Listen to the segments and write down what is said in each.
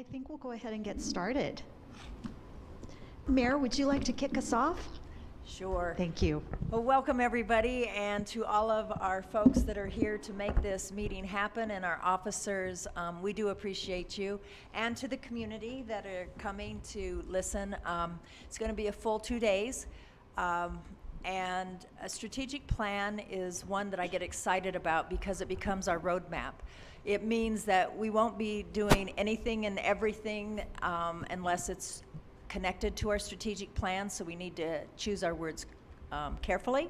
I think we'll go ahead and get started. Mayor, would you like to kick us off? Sure. Thank you. Well, welcome everybody, and to all of our folks that are here to make this meeting happen, and our officers, we do appreciate you, and to the community that are coming to listen. It's going to be a full 2 days, and a strategic plan is one that I get excited about because it becomes our roadmap. It means that we won't be doing anything and everything unless it's connected to our strategic plan, so we need to choose our words carefully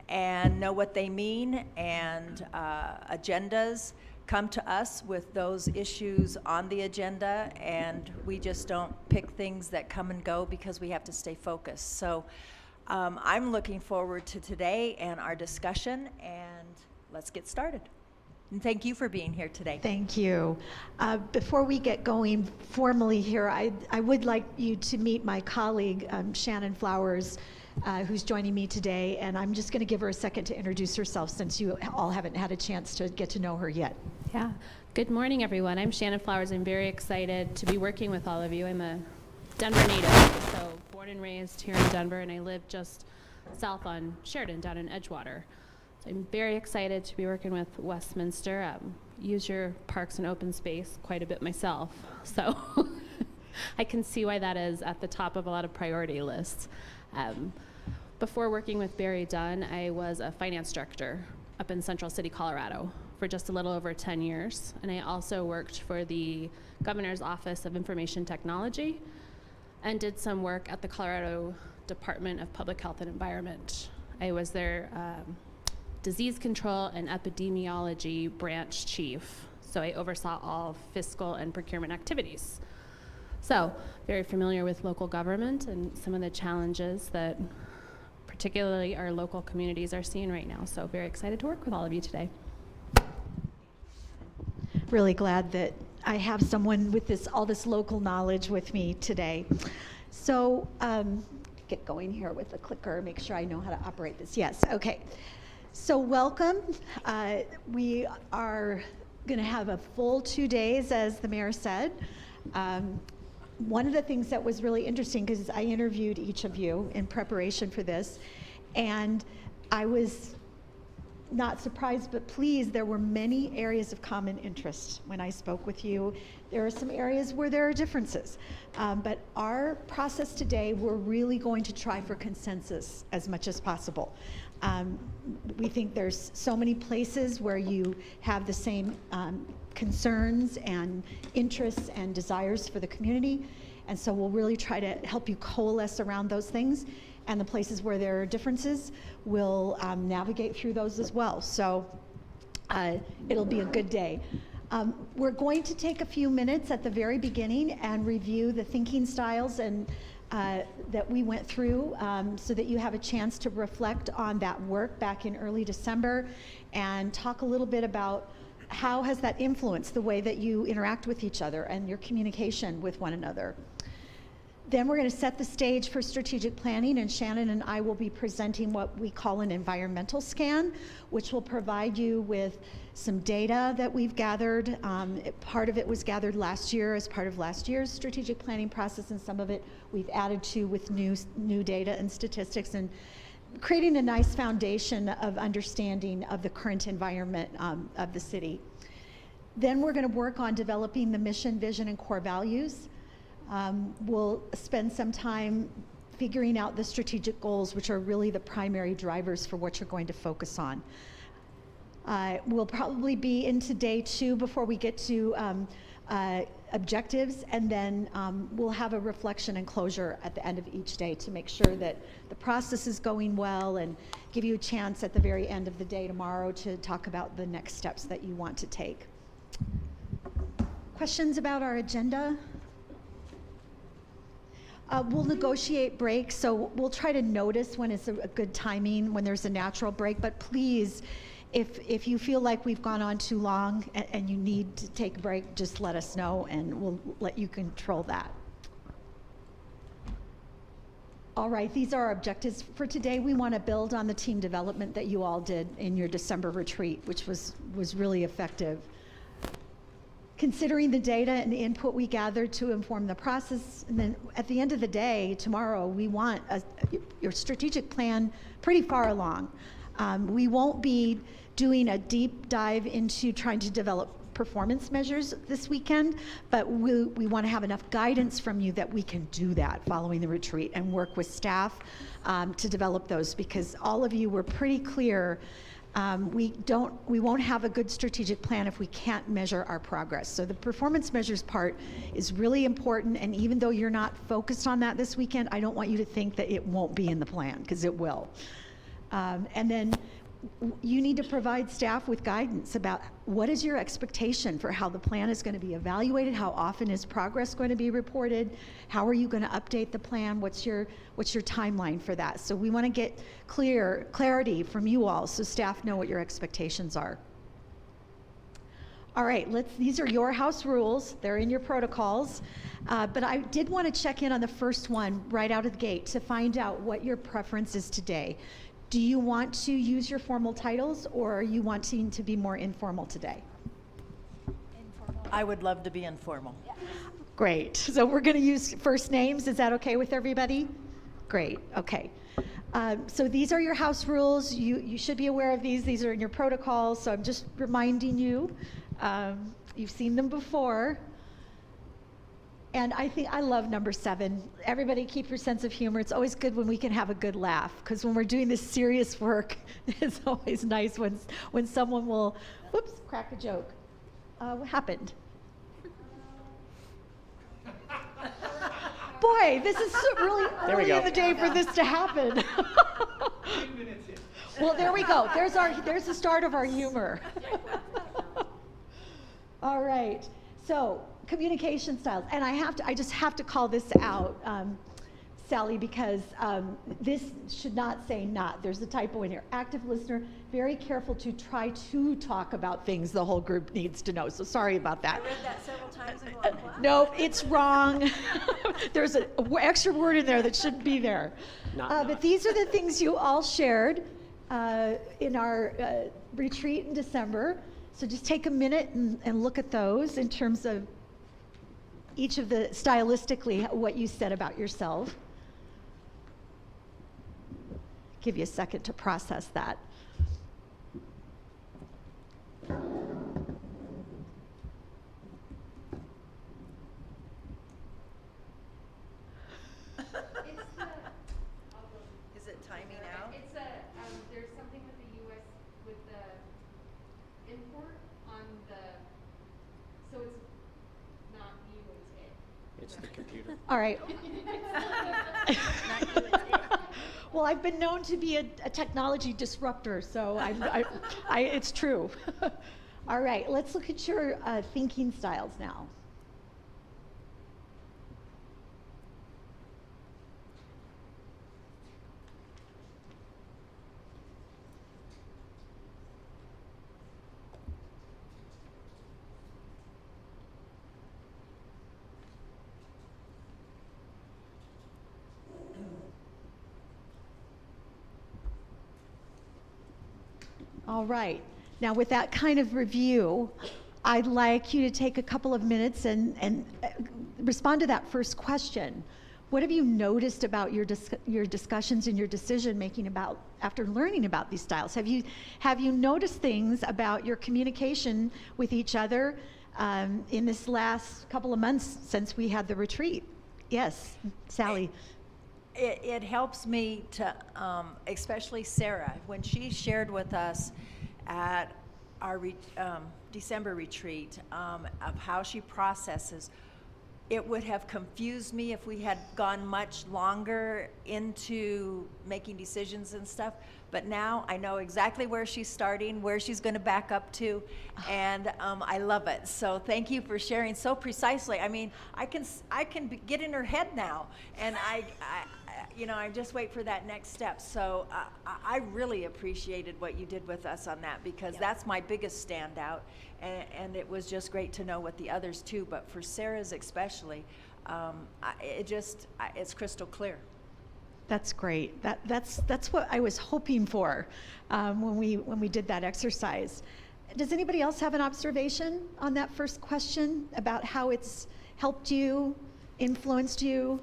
and know what they mean, and agendas come to us with those issues on the agenda, and we just don't pick things that come and go because we have to stay focused. So I'm looking forward to today and our discussion, and let's get started. And thank you for being here today. Thank you. Before we get going formally here, I would like you to meet my colleague, Shannon Flowers, who's joining me today, and I'm just going to give her a second to introduce herself since you all haven't had a chance to get to know her yet. Yeah. Good morning, everyone. I'm Shannon Flowers. I'm very excited to be working with all of you. I'm a Denver native, so born and raised here in Denver, and I live just south on Sheridan, down in Edgewater. So I'm very excited to be working with Westminster. Use your parks and open space quite a bit myself, so I can see why that is at the top of a lot of priority lists. Before working with Barry Dunn, I was a finance director up in Central City, Colorado for just a little over 10 years, and I also worked for the Governor's Office of Information Technology and did some work at the Colorado Department of Public Health and Environment. I was their disease control and epidemiology branch chief, so I oversaw all fiscal and procurement activities. So very familiar with local government and some of the challenges that particularly our local communities are seeing right now. So very excited to work with all of you today. Really glad that I have someone with all this local knowledge with me today. So get going here with the clicker, make sure I know how to operate this. Yes, okay. So welcome. We are going to have a full 2 days, as the mayor said. One of the things that was really interesting, because I interviewed each of you in preparation for this, and I was not surprised but pleased. There were many areas of common interest when I spoke with you. There are some areas where there are differences, but our process today, we're really going to try for consensus as much as possible. We think there's so many places where you have the same concerns and interests and desires for the community, and so we'll really try to help you coalesce around those things, and the places where there are differences, we'll navigate through those as well. So it'll be a good day. We're going to take a few minutes at the very beginning and review the thinking styles and that we went through, so that you have a chance to reflect on that work back in early December and talk a little bit about how has that influenced the way that you interact with each other and your communication with one another. Then we're going to set the stage for strategic planning, and Shannon and I will be presenting what we call an environmental scan, which will provide you with some data that we've gathered. Part of it was gathered last year as part of last year's strategic planning process, and some of it we've added to with new data and statistics, and creating a nice foundation of understanding of the current environment of the city. Then we're going to work on developing the mission, vision, and core values. We'll spend some time figuring out the strategic goals, which are really the primary drivers for what you're going to focus on. We'll probably be into day 2 before we get to objectives, and then we'll have a reflection and closure at the end of each day to make sure that the process is going well, and give you a chance at the very end of the day tomorrow to talk about the next steps that you want to take. Questions about our agenda? We'll negotiate breaks, so we'll try to notice when it's a good timing, when there's a natural break, but please, if you feel like we've gone on too long and you need to take a break, just let us know and we'll let you control that. All right, these are our objectives for today. We want to build on the team development that you all did in your December retreat, which was really effective. considering the data and input we gathered to inform the process. And then at the end of the day, tomorrow, we want your strategic plan pretty far along. We won't be doing a deep dive into trying to develop performance measures this weekend, but we want to have enough guidance from you that we can do that following the retreat and work with staff to develop those, because all of you were pretty clear. We won't have a good strategic plan if we can't measure our progress. So the performance measures part is really important, and even though you're not focused on that this weekend, I don't want you to think that it won't be in the plan, because it will. And then you need to provide staff with guidance about what is your expectation for how the plan is going to be evaluated, how often is progress going to be reported, how are you going to update the plan, what's your timeline for that. So we want to get clarity from you all so staff know what your expectations are. All right, these are your house rules. They're in your protocols. But I did want to check in on the first one right out of the gate to find out what your preference is today. Do you want to use your formal titles, or are you wanting to be more informal today? I would love to be informal. Great. So we're going to use first names. Is that okay with everybody? Great. Okay. So these are your house rules. You should be aware of these. These are in your protocols. So I'm just reminding you. You've seen them before. And I love number 7. Everybody keep your sense of humor. It's always good when we can have a good laugh, because when we're doing this serious work, it's always nice when someone will, whoops, crack a joke. What happened? Boy, this is really early in the day for this to happen. Well, there we go. There's the start of our humor. All right. So, communication styles, and I just have to call this out, Sally, because this should not say not. There's a typo in here. Active listener, very careful to try to talk about things the whole group needs to know. So sorry about that. I read that several times and going, what? No, it's wrong. There's an extra word in there that shouldn't be there. But these are the things you all shared in our retreat in December. So just take a minute and look at those in terms of each of the stylistically what you said about yourself. Give you a second to process that. Is it timing out? It's there's something with the U.S. with the import on so it's not you, it's it. It's the computer. All right. Well, I've been known to be a technology disruptor, so it's true. All right, let's look at your thinking styles now. All right. Now, with that kind of review, I'd like you to take a couple of minutes and respond to that first question. What have you noticed about your discussions and your decision making about after learning about these styles? Have you noticed things about your communication with each other in this last couple of months since we had the retreat? Yes, Sally. It helps me to, especially Sarah, when she shared with us at our December retreat of how she processes. It would have confused me if we had gone much longer into making decisions and stuff, but now I know exactly where she's starting, where she's going to back up to, and I love it. So thank you for sharing so precisely. I mean, I can get in her head now, and I just wait for that next step. So I really appreciated what you did with us on that, because that's my biggest standout. And it was just great to know what the others too, but for Sarah's especially, it's crystal clear. That's great. That's what I was hoping for when we did that exercise. Does anybody else have an observation on that first question about how it's helped you, influenced you?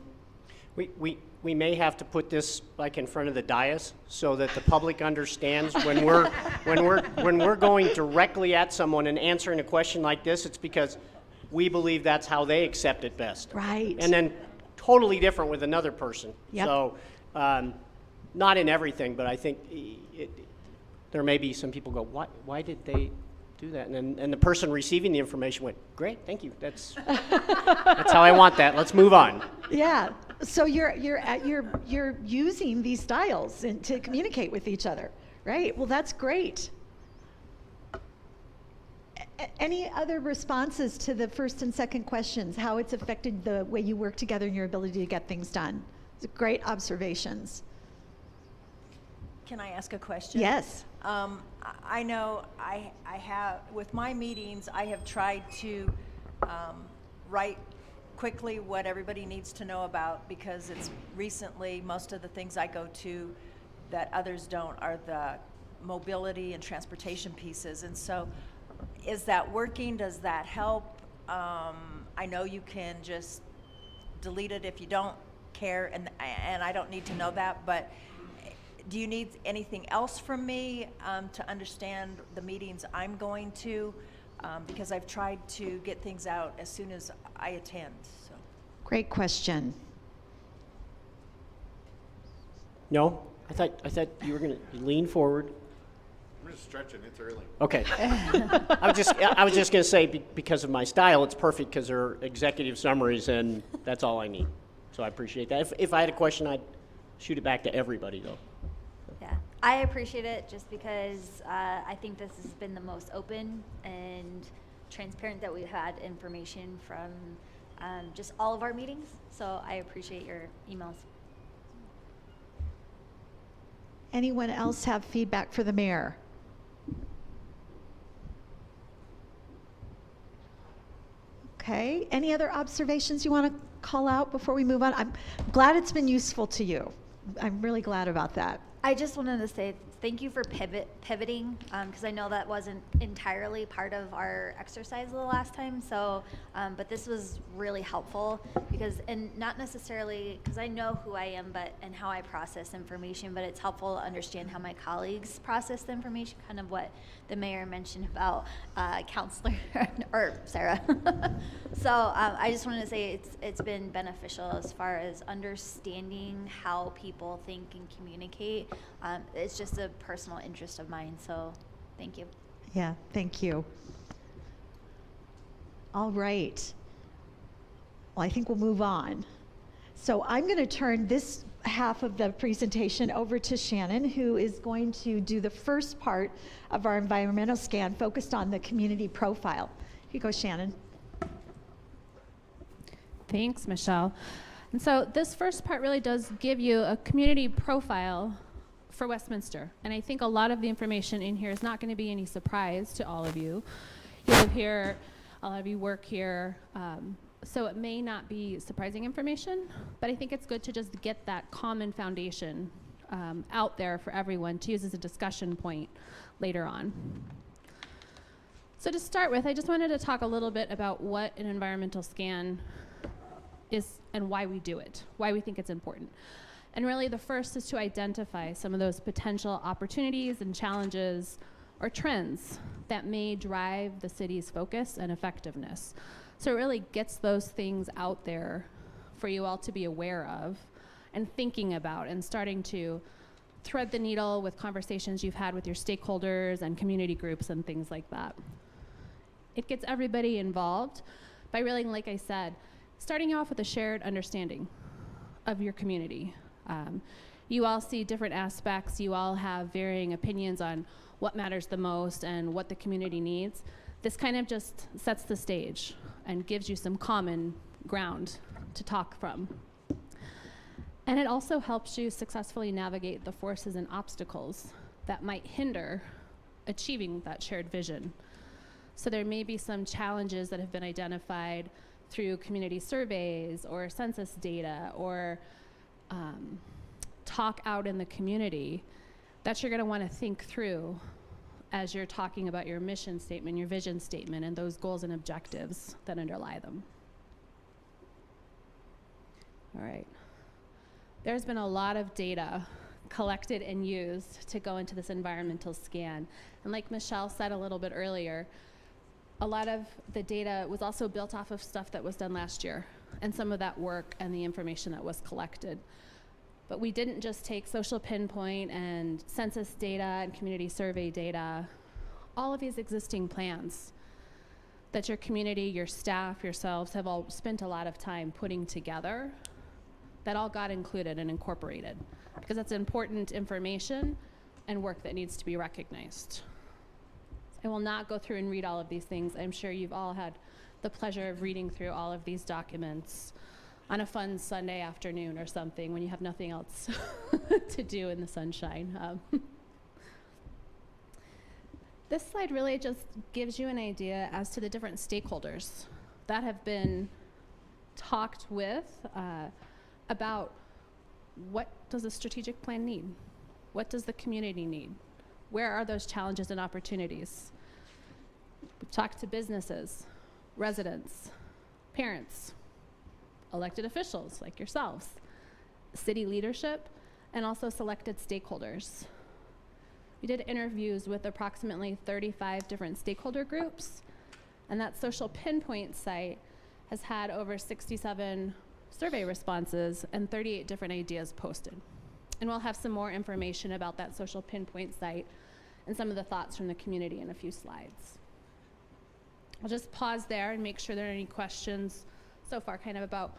We may have to put this like in front of the dais so that the public understands when we're going directly at someone and answering a question like this, it's because we believe that's how they accept it best. Right. And then totally different with another person. Yep. So not in everything, but I think there may be some people go, why did they do that? And the person receiving the information went, great, thank you. That's how I want that. Let's move on. Yeah. So you're using these styles to communicate with each other, right? Well, that's great. Any other responses to the first and second questions? How it's affected the way you work together and your ability to get things done? It's great observations. Can I ask a question? Yes. I know I have, with my meetings, I have tried to write quickly what everybody needs to know about, because it's recently, most of the things I go to that others don't are the mobility and transportation pieces. And so is that working? Does that help? I know you can just delete it if you don't care, and I don't need to know that, but do you need anything else from me to understand the meetings I'm going to? Because I've tried to get things out as soon as I attend. So. Great question. No? I thought you were going to lean forward. I'm just stretching. It's early. Okay. I was just going to say, because of my style, it's perfect because they're executive summaries, and that's all I need. So I appreciate that. If I had a question, I'd shoot it back to everybody, though. Yeah, I appreciate it just because I think this has been the most open and transparent that we've had information from just all of our meetings. So I appreciate your emails. Anyone else have feedback for the mayor? Okay. Any other observations you want to call out before we move on? I'm glad it's been useful to you. I'm really glad about that. I just wanted to say thank you for pivoting, because I know that wasn't entirely part of our exercise the last time. So, but this was really helpful because, and not necessarily because I know who I am, and how I process information. But it's helpful to understand how my colleagues process the information. Kind of what the mayor mentioned about counselor or Sarah. So I just wanted to say it's been beneficial as far as understanding how people think and communicate. It's just a personal interest of mine, so thank you. Yeah, thank you. All right. Well, I think we'll move on. So I'm going to turn this half of the presentation over to Shannon, who is going to do the first part of our environmental scan focused on the community profile. Here you go, Shannon. Thanks, Michelle. And so this first part really does give you a community profile for Westminster. And I think a lot of the information in here is not going to be any surprise to all of you. You live here, a lot of you work here, so it may not be surprising information, but I think it's good to just get that common foundation out there for everyone to use as a discussion point later on. So to start with, I just wanted to talk a little bit about what an environmental scan is and why we do it, why we think it's important. And really the first is to identify some of those potential opportunities and challenges or trends that may drive the city's focus and effectiveness. So it really gets those things out there for you all to be aware of and thinking about and starting to thread the needle with conversations you've had with your stakeholders and community groups and things like that. It gets everybody involved by really, like I said, starting off with a shared understanding of your community. You all see different aspects, you all have varying opinions on what matters the most and what the community needs. This kind of just sets the stage and gives you some common ground to talk from. And it also helps you successfully navigate the forces and obstacles that might hinder achieving that shared vision. So there may be some challenges that have been identified through community surveys or census data or talk out in the community that you're going to want to think through as you're talking about your mission statement, your vision statement, and those goals and objectives that underlie them. All right. There's been a lot of data collected and used to go into this environmental scan. And like Michelle said a little bit earlier, a lot of the data was also built off of stuff that was done last year, and some of that work and the information that was collected. But we didn't just take social pinpoint and census data and community survey data, all of these existing plans that your community, your staff, yourselves have all spent a lot of time putting together, that all got included and incorporated, because that's important information and work that needs to be recognized. I will not go through and read all of these things. I'm sure you've all had the pleasure of reading through all of these documents on a fun Sunday afternoon or something when you have nothing else to do in the sunshine. This slide really just gives you an idea as to the different stakeholders that have been talked with about what does a strategic plan need? What does the community need? Where are those challenges and opportunities? We've talked to businesses, residents, parents, elected officials like yourselves, city leadership, and also selected stakeholders. We did interviews with approximately 35 different stakeholder groups, and that social pinpoint site has had over 67 survey responses and 38 different ideas posted. And we'll have some more information about that social pinpoint site and some of the thoughts from the community in a few slides. I'll just pause there and make sure there are any questions so far kind of about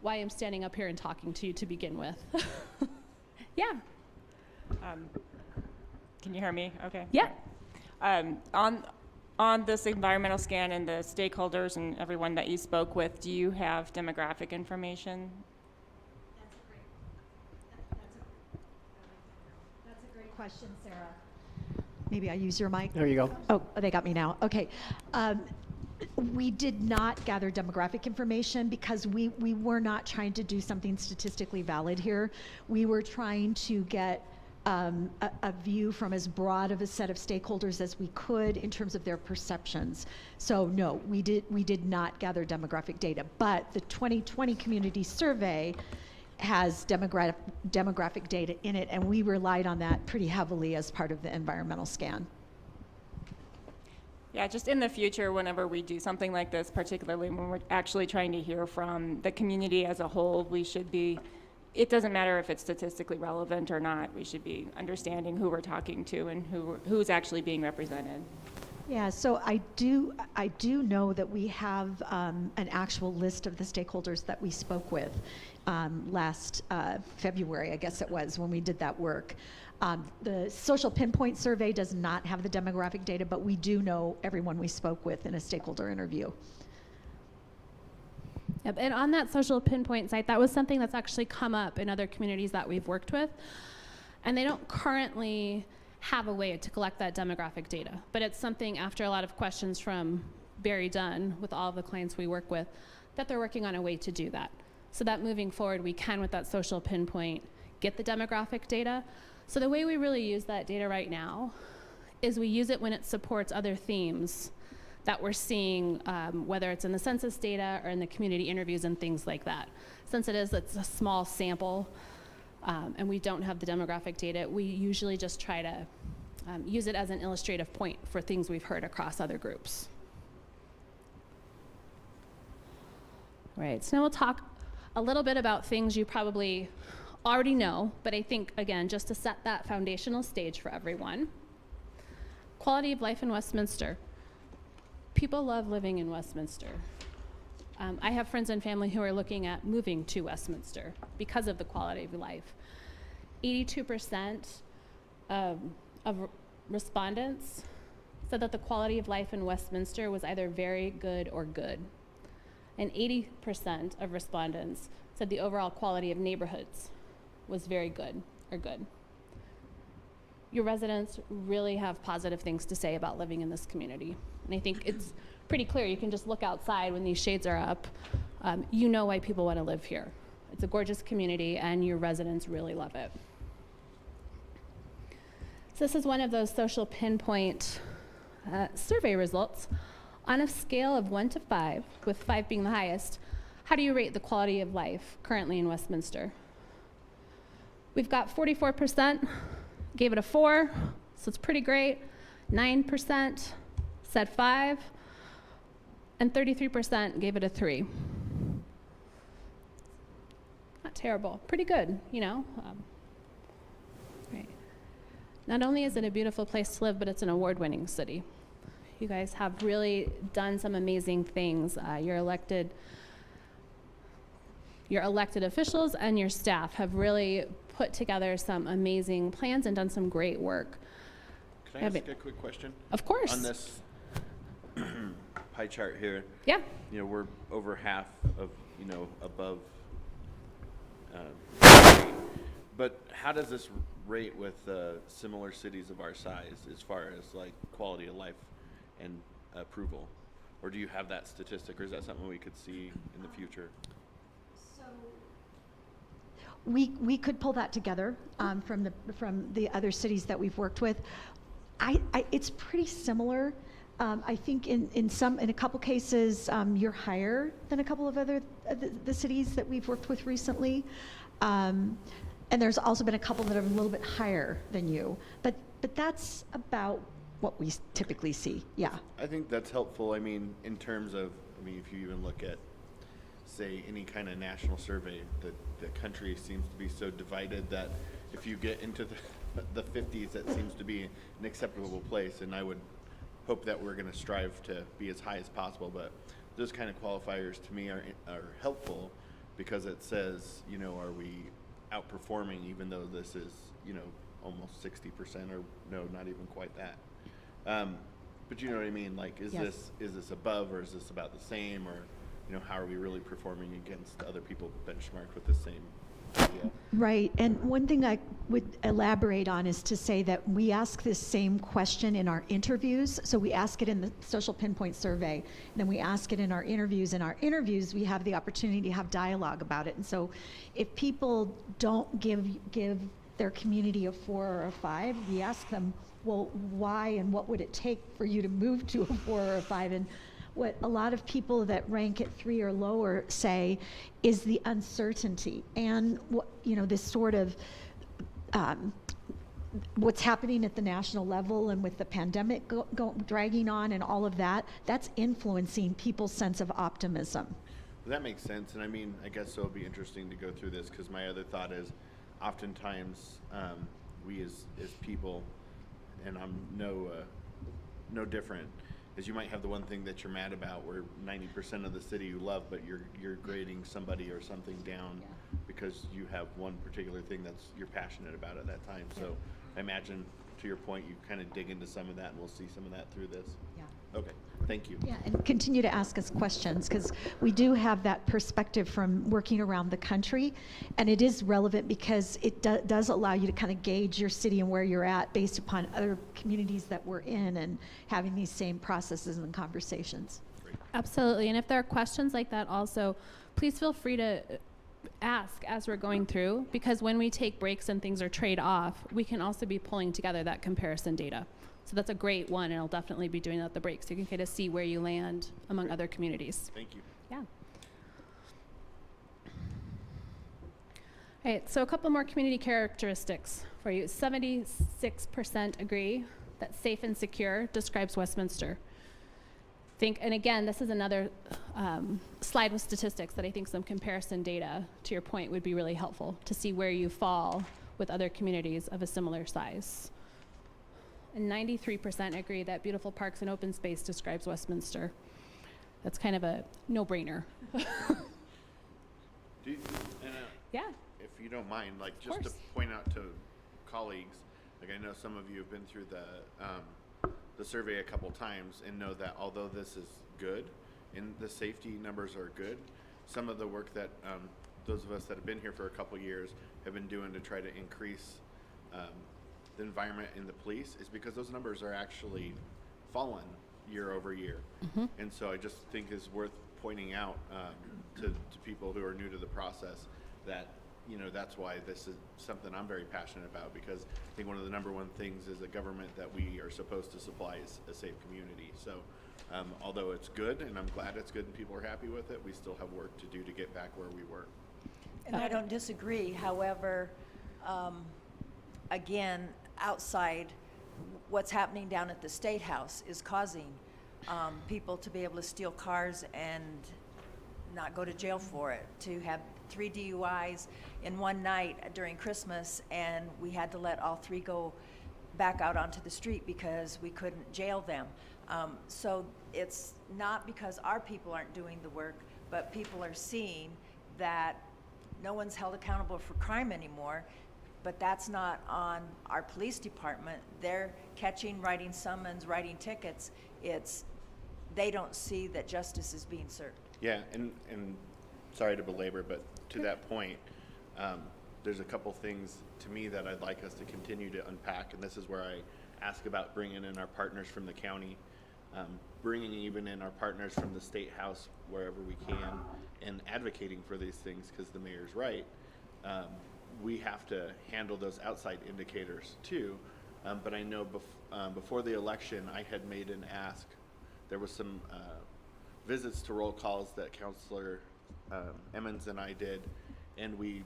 why I'm standing up here and talking to you to begin with. Yeah. Can you hear me? Okay. Yeah. On this environmental scan and the stakeholders and everyone that you spoke with, do you have demographic information? That's a great question, Sarah. Maybe I use your mic. There you go. Oh, they got me now. Okay. We did not gather demographic information because we were not trying to do something statistically valid here. We were trying to get a view from as broad of a set of stakeholders as we could in terms of their perceptions. So no, we did not gather demographic data, but the 2020 community survey has demographic data in it, and we relied on that pretty heavily as part of the environmental scan. Yeah, just in the future, whenever we do something like this, particularly when we're actually trying to hear from the community as a whole, we should be, it doesn't matter if it's statistically relevant or not, we should be understanding who we're talking to and who's actually being represented. Yeah, so I do know that we have an actual list of the stakeholders that we spoke with last February, I guess it was, when we did that work. The social pinpoint survey does not have the demographic data, but we do know everyone we spoke with in a stakeholder interview. Yep, and on that social pinpoint site, that was something that's actually come up in other communities that we've worked with. And they don't currently have a way to collect that demographic data, but it's something after a lot of questions from Barry Dunn with all of the clients we work with, that they're working on a way to do that. So that moving forward, we can, with that social pinpoint, get the demographic data. So the way we really use that data right now is we use it when it supports other themes that we're seeing, whether it's in the census data or in the community interviews and things like that. Since it's a small sample and we don't have the demographic data, we usually just try to use it as an illustrative point for things we've heard across other groups. Right, so now we'll talk a little bit about things you probably already know, but I think, again, just to set that foundational stage for everyone. Quality of life in Westminster. People love living in Westminster. I have friends and family who are looking at moving to Westminster because of the quality of life. 82% of respondents said that the quality of life in Westminster was either very good or good. And 80% of respondents said the overall quality of neighborhoods was very good or good. Your residents really have positive things to say about living in this community. And I think it's pretty clear. You can just look outside when these shades are up. You know why people want to live here. It's a gorgeous community and your residents really love it. So this is one of those social pinpoint survey results. On a scale of 1 to 5, with 5 being the highest, how do you rate the quality of life currently in Westminster? We've got 44% gave it a 4, so it's pretty great. 9% said 5, and 33% gave it a 3. Not terrible, pretty good, you know. Right. Not only is it a beautiful place to live, but it's an award-winning city. You guys have really done some amazing things. Your elected officials and your staff have really put together some amazing plans and done some great work. Can I ask a quick question? Of course. On this pie chart here, Yeah. you know, we're over half of, you know, above. But how does this rate with similar cities of our size as far as like quality of life and approval? Or do you have that statistic, or is that something we could see in the future? We could pull that together from the other cities that we've worked with. It's pretty similar. I think in a couple cases you're higher than a couple of other the cities that we've worked with recently, and there's also been a couple that are a little bit higher than you. But that's about what we typically see. Yeah. I think that's helpful. I mean, in terms of, I mean, if you even look at, say, any kind of national survey, the country seems to be so divided that if you get into the 50s, that seems to be an acceptable place. And I would hope that we're going to strive to be as high as possible. But those kind of qualifiers to me are helpful, because it says, you know, are we outperforming, even though this is, you know, almost 60%, or no, not even quite that. But you know what I mean? Like, is Yes. this above, or is this about the same, or, you know, how are we really performing against other people benchmarked with the same idea? Right, and one thing I would elaborate on is to say that we ask this same question in our interviews. So we ask it in the social pinpoint survey, and then we ask it in our interviews. In our interviews, we have the opportunity to have dialogue about it. And so if people don't give their community a 4 or a 5, we ask them, well, why, and what would it take for you to move to a 4 or a 5? And what a lot of people that rank at 3 or lower say is the uncertainty and this sort of what's happening at the national level, and with the pandemic dragging on and all of that, that's influencing people's sense of optimism. Well, that makes sense. And I mean, I guess it'll be interesting to go through this, because my other thought is, oftentimes we as people, and I'm no different, is you might have the one thing that you're mad about, where 90% of the city you love, but you're grading somebody or something down because you have one particular thing you're passionate about at that time. So I imagine, to your point, you kind of dig into some of that, and we'll see some of that through this. Yeah. Okay, thank you. Yeah, and continue to ask us questions, because we do have that perspective from working around the country, and it is relevant because it does allow you to kind of gauge your city and where you're at based upon other communities that we're in, and having these same processes and conversations. Absolutely, and if there are questions like that also, please feel free to ask as we're going through, because when we take breaks and things are trade off, we can also be pulling together that comparison data. So that's a great one, and I'll definitely be doing that at the break, so you can kind of see where you land among other communities. Thank you. Yeah. All right, so a couple more community characteristics for you. 76% agree that safe and secure describes Westminster. And again, this is another slide with statistics that I think some comparison data, to your point, would be really helpful to see where you fall with other communities of a similar size. And 93% agree that beautiful parks and open space describes Westminster. That's kind of a no-brainer. Yeah. If you don't mind, like, just to point out to colleagues, like, I know some of you have been through the survey a couple times and know that although this is good and the safety numbers are good, some of the work that those of us that have been here for a couple years have been doing to try to increase the environment in the police is because those numbers are actually fallen year over year. Mm-hmm. And so I just think it's worth pointing out to people who are new to the process that you know, that's why this is something I'm very passionate about, because I think one of the number one things is a government that we are supposed to supply is a safe community. So although it's good, and I'm glad it's good and people are happy with it, we still have work to do to get back where we were. And I don't disagree. However, again, outside, what's happening down at the State House is causing people to be able to steal cars and not go to jail for it, to have 3 DUIs in one night during Christmas, and we had to let all 3 go back out onto the street because we couldn't jail them. So it's not because our people aren't doing the work, but people are seeing that no one's held accountable for crime anymore, but that's not on our police department. They're catching, writing summons, writing tickets. They don't see that justice is being served. Yeah, and sorry to belabor, but to that point, there's a couple things to me that I'd like us to continue to unpack, and this is where I ask about bringing in our partners from the county, bringing even in our partners from the State House wherever we can, and advocating for these things, because the mayor's right. We have to handle those outside indicators too, but I know before the election I had made an ask. There was some visits to roll calls that Councilor Emmons and I did, and we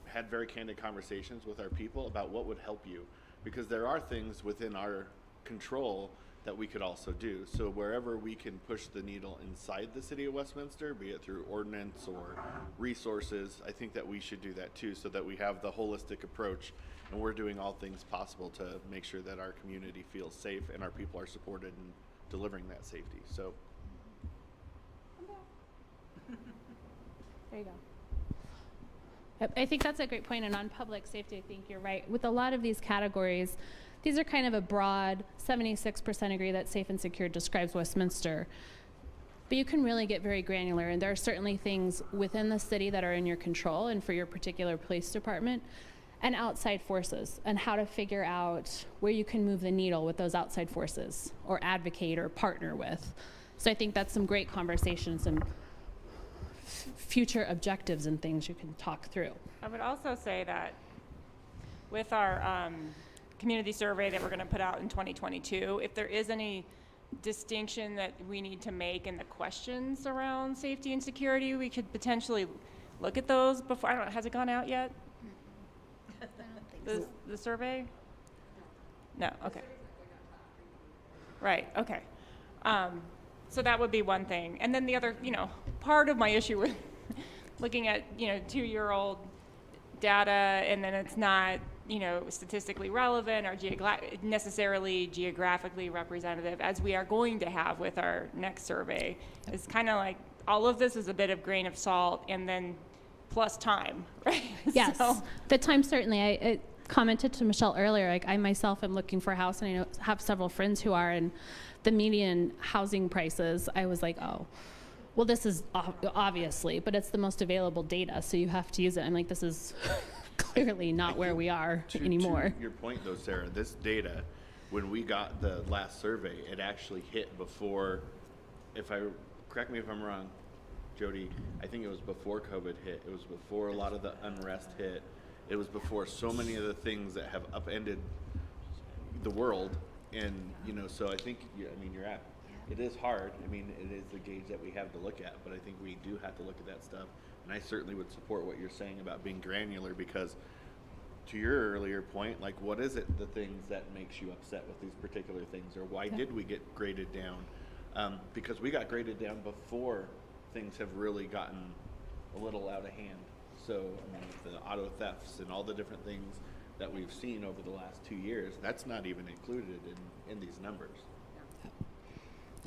had very candid conversations with our people about what would help you, because there are things within our control that we could also do. So wherever we can push the needle inside the city of Westminster, be it through ordinance or resources, I think that we should do that too, so that we have the holistic approach and we're doing all things possible to make sure that our community feels safe and our people are supported in delivering that safety. So There you go. I think that's a great point. And on public safety, I think you're right. With a lot of these categories, these are kind of a broad 76% agree that safe and secure describes Westminster. But you can really get very granular, and there are certainly things within the city that are in your control and for your particular police department, and outside forces, and how to figure out where you can move the needle with those outside forces or advocate or partner with. So I think that's some great conversations and future objectives and things you can talk through. I would also say that with our community survey that we're going to put out in 2022, if there is any distinction that we need to make in the questions around safety and security, we could potentially look at those before. I don't know, has it gone out yet? I don't think so. The survey? No, okay. Right, okay. So that would be one thing. And then the other, part of my issue with looking at, 2-year-old data, and then it's not, statistically relevant or necessarily geographically representative, as we are going to have with our next survey. It's kind of like all of this is a bit of grain of salt, and then plus time, right? Yes, So, the time certainly. I commented to Michelle earlier, like I myself am looking for a house, and I have several friends who are, and the median housing prices, I was like, oh, well, this is obviously, but it's the most available data, so you have to use it. I'm like, this is clearly not where we are anymore. To your point though, Sarah, this data, when we got the last survey, it actually hit before, correct me if I'm wrong, Jody, I think it was before COVID hit. It was before a lot of the unrest hit. It was before so many of the things that have upended the world. And, so I think, it is hard. It is the gauge that we have to look at, but I think we do have to look at that stuff. And I certainly would support what you're saying about being granular, because to your earlier point, like, what is it, the things that makes you upset with these particular things, or why did we get graded down? Because we got graded down before things have really gotten a little out of hand. So, the auto thefts and all the different things that we've seen over the last 2 years, that's not even included in these numbers.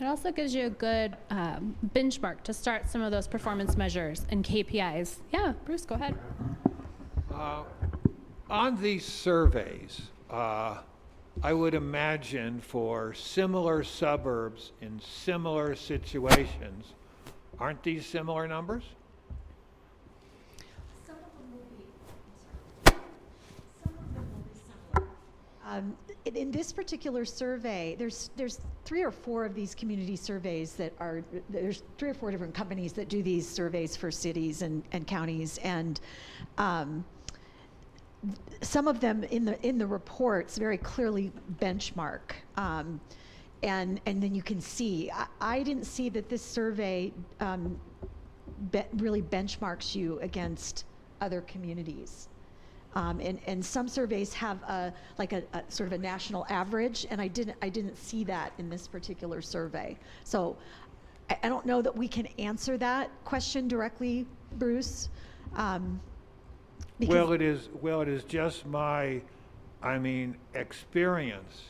It also gives you a good benchmark to start some of those performance measures and KPIs. Yeah, Bruce, go ahead. On these surveys, I would imagine for similar suburbs in similar situations, aren't these similar numbers? Some of them will be similar. in this particular survey, there's 3 or 4 of these community surveys there's 3 or 4 different companies that do these surveys for cities and counties, and some of them in the reports very clearly benchmark, and then you can see. I didn't see that this survey really benchmarks you against other communities. And some surveys have a sort of a national average, and I didn't see that in this particular survey. So I don't know that we can answer that question directly, Bruce. Well, it is just my, experience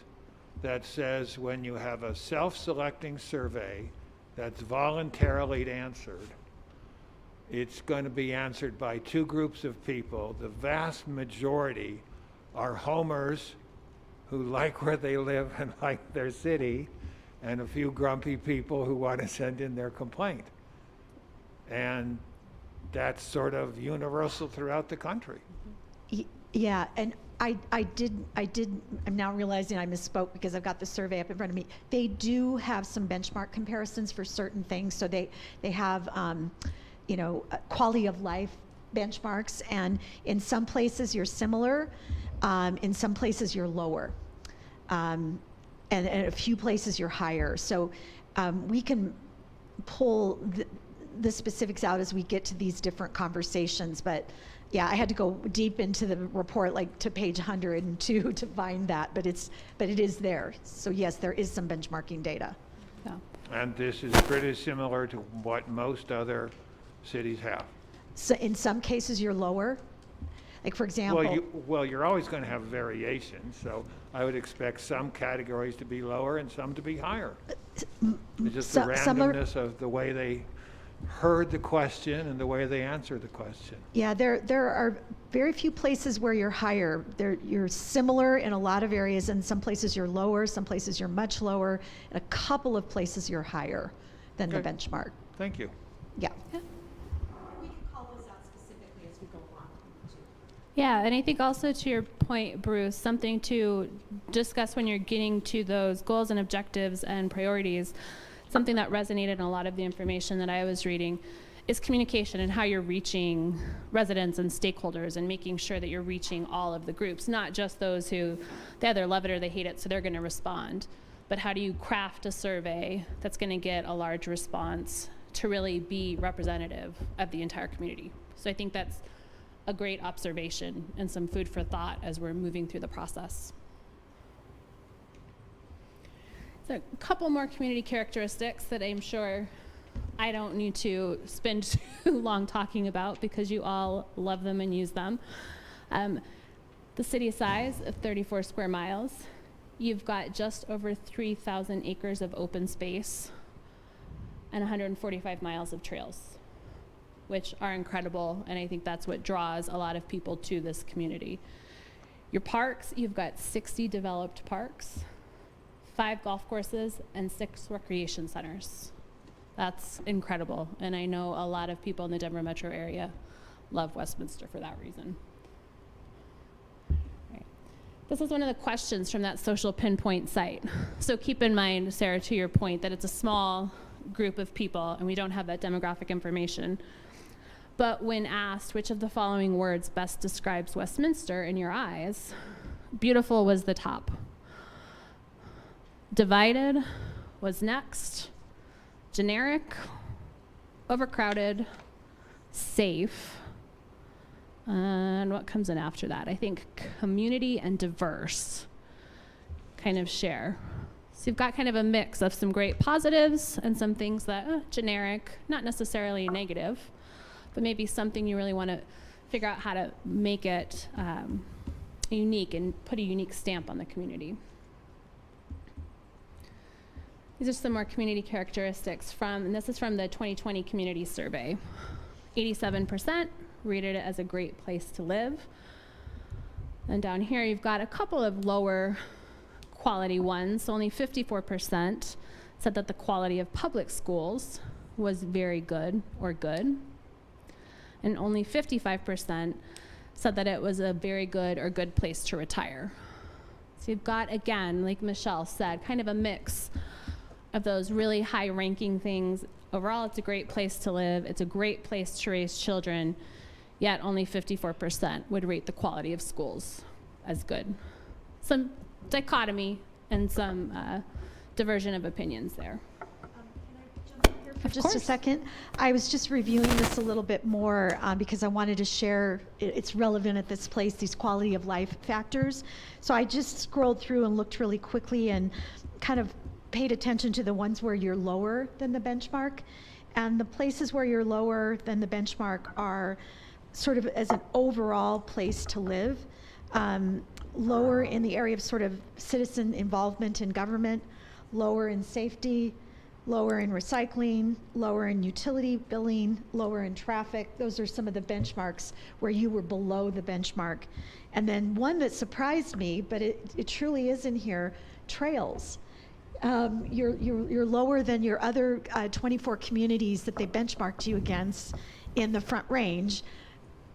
that says when you have a self-selecting survey that's voluntarily answered, it's going to be answered by 2 groups of people. The vast majority are homers who like where they live and like their city, and a few grumpy people who want to send in their complaint. And that's sort of universal throughout the country. Yeah, and I'm now realizing I misspoke because I've got the survey up in front of me. They do have some benchmark comparisons for certain things. So they have, quality of life benchmarks, and in some places you're similar, in some places you're lower, and a few places you're higher. So we can pull the specifics out as we get to these different conversations, but yeah, I had to go deep into the report, like to page 102 to find that, but it is there. So yes, there is some benchmarking data. Yeah. And this is pretty similar to what most other cities have. So in some cases you're lower, like for example. Well, you're always going to have variation, so I would expect some categories to be lower and some to be higher. It's just the randomness of the way they heard the question and the way they answered the question. Yeah, there are very few places where you're higher. You're similar in a lot of areas, and some places you're lower, some places you're much lower, and a couple of places you're higher than the benchmark. Thank you. Yeah. We can call those out specifically as we go along. Yeah, and I think also to your point, Bruce, something to discuss when you're getting to those goals and objectives and priorities, something that resonated in a lot of the information that I was reading is communication and how you're reaching residents and stakeholders and making sure that you're reaching all of the groups, not just those who they either love it or they hate it, so they're going to respond. But how do you craft a survey that's going to get a large response to really be representative of the entire community? So I think that's a great observation and some food for thought as we're moving through the process. So a couple more community characteristics that I'm sure I don't need to spend too long talking about because you all love them and use them. The city size of 34 square miles. You've got just over 3,000 acres of open space and 145 miles of trails, which are incredible, and I think that's what draws a lot of people to this community. Your parks, you've got 60 developed parks, 5 golf courses, and 6 recreation centers. That's incredible, and I know a lot of people in the Denver metro area love Westminster for that reason. Right. This is one of the questions from that social pinpoint site. So keep in mind, Sarah, to your point, that it's a small group of people and we don't have that demographic information. But when asked which of the following words best describes Westminster in your eyes, beautiful was the top. Divided was next. Generic, overcrowded, safe. And what comes in after that? I think community and diverse kind of share. So you've got kind of a mix of some great positives and some things that generic, not necessarily negative, but maybe something you really want to figure out how to make it unique and put a unique stamp on the community. These are some more community characteristics and this is from the 2020 community survey. 87% rated it as a great place to live. And down here you've got a couple of lower quality ones. Only 54% said that the quality of public schools was very good or good. And only 55% said that it was a very good or good place to retire. So you've got, again, like Michelle said, kind of a mix of those really high-ranking things. Overall, it's a great place to live. It's a great place to raise children, yet only 54% would rate the quality of schools as good. Some dichotomy and some diversion of opinions there. For just a second, I was just reviewing this a little bit more because I wanted to share it's relevant at this place, these quality of life factors. So I just scrolled through and looked really quickly and kind of paid attention to the ones where you're lower than the benchmark. And the places where you're lower than the benchmark are sort of as an overall place to live, lower in the area of sort of citizen involvement in government, lower in safety, lower in recycling, lower in utility billing, lower in traffic. Those are some of the benchmarks where you were below the benchmark. And then one that surprised me, but it truly is in here, trails. You're lower than your other 24 communities that they benchmarked you against in the Front Range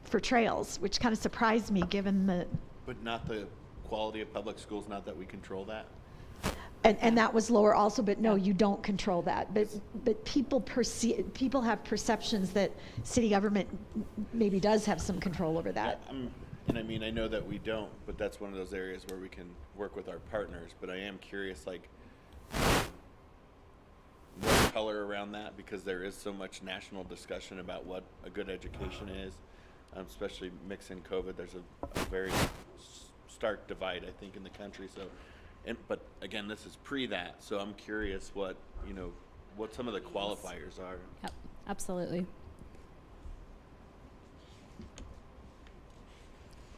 for trails, which kind of surprised me given the... But not the quality of public schools, not that we control that? And that was lower also, but no, you don't control that. But people have perceptions that city government maybe does have some control over that. Yeah, and I mean, I know that we don't, but that's one of those areas where we can work with our partners. But I am curious, like, more color around that, because there is so much national discussion about what a good education is, especially mixing COVID. There's a very stark divide, I think, in the country. So. But again, this is pre that, so I'm curious what some of the qualifiers are. Yep, absolutely.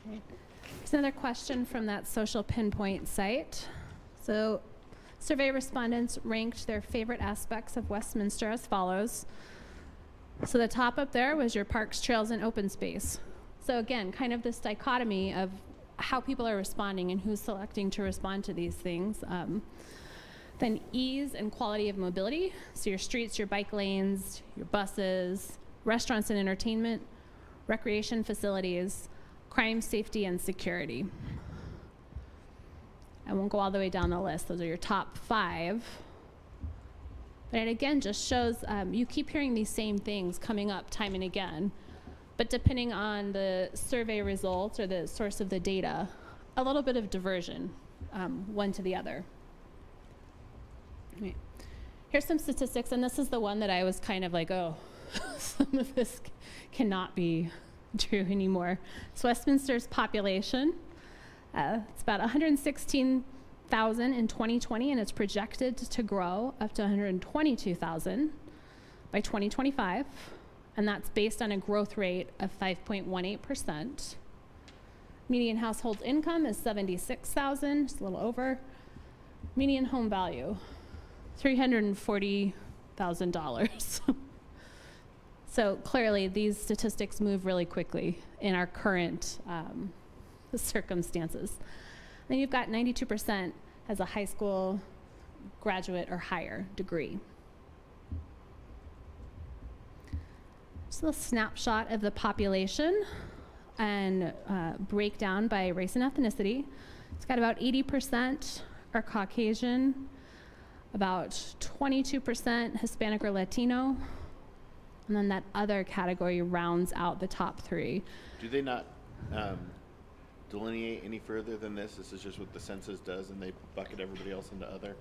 Okay. Here's another question from that social pinpoint site. So, survey respondents ranked their favorite aspects of Westminster as follows. So the top up there was your parks, trails, and open space. So again, kind of this dichotomy of how people are responding and who's selecting to respond to these things. Then ease and quality of mobility. So your streets, your bike lanes, your buses, restaurants and entertainment, recreation facilities, crime, safety, and security. I won't go all the way down the list. Those are your top 5. But it again just shows, you keep hearing these same things coming up time and again. But depending on the survey results or the source of the data, a little bit of diversion, one to the other. Okay. Here's some statistics, and this is the one that I was kind of like, oh, some of this cannot be true anymore. So Westminster's population, it's about 116,000 in 2020, and it's projected to grow up to 122,000 by 2025. And that's based on a growth rate of 5.18%. Median household income is $76,000, just a little over. Median home value, $340,000. So clearly, these statistics move really quickly in our current circumstances. Then you've got 92% has a high school graduate or higher degree. So a snapshot of the population and breakdown by race and ethnicity. It's got about 80% are Caucasian, about 22% Hispanic or Latino, and then that other category rounds out the top 3. Do they not delineate any further than this? This is just what the census does, and they bucket everybody else into other?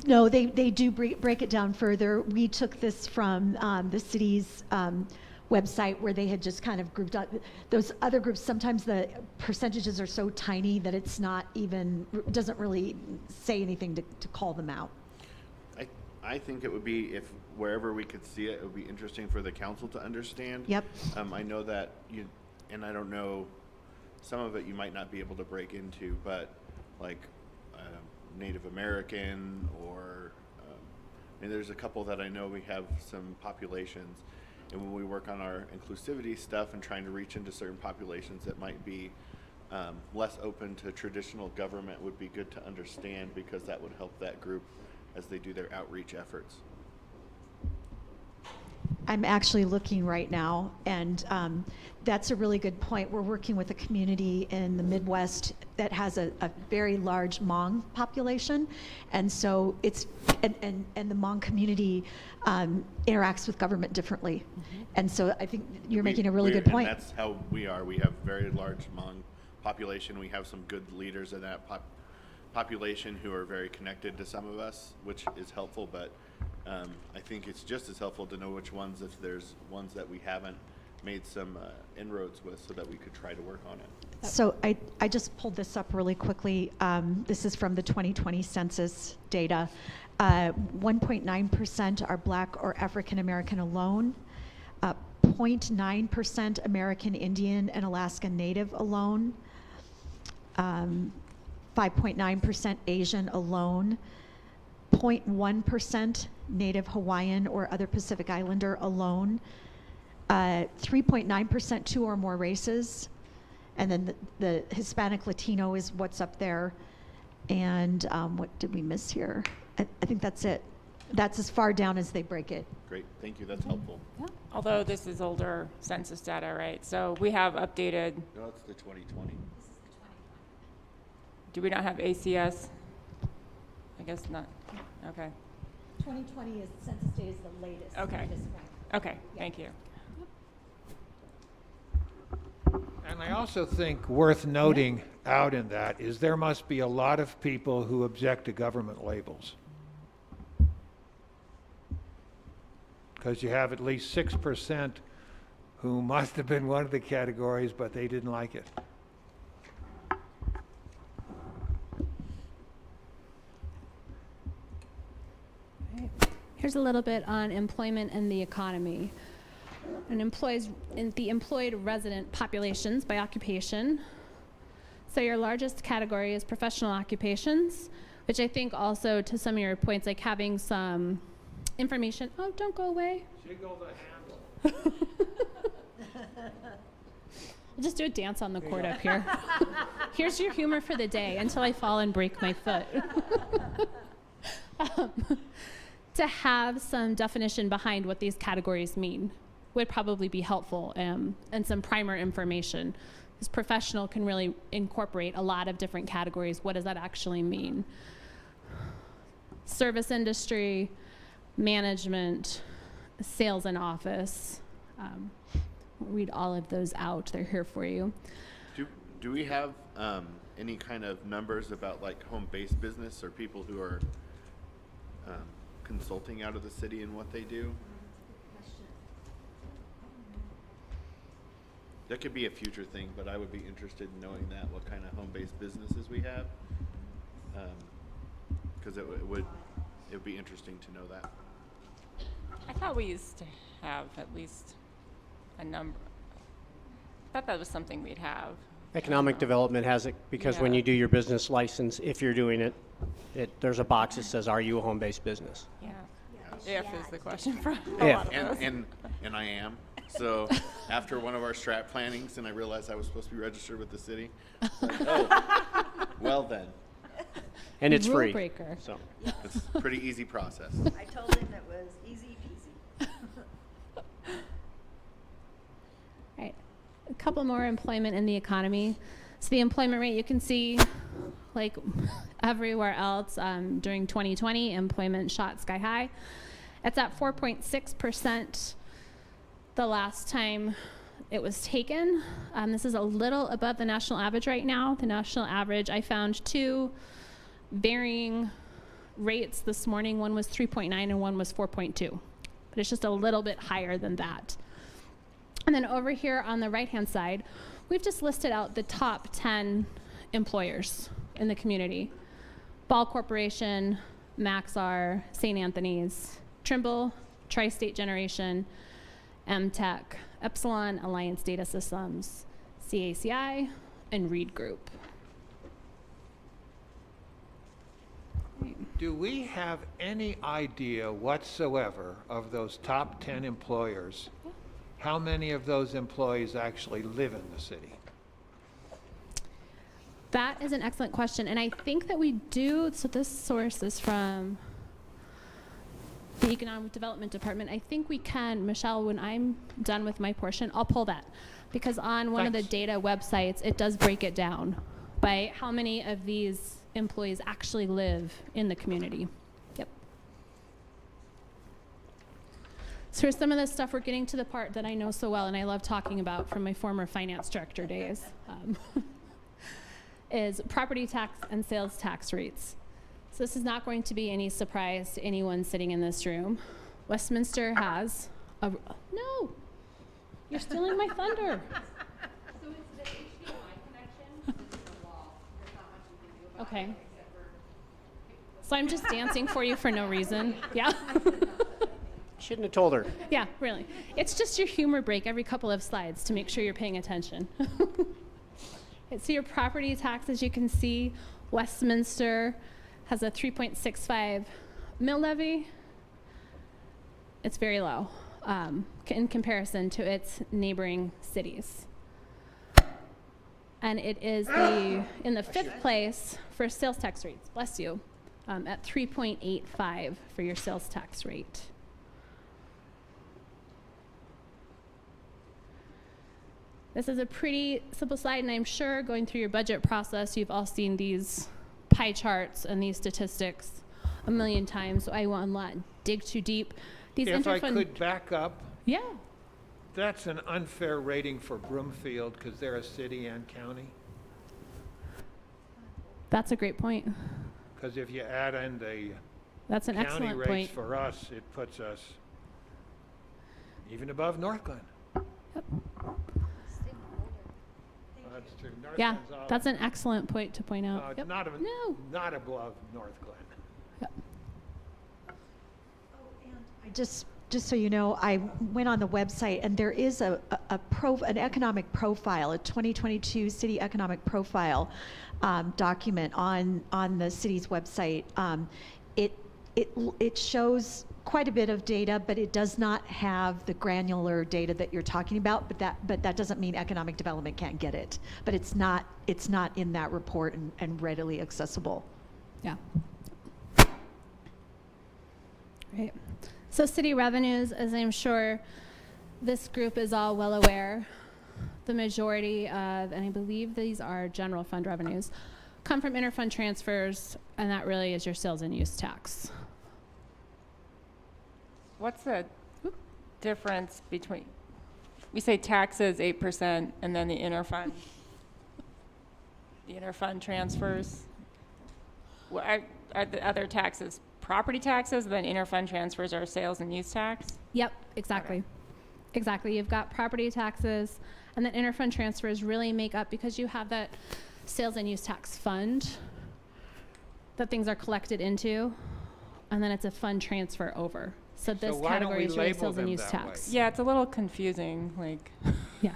No, they do break it down further. We took this from the city's website where they had just kind of grouped up. Those other groups, sometimes the percentages are so tiny that it's not even, doesn't really say anything to call them out. I think it would be, if wherever we could see it would be interesting for the council to understand. Yep. I know that and I don't know, some of it you might not be able to break into, but like Native American or, and there's a couple that I know we have some populations, and when we work on our inclusivity stuff and trying to reach into certain populations that might be less open to traditional government, would be good to understand, because that would help that group as they do their outreach efforts. I'm actually looking right now, and that's a really good point. We're working with a community in the Midwest that has a very large Hmong population, and so it's and the Hmong community interacts with government differently, and so I think you're making a really good point. And that's how we are. We have very large Hmong population. We have some good leaders in that population who are very connected to some of us, which is helpful, but I think it's just as helpful to know which ones, if there's ones that we haven't made some inroads with, so that we could try to work on it. So I just pulled this up really quickly. This is from the 2020 census data. 1.9% are Black or African American alone. 0.9% American Indian and Alaska Native alone. 5.9% Asian alone. 0.1% Native Hawaiian or other Pacific Islander alone. 3.9% two or more races. And then the Hispanic Latino is what's up there. And what did we miss here? I think that's it. That's as far down as they break it. Great, thank you, that's helpful. Yeah. Although this is older census data, right? So we have updated, No, it's the 2020. do we not have ACS? I guess not. Okay. 2020 is census data is the latest. Okay. At this point. Okay, thank you. And I also think worth noting out in that is there must be a lot of people who object to government labels. Because you have at least 6% who must have been one of the categories, but they didn't like it. Here's a little bit on employment and the economy. And the employed resident populations by occupation. So your largest category is professional occupations, which I think also to some of your points, like having some information. Oh, don't go away. Jiggle the handle. We'll just do a dance on the court up here. Here's your humor for the day until I fall and break my foot. To have some definition behind what these categories mean would probably be helpful, and some primer information. This professional can really incorporate a lot of different categories. What does that actually mean? Service industry, management, sales and office. Read all of those out. They're here for you. Do we have any kind of numbers about like home-based business or people who are consulting out of the city and what they do? That could be a future thing, but I would be interested in knowing that, what kind of home-based businesses we have. Because it would be interesting to know that. I thought we used to have at least a number. I thought that was something we'd have. Economic development has it, because when Yeah. you do your business license, if you're doing it, there's a box that says, are you a home-based business? Yeah. If is the question for a Yeah. lot of us. And I am. So after one of our strat plannings, and I realized I was supposed to be registered with the city. Like, oh, well then, And it's Rule free. breaker. So it's a pretty easy process. I told him it was easy peasy. Right. A couple more employment in the economy. So the employment rate, you can see, like everywhere else, during 2020, employment shot sky high. It's at 4.6% the last time it was taken. This is a little above the national average right now. The national average, I found two varying rates this morning. One was 3.9 and one was 4.2. But it's just a little bit higher than that. And then over here on the right-hand side, we've just listed out the top 10 employers in the community. Ball Corporation, Maxar, St. Anthony's, Trimble, Tri-State Generation, MTech, Epsilon, Alliance Data Systems, CACI, and Reed Group. Do we have any idea whatsoever of those top 10 employers, how many of those employees actually live in the city? That is an excellent question, and I think that we do. So this source is from the Economic Development Department. I think we can, Michelle, when I'm done with my portion, I'll pull that. Because on one of the data websites, it does break it down by how many of these employees actually live in the community. Yep. So here's some of the stuff. We're getting to the part that I know so well and I love talking about from my former finance director days, is property tax and sales tax rates. So this is not going to be any surprise to anyone sitting in this room. Westminster has a, no, you're stealing my thunder. So it's the HDMI connection, this is the wall. There's not much you can do about Okay. it except for So I'm just dancing for you for no reason. Yeah. Shouldn't have told her. Yeah, really. It's just your humor break every couple of slides to make sure you're paying attention. So your property tax, as you can see, Westminster has a 3.65 mill levy. It's very low in comparison to its neighboring cities. And it is in the 5th place for sales tax rates, bless you, at 3.85 for your sales tax rate. This is a pretty simple slide, and I'm sure going through your budget process, you've all seen these pie charts and these statistics a million times, so I will not dig too deep. These If I interfund- could back up, Yeah, that's an unfair rating for Broomfield because they're a city and county. that's a great point. Because if you add in the That's an county excellent rates point. for us, it puts us even above Northglenn. That's true. Yeah, Northglen's all- that's an excellent point to point No, out. it's Yep. not, No. not above Northglenn. Yep. Just so you know, I went on the website and there is an economic profile, a 2022 city economic profile document on the city's website. It shows quite a bit of data, but it does not have the granular data that you're talking about. But that doesn't mean economic development can't get it. But it's not in that report and readily accessible. Yeah. Right. So city revenues, as I'm sure this group is all well aware, the majority of, and I believe these are general fund revenues, come from interfund transfers, and that really is your sales and use tax. What's the difference between, we say taxes 8% and then the interfund transfers? Are the other taxes property taxes, then interfund transfers are sales and use tax? Yep, exactly. Exactly. You've got property taxes, and then interfund transfers really make up, because you have that sales and use tax fund that things are collected into, and then it's a fund transfer over. So this why don't category we is really label sales and them use that tax. Yeah, it's a little confusing, like. Yeah.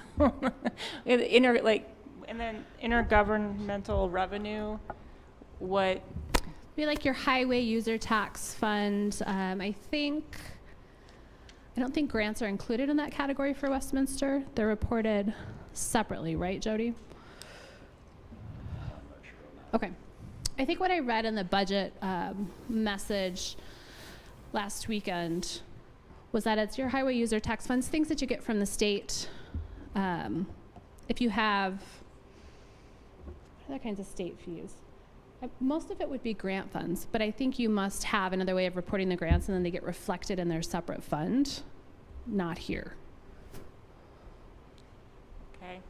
And then intergovernmental revenue, what? Be like your highway user tax fund. I don't think grants are included in that category for Westminster. They're reported separately, right, Jody? Okay. I think what I read in the budget message last weekend was that it's your highway user tax funds, things that you get from the state. If you have, what other kinds of state fees? Most of it would be grant funds, but I think you must have another way of reporting the grants, and then they get reflected in their separate fund, not here. Okay.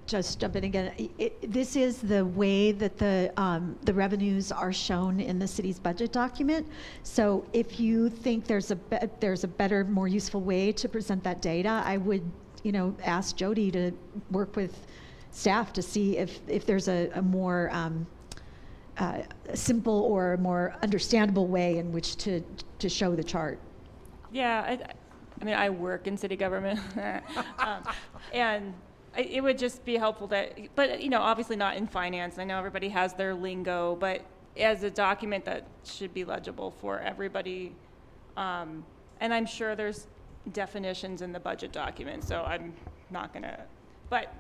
Just jump in again. This is the way that the revenues are shown in the city's budget document. So if you think there's a better, more useful way to present that data, I would, ask Jody to work with staff to see if there's a more simple or more understandable way in which to show the chart. Yeah, I mean, I work in city government, and it would just be helpful but obviously not in finance. I know everybody has their lingo, but as a document that should be legible for everybody. And I'm sure there's definitions in the budget document, so I'm not gonna, but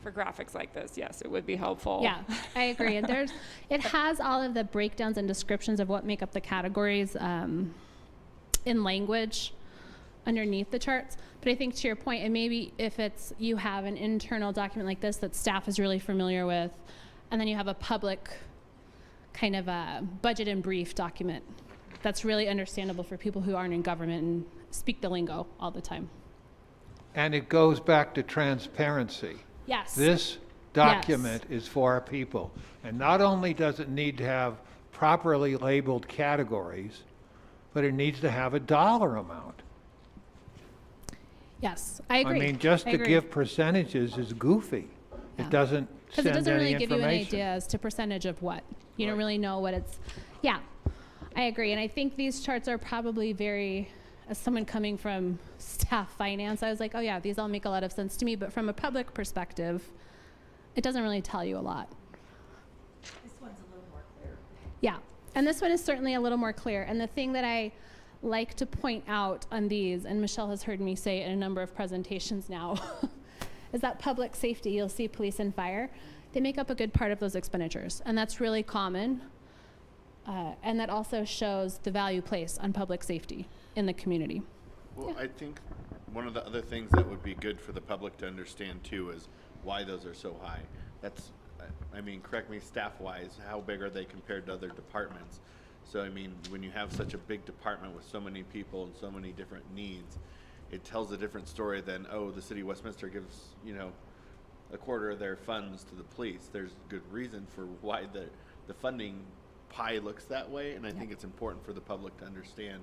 For graphics like this, yes, it would be helpful. Yeah, I agree. And it has all of the breakdowns and descriptions of what make up the categories in language underneath the charts. But I think to your point, and maybe if it's you have an internal document like this that staff is really familiar with, and then you have a public kind of a budget and brief document that's really understandable for people who aren't in government and speak the lingo all the time. And it goes back to transparency. Yes. This document is for our people. And not only does it need to have properly labeled categories, but it needs to have a dollar amount. Yes, I agree. I mean, just I to agree. give percentages is goofy. Yeah. It doesn't Because send it doesn't any really give you an information. idea as to percentage of what. You don't Right. really know what it's, yeah, I agree. And I think these charts are probably very, as someone coming from staff finance, I was like, oh yeah, these all make a lot of sense to me. But from a public perspective, it doesn't really tell you a lot. This one's a little more clear. Yeah, and this one is certainly a little more clear. And the thing that I like to point out on these, and Michelle has heard me say it in a number of presentations now, is that public safety, you'll see police and fire, they make up a good part of those expenditures. And that's really common. And that also shows the value placed on public safety in the community. Well, I think one of the other things that would be good for the public to understand too is why those are so high. That's, I mean, correct me staff-wise, how big are they compared to other departments? So, I mean, when you have such a big department with so many people and so many different needs, it tells a different story than, oh, the city of Westminster gives, you know, a quarter of their funds to the police. There's good reason for why the funding pie looks that way, and I think it's important for the public to understand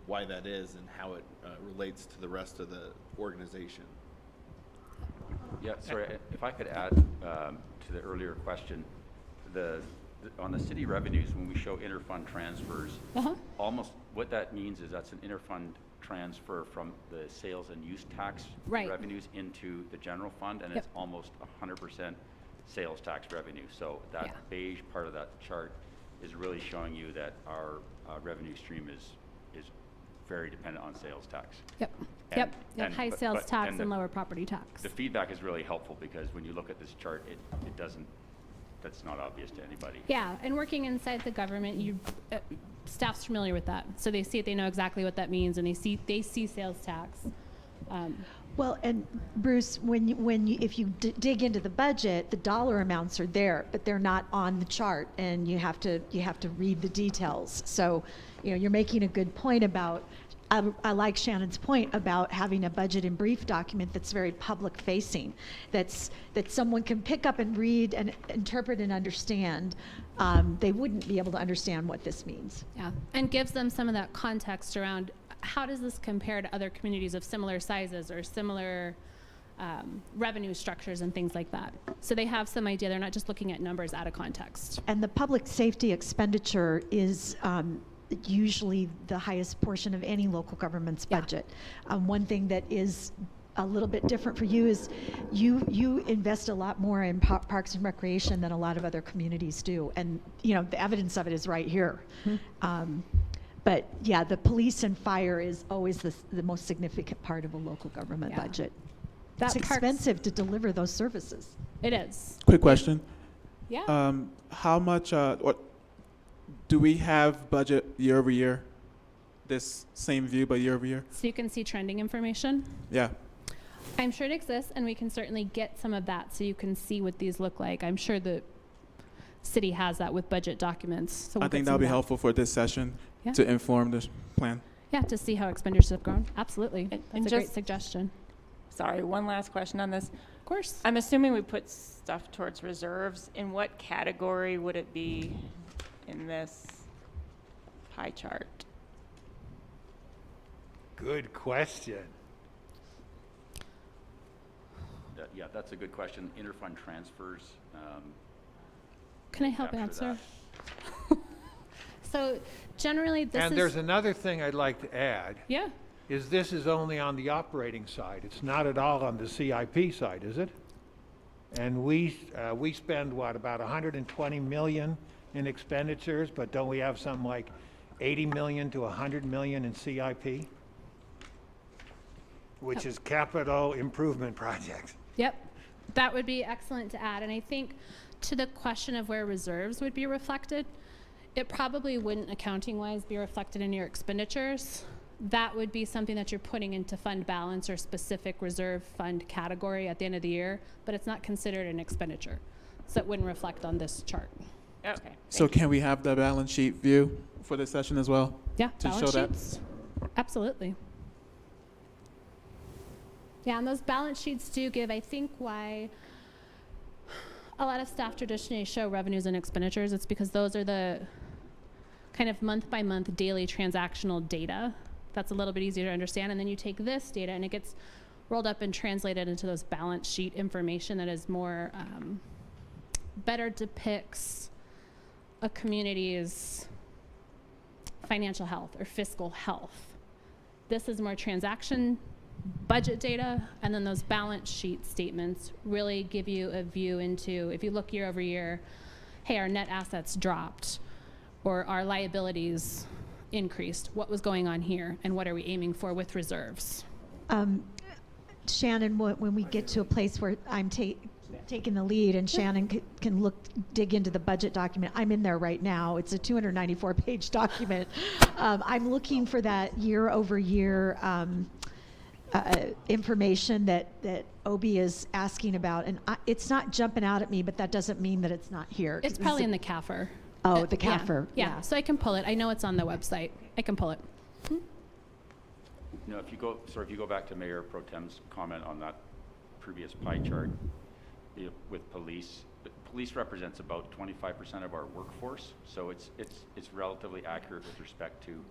why that is and how it relates to the rest of the organization. Yeah, sorry, if I could add to the earlier question, on the city revenues, when we show interfund transfers, almost what that means is that's an interfund transfer from the sales and use tax Right. revenues into the general fund, and it's almost 100% sales tax revenue. So that beige part of that chart is really showing you that our revenue stream is very dependent on sales tax. Yep. And- High but- sales but- tax and and the- lower property tax. The feedback is really helpful because when you look at this chart, it doesn't, that's not obvious to anybody. Yeah, and working inside the government, staff's familiar with that. So they see it, they know exactly what that means, and they see sales tax. Well, and Bruce, if you dig into the budget, the dollar amounts are there, but they're not on the chart, and you have to read the details. So, you're making a good point about. I like Shannon's point about having a budget and brief document that's very public facing, that someone can pick up and read and interpret and understand. They wouldn't be able to understand what this means. Yeah, and gives them some of that context around how does this compare to other communities of similar sizes or similar revenue structures and things like that. So they have some idea. They're not just looking at numbers out of context. And the public safety expenditure is usually the highest portion of any local government's budget. One thing that is a little bit different for you is you invest a lot more in parks and recreation than a lot of other communities do, and the evidence of it is right here. But yeah, the police and fire is always the most significant part of a local government budget. It's expensive to deliver those services. It is. Quick question. Yeah. How much, what do we have budget year over year? This same view, but year over year? So you can see trending information. Yeah. I'm sure it exists, and we can certainly get some of that so you can see what these look like. I'm sure the city has that with budget documents. So I think that'll be helpful for this session to inform this plan. Yeah, to see how expenditures have grown. Absolutely. That's a great suggestion. Sorry, one last question on this. Of course. I'm assuming we put stuff towards reserves. In what category would it be in this pie chart? Good question. Yeah, that's a good question. Interfund transfers. Can I help answer? So generally this is... And there's another thing I'd like to add. Yeah. Is this is only on the operating side. It's not at all on the CIP side, is it? And we spend, what, about 120 million in expenditures, but don't we have something like 80 million to 100 million in CIP? Which is capital improvement projects. Yep. That would be excellent to add. And I think to the question of where reserves would be reflected, it probably wouldn't accounting-wise be reflected in your expenditures. That would be something that you're putting into fund balance or specific reserve fund category at the end of the year, but it's not considered an expenditure. So it wouldn't reflect on this chart. Okay. So can we have the balance sheet view for this session as well? Yeah, To balance show that? sheets. Absolutely. Yeah, and those balance sheets do give, I think, why a lot of staff traditionally show revenues and expenditures. It's because those are the kind of month-by-month daily transactional data. That's a little bit easier to understand. And then you take this data and it gets rolled up and translated into those balance sheet information that is more, better depicts a community's financial health or fiscal health. This is more transaction budget data, and then those balance sheet statements really give you a view into, if you look year over year, hey, our net assets dropped, or our liabilities increased. What was going on here, and what are we aiming for with reserves? Shannon, when we get to a place where I'm taking the lead and Shannon can dig into the budget document, I'm in there right now. It's a 294-page document. I'm looking for that year over year information that Obi is asking about, and it's not jumping out at me, but that doesn't mean that it's not here. It's probably in the CAFR. Oh, the CAFR. Yeah, so I can pull it. I know it's on the website. I can pull it. You know, if you go back to Mayor Pro Tem's comment on that previous pie chart, with police represents about 25% of our workforce, so it's relatively accurate with respect to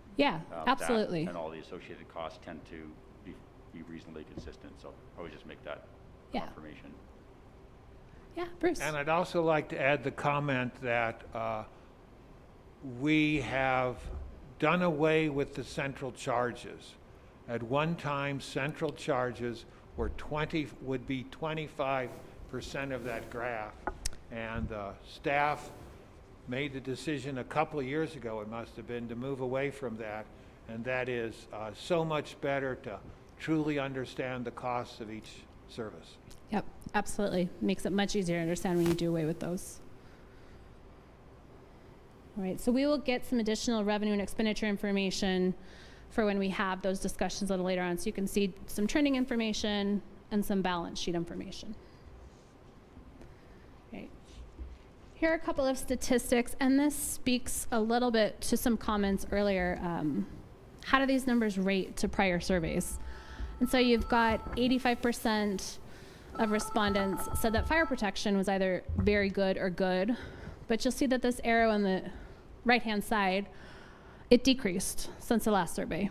absolutely. that, and all the associated costs tend to be reasonably consistent. So I would just make that confirmation. Yeah, Bruce. And I'd also like to add the comment that we have done away with the central charges. At one time, central charges were would be 25% of that graph, and staff made the decision a couple of years ago, it must have been, to move away from that, and that is so much better to truly understand the costs of each service. Yep, absolutely. Makes it much easier to understand when you do away with those. All right, so we will get some additional revenue and expenditure information for when we have those discussions a little later on, so you can see some trending information and some balance sheet information. Okay. Here are a couple of statistics, and this speaks a little bit to some comments earlier. How do these numbers rate to prior surveys? And so you've got 85% of respondents said that fire protection was either very good or good, but you'll see that this arrow on the right-hand side, it decreased since the last survey.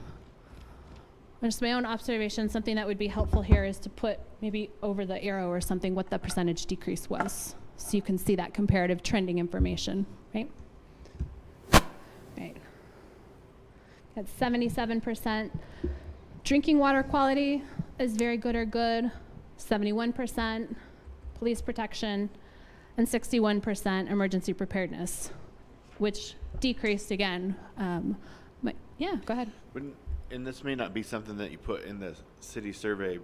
Just my own observation, something that would be helpful here is to put maybe over the arrow or something what the percentage decrease was, so you can see that comparative trending information, right? Right. At 77%. Drinking water quality is very good or good, 71%, police protection, and 61% emergency preparedness, which decreased again. But yeah, go ahead. And this may not be something that you put in the city survey,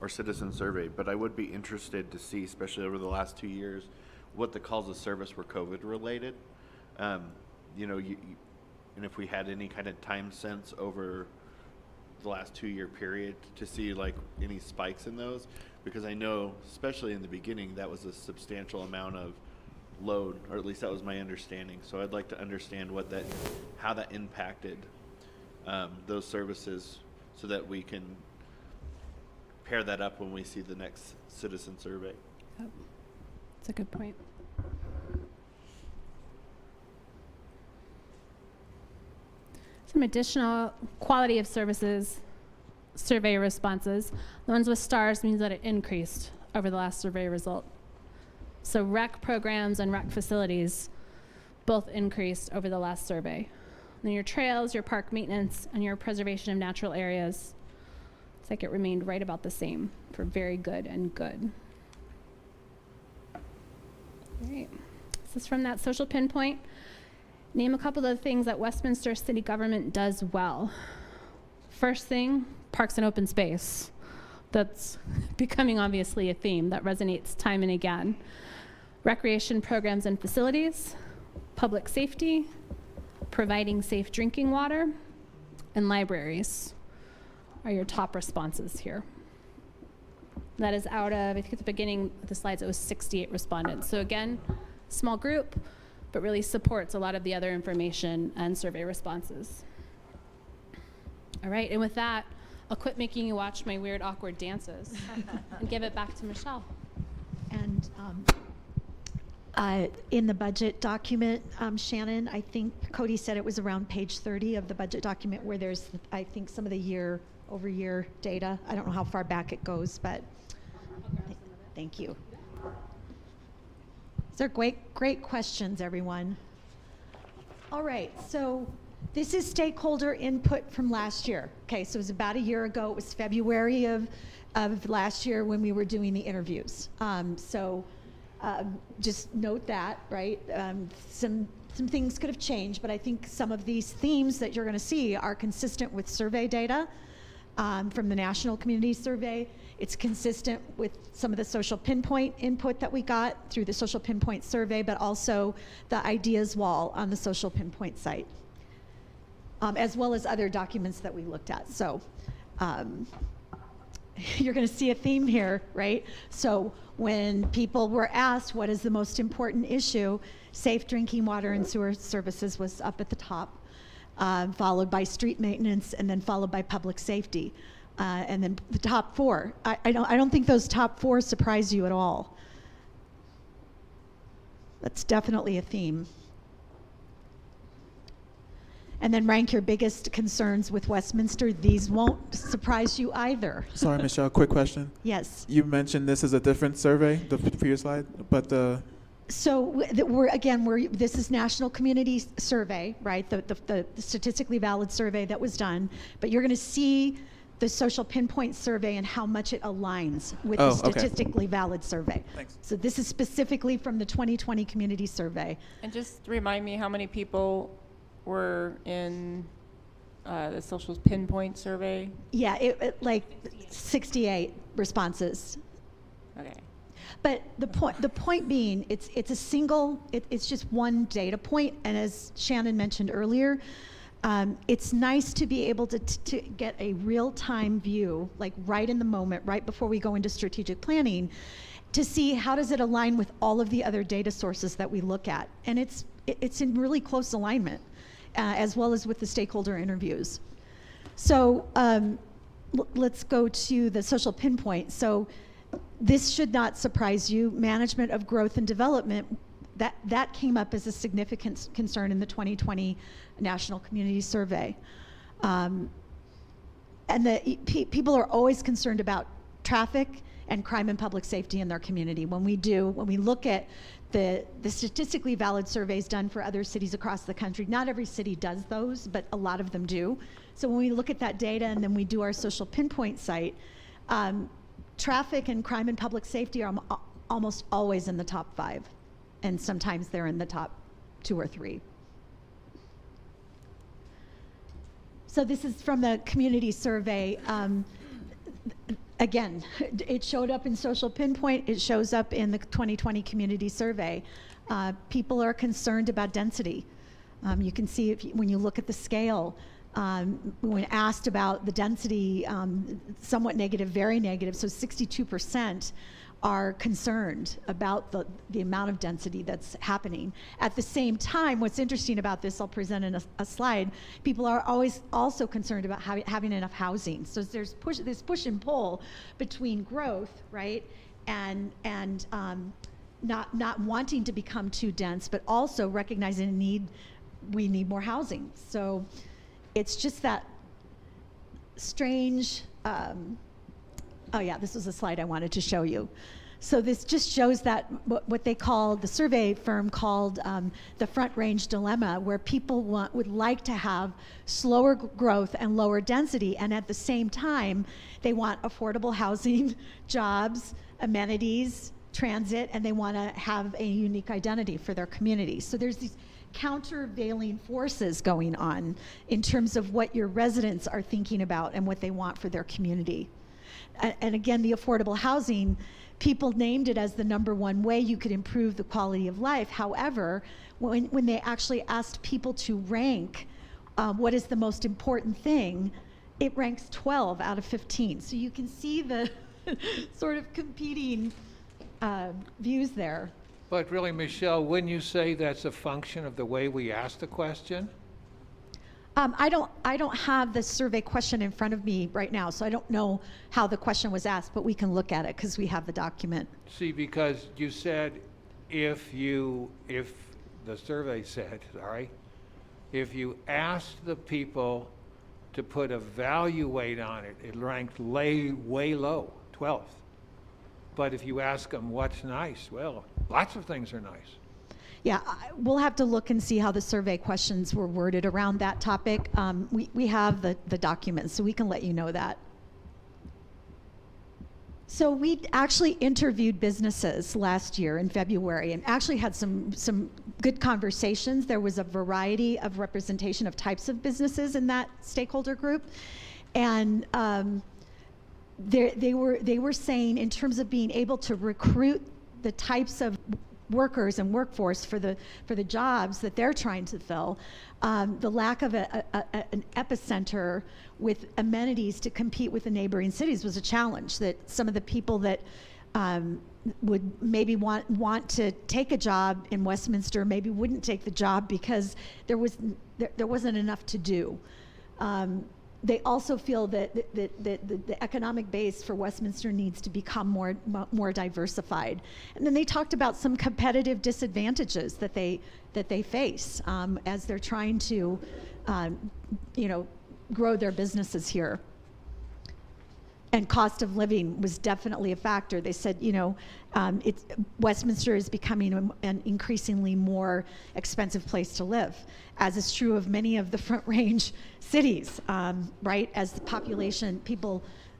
or citizen survey, but I would be interested to see, especially over the last 2 years, what the calls of service were COVID related. You know, and if we had any kind of time sense over the last 2 year period to see like any spikes in those, because I know, especially in the beginning, that was a substantial amount of load, or at least that was my understanding. So I'd like to understand how that impacted those services, so that we can pair that up when we see the next citizen survey. Yep. That's a good point. Some additional quality of services survey responses. The ones with stars means that it increased over the last survey result. So rec programs and rec facilities both increased over the last survey. Then your trails, your park maintenance, and your preservation of natural areas, it's like it remained right about the same for very good and good. All right, this is from that social pinpoint. Name a couple of the things that Westminster city government does well. First thing, parks and open space. That's becoming obviously a theme that resonates time and again. Recreation programs and facilities, public safety, providing safe drinking water, and libraries are your top responses here. That is out of, I think at the beginning of the slides, it was 68 respondents. So again, small group, but really supports a lot of the other information and survey responses. All right, and with that, I'll quit making you watch my weird, awkward dances and give it back to Michelle. And in the budget document, Shannon, I think Cody said it was around page 30 of the budget document where there's, I think, some of the year-over-year data. I don't know how far back it goes, but thank you. These are great questions, everyone. All right, so this is stakeholder input from last year. Okay, so it was about a year ago. It was February of last year when we were doing the interviews. Just note that, right? Some things could have changed, but I think some of these themes that you're going to see are consistent with survey data from the National Community Survey. It's consistent with some of the social pinpoint input that we got through the social pinpoint survey, but also the ideas wall on the social pinpoint site, as well as other documents that we looked at. So you're going to see a theme here, right? So when people were asked what is the most important issue, safe drinking water and sewer services was up at the top, followed by street maintenance, and then followed by public safety. And then the top four. I don't think those top four surprise you at all. That's definitely a theme. And then rank your biggest concerns with Westminster. These won't surprise you either. Sorry, Michelle, quick question. Yes. You mentioned this is a different survey, the previous slide, but the... So this is National Community Survey, right? The statistically valid survey that was done. But you're going to see the social pinpoint survey and how much it aligns with the statistically valid survey. Thanks. So this is specifically from the 2020 Community Survey. And just remind me how many people were in the social pinpoint survey? Yeah, it like 68 responses. Okay. But the point being, it's just one data point, and as Shannon mentioned earlier, it's nice to be able to get a real-time view, like right in the moment, right before we go into strategic planning, to see how does it align with all of the other data sources that we look at, and it's in really close alignment, as well as with the stakeholder interviews. So let's go to the social pinpoint. So this should not surprise you. Management of growth and development, that came up as a significant concern in the 2020 National Community Survey. And people are always concerned about traffic and crime and public safety in their community. When we look at the statistically valid surveys done for other cities across the country, not every city does those, but a lot of them do. So when we look at that data and then we do our social pinpoint site, traffic and crime and public safety are almost always in the top 5, and sometimes they're in the top 2 or 3. So this is from the community survey. Again, it showed up in social pinpoint, it shows up in the 2020 community survey. People are concerned about density. You can see when you look at the scale, when asked about the density, somewhat negative, very negative, so 62% are concerned about the amount of density that's happening. At the same time, what's interesting about this, I'll present in a slide, people are always also concerned about having enough housing. So there's this push and pull between growth, right, and not wanting to become too dense, but also recognizing we need more housing. So it's just that strange, oh yeah, this was a slide I wanted to show you. So this just shows that what they call, the survey firm called the front range dilemma, where people would like to have slower growth and lower density, and at the same time, they want affordable housing, jobs, amenities, transit, and they want to have a unique identity for their community. So there's these countervailing forces going on in terms of what your residents are thinking about and what they want for their community. And again, the affordable housing, people named it as the #1 way you could improve the quality of life. However, when they actually asked people to rank what is the most important thing, it ranks 12 out of 15. So you can see the sort of competing views there. But really, Michelle, wouldn't you say that's a function of the way we asked the question? I don't have the survey question in front of me right now, so I don't know how the question was asked, but we can look at it because we have the document. See, because you said if the survey said, sorry, if you asked the people to put a value weight on it, it ranked way low, 12th. But if you ask them what's nice, well, lots of things are nice. Yeah, we'll have to look and see how the survey questions were worded around that topic. We have the documents, so we can let you know that. So we actually interviewed businesses last year in February and actually had some good conversations. There was a variety of representation of types of businesses in that stakeholder group. And they were saying, in terms of being able to recruit the types of workers and workforce for the jobs that they're trying to fill, the lack of an epicenter with amenities to compete with the neighboring cities was a challenge. That some of the people that would maybe want to take a job in Westminster maybe wouldn't take the job because there wasn't enough to do. They also feel that the economic base for Westminster needs to become more diversified. And then they talked about some competitive disadvantages that they face as they're trying to, grow their businesses here. And cost of living was definitely a factor. They said, Westminster is becoming an increasingly more expensive place to live, as is true of many of the Front Range cities, right? As the population,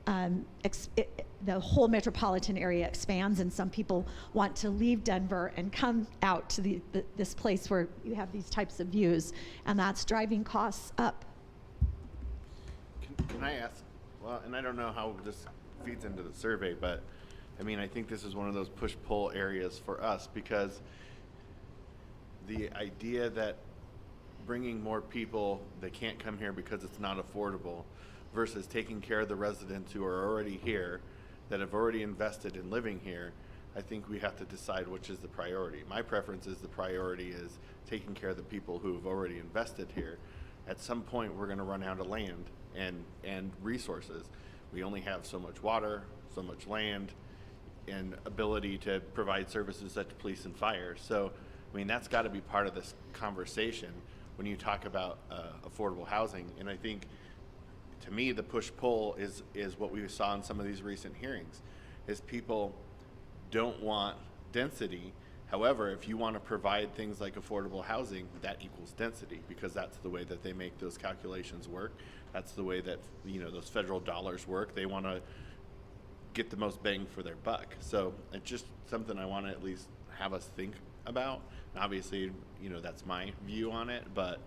the whole metropolitan area expands, and some people want to leave Denver and come out to this place where you have these types of views, and that's driving costs up. Can I ask? Well, and I don't know how this feeds into the survey, but I mean, I think this is one of those push-pull areas for us, because the idea that bringing more people that can't come here because it's not affordable versus taking care of the residents who are already here, that have already invested in living here, I think we have to decide which is the priority. My preference is the priority is taking care of the people who have already invested here. At some point, we're going to run out of land and resources. We only have so much water, so much land, and ability to provide services such as police and fire. So, I mean, that's got to be part of this conversation when you talk about affordable housing. And I think, to me, the push-pull is what we saw in some of these recent hearings, is people don't want density. However, if you want to provide things like affordable housing, that equals density, because that's the way that they make those calculations work. That's the way that, those federal dollars work. They want to get the most bang for their buck. So it's just something I want to at least have us think about. And obviously, that's my view on it, but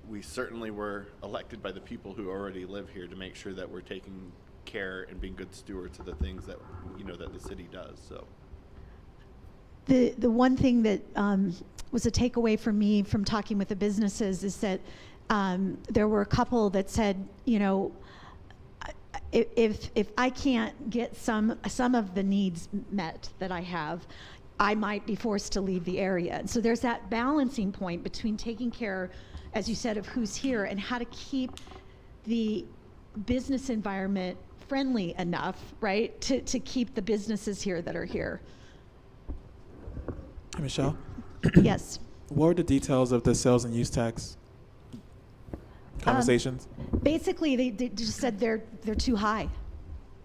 we certainly were elected by the people who already live here to make sure that we're taking care and being good stewards of the things that, that the city does, so. The one thing that was a takeaway for me from talking with the businesses is that there were a couple that said, if I can't get some of the needs met that I have, I might be forced to leave the area. And so there's that balancing point between taking care, as you said, of who's here and how to keep the business environment friendly enough, right, to keep the businesses here that are here. Michelle? Yes. What were the details of the sales and use tax conversations? Basically, they just said they're too high.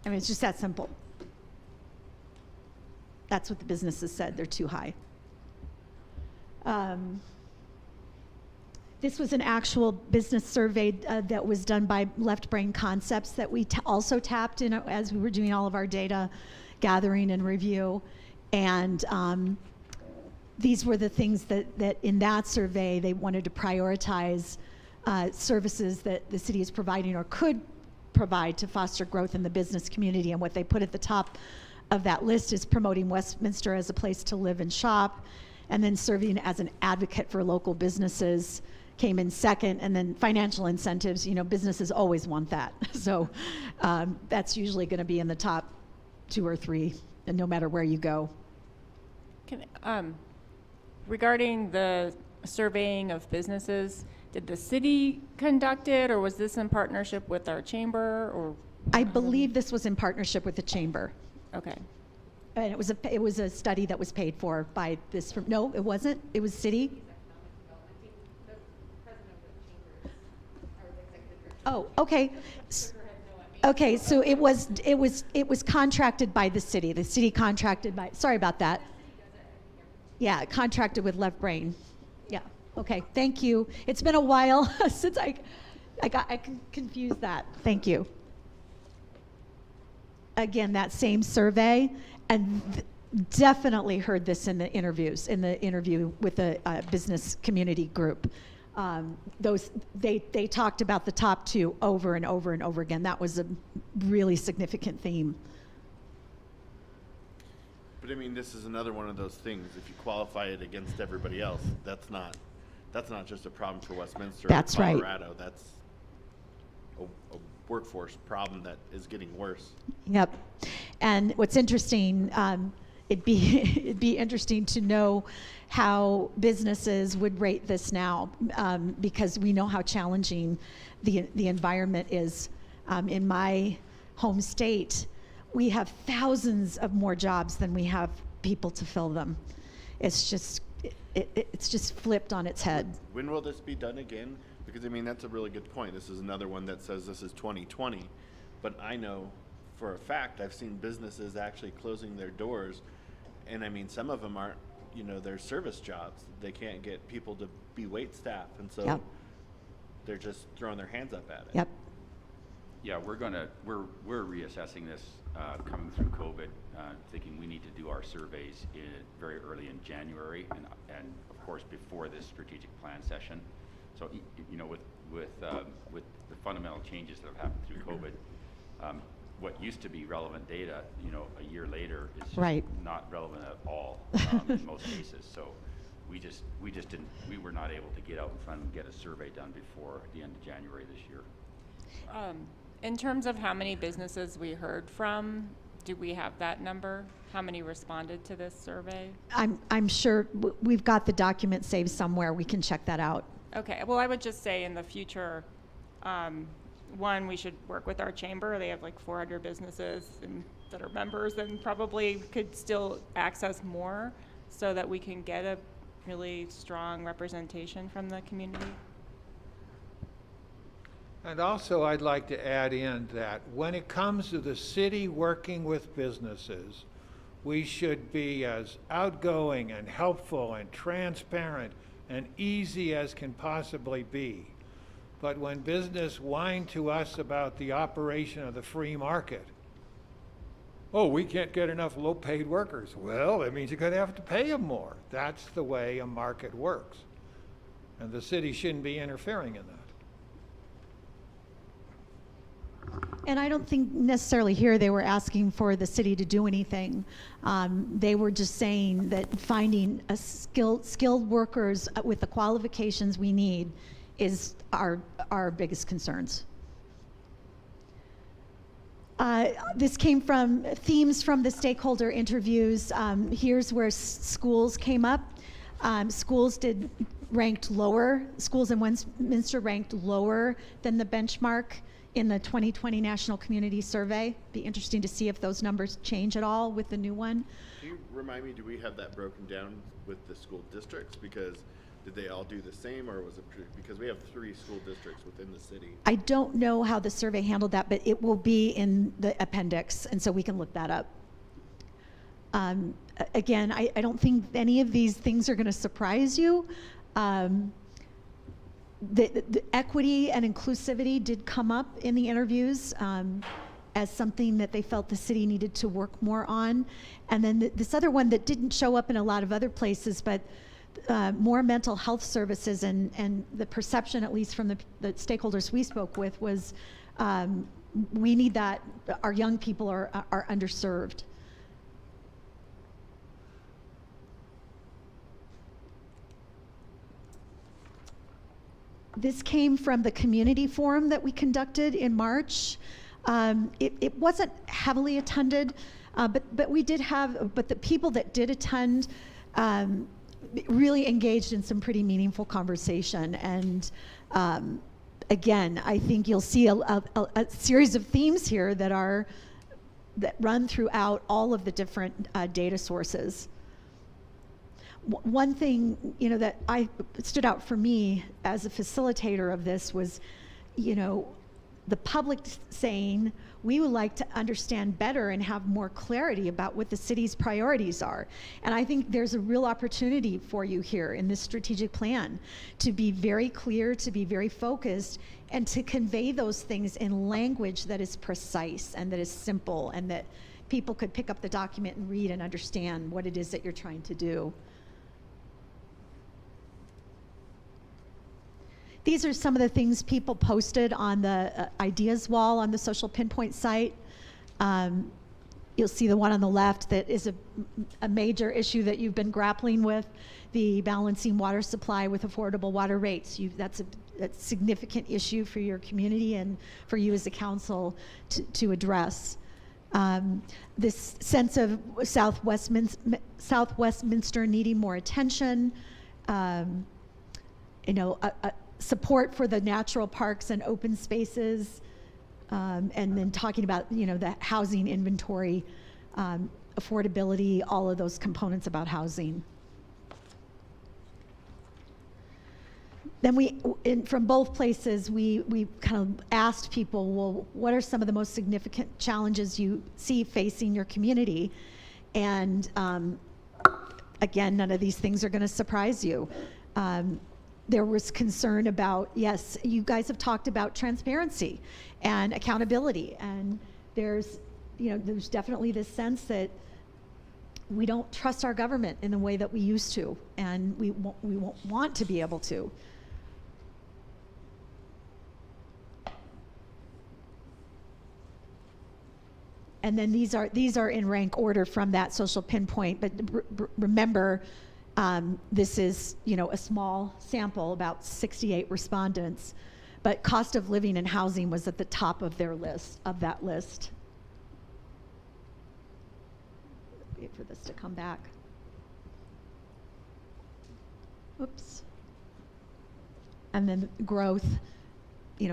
I mean, it's just that simple. That's what the businesses said, they're too high. This was an actual business survey that was done by Left Brain Concepts that we also tapped in as we were doing all of our data gathering and review. And these were the things that in that survey they wanted to prioritize services that the city is providing or could provide to foster growth in the business community. And what they put at the top of that list is promoting Westminster as a place to live and shop, and then serving as an advocate for local businesses came in second, and then financial incentives. Businesses always want that. So that's usually going to be in the top 2 or 3, and no matter where you go. Regarding the surveying of businesses, did the city conduct it, or was this in partnership with our chamber? Or I believe this was in partnership with the chamber. Okay. And it was a study that was paid for by this. No, it wasn't. It was city. Oh, okay. Okay, so it was contracted by the city. The city contracted by. Sorry about that. Yeah, contracted with Left Brain. Yeah. Okay. Thank you. It's been a while since I confused that. Thank you. Again, that same survey, and definitely heard this in the interviews, in the interview with the business community group. They talked about the top 2 over and over and over again. That was a really significant theme. But I mean, this is another one of those things. If you qualify it against everybody else, that's not just a problem for Westminster That's or right. Colorado. That's a workforce problem that is getting worse. Yep. And what's interesting, it'd be interesting to know how businesses would rate this now, because we know how challenging the environment is. In my home state, we have thousands of more jobs than we have people to fill them. It's just flipped on its head. When will this be done again? Because I mean, that's a really good point. This is another one that says this is 2020, but I know for a fact I've seen businesses actually closing their doors, and I mean, some of them aren't, they're service jobs. They can't get people to be wait staff, and so Yep. they're just throwing their hands up at it. Yep. Yeah, we're reassessing this coming through COVID, thinking we need to do our surveys very early in January, and of course before this strategic plan session. So with the fundamental changes that have happened through COVID, what used to be relevant data, a year later is just Right. not relevant at all in most cases. So we were not able to get out in front and get a survey done before the end of January this year. In terms of how many businesses we heard from, do we have that number? How many responded to this survey? I'm sure we've got the document saved somewhere. We can check that out. Okay, well, I would just say in the future, one, we should work with our chamber. They have like 400 businesses that are members, and probably could still access more so that we can get a really strong representation from the community. And also, I'd like to add in that when it comes to the city working with businesses, we should be as outgoing and helpful and transparent and easy as can possibly be. But when business whine to us about the operation of the free market, oh, we can't get enough low-paid workers. Well, that means you're going to have to pay them more. That's the way a market works. And the city shouldn't be interfering in that. And I don't think necessarily here they were asking for the city to do anything. They were just saying that finding a skilled workers with the qualifications we need is our biggest concerns. This came from themes from the stakeholder interviews. Here's where schools came up. Schools ranked lower. Schools in Westminster ranked lower than the benchmark in the 2020 National Community Survey. Be interesting to see if those numbers change at all with the new one. Do you remind me, do we have that broken down with the school districts? Because did they all do the same, or was it, because we have 3 school districts within the city? I don't know how the survey handled that, but it will be in the appendix, and so we can look that up. Again, I don't think any of these things are going to surprise you. The equity and inclusivity did come up in the interviews as something that they felt the city needed to work more on. And then this other one that didn't show up in a lot of other places, but more mental health services, and the perception, at least from the stakeholders we spoke with, was we need that. Our young people are underserved. This came from the community forum that we conducted in March. It wasn't heavily attended, but we did have, but the people that did attend really engaged in some pretty meaningful conversation. And again, I think you'll see a series of themes here that run throughout all of the different data sources. One thing, that stood out for me as a facilitator of this was, the public saying, we would like to understand better and have more clarity about what the city's priorities are. And I think there's a real opportunity for you here in this strategic plan to be very clear, to be very focused, and to convey those things in language that is precise and that is simple, and that people could pick up the document and read and understand what it is that you're trying to do. These are some of the things people posted on the ideas wall on the Social Pinpoint site. You'll see the one on the left that is a major issue that you've been grappling with, the balancing water supply with affordable water rates. That's a significant issue for your community and for you as a council to address. This sense of South Westminster needing more attention, support for the natural parks and open spaces, and then talking about the housing inventory, affordability, all of those components about housing. Then from both places, we kind of asked people, well, what are some of the most significant challenges you see facing your community? And again, none of these things are going to surprise you. There was concern about, yes, you guys have talked about transparency and accountability, and there's definitely this sense that we don't trust our government in the way that we used to, and we won't want to be able to. And then these are in rank order from that social pinpoint, but remember, this is, a small sample, about 68 respondents, but cost of living and housing was at the top of that list. Wait for this to come back. Oops. And then growth,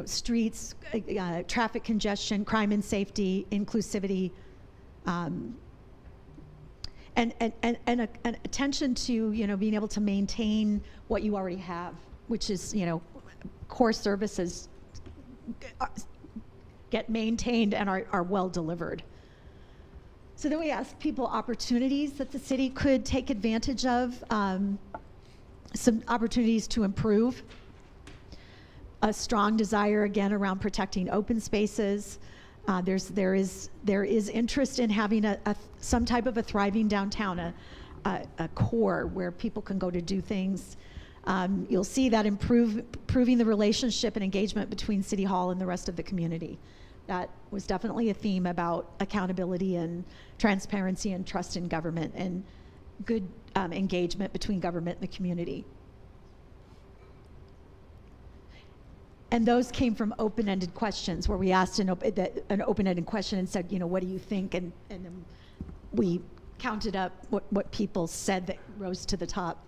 streets, traffic congestion, crime and safety, inclusivity, and attention to being able to maintain what you already have, which is core services get maintained and are well delivered. So then we asked people opportunities that the city could take advantage of, some opportunities to improve, a strong desire again around protecting open spaces. There is interest in having some type of a thriving downtown, a core where people can go to do things. You'll see that improving the relationship and engagement between City Hall and the rest of the community. That was definitely a theme about accountability and transparency and trust in government and good engagement between government and the community. And those came from open-ended questions where we asked an open-ended question and said, what do you think? And then we counted up what people said that rose to the top.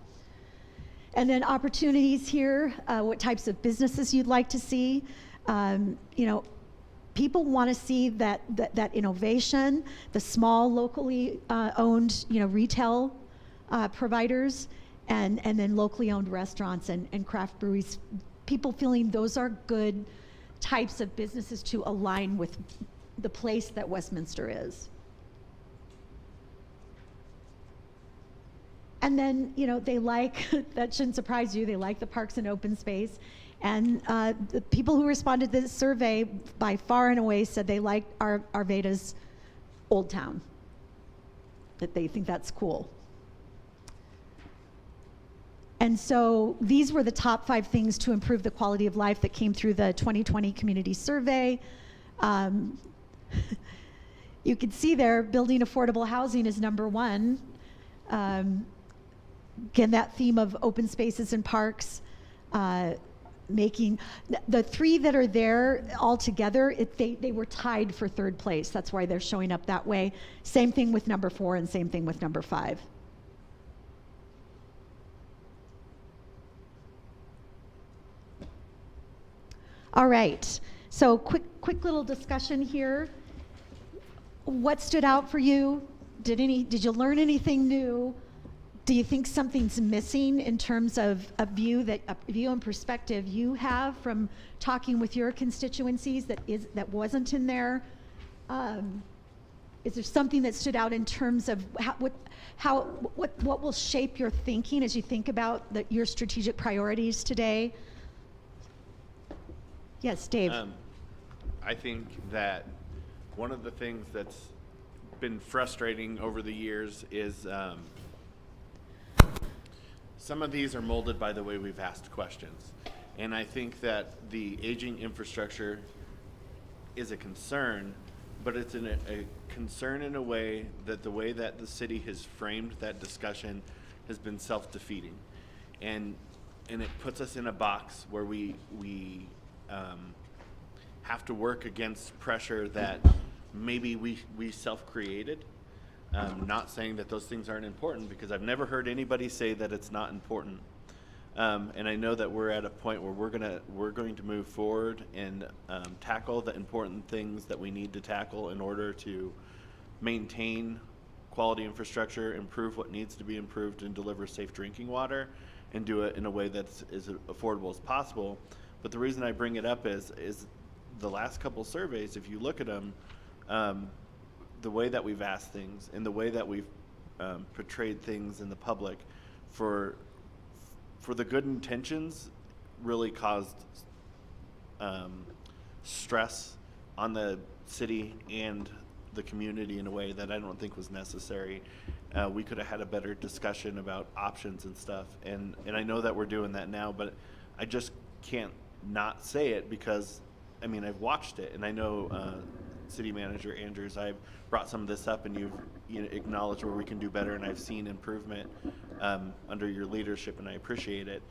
And then opportunities here, what types of businesses you'd like to see. People want to see that innovation, the small locally owned retail providers, and then locally owned restaurants and craft breweries. People feeling those are good types of businesses to align with the place that Westminster is. And then, they like, that shouldn't surprise you, they like the parks and open space. And the people who responded to this survey by far and away said they liked Arvada's Old Town, that they think that's cool. And so these were the top 5 things to improve the quality of life that came through the 2020 community survey. Um, you can see there, building affordable housing is number one. Again, that theme of open spaces and parks, making the three that are there all together, they were tied for third place. That's why they're showing up that way. Same thing with number 4 and same thing with number 5. All right, so quick little discussion here. What stood out for you? Did you learn anything new? Do you think something's missing in terms of a view and perspective you have from talking with your constituencies that wasn't in there? Is there something that stood out in terms of what will shape your thinking as you think about your strategic priorities today? Yes, Dave. I think that one of the things that's been frustrating over the years is some of these are molded by the way we've asked questions. And I think that the aging infrastructure is a concern, but it's a concern in a way that the way that the city has framed that discussion has been self-defeating. And it puts us in a box where we have to work against pressure that maybe we self-created. Not saying that those things aren't important, because I've never heard anybody say that it's not important. And I know that we're at a point where we're going to move forward and tackle the important things that we need to tackle in order to maintain quality infrastructure, improve what needs to be improved, and deliver safe drinking water, and do it in a way that's as affordable as possible. But the reason I bring it up is the last couple surveys, if you look at them, the way that we've asked things and the way that we've portrayed things in the public for the good intentions really caused stress on the city and the community in a way that I don't think was necessary. We could have had a better discussion about options and stuff, and I know that we're doing that now, but I just can't not say it, because I mean, I've watched it, and I know City Manager Andrews, I've brought some of this up, and you've acknowledged where we can do better, and I've seen improvement under your leadership, and I appreciate it.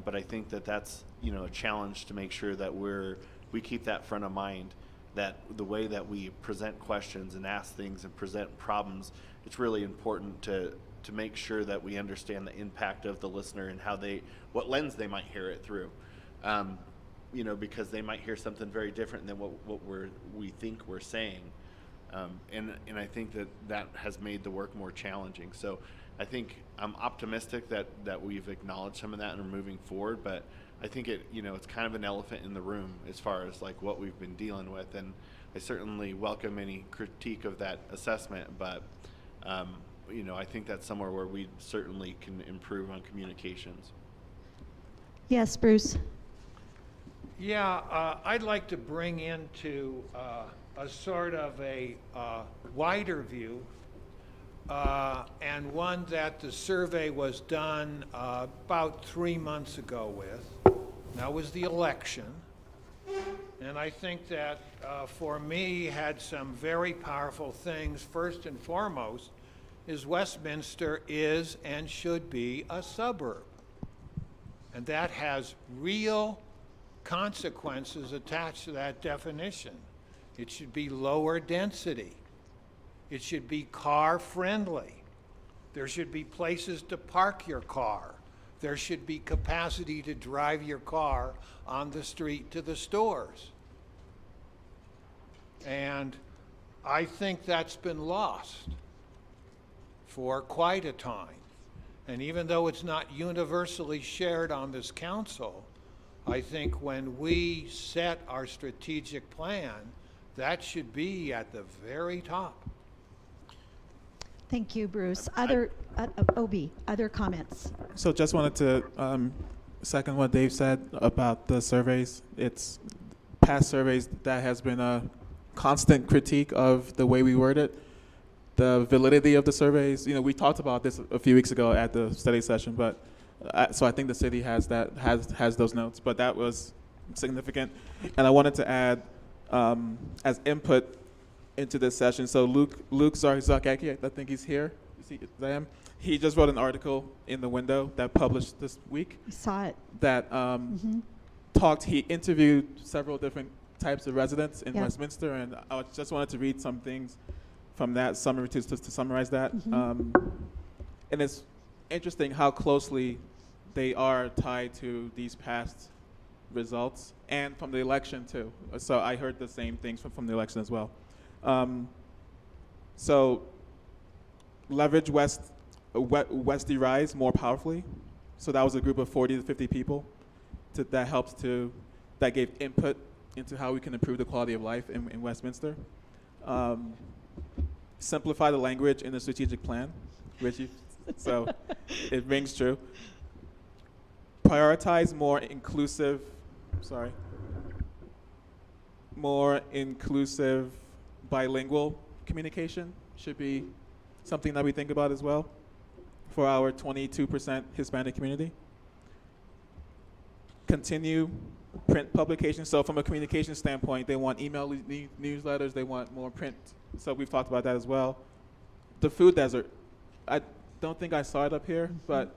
But I think that that's a challenge to make sure that we keep that front of mind, that the way that we present questions and ask things and present problems, it's really important to make sure that we understand the impact of the listener and what lens they might hear it through. Because they might hear something very different than what we think we're saying. And I think that has made the work more challenging. So I think I'm optimistic that we've acknowledged some of that and are moving forward, but I think it's kind of an elephant in the room as far as like what we've been dealing with. And I certainly welcome any critique of that assessment, but I think that's somewhere where we certainly can improve on communications. Yes, Bruce. Yeah, I'd like to bring into a sort of a wider view, and one that the survey was done about 3 months ago with. That was the election. And I think that for me had some very powerful things. First and foremost is Westminster is and should be a suburb. And that has real consequences attached to that definition. It should be lower density. It should be car friendly. There should be places to park your car. There should be capacity to drive your car on the street to the stores. And I think that's been lost for quite a time. And even though it's not universally shared on this council, I think when we set our strategic plan, that should be at the very top. Thank you, Bruce. Obi, other comments? So just wanted to second what Dave said about the surveys. It's past surveys that has been a constant critique of the way we word it, the validity of the surveys. We talked about this a few weeks ago at the study session, but so I think the city has those notes, but that was significant. And I wanted to add as input into this session. So Luke Zarzacki, I think he's here. You see, is that him? He just wrote an article in the window that published this week. I saw it. That he interviewed several different types of residents in Yep. Westminster, and I just wanted to read some things from that summary to summarize that. And it's interesting how closely they are tied to these past results and from the election too. So I heard the same things from the election as well. So leverage Westy Rise more powerfully. So that was a group of 40 to 50 people that gave input into how we can improve the quality of life in Westminster. Simplify the language in the strategic plan, Richie. So it rings true. Prioritize more inclusive bilingual communication should be something that we think about as well for our 22% Hispanic community. Continue print publications. So from a communication standpoint, they want email newsletters, they want more print. So we've talked about that as well. The food desert. I don't think I saw it up here, but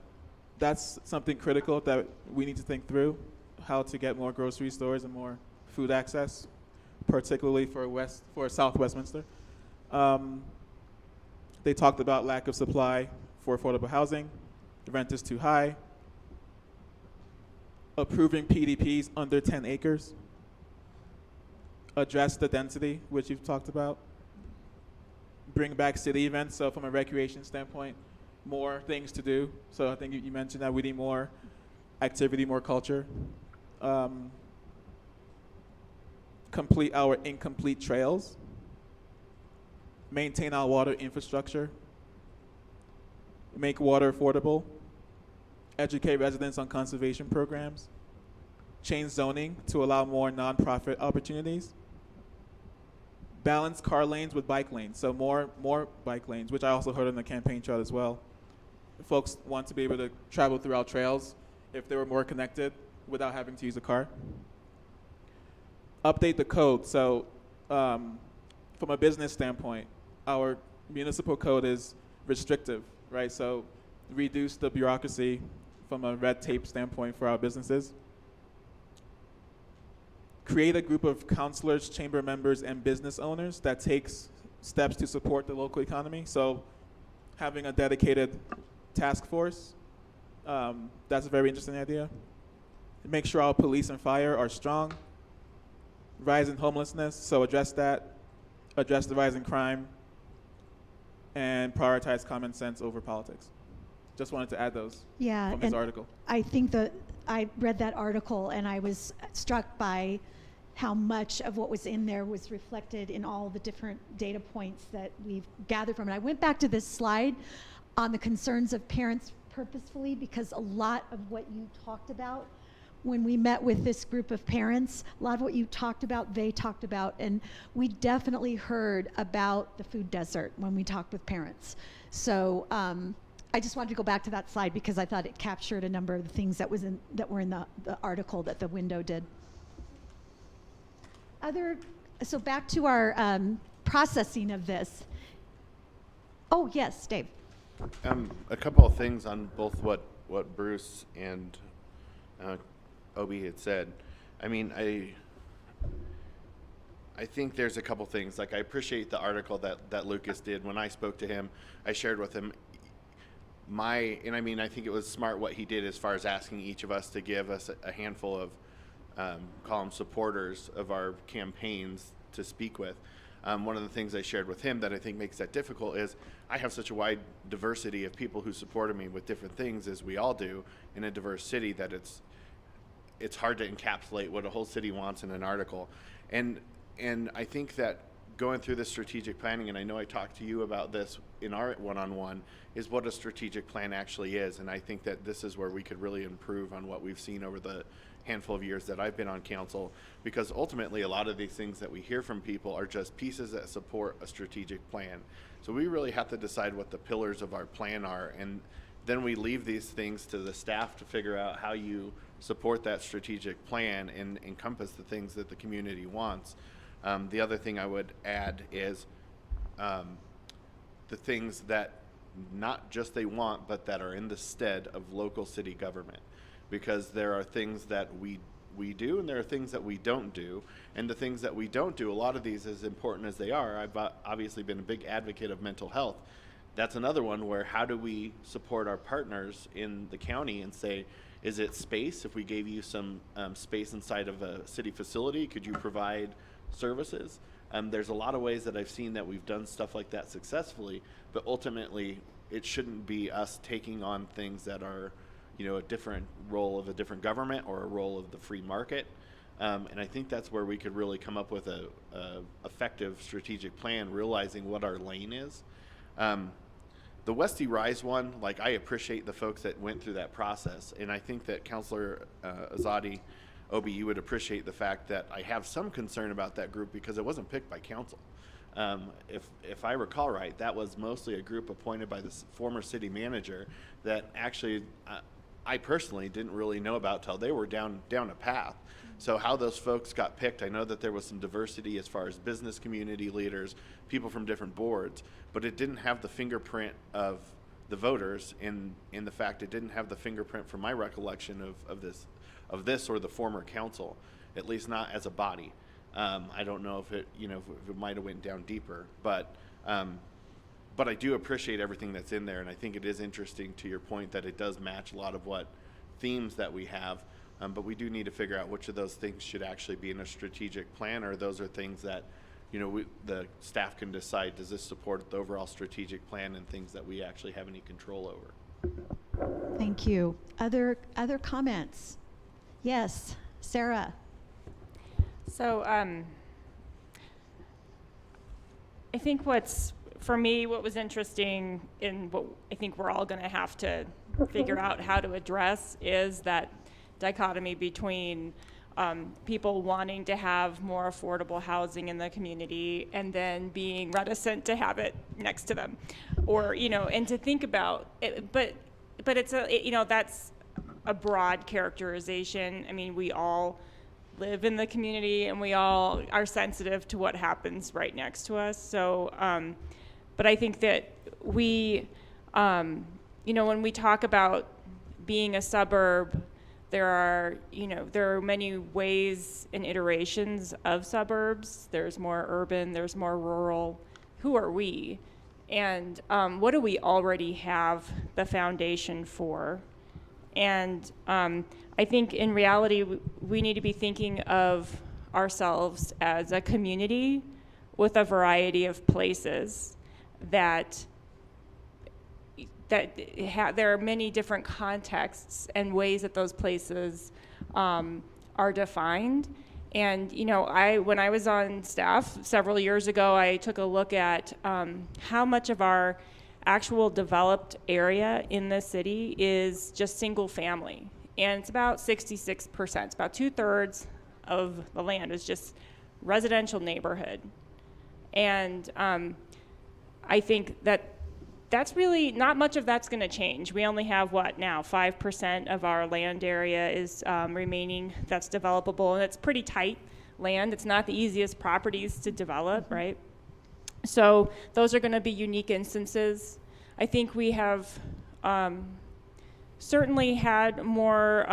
that's something critical that we need to think through, how to get more grocery stores and more food access, particularly for South Westminster. They talked about lack of supply for affordable housing, the rent is too high, approving PDPs under 10 acres, address the density, which you've talked about, bring back city events, so from a recreation standpoint, more things to do. So I think you mentioned that we need more activity, more culture. Complete our incomplete trails, maintain our water infrastructure, make water affordable, educate residents on conservation programs, change zoning to allow more nonprofit opportunities, balance car lanes with bike lanes, so more bike lanes, which I also heard on the campaign trail as well. Folks want to be able to travel through our trails if they were more connected without having to use a car. Update the code. So from a business standpoint, our municipal code is restrictive, right? So reduce the bureaucracy from a red tape standpoint for our businesses. Create a group of councilors, chamber members, and business owners that takes steps to support the local economy. So having a dedicated task force, that's a very interesting idea. Make sure our police and fire are strong. Rise in homelessness, so address that. Address the rise in crime. And prioritize common sense over politics. Just wanted to add those from this article. I think I read that article and I was struck by how much of what was in there was reflected in all the different data points that we've gathered from it. I went back to this slide on the concerns of parents purposefully because a lot of what you talked about when we met with this group of parents, a lot of what you talked about, they talked about, and we definitely heard about the food desert when we talked with parents. So I just wanted to go back to that slide because I thought it captured a number of the things that were in the article that the window did. So back to our processing of this. Oh yes, Dave. A couple of things on both what Bruce and Obi had said. I mean, I think there's a couple things. Like, I appreciate the article that Lucas did. When I spoke to him, I shared with him and I mean, I think it was smart what he did as far as asking each of us to give us a handful of, call them supporters of our campaigns to speak with. One of the things I shared with him that I think makes that difficult is I have such a wide diversity of people who supported me with different things, as we all do in a diverse city, that it's hard to encapsulate what a whole city wants in an article. And I think that going through this strategic planning, and I know I talked to you about this in our one-on-one, is what a strategic plan actually is. And I think that this is where we could really improve on what we've seen over the handful of years that I've been on council, because ultimately a lot of these things that we hear from people are just pieces that support a strategic plan. So we really have to decide what the pillars of our plan are, and then we leave these things to the staff to figure out how you support that strategic plan and encompass the things that the community wants. The other thing I would add is the things that not just they want, but that are in the stead of local city government, because there are things that we do and there are things that we don't do, and the things that we don't do, a lot of these, as important as they are, I've obviously been a big advocate of mental health. That's another one where how do we support our partners in the county and say, is it space? If we gave you some space inside of a city facility, could you provide services? There's a lot of ways that I've seen that we've done stuff like that successfully, but ultimately it shouldn't be us taking on things that are, a different role of a different government or a role of the free market. And I think that's where we could really come up with a effective strategic plan, realizing what our lane is. The Westy Rise one, I appreciate the folks that went through that process, and I think that Councilor Azadi, Obi, you would appreciate the fact that I have some concern about that group because it wasn't picked by council. If I recall right, that was mostly a group appointed by the former city manager that actually I personally didn't really know about till they were down a path. So how those folks got picked, I know that there was some diversity as far as business community leaders, people from different boards, but it didn't have the fingerprint of the voters in the fact it didn't have the fingerprint from my recollection of this or the former council, at least not as a body. I don't know if it might have went down deeper, but I do appreciate everything that's in there, and I think it is interesting to your point that it does match a lot of what themes that we have, but we do need to figure out which of those things should actually be in a strategic plan, or those are things that the staff can decide, does this support the overall strategic plan and things that we actually have any control over. Thank you. Other comments? Yes, Sarah. So I think for me, what was interesting and what I think we're all going to have to figure out how to address is that dichotomy between people wanting to have more affordable housing in the community and then being reticent to have it next to them, or and to think about it, but it's that's a broad characterization. I mean, we all live in the community and we all are sensitive to what happens right next to us. So, but I think that we, when we talk about being a suburb, there are many ways and iterations of suburbs. There's more urban, there's more rural. Who are we? And what do we already have the foundation for? And I think in reality, we need to be thinking of ourselves as a community with a variety of places that there are many different contexts and ways that those places are defined. And when I was on staff several years ago, I took a look at how much of our actual developed area in the city is just single family, and it's about 66%. It's about 2/3 of the land is just residential neighborhood. And I think that's really not much of that's going to change. We only have 5% of our land area is remaining that's developable, and it's pretty tight land. It's not the easiest properties to develop, right? So those are going to be unique instances. I think we have certainly had more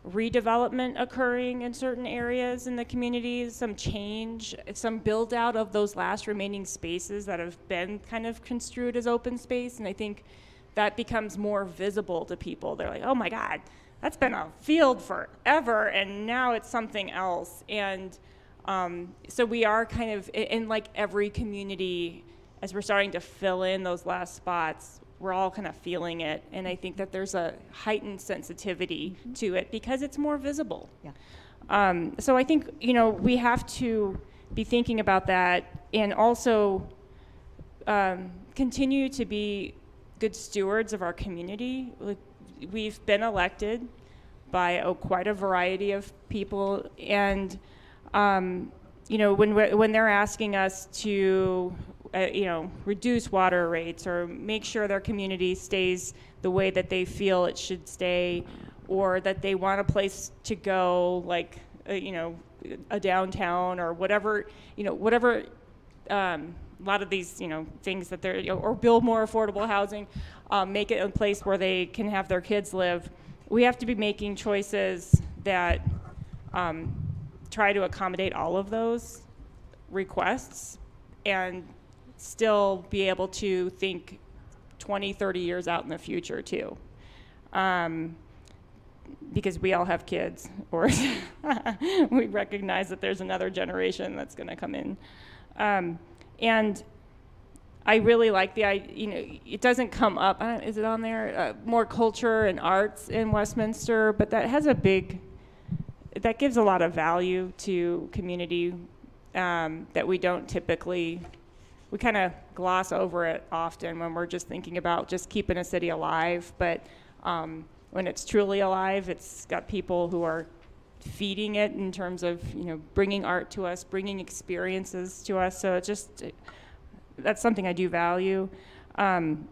redevelopment occurring in certain areas in the communities, some change, some build out of those last remaining spaces that have been kind of construed as open space. And I think that becomes more visible to people. They're like, oh my God, that's been a field forever, and now it's something else. And so we are kind of, in like every community, as we're starting to fill in those last spots, we're all kind of feeling it. And I think that there's a heightened sensitivity to it because it's more visible. Yeah. So I think, we have to be thinking about that, and also continue to be good stewards of our community. We've been elected by quite a variety of people, and when they're asking us to reduce water rates or make sure their community stays the way that they feel it should stay, or that they want a place to go, like a downtown or whatever, whatever, a lot of these, things that they're, or build more affordable housing, make it a place where they can have their kids live. We have to be making choices that try to accommodate all of those requests and still be able to think 20, 30 years out in the future too. Because we all have kids, or we recognize that there's another generation that's going to come in. And I really like it doesn't come up, is it on there? More culture and arts in Westminster, but that has that gives a lot of value to community that we don't typically, we kind of gloss over it often when we're just thinking about just keeping a city alive. But when it's truly alive, it's got people who are feeding it in terms of, bringing art to us, bringing experiences to us. So that's something I do value. And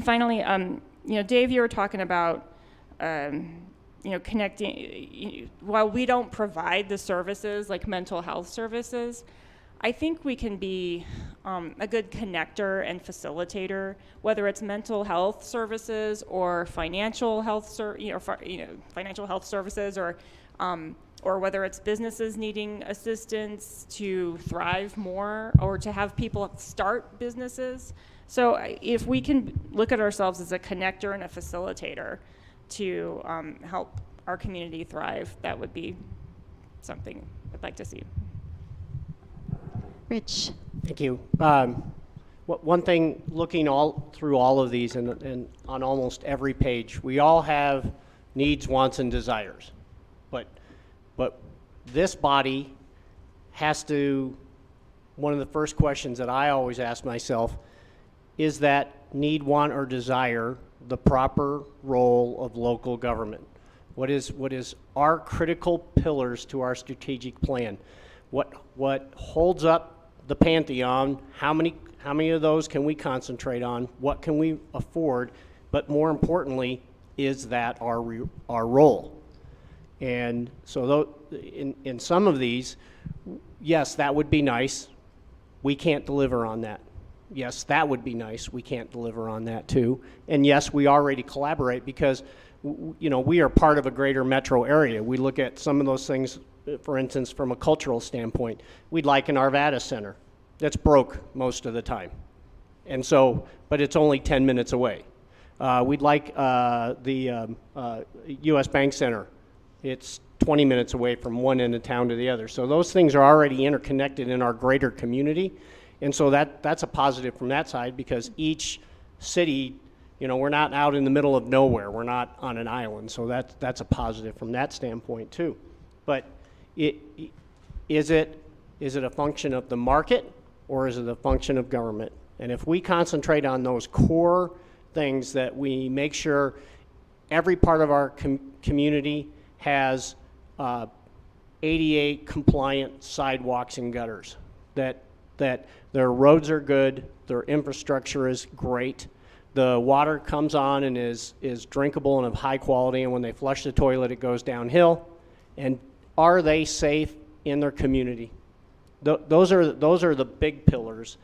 finally, Dave, you were talking about, connecting, while we don't provide the services like mental health services, I think we can be a good connector and facilitator, whether it's mental health services or financial health, financial health services, or whether it's businesses needing assistance to thrive more or to have people start businesses. So if we can look at ourselves as a connector and a facilitator to help our community thrive, that would be something I'd like to see. Rich. Thank you. One thing, looking through all of these and on almost every page, we all have needs, wants, and desires. But this body has to, one of the first questions that I always ask myself, is that need, want, or desire the proper role of local government? What is our critical pillars to our strategic plan? What holds up the pantheon? How many of those can we concentrate on? What can we afford? But more importantly, is that our role? And so in some of these, yes, that would be nice. We can't deliver on that. Yes, that would be nice. We can't deliver on that too. And yes, we already collaborate because we are part of a greater metro area. We look at some of those things, for instance, from a cultural standpoint. We'd like an Arvada Center that's broke most of the time. And so, but it's only 10 minutes away. We'd like the US Bank Center. It's 20 minutes away from one end of town to the other. So those things are already interconnected in our greater community. And so that's a positive from that side, because each city, we're not out in the middle of nowhere. We're not on an island. So that's a positive from that standpoint too. But is it a function of the market, or is it a function of government? And if we concentrate on those core things, that we make sure every part of our community has ADA compliant sidewalks and gutters, that their roads are good, their infrastructure is great, the water comes on and is drinkable and of high quality, and when they flush the toilet it goes downhill, and are they safe in their community? Those are the big pillars.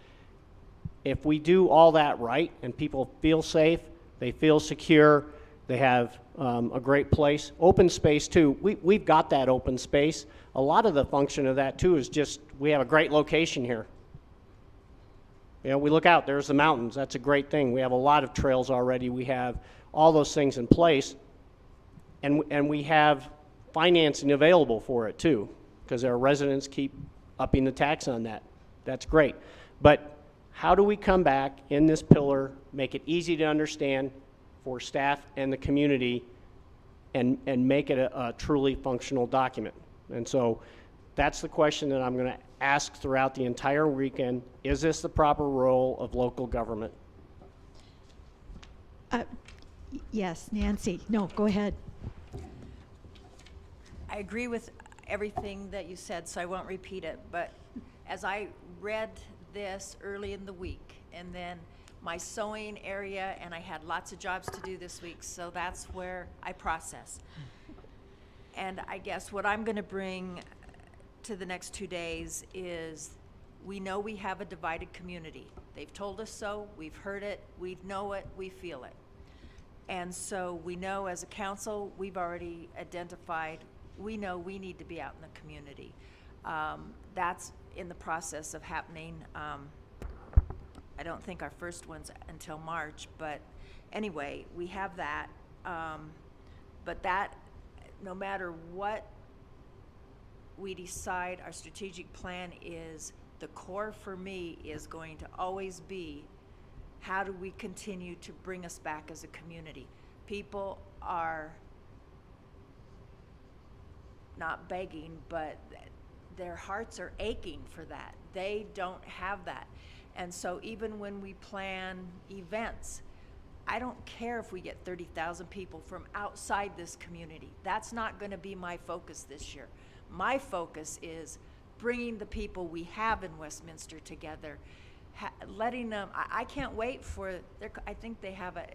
If we do all that right and people feel safe, they feel secure, they have a great place. Open space too, we've got that open space. A lot of the function of that too is just, we have a great location here. We look out, there's the mountains, that's a great thing. We have a lot of trails already, we have all those things in place, and we have financing available for it too, because our residents keep upping the tax on that. That's great. But how do we come back in this pillar, make it easy to understand for staff and the community, and make it a truly functional document? And so that's the question that I'm going to ask throughout the entire weekend. Is this the proper role of local government? Yes, Nancy. No, go ahead. I agree with everything that you said, so I won't repeat it. But as I read this early in the week, and then my sewing area, and I had lots of jobs to do this week, so that's where I process. And I guess what I'm going to bring to the next 2 days is we know we have a divided community. They've told us so, we've heard it, we know it, we feel it. And so we know as a council, we've already identified, we know we need to be out in the community. That's in the process of happening. I don't think our first one's until March, but anyway, we have that. But that, no matter what we decide our strategic plan is, the core for me is going to always be, how do we continue to bring us back as a community? People are not begging, but their hearts are aching for that. They don't have that. And so even when we plan events, I don't care if we get 30,000 people from outside this community. That's not going to be my focus this year. My focus is bringing the people we have in Westminster together, letting them, I can't wait for, I think they have a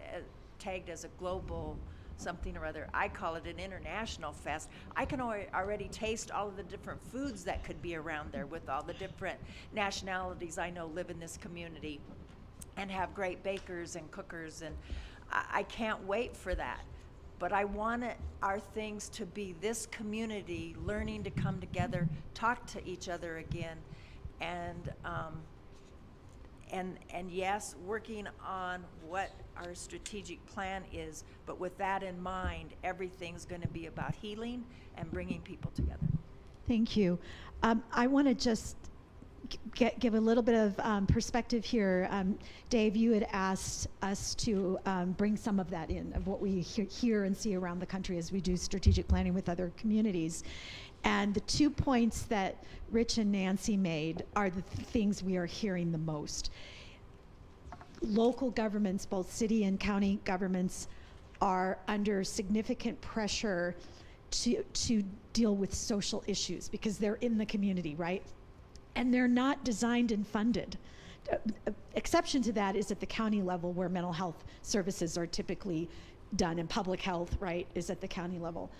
tagged as a global something or other. I call it an international fest. I can already taste all of the different foods that could be around there with all the different nationalities I know live in this community and have great bakers and cookers, and I can't wait for that. But I want our things to be this community learning to come together, talk to each other again, and yes, working on what our strategic plan is, but with that in mind, everything's going to be about healing and bringing people together. Thank you. I want to just give a little bit of perspective here. Dave, you had asked us to bring some of that in, of what we hear and see around the country as we do strategic planning with other communities. And the 2 points that Rich and Nancy made are the things we are hearing the most. Local governments, both city and county governments, are under significant pressure to deal with social issues because they're in the community, right? And they're not designed and funded. Exception to that is at the county level, where mental health services are typically done, and public health, right, is at the county level.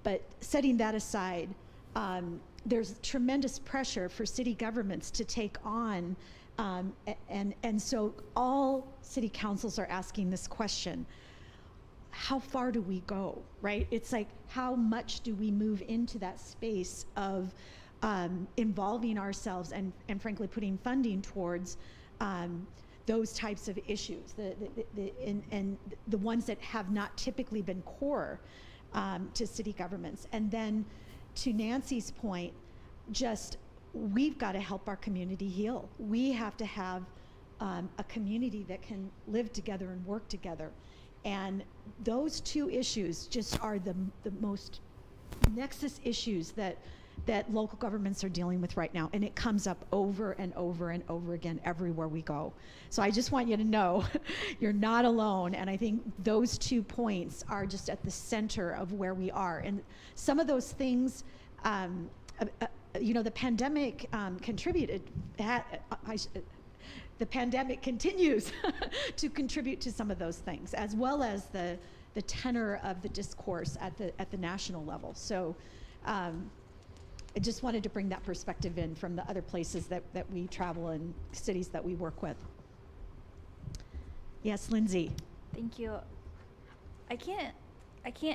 But setting that aside, there's tremendous pressure for city governments to take on, and so all city councils are asking this question: how far do we go, right? It's like, how much do we move into that space of involving ourselves and frankly putting funding towards those types of issues, and the ones that have not typically been core to city governments. And then to Nancy's point, just we've got to help our community heal. We have to have a community that can live together and work together. And those two issues just are the most nexus issues that local governments are dealing with right now, and it comes up over and over and over again everywhere we go. So I just want you to know you're not alone, and I think those 2 points are just at the center of where we are. And some of those things, the pandemic contributed. The pandemic continues to contribute to some of those things, as well as the tenor of the discourse at the national level. So. I just wanted to bring that perspective in from the other places that we travel and cities that we work with. Yes, Lindsay. Thank you. I can't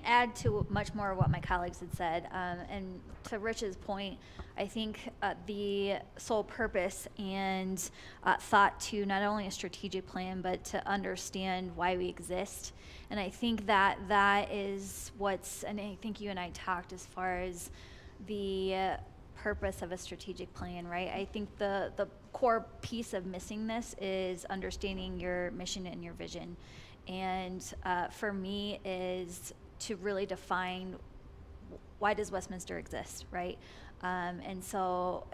add to much more of what my colleagues had said. And to Rich's point, I think the sole purpose and thought to not only a strategic plan, but to understand why we exist. And I think that is and I think you and I talked as far as the purpose of a strategic plan, right? I think the core piece of missing this is understanding your mission and your vision. And for me is to really define, why does Westminster exist, right? And so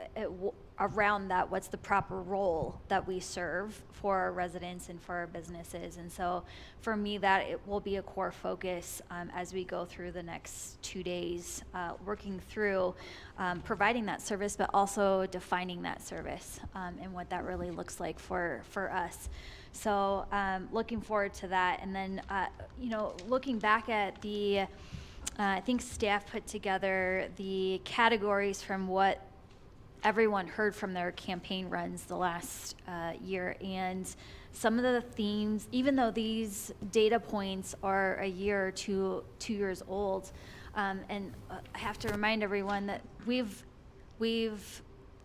around that, what's the proper role that we serve for our residents and for our businesses? And so for me, that it will be a core focus as we go through the next 2 days, working through providing that service, but also defining that service and what that really looks like for us. So looking forward to that. And then, looking back at I think staff put together the categories from what everyone heard from their campaign runs the last year. And some of the themes, even though these data points are a year or 2 years old, and I have to remind everyone that we've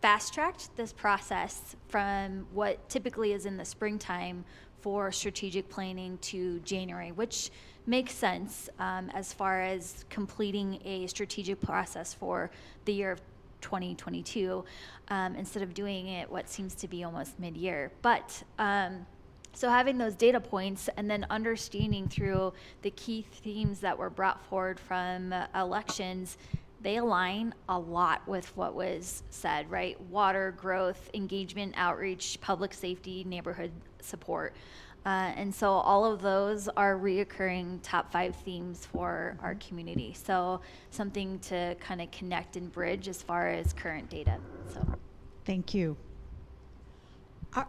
fast-tracked this process from what typically is in the springtime for strategic planning to January, which makes sense as far as completing a strategic process for the year of 2022 instead of doing it what seems to be almost mid-year. But so having those data points and then understanding through the key themes that were brought forward from elections, they align a lot with what was said, right? Water, growth, engagement, outreach, public safety, neighborhood support. And so all of those are reoccurring top 5 themes for our community. So something to kind of connect and bridge as far as current data. So Thank you.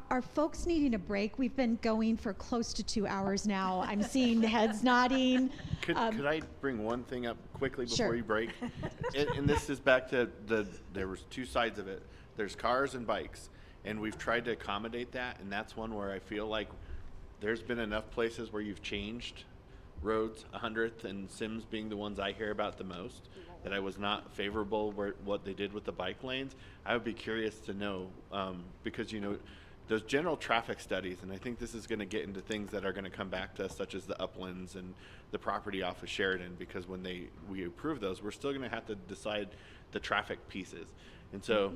Are folks needing a break? We've been going for close to 2 hours now. I'm seeing heads nodding. Could I bring one thing up quickly before Sure. you break? And this is back to there was 2 sides of it. There's cars and bikes, and we've tried to accommodate that, and that's one where I feel like there's been enough places where you've changed roads, 100th and Sims being the ones I hear about the most, that I was not favorable what they did with the bike lanes. I would be curious to know, because, you know, those general traffic studies, and I think this is going to get into things that are going to come back to us, such as the uplands and the property off of Sheridan, because when we approve those, we're still going to have to decide the traffic pieces. And so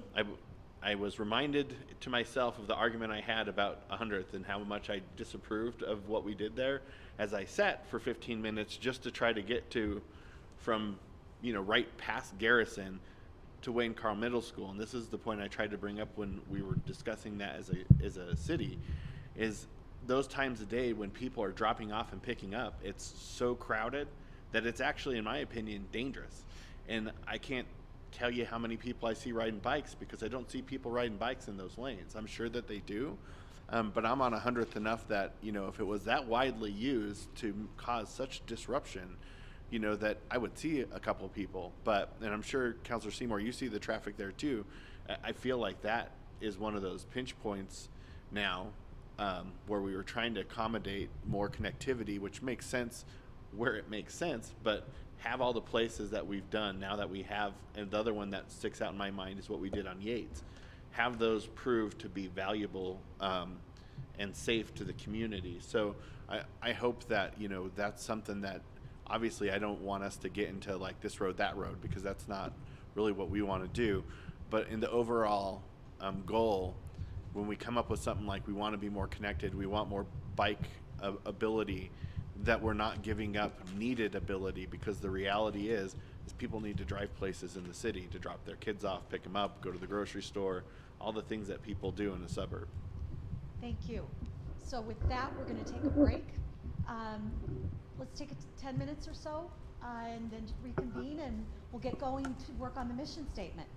I was reminded to myself of the argument I had about 100th and how much I disapproved of what we did there as I sat for 15 minutes just to try to get from, you know, right past Garrison to Wayne Carl Middle School. And this is the point I tried to bring up when we were discussing that as a city, is those times a day when people are dropping off and picking up, it's so crowded that it's actually, in my opinion, dangerous. And I can't tell you how many people I see riding bikes, because I don't see people riding bikes in those lanes. I'm sure that they do, but I'm on 100th enough that, you know, if it was that widely used to cause such disruption, you know, that I would see a couple of people. But, and I'm sure Councilor Seymour, you see the traffic there too. I feel like that is one of those pinch points now, where we were trying to accommodate more connectivity, which makes sense where it makes sense, but have all the places that we've done now that we have. And the other one that sticks out in my mind is what we did on Yates. Have those prove to be valuable and safe to the community. So I hope that, you know, that's something that, obviously I don't want us to get into like this road, that road, because that's not really what we want to do. But in the overall goal, when we come up with something like we want to be more connected, we want more bike ability, that we're not giving up needed ability, because the reality is people need to drive places in the city to drop their kids off, pick them up, go to the grocery store, all the things that people do in a suburb. Thank you. So with that, we're going to take a break. Let's take 10 minutes or so and then reconvene, and we'll get going to work on the mission statement.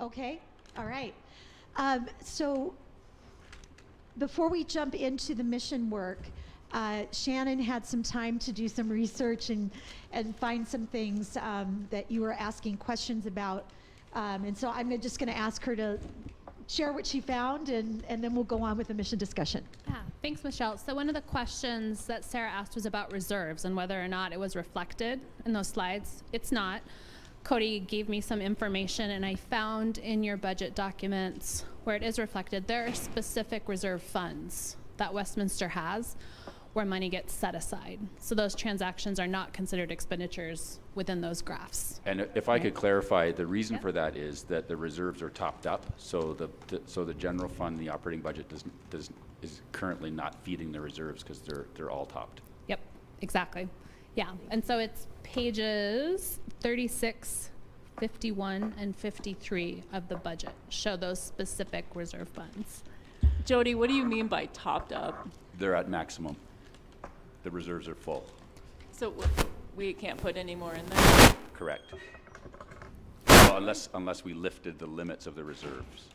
Okay, all right. So before we jump into the mission work, Shannon had some time to do some research and find some things that you were asking questions about. And so I'm just going to ask her to share what she found, and then we'll go on with the mission discussion. Yeah, thanks, Michelle. So one of the questions that Sarah asked was about reserves and whether or not it was reflected in those slides. It's not. Cody gave me some information, and I found in your budget documents where it is reflected, there are specific reserve funds that Westminster has where money gets set aside. So those transactions are not considered expenditures within those graphs. And if I could clarify, the reason for that is that the reserves are topped up, so the general fund, the operating budget is currently not feeding the reserves because they're all topped. Yep, exactly. Yeah, and so it's pages 36, 51, and 53 of the budget show those specific reserve funds. Jody, what do you mean by topped up? They're at maximum. The reserves are full. So we can't put any more in there? Correct. Well, unless we lifted the limits of the reserves.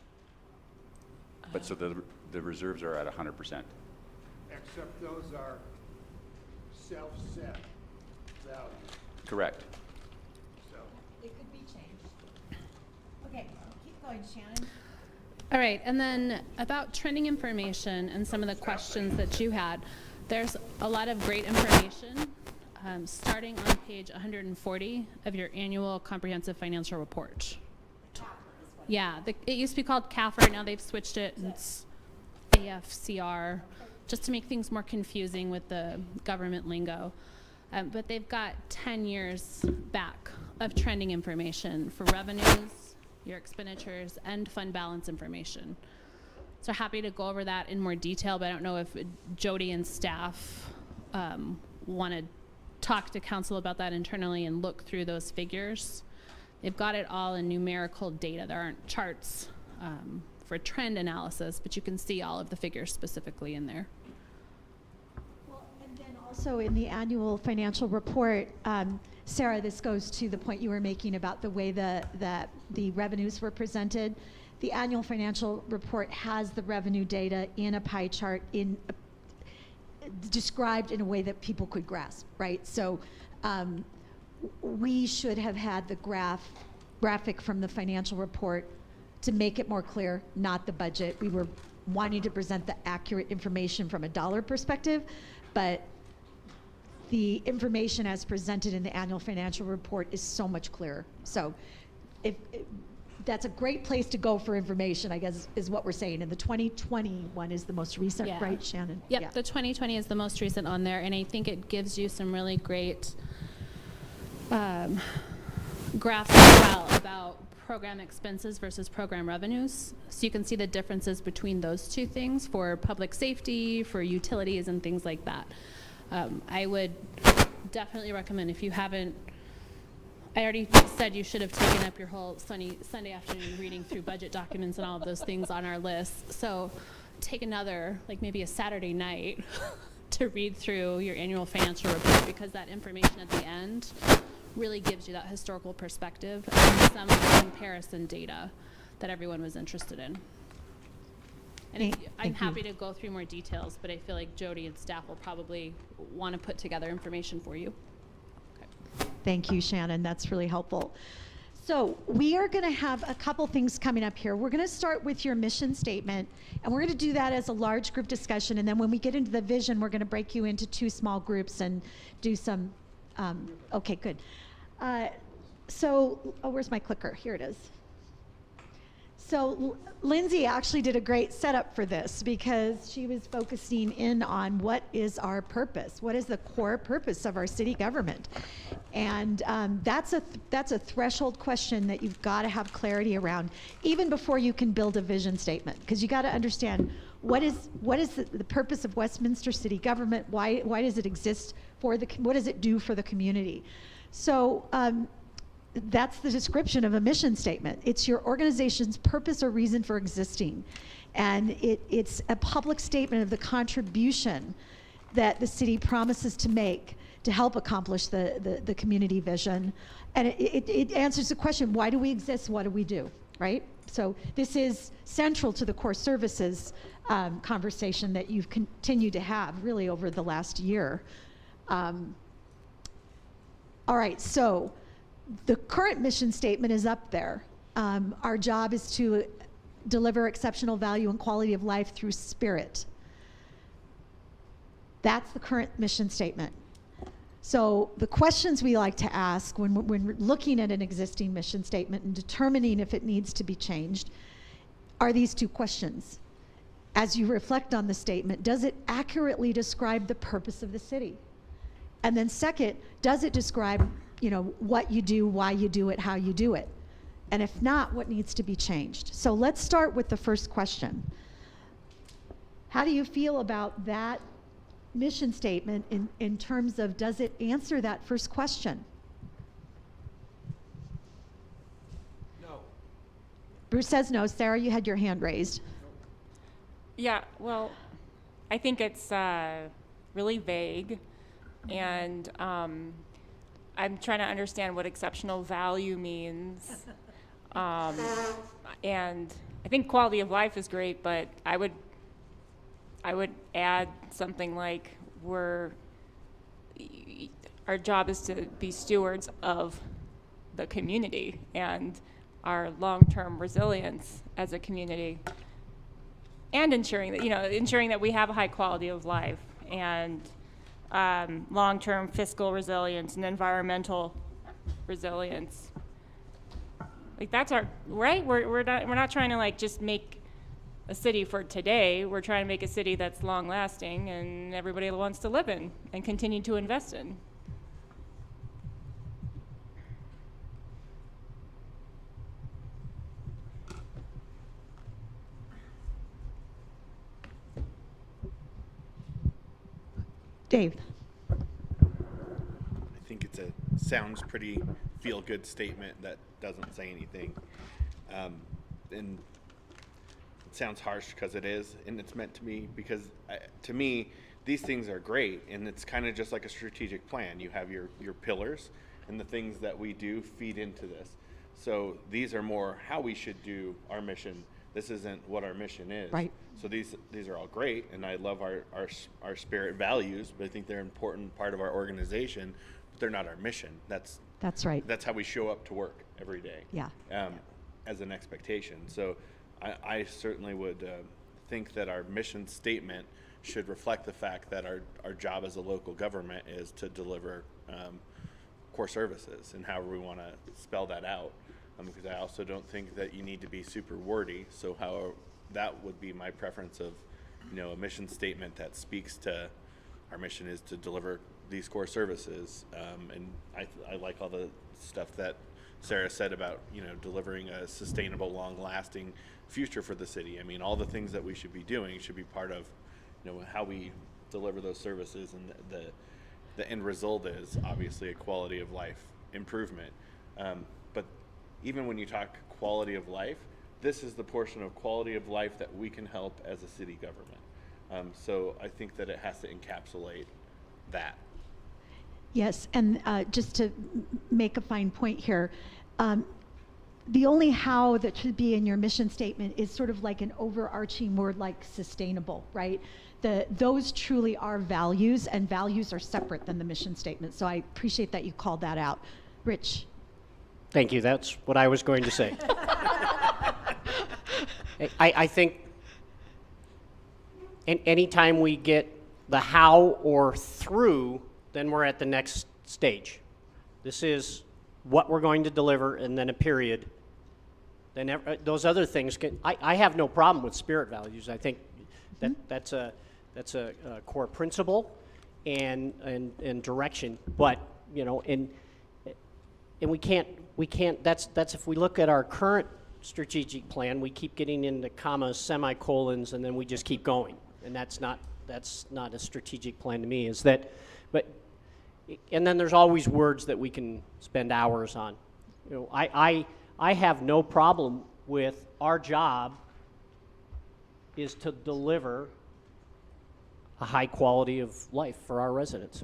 But so the reserves are at 100%. Except those are self-set values. Correct. So It could be changed. Okay, keep going, Shannon. All right, and then about trending information and some of the questions that you had, there's a lot of great information starting on page 140 of your annual comprehensive financial report. Yeah, it used to be called CAFR, now they've switched it, and it's AFCR, just to make things more confusing with the government lingo. But they've got 10 years back of trending information for revenues, your expenditures, and fund balance information. So happy to go over that in more detail, but I don't know if Jody and staff want to talk to council about that internally and look through those figures. They've got it all in numerical data. There aren't charts for trend analysis, but you can see all of the figures specifically in there. Well, and then also in the annual financial report, Sarah, this goes to the point you were making about the way that the revenues were presented. The annual financial report has the revenue data in a pie chart described in a way that people could grasp, right? So we should have had the graphic from the financial report to make it more clear, not the budget. We were wanting to present the accurate information from a dollar perspective, but the information as presented in the annual financial report is so much clearer. So that's a great place to go for information, I guess, is what we're saying. And the 2020 one is the most recent, Yeah. right, Shannon? Yep, Yeah. the 2020 is the most recent on there, and I think it gives you some really great graphs as well about program expenses versus program revenues. So you can see the differences between those two things for public safety, for utilities, and things like that. I would definitely recommend, if you haven't, I already said you should have taken up your whole Sunday afternoon reading through budget documents and all of those things on our list. So take another, like maybe a Saturday night to read through your annual financial report, because that information at the end really gives you that historical perspective and some of the comparison data that everyone was interested in. And I'm happy to go through more details, but I feel like Jody and staff will probably want to put together information for you. Thank you, Shannon. That's really helpful. So we are going to have a couple things coming up here. We're going to start with your mission statement, and we're going to do that as a large group discussion. And then when we get into the vision, we're going to break you into 2 small groups and do some, okay, good. Where's my clicker? Here it is. So Lindsay actually did a great setup for this, because she was focusing in on what is our purpose, what is the core purpose of our city government, and that's a threshold question that you've got to have clarity around, even before you can build a vision statement, because you got to understand what is the purpose of Westminster city government, why does it exist, what does it do for the community. So that's the description of a mission statement. It's your organization's purpose or reason for existing. And it's a public statement of the contribution that the city promises to make to help accomplish the community vision. And it answers the question, why do we exist? What do we do? right? So this is central to the core services conversation that you've continued to have really over the last year. All right, so the current mission statement is up there. Our job is to deliver exceptional value and quality of life through spirit. That's the current mission statement. So the questions we like to ask when we're looking at an existing mission statement and determining if it needs to be changed are these two questions. As you reflect on the statement, does it accurately describe the purpose of the city? And then second, does it describe, what you do, why you do it, how you do it? And if not, what needs to be changed? So let's start with the first question. How do you feel about that mission statement in terms of, does it answer that first question? No. Bruce says no. Sarah, you had your hand raised. Yeah, well, I think it's really vague, and I'm trying to understand what exceptional value means. And I think quality of life is great, but I would add something like our job is to be stewards of the community and our long-term resilience as a community, and ensuring that we have a high quality of life and long-term fiscal resilience and environmental resilience. Like that's our right. We're not trying to like just make a city for today. We're trying to make a city that's long-lasting and everybody wants to live in and continue to invest in. Dave. I think sounds pretty feel-good statement that doesn't say anything. And it sounds harsh because it is, and it's meant to be, because to me, these things are great, and it's kind of just like a strategic plan. You have your pillars, and the things that we do feed into this. So these are more how we should do our mission. This isn't what our mission is. Right. So these are all great, and I love our spirit values, but I think they're an important part of our organization, but they're not our mission. That's right. That's how we show up to work every day. Yeah. As an expectation. So I certainly would think that our mission statement should reflect the fact that our job as a local government is to deliver core services, and however we want to spell that out. Because I also don't think that you need to be super wordy. So how that would be my preference of, a mission statement that speaks to our mission is to deliver these core services. And I like all the stuff that Sarah said about, delivering a sustainable, long-lasting future for the city. I mean, all the things that we should be doing should be part of, how we deliver those services, and the end result is obviously a quality of life improvement. But even when you talk quality of life, this is the portion of quality of life that we can help as a city government. So I think that it has to encapsulate that. Yes, and just to make a fine point here, the only how that should be in your mission statement is sort of like an overarching word like sustainable, right? Those truly are values, and values are separate than the mission statement. So I appreciate that you called that out. Rich. Thank you. That's what I was going to say. I think anytime we get the how or through, then we're at the next stage. This is what we're going to deliver, and then a period. Then those other things can. I have no problem with spirit values. I think that's a core principle and direction. But and we can't. That's if we look at our current strategic plan, we keep getting into commas, semicolons, and then we just keep going. And that's not a strategic plan to me. And then there's always words that we can spend hours on. I have no problem with our job is to deliver a high quality of life for our residents.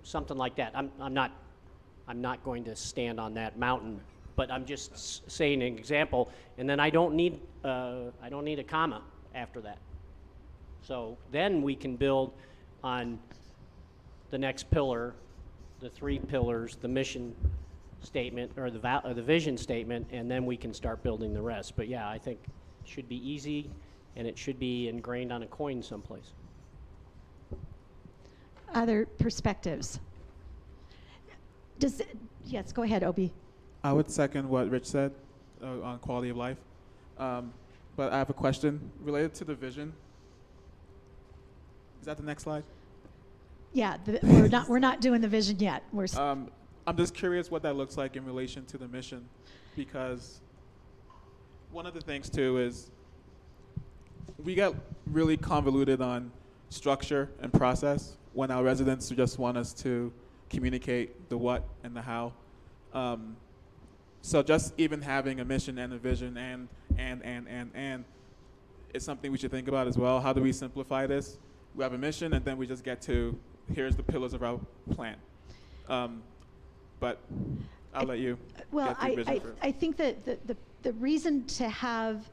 Something like that. I'm not going to stand on that mountain But I'm just saying an example, and then I don't need a comma after that. So then we can build on the next pillar, the 3 pillars, the mission statement or the vision statement, and then we can start building the rest. But yeah, I think it should be easy, and it should be ingrained on a coin someplace. Other perspectives? Yes, go ahead, Obi. I would second what Rich said on quality of life. But I have a question related to the vision. Is that the next slide? Yeah, we're not doing the vision yet. I'm just curious what that looks like in relation to the mission, because one of the things too is we get really convoluted on structure and process when our residents just want us to communicate the what and the how. So just even having a mission and a vision and is something we should think about as well. How do we simplify this? We have a mission, and then we just get to, here's the pillars of our plan. But I'll let you Well, get the vision first. I think that the reason to have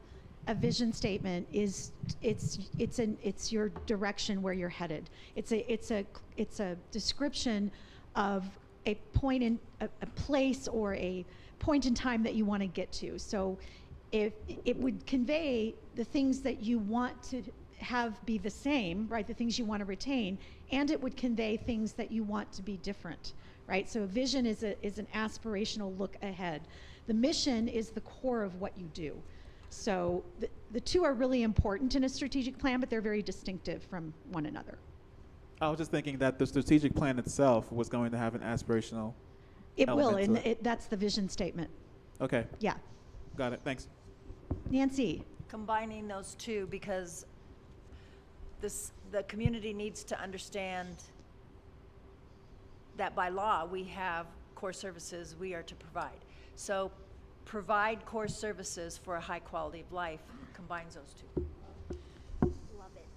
a vision statement is it's your direction where you're headed. It's a description of a point in a place or a point in time that you want to get to. So if it would convey the things that you want to have be the same, right? The things you want to retain, and it would convey things that you want to be different, right? So a vision is an aspirational look ahead. The mission is the core of what you do. So the two are really important in a strategic plan, but they're very distinctive from one another. I was just thinking that the strategic plan itself was going to have an aspirational It will, element and to it. that's the vision statement. Okay, Yeah. got it, thanks. Nancy? Combining those two, because the community needs to understand that by law we have core services we are to provide. So provide core services for a high quality of life combines those two. Love it.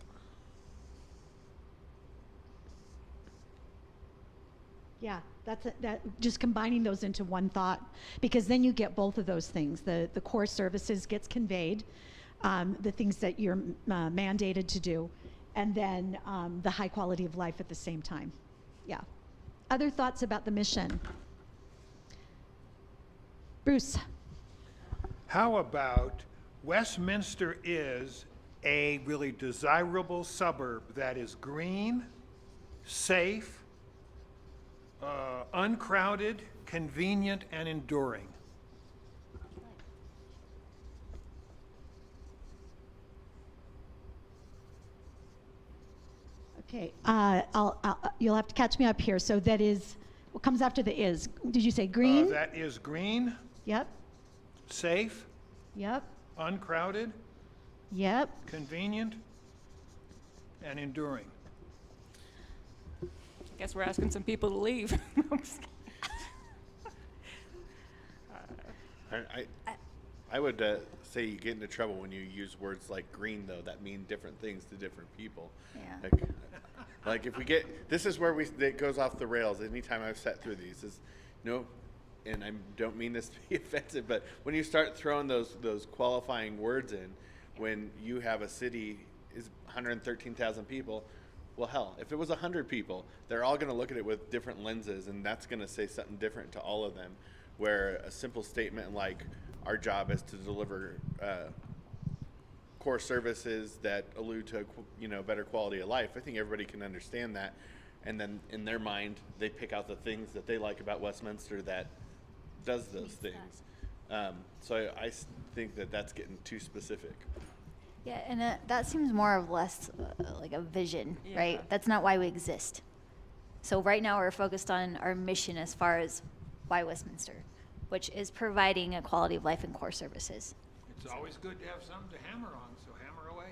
Yeah, that just combining those into one thought, because then you get both of those things. The core services gets conveyed, the things that you're mandated to do, and then the high quality of life at the same time. Yeah. Other thoughts about the mission? Bruce? How about Westminster is a really desirable suburb that is green, safe, uncrowded, convenient, and enduring. Okay, you'll have to catch me up here. So that is, what comes after the is? Did you say green? That is green, Yep, safe, yep, uncrowded, yep. convenient, and enduring. Guess we're asking some people to leave. I would say you get into trouble when you use words like green, though, that mean different things to different people. Yeah. Like if we get, this is where it goes off the rails. Anytime I've sat through these is, and I don't mean this to be offensive, but when you start throwing those qualifying words in, when you have a city is 113,000 people, well, hell, if it was 100 people, they're all going to look at it with different lenses, and that's going to say something different to all of them. Where a simple statement like, our job is to deliver core services that allude to better quality of life, I think everybody can understand that. And then in their mind, they pick out the things that they like about Westminster that does those things. So I think that's getting too specific. Yeah, and that seems more or less like a vision, right? That's not why we exist. So right now we're focused on our mission as far as why Westminster, which is providing a quality of life and core services. It's always good to have something to hammer on, so hammer away.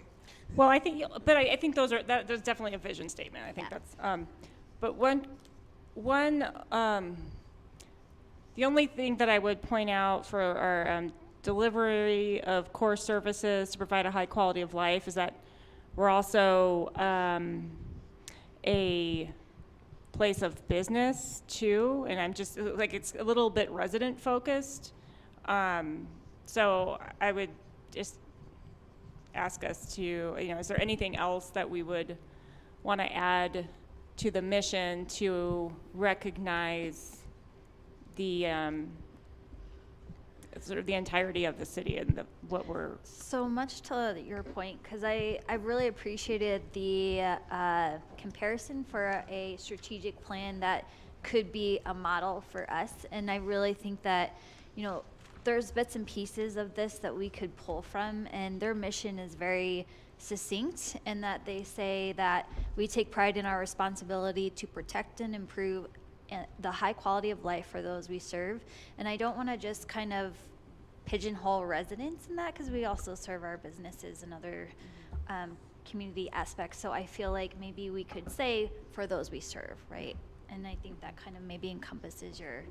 Well, I think there's definitely a vision statement. I think that's, but the only thing that I would point out for our delivery of core services to provide a high quality of life is that we're also a place of business too, and I'm just like, it's a little bit resident focused, So I would just ask us to, is there anything else that we would want to add to the mission to recognize the sort of the entirety of the city and what we're... So much to your point, because I really appreciated the comparison for a strategic plan that could be a model for us. And I really think that, there's bits and pieces of this that we could pull from, and their mission is very succinct in that they say that we take pride in our responsibility to protect and improve the high quality of life for those we serve. And I don't want to just kind of pigeonhole residents in that, because we also serve our businesses and other community aspects. So I feel like maybe we could say for those we serve, right? And I think that kind of maybe encompasses your...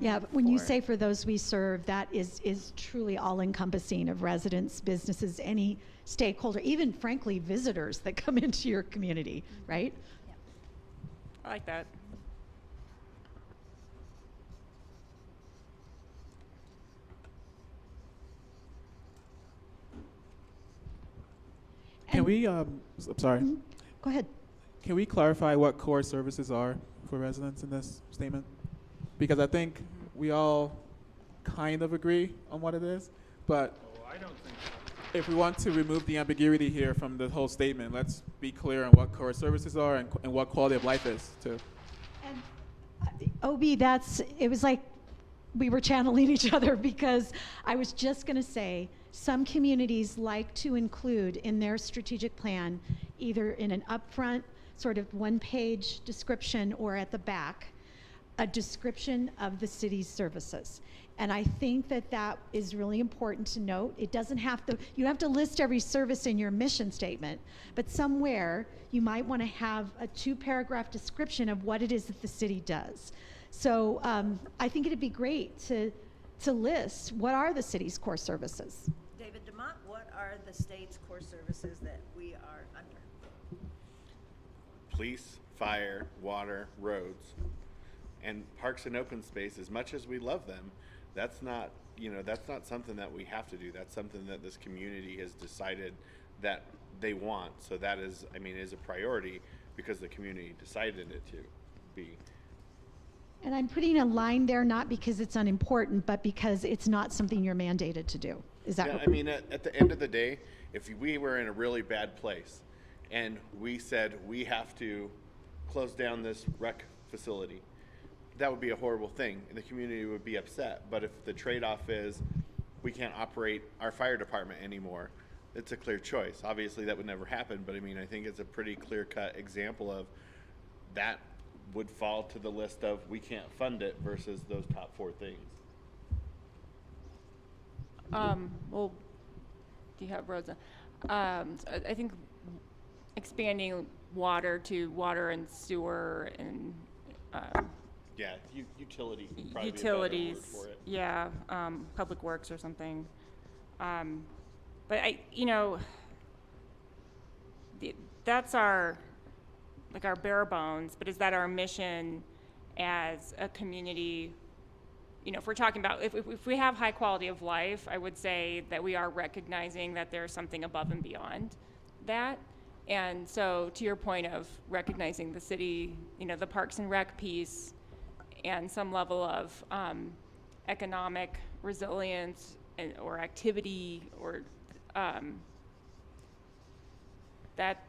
Yeah, but when you say for those we serve, that is truly all-encompassing of residents, businesses, any stakeholder, even frankly visitors that come into your community, right? Yeah. I like that. Can we, sorry, Go ahead. can we clarify what core services are for residents in this statement? Because I think we all kind of agree on what it is, but I don't think so. if we want to remove the ambiguity here from the whole statement, let's be clear on what core services are and what quality of life is too. And OB, it was like we were channeling each other, because I was just going to say some communities like to include in their strategic plan, either in an upfront sort of one-page description or at the back, a description of the city's services. And I think that is really important to note. It doesn't have to, you don't have to list every service in your mission statement, but somewhere you might want to have a 2-paragraph description of what it is that the city does. So I think it'd be great to list what are the city's core services. David DeMont, what are the state's core services that we are under? Police, fire, water, roads, and parks and open space. As much as we love them, that's not something that we have to do. That's something that this community has decided that they want. So that is a priority because the community decided it to be. And I'm putting a line there not because it's unimportant, but because it's not something you're mandated to do. Is that Yeah, at the end of the day, if we were in a really bad place and we said we have to close down this rec facility, that would be a horrible thing and the community would be upset. But if the trade-off is we can't operate our fire department anymore, it's a clear choice. Obviously that would never happen, but I think it's a pretty clear-cut example of that would fall to the list of we can't fund it versus those top 4 things. Well, do you have roads? I think expanding water to water and sewer and Yeah, utilities would probably be a better word for it. Yeah, public works or something. But that's our bare bones. But is that our mission as a community? If we're talking about if we have high quality of life, I would say that we are recognizing that there's something above and beyond that. And so, to your point of recognizing the city, the Parks and Rec piece, and some level of economic resilience or activity, or that,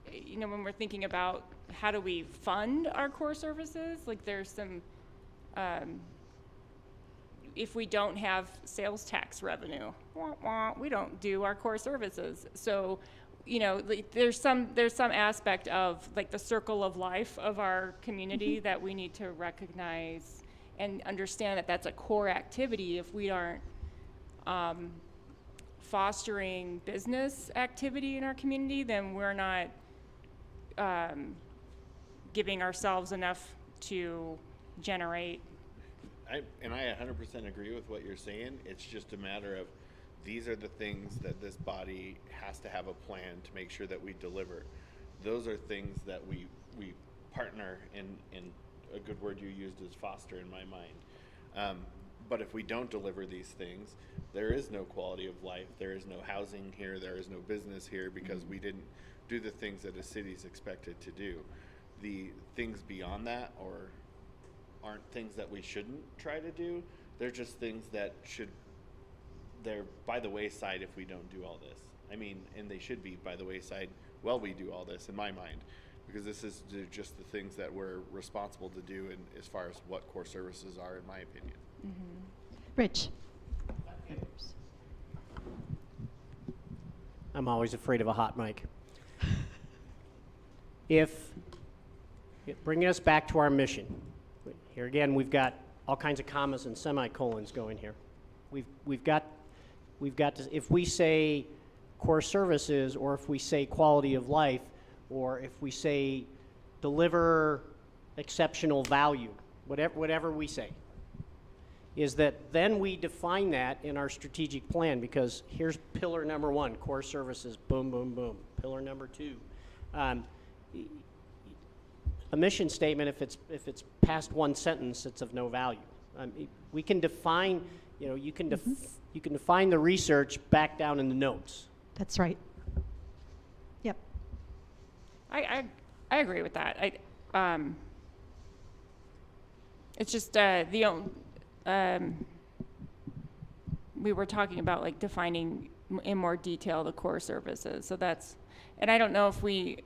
when we're thinking about how do we fund our core services, there's some, if we don't have sales tax revenue, we don't do our core services. So, there's some aspect of the circle of life of our community that we need to recognize and understand that that's a core activity. If we aren't fostering business activity in our community, then we're not giving ourselves enough to generate. I 100% agree with what you're saying. It's just a matter of these are the things that this body has to have a plan to make sure that we deliver. Those are things that we partner in a good word you used is foster in my mind. But if we don't deliver these things, there is no quality of life, there is no housing here, there is no business here, because we didn't do the things that a city is expected to do. The things beyond that aren't things that we shouldn't try to do. They're just things that they're by the wayside if we don't do all this. I mean, and they should be by the wayside while we do all this, in my mind, because this is just the things that we're responsible to do, and as far as what core services are, in my opinion. Rich. I'm always afraid of a hot mic. Bringing us back to our mission. Here again, we've got all kinds of commas and semicolons going here. We've got to, if we say core services, or if we say quality of life, or if we say deliver exceptional value, whatever we say, is that then we define that in our strategic plan, because here's pillar number 1, core services, boom, boom, boom. Pillar number 2, a mission statement, if it's past one sentence, it's of no value. We can define, you can define the research back down in the notes. That's right. Yep. I agree with that. It's just we were talking about like defining in more detail the core services. So that's, and I don't know if we,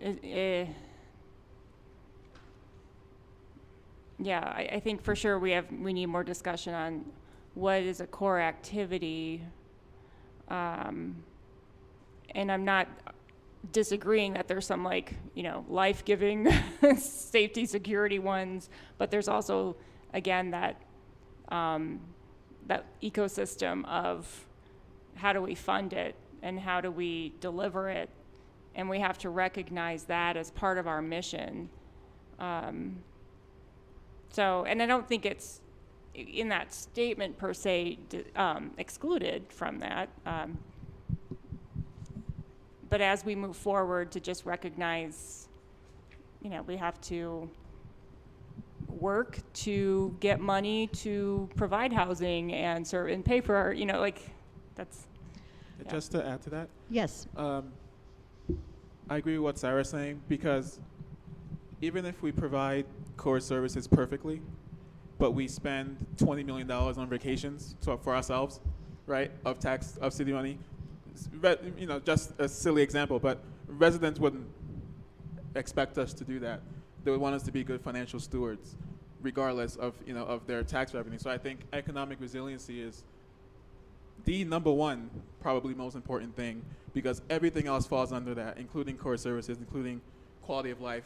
I think for sure we need more discussion on what is a core activity. And I'm not disagreeing that there's some life-giving safety, security ones, but there's also, again, that ecosystem of how do we fund it and how do we deliver it, and we have to recognize that as part of our mission. And I don't think it's in that statement per se excluded from that. But as we move forward, to just recognize, we have to work to get money to provide housing and serve and pay for our, that's. Yeah. Just to add to that. Yes. I agree with what Sarah's saying, because even if we provide core services perfectly, but we spend $20 million on vacations for ourselves, right, of city money, just a silly example, but residents wouldn't expect us to do that. They would want us to be good financial stewards, regardless of their tax revenue. So I think economic resiliency is the number one, probably most important thing, because everything else falls under that, including core services, including quality of life.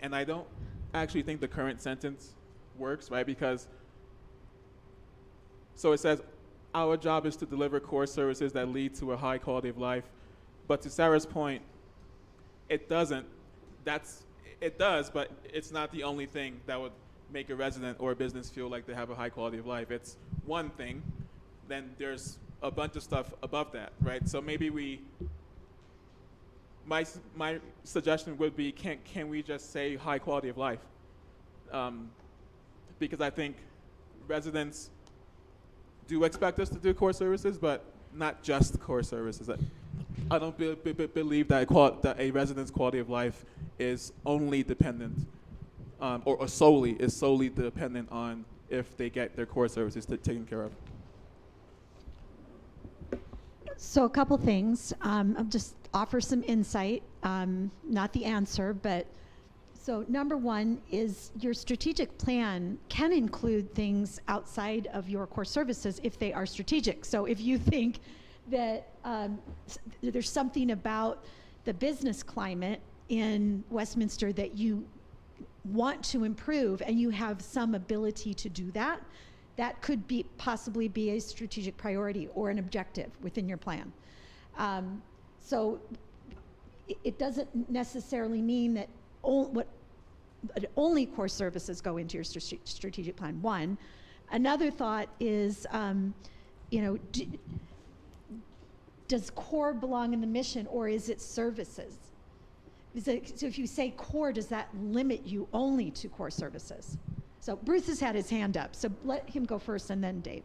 And I don't actually think the current sentence works, right? Because so it says, our job is to deliver core services that lead to a high quality of life. But to Sarah's point, it doesn't. It does, but it's not the only thing that would make a resident or a business feel like they have a high quality of life. It's one thing, then there's a bunch of stuff above that, right? So maybe my suggestion would be, can we just say high quality of life? Because I think residents do expect us to do core services, but not just core services. I don't believe that a resident's quality of life is only dependent, or solely dependent on if they get their core services taken care of. So a couple things. I'll just offer some insight, not the answer, but so number one is your strategic plan can include things outside of your core services if they are strategic. So if you think that there's something about the business climate in Westminster that you want to improve and you have some ability to do that, that could possibly be a strategic priority or an objective within your plan. So it doesn't necessarily mean that only core services go into your strategic plan. One. Another thought is, does core belong in the mission, or is it services? So if you say core, does that limit you only to core services? So Bruce has had his hand up, so let him go first and then Dave.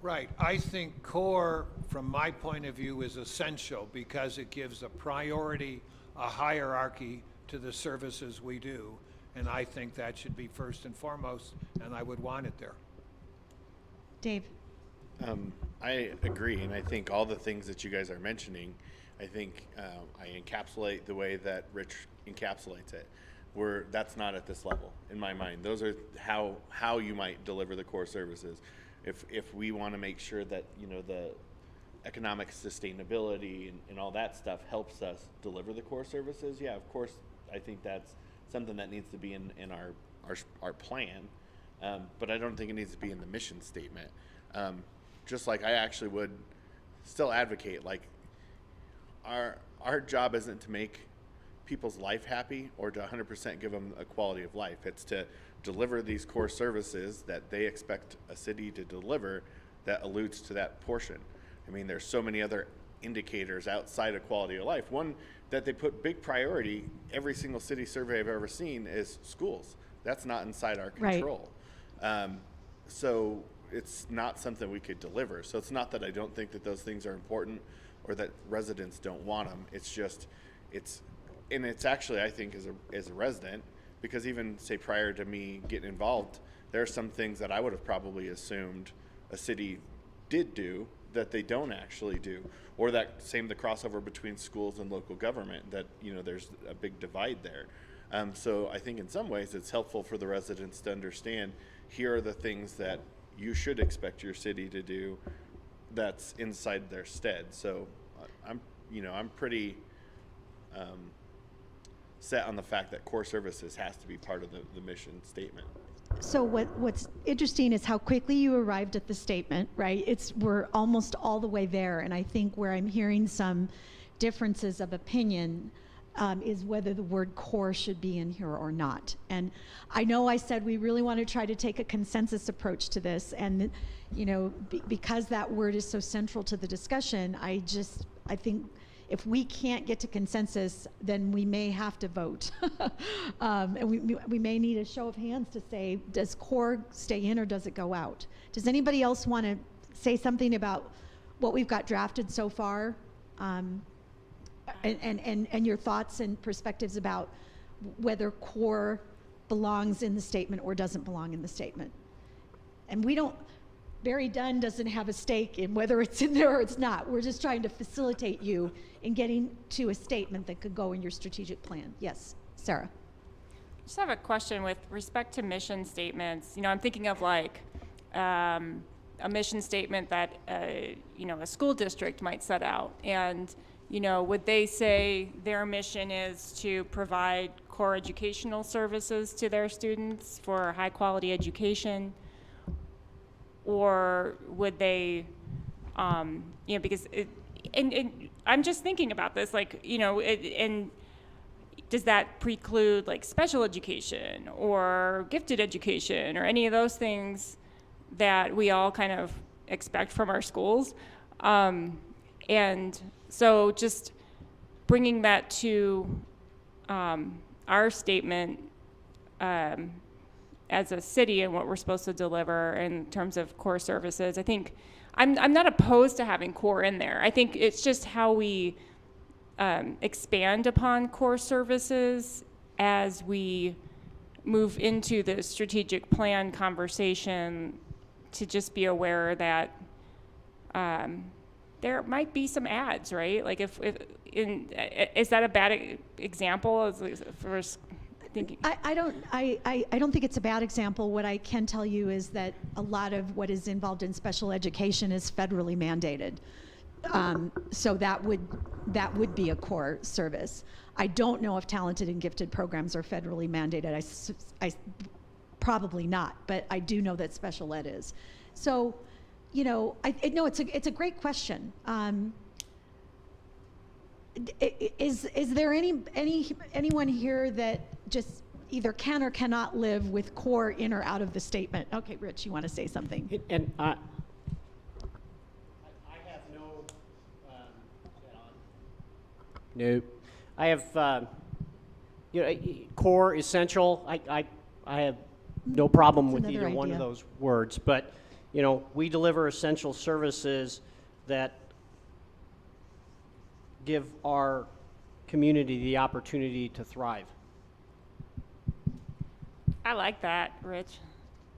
Right. I think core, from my point of view, is essential because it gives a priority, a hierarchy to the services we do. And I think that should be first and foremost, and I would want it there. Dave? I agree, and I think all the things that you guys are mentioning, I think I encapsulate the way that Rich encapsulates it. That's not at this level in my mind. Those are how you might deliver the core services. If we want to make sure that the economic sustainability and all that stuff helps us deliver the core services, yeah, of course, I think that's something that needs to be in our plan. But I don't think it needs to be in the mission statement. Just like I actually would still advocate, like our job isn't to make people's life happy or to 100% give them a quality of life. It's to deliver these core services that they expect a city to deliver that alludes to that portion. I mean, there's so many other indicators outside of quality of life. One that they put big priority, every single city survey I've ever seen, is schools. That's not inside our control. Right. So it's not something we could deliver. So it's not that I don't think that those things are important or that residents don't want them. It's just, it's actually, I think, as a resident, because even say prior to me getting involved, there are some things that I would have probably assumed a city did do that they don't actually do, or the crossover between schools and local government, that there's a big divide there. So I think in some ways it's helpful for the residents to understand, here are the things that you should expect your city to do that's inside their stead. So I'm pretty set on the fact that core services has to be part of the mission statement. So what's interesting is how quickly you arrived at the statement, right? We're almost all the way there, and I think where I'm hearing some differences of opinion is whether the word core should be in here or not. And I know I said we really want to try to take a consensus approach to this, and because that word is so central to the discussion, I think if we can't get to consensus, then we may have to vote. And we may need a show of hands to say, does core stay in or does it go out? Does anybody else want to say something about what we've got drafted so far? And your thoughts and perspectives about whether core belongs in the statement or doesn't belong in the statement. And Barry Dunn doesn't have a stake in whether it's in there or it's not. We're just trying to facilitate you in getting to a statement that could go in your strategic plan. Yes, Sarah. I just have a question with respect to mission statements. I'm thinking of like a mission statement that a school district might set out, and would they say their mission is to provide core educational services to their students for high quality education? Or would they, because I'm just thinking about this, and does that preclude like special education or gifted education or any of those things that we all kind of expect from our schools? And so just bringing that to our statement as a city and what we're supposed to deliver in terms of core services, I think I'm not opposed to having core in there. I think it's just how we expand upon core services as we move into the strategic plan conversation, to just be aware that there might be some ads, right? Like is that a bad example? I don't think it's a bad example. What I can tell you is that a lot of what is involved in special education is federally mandated. So that would be a core service. I don't know if talented and gifted programs are federally mandated. I probably not, but I do know that special ed is. So, it's a great question. Is there anyone here that just either can or cannot live with core in or out of the statement? Okay, Rich, you want to say something? And I have no. Nope. I have. Core essential. I have no problem with either one of those words, but you know, we deliver essential services that give our community the opportunity to thrive. I like that, Rich.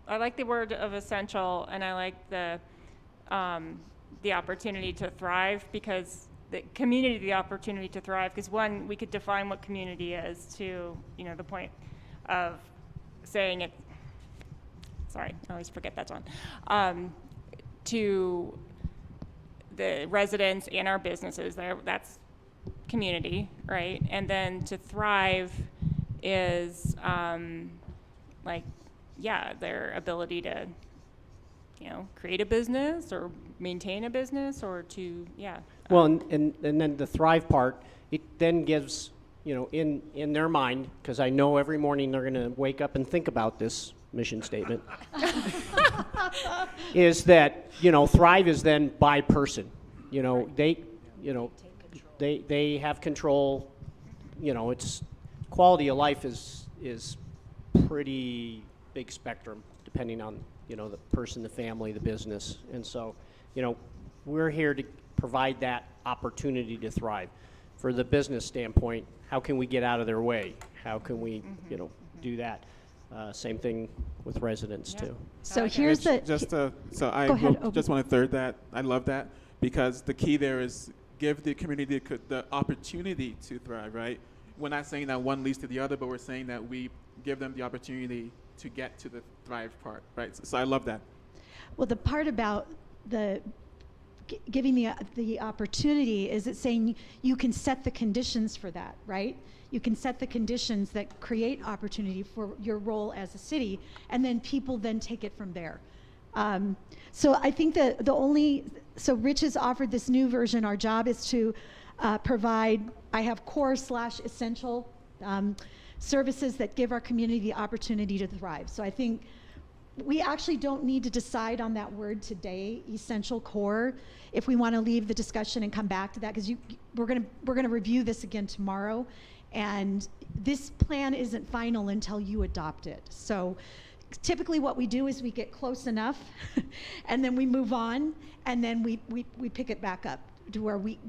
I like the word of essential, and I like the opportunity to thrive, because the community, the opportunity to thrive, because one, we could define what community is to, you know, the point of saying it, sorry, I always forget that's on, to the residents and our businesses, that's community, right? And then to thrive is like, yeah, their ability to, you know, create a business or maintain a business, or to, yeah. Well, and then the thrive part, it then gives, you know, in their mind, because I know every morning they're going to wake up and think about this mission statement, is that, you know, thrive is then by person. You know, they have control. You know, it's quality of life is pretty big spectrum depending on, you know, the person, the family, the business. And so, you know, we're here to provide that opportunity to thrive. For the business standpoint, how can we get out of their way? How can we, you know, do that? Same thing with residents too. So here's the, So I Go ahead, will just want to third that. I love that, because the key there is give the community the opportunity to thrive, right? We're not saying that one leads to the other, but we're saying that we give them the opportunity to get to the thrive part, right? So I love that. well, the part about the giving the opportunity is it's saying you can set the conditions for that, right? You can set the conditions that create opportunity for your role as a city, and then people then take it from there. So I think so Rich has offered this new version. Our job is to provide, I have core/essential services that give our community the opportunity to thrive. So I think we actually don't need to decide on that word today, essential core, if we want to leave the discussion and come back to that, because we're gonna review this again tomorrow, and this plan isn't final until you adopt it. So typically what we do is we get close enough and then we move on, and then we pick it back up to where we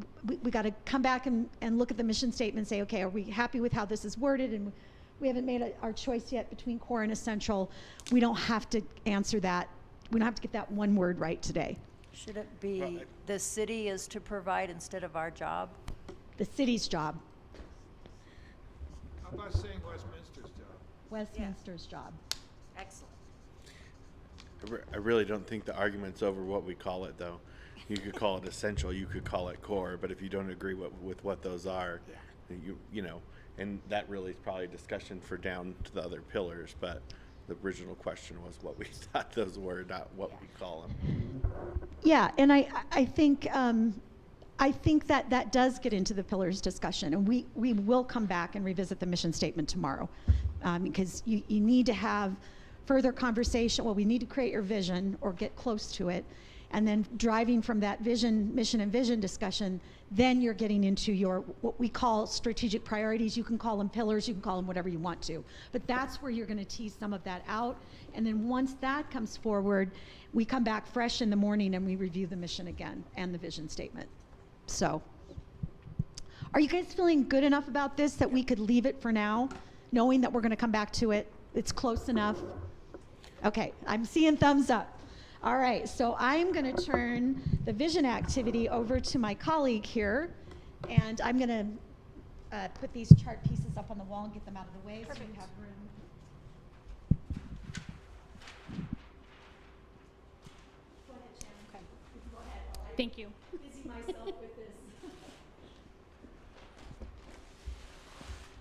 got to come back and look at the mission statement and say, okay, are we happy with how this is worded? And we haven't made our choice yet between core and essential. We don't have to answer that. We don't have to get that one word right today. Should it be the city is to provide instead of our job? The city's job, How about saying Westminster's job? Westminster's job. Excellent. I really don't think the argument's over what we call it, though. You could call it essential, you could call it core, but if you don't agree with what those are, you know, and that really is probably a discussion for down to the other pillars, but the original question was what we thought those were, not what we call them. Yeah, and I think that does get into the pillars discussion, and we will come back and revisit the mission statement tomorrow, because you need to have further conversation. Well, we need to create your vision or get close to it, and then driving from that vision, mission and vision discussion, then you're getting into your, what we call strategic priorities. You can call them pillars, you can call them whatever you want to, but that's where you're going to tease some of that out. And then once that comes forward, we come back fresh in the morning and we review the mission again and the vision statement. So, are you guys feeling good enough about this that we could leave it for now, knowing that we're going to come back to it? It's close enough. Okay, I'm seeing thumbs up. All right, so I'm going to turn the vision activity over to my colleague here, and I'm going to put these chart pieces up on the wall and get them out of the way so we have room. Go ahead, Shannon. Okay. Go ahead. Thank you. Busy myself with this.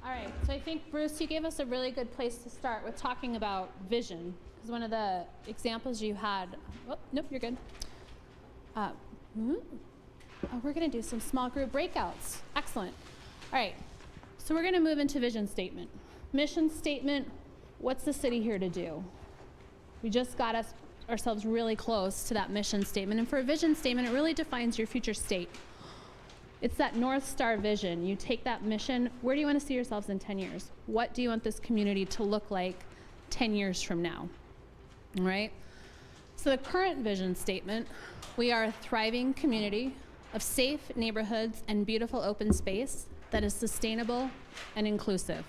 All right, so I think, Bruce, you gave us a really good place to start with talking about vision, because one of the examples you had, oh, nope, you're good. Oh, we're gonna do some small group breakouts. Excellent. All right, so we're gonna move into vision statement. Mission statement, what's the city here to do? We just got ourselves really close to that mission statement, and for a vision statement, it really defines your future state. It's that North Star vision. You take that mission, where do you want to see yourselves in 10 years? What do you want this community to look like 10 years from now? All right? So the current vision statement, we are a thriving community of safe neighborhoods and beautiful open space that is sustainable and inclusive.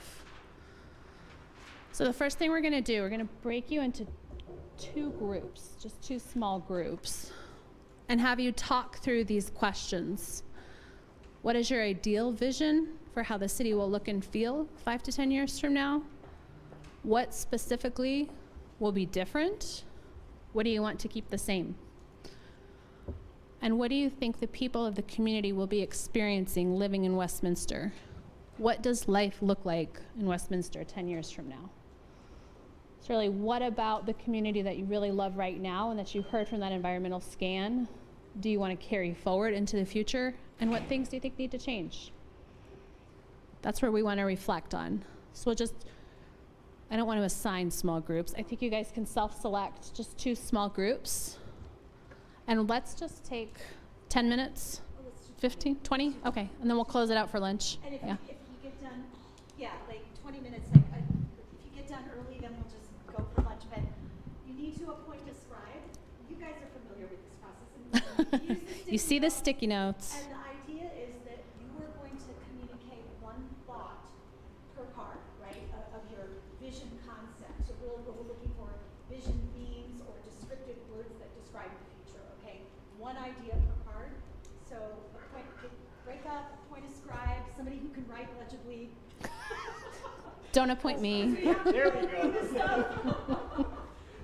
So the first thing we're going to do, we're going to break you into 2 groups, just 2 small groups, and have you talk through these questions. What is your ideal vision for how the city will look and feel 5 to 10 years from now? What specifically will be different? What do you want to keep the same? And what do you think the people of the community will be experiencing living in Westminster? What does life look like in Westminster 10 years from now? So really, what about the community that you really love right now and that you heard from that environmental scan do you want to carry forward into the future? And what things do you think need to change? That's where we want to reflect on. So I don't want to assign small groups. I think you guys can self-select just 2 small groups. And let's just take 10 minutes, 15, 20? Okay, and then we'll close it out for lunch. And if Yeah. you get done, like 20 minutes, if you get done early, then we'll just go for lunch. But you need to appoint a scribe. You guys are familiar with this process. And You see the sticky notes. And the idea is that you are going to communicate one thought per card, right, of your vision concept. So we're looking for vision themes or descriptive words that describe the future, okay? One idea per card. So break up, appoint a scribe, somebody who can write legibly. Don't appoint me. There we go.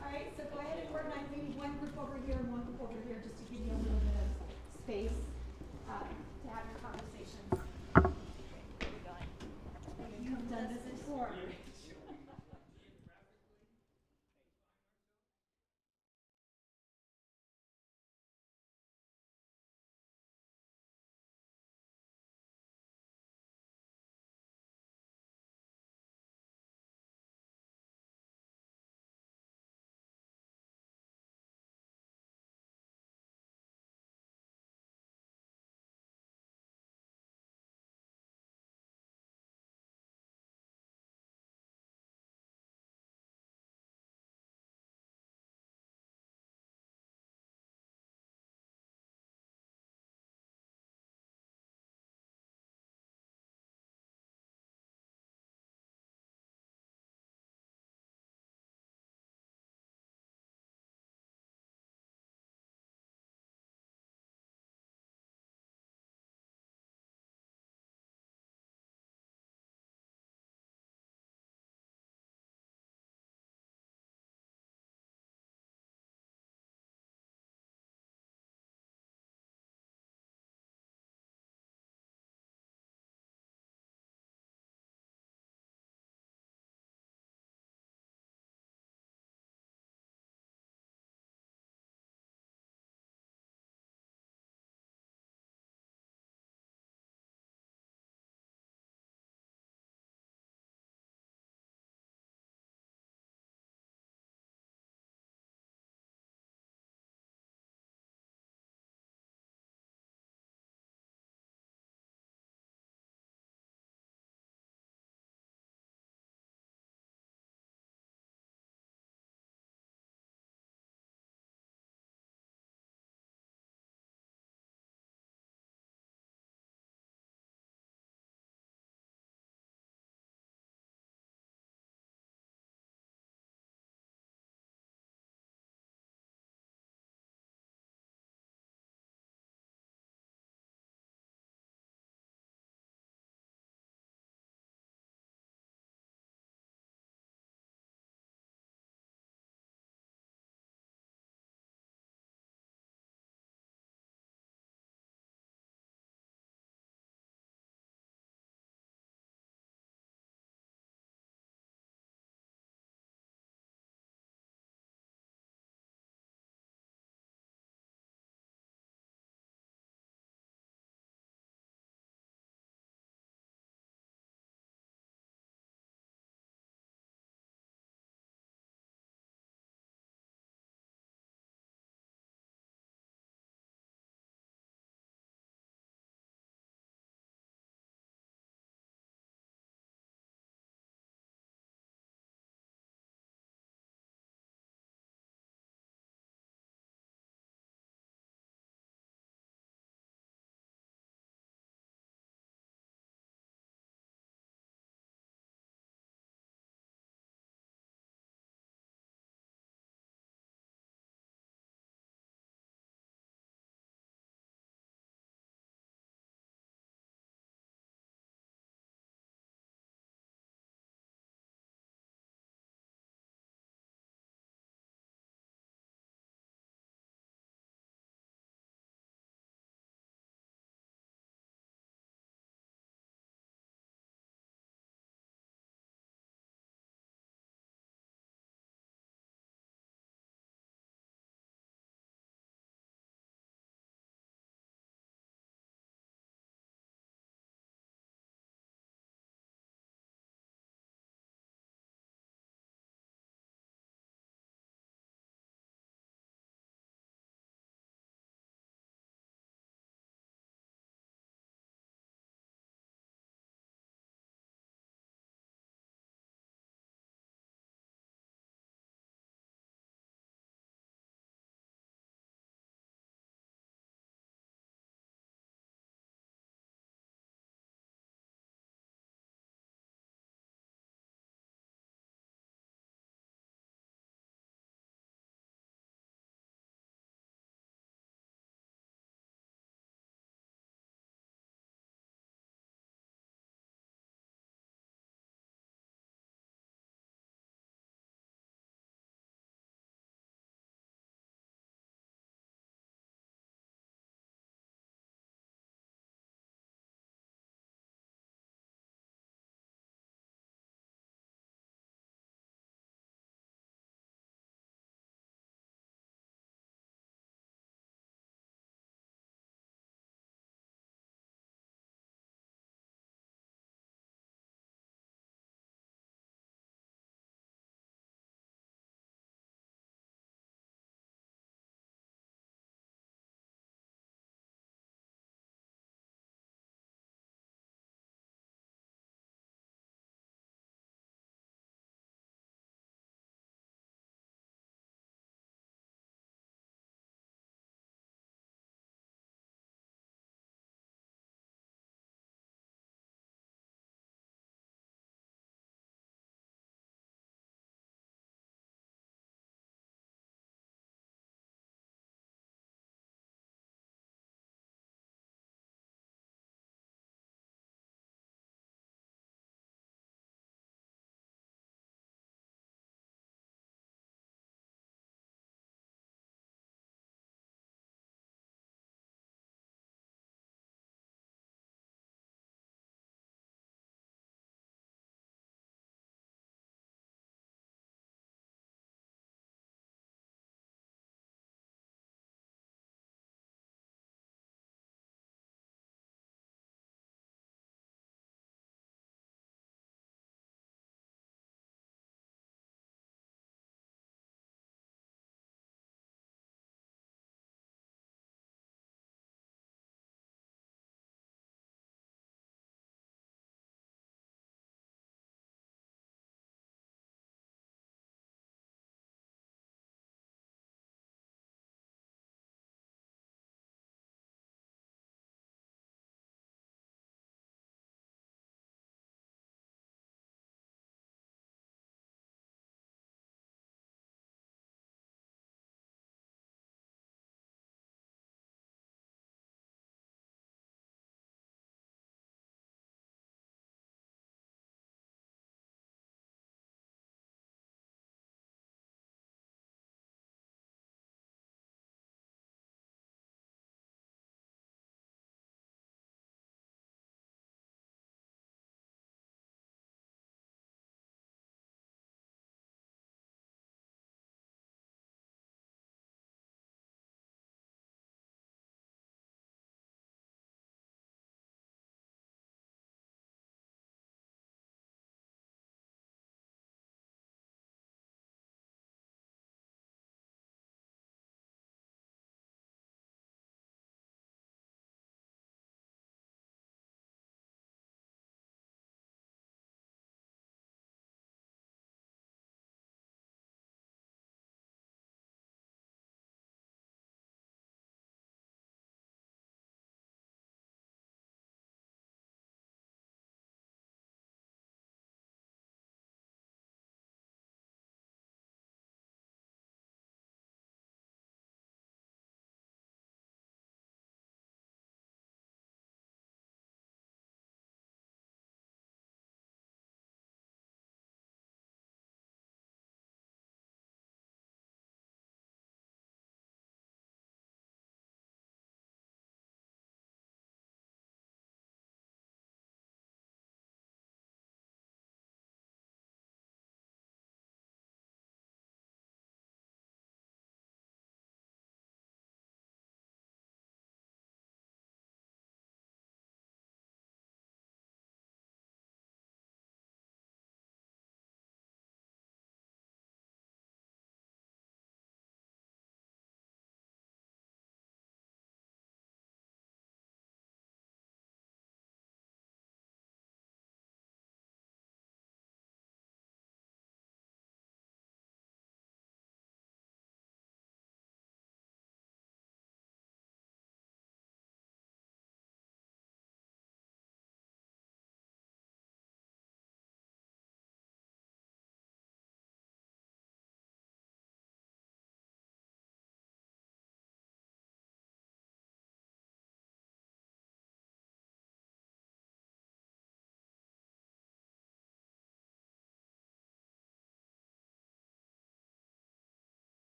All right, so go ahead and organize maybe one group over here and one group over here, just to give you a little bit of space to have your conversations. You've done this before.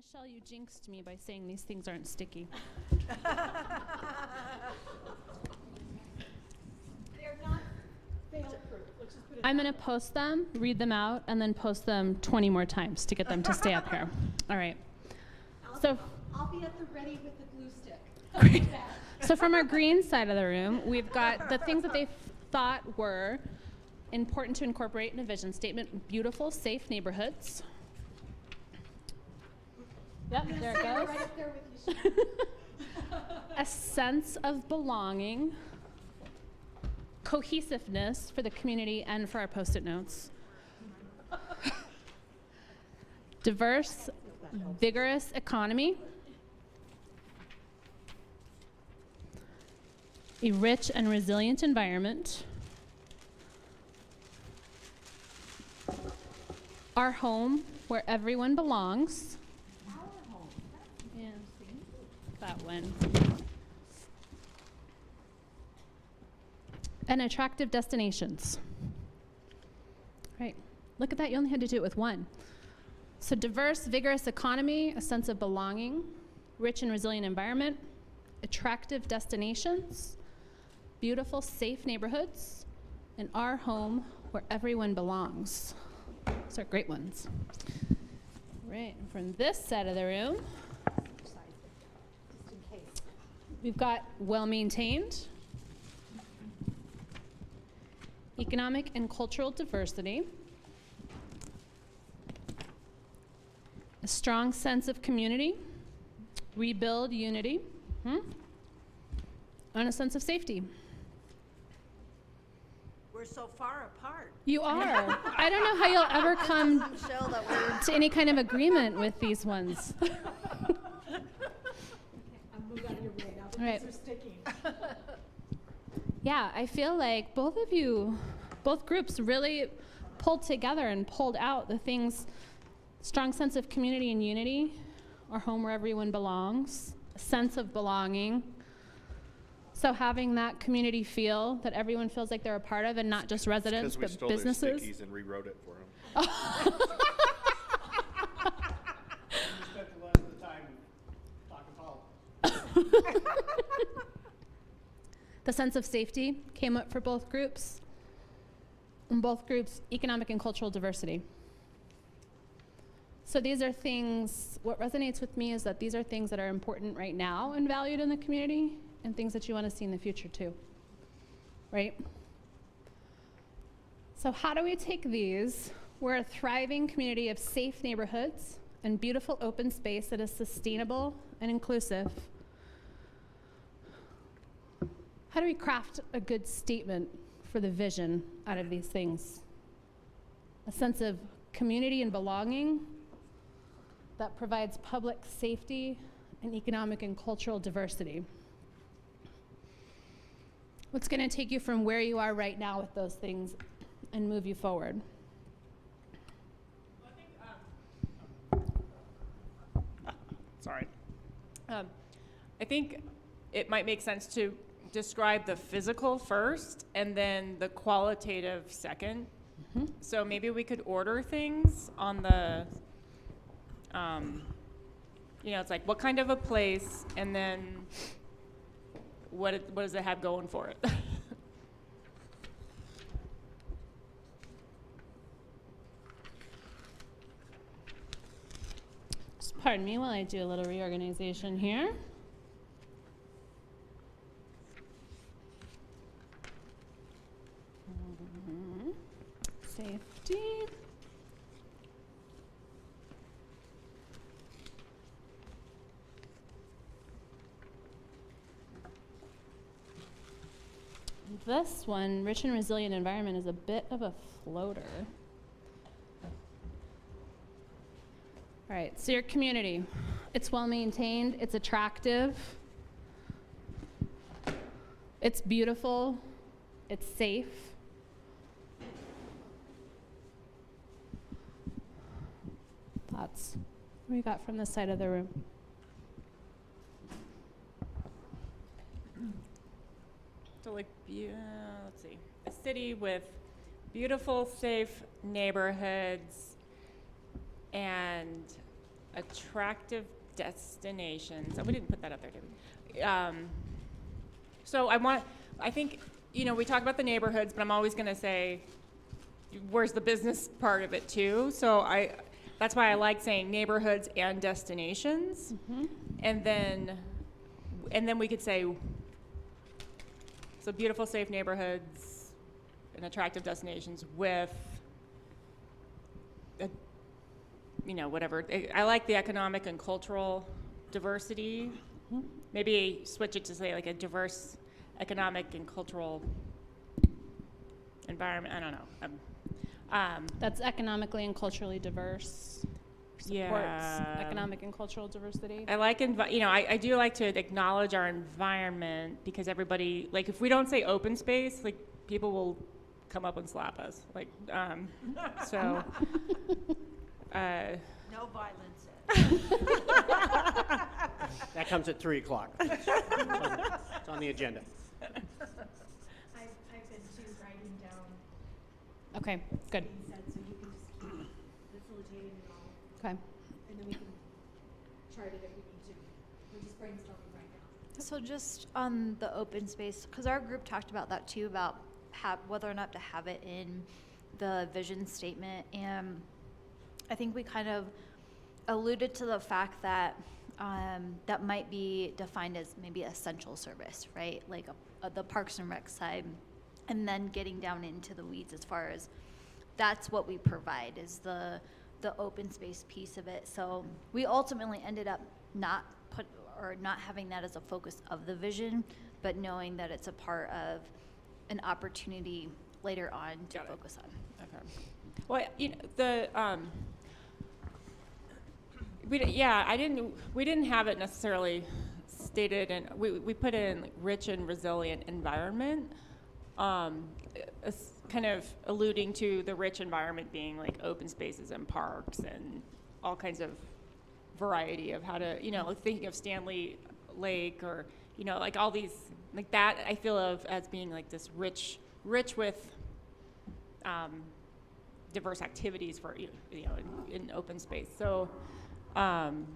Michelle, you jinxed me by saying these things aren't sticky. They're not fail-proof. Let's just put it I'm going to post them, read them out, and then post them 20 more times to get them to stay up here. All right. So, I'll be at the ready with the glue stick. great. So from our green side of the room, we've got the things that they thought were important to incorporate in a vision statement: beautiful, safe neighborhoods. Yep, there it goes. Right up there with you, Shannon. A sense of belonging, cohesiveness for the community and for our post-it notes, diverse, vigorous economy, a rich and resilient environment, our home where everyone belongs. Yeah, that one. And attractive destinations. Right. Look at that, you only had to do it with one. So diverse, vigorous economy, a sense of belonging, rich and resilient environment, attractive destinations, beautiful, safe neighborhoods, and our home where everyone belongs. Those are great ones. Right, and from this side of the room, Just in case. we've got well-maintained, economic and cultural diversity, a strong sense of community, rebuild unity, and a sense of safety. We're so far apart. You are. I don't know how you'll ever come Show that we're to any kind of agreement with these ones. I'll move out of your way now that All right. these are sticking. Yeah, I feel like both groups really pulled together and pulled out the things: strong sense of community and unity, our home where everyone belongs, a sense of belonging. So having that community feel that everyone feels like they're a part of, and not just residents, Because we but stole businesses. their stickies and rewrote it for them. We spent the rest of the time talking politics. The sense of safety came up for both groups. In both groups, economic and cultural diversity. So these are things, what resonates with me is that these are things that are important right now and valued in the community, and things that you want to see in the future too, right? So how do we take these? We're a thriving community of safe neighborhoods and beautiful open space that is sustainable and inclusive. How do we craft a good statement for the vision out of these things? A sense of community and belonging that provides public safety and economic and cultural diversity. What's going to take you from where you are right now with those things and move you forward? Sorry. I think it might make sense to describe the physical first and then the qualitative second. So maybe we could order things on the, it's like what kind of a place, and then what does it have going for it? Just pardon me while I do a little reorganization here. Safety. This one, rich and resilient environment, is a bit of a floater. All right, so your community, it's well maintained, it's attractive, it's beautiful, it's safe. Thoughts? What do we got from this side of the room? So like, let's see, a city with beautiful, safe neighborhoods and attractive destinations. Oh, we didn't put that up there, did we? So I think, we talk about the neighborhoods, but I'm always going to say, where's the business part of it too? So that's why I like saying neighborhoods and destinations. And then we could say, so beautiful, safe neighborhoods and attractive destinations with, whatever. I like the economic and cultural diversity. Maybe switch it to say like a diverse economic and cultural environment. I don't know. That's economically and culturally diverse. Supports economic and cultural diversity. I like, I do like to acknowledge our environment, because everybody, like, if we don't say open space, like, people will come up and slap us. Like, so. No violence. That comes at 3 o'clock. It's on the agenda. I've been too writing down Okay, good. what you said, so you can just keep facilitating it all, Okay. and then we can chart it if we need to. We're just brainstorming right now. So just on the open space, because our group talked about that too, about whether or not to have it in the vision statement, and I think we kind of alluded to the fact that that might be defined as maybe essential service, right? Like the Parks and Rec side, and then getting down into the weeds as far as that's what we provide is the open space piece of it. So we ultimately ended up not having that as a focus of the vision, but knowing that it's a part of an opportunity later on to focus on. Okay. Well, we didn't have it necessarily stated, and we put in like, rich and resilient environment, kind of alluding to the rich environment being like open spaces and parks and all kinds of variety of how to, thinking of Stanley Lake or, like all these, like that I feel of as being like this rich with diverse activities for, in open space. So, and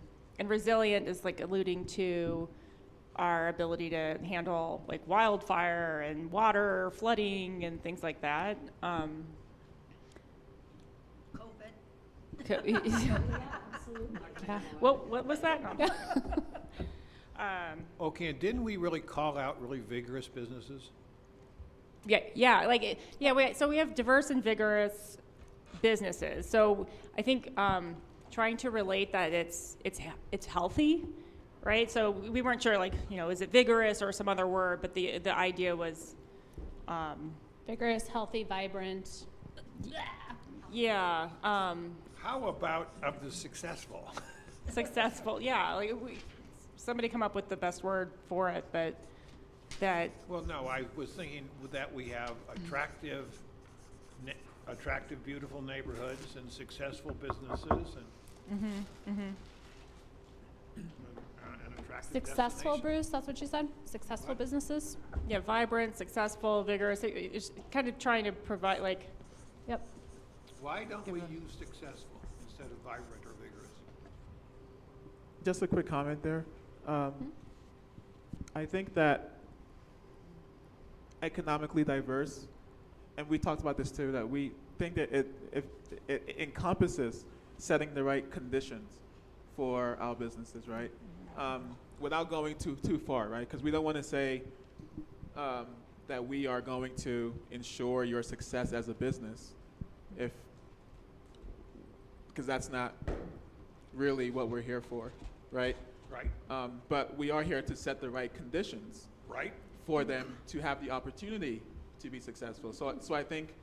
resilient is like alluding to our ability to handle like wildfire and water, flooding, and things like that. COVID. Yeah. What was that? No. Okay, and didn't we really call out really vigorous businesses? So we have diverse and vigorous businesses. So I think trying to relate that it's healthy, right? So we weren't sure, like, is it vigorous or some other word, but the idea was Vigorous, healthy, vibrant. Yeah. How about of the successful? Successful, yeah. Like somebody come up with the best word for it, but that. Well, no, I was thinking that we have attractive, beautiful neighborhoods and successful businesses and an attractive Successful, destination. Bruce, that's what you said? Successful businesses? Yeah, vibrant, successful, vigorous. It's kind of trying to provide like. Yep. Why don't we use successful instead of vibrant or vigorous? Just a quick comment there. I think that economically diverse, and we talked about this too, that we think that it encompasses setting the right conditions for our businesses, right? Without going too far, right? Because we don't want to say that we are going to ensure your success as a business, because that's not really what we're here for, right? Right. But we are here to set the right conditions, Right. for them to have the opportunity to be successful. So I think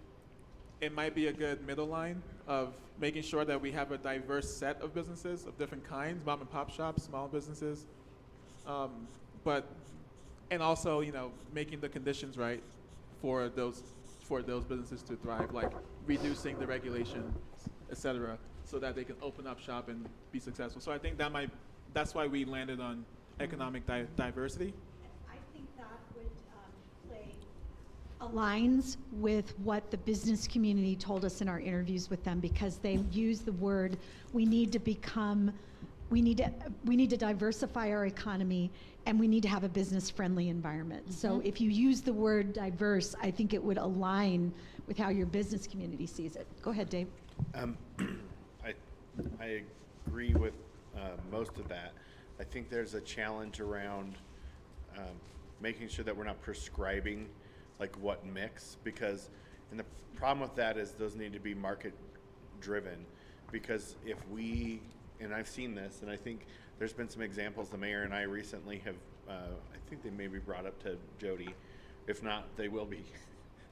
it might be a good middle line of making sure that we have a diverse set of businesses of different kinds, mom and pop shops, small businesses, and also making the conditions right for those businesses to thrive, like reducing the regulation, et cetera, so that they can open up shop and be successful. So I think that's why we landed on economic diversity. I think that would play aligns with what the business community told us in our interviews with them, because they use the word, we need to diversify our economy, and we need to have a business-friendly environment. So if you use the word diverse, I think it would align with how your business community sees it. Go ahead, Dave. I agree with most of that. I think there's a challenge around making sure that we're not prescribing like what mix, because, and the problem with that is those need to be market driven, because if we, and I've seen this, and I think there's been some examples the mayor and I recently have, I think they may be brought up to Jody. If not, they will be.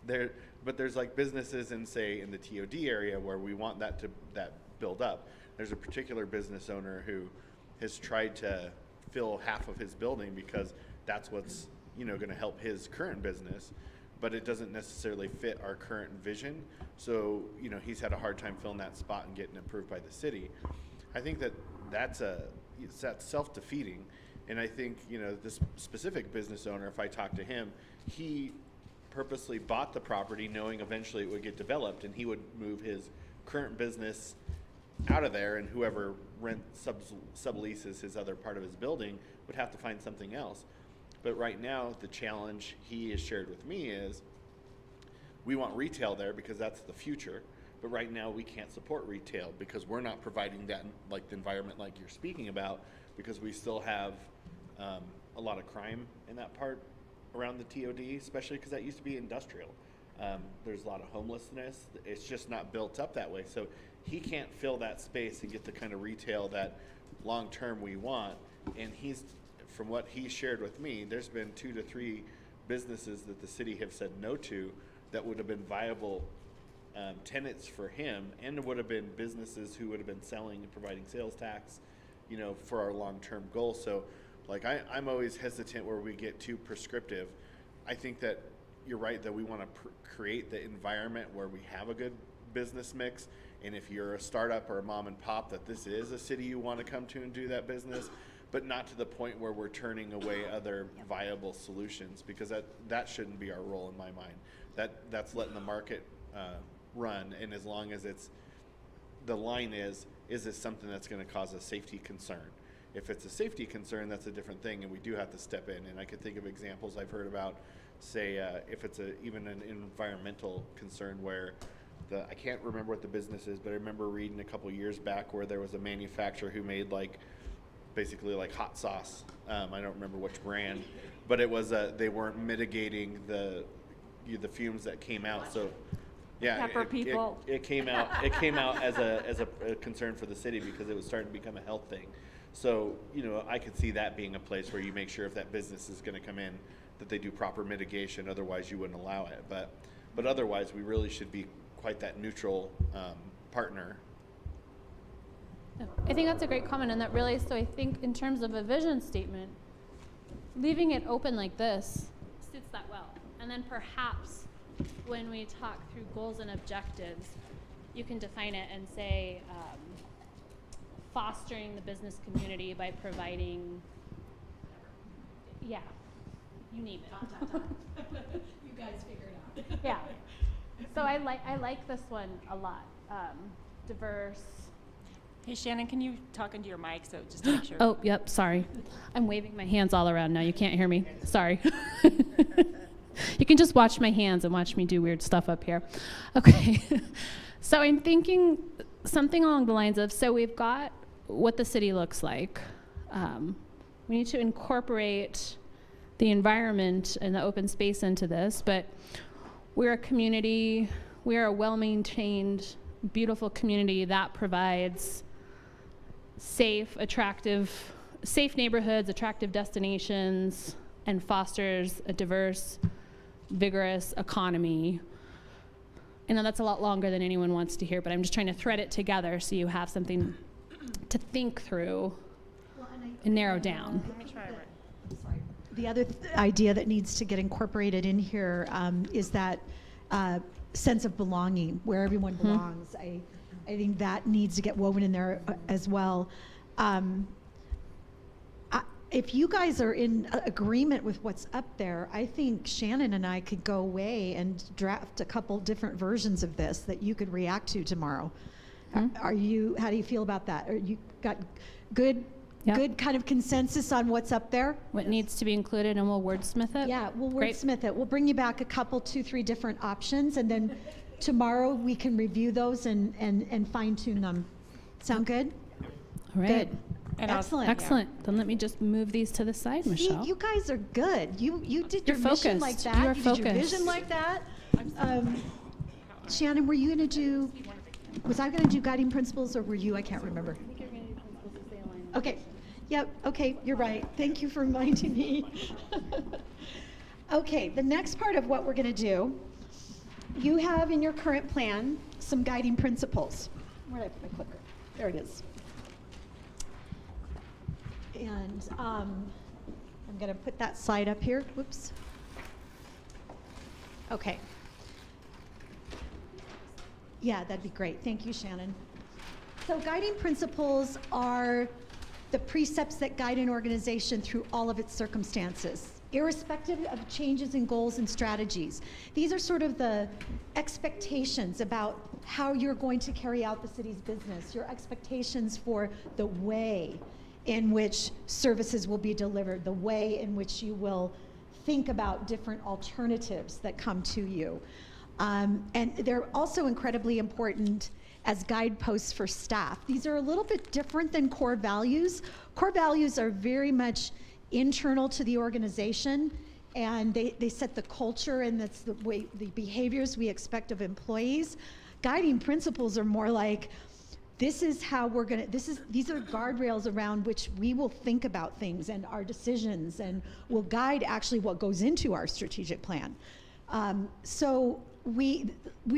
There, but there's like businesses in, say, in the TOD area where we want that to build up. There's a particular business owner who has tried to fill half of his building because that's what's, you know, going to help his current business, but it doesn't necessarily fit our current vision. So, you know, he's had a hard time filling that spot and getting approved by the city. I think that's self-defeating. And I think, you know, this specific business owner, if I talk to him, he purposely bought the property knowing eventually it would get developed, and he would move his current business out of there, and whoever subleases his other part of his building would have to find something else. But right now, the challenge he has shared with me is we want retail there because that's the future. But right now we can't support retail because we're not providing that, like the environment like you're speaking about, because we still have a lot of crime in that part around the TOD, especially because that used to be industrial. There's a lot of homelessness. It's just not built up that way. So he can't fill that space and get the kind of retail that long term we want. And he's, from what he shared with me, there's been 2 to 3 businesses that the city have said no to that would have been viable tenants for him, and would have been businesses who would have been selling and providing sales tax, you know, for our long-term goal. So like I'm always hesitant where we get too prescriptive. I think that you're right that we want to create the environment where we have a good business mix, and if you're a startup or a mom and pop, that this is a city you want to come to and do that business, but not to the point where we're turning away other viable solutions, because that shouldn't be our role in my mind. That's letting the market run, and as long as it's, the line is this something that's going to cause a safety concern? If it's a safety concern, that's a different thing, and we do have to step in. And I could think of examples I've heard about, say, if it's even an environmental concern where I can't remember what the business is, but I remember reading a couple years back where there was a manufacturer who made basically like hot sauce. I don't remember which brand, but it was they weren't mitigating the fumes that came out. So yeah, it came out as a concern for the city because it was starting to become a health thing. So, you know, I could see that being a place where you make sure if that business is going to come in that they do proper mitigation. Otherwise, you wouldn't allow it. But otherwise, we really should be quite that neutral partner. I think that's a great comment, and that really, so I think in terms of a vision statement, leaving it open like this suits that well. And then perhaps when we talk through goals and objectives, you can define it and say, fostering the business community by providing, yeah, you name it. You guys figure it out. Yeah. So I like this one a lot. Diverse. Hey, Shannon, can you talk into your mic so just to make sure? Oh, yep, sorry. I'm waving my hands all around now. You can't hear me. Sorry. You can just watch my hands and watch me do weird stuff up here. Okay. So I'm thinking something along the lines of, so we've got what the city looks like. We need to incorporate the environment and the open space into this, but we're a community, we are a well-maintained, beautiful community that provides safe neighborhoods, attractive destinations, and fosters a diverse, vigorous economy. I know that's a lot longer than anyone wants to hear, but I'm just trying to thread it together so you have something to think through and narrow down. Let me try it. The other idea that needs to get incorporated in here is that sense of belonging, where everyone belongs. I think that needs to get woven in there as well. if you guys are in agreement with what's up there, I think Shannon and I could go away and draft a couple different versions of this that you could react to tomorrow. How do you feel about that? Are you got good kind of consensus on what's up there? What needs to be included, and we'll wordsmith it? Yeah, we'll Great. wordsmith it. We'll bring you back a couple, 2, 3 different options, and then tomorrow we can review those and fine tune them. Sound good? All right. Good. And Excellent. Excellent. Then let me just move these to the side, Michelle. See, you guys are good. You did your You're mission like focused. that. You are did your focused. vision like that. Shannon, were you going to do? Was I going to do guiding principles, or were you? I can't remember. I think you're going to do principles to stay aligned. Okay. Yep. Okay. You're right. Thank you for reminding me. Okay. The next part of what we're going to do, you have in your current plan some guiding principles. Where did I put my clicker? There it is. And I'm going to put that slide up here. Whoops. Okay. Yeah, that'd be great. Thank you, Shannon. So guiding principles are the precepts that guide an organization through all of its circumstances, irrespective of changes in goals and strategies. These are sort of the expectations about how you're going to carry out the city's business, your expectations for the way in which services will be delivered, the way in which you will think about different alternatives that come to you. And they're also incredibly important as guideposts for staff. These are a little bit different than core values. Core values are very much internal to the organization, and they set the culture, and that's the way, the behaviors we expect of employees. Guiding principles are more like, this is how we're gonna, these are guardrails around which we will think about things and our decisions, and will guide actually what goes into our strategic plan. So we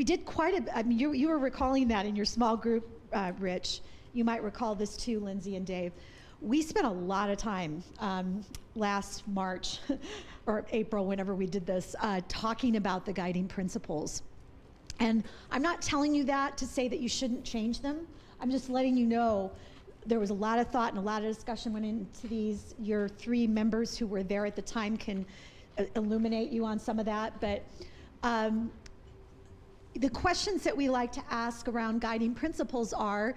did quite a, I mean, you were recalling that in your small group, Rich. You might recall this too, Lindsay and Dave. We spent a lot of time last March or April, whenever we did this, talking about the guiding principles. And I'm not telling you that to say that you shouldn't change them. I'm just letting you know there was a lot of thought and a lot of discussion went into these. Your 3 members who were there at the time can illuminate you on some of that. But the questions that we like to ask around guiding principles are,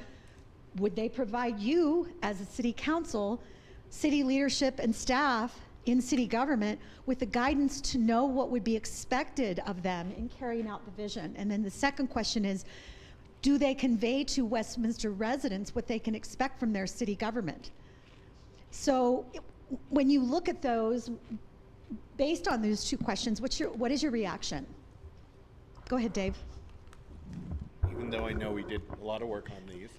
would they provide you as a city council, city leadership and staff in city government with the guidance to know what would be expected of them in carrying out the vision? And then the second question is, do they convey to Westminster residents what they can expect from their city government? So when you look at those, based on those 2 questions, what is your reaction? Go ahead, Dave. Even though I know we did a lot of work on these,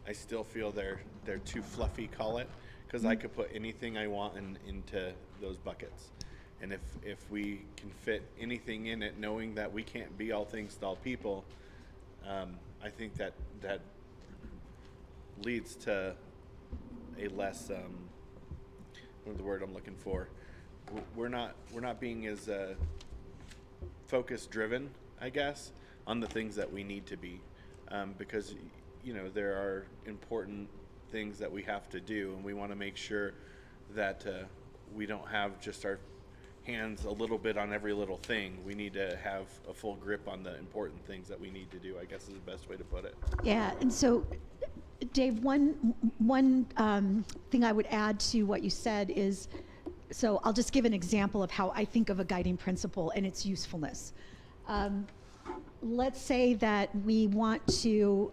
I still feel they're too fluffy, call it, because I could put anything I want into those buckets. And if we can fit anything in it, knowing that we can't be all things to all people, I think that leads to a less, what's the word I'm looking for? We're not being as focus driven, I guess, on the things that we need to be, because there are important things that we have to do, and we want to make sure that we don't have just our hands a little bit on every little thing. We need to have a full grip on the important things that we need to do, I guess is the best way to put it. Yeah, and so Dave, one thing I would add to what you said is, so I'll just give an example of how I think of a guiding principle and its usefulness. Let's say that we want to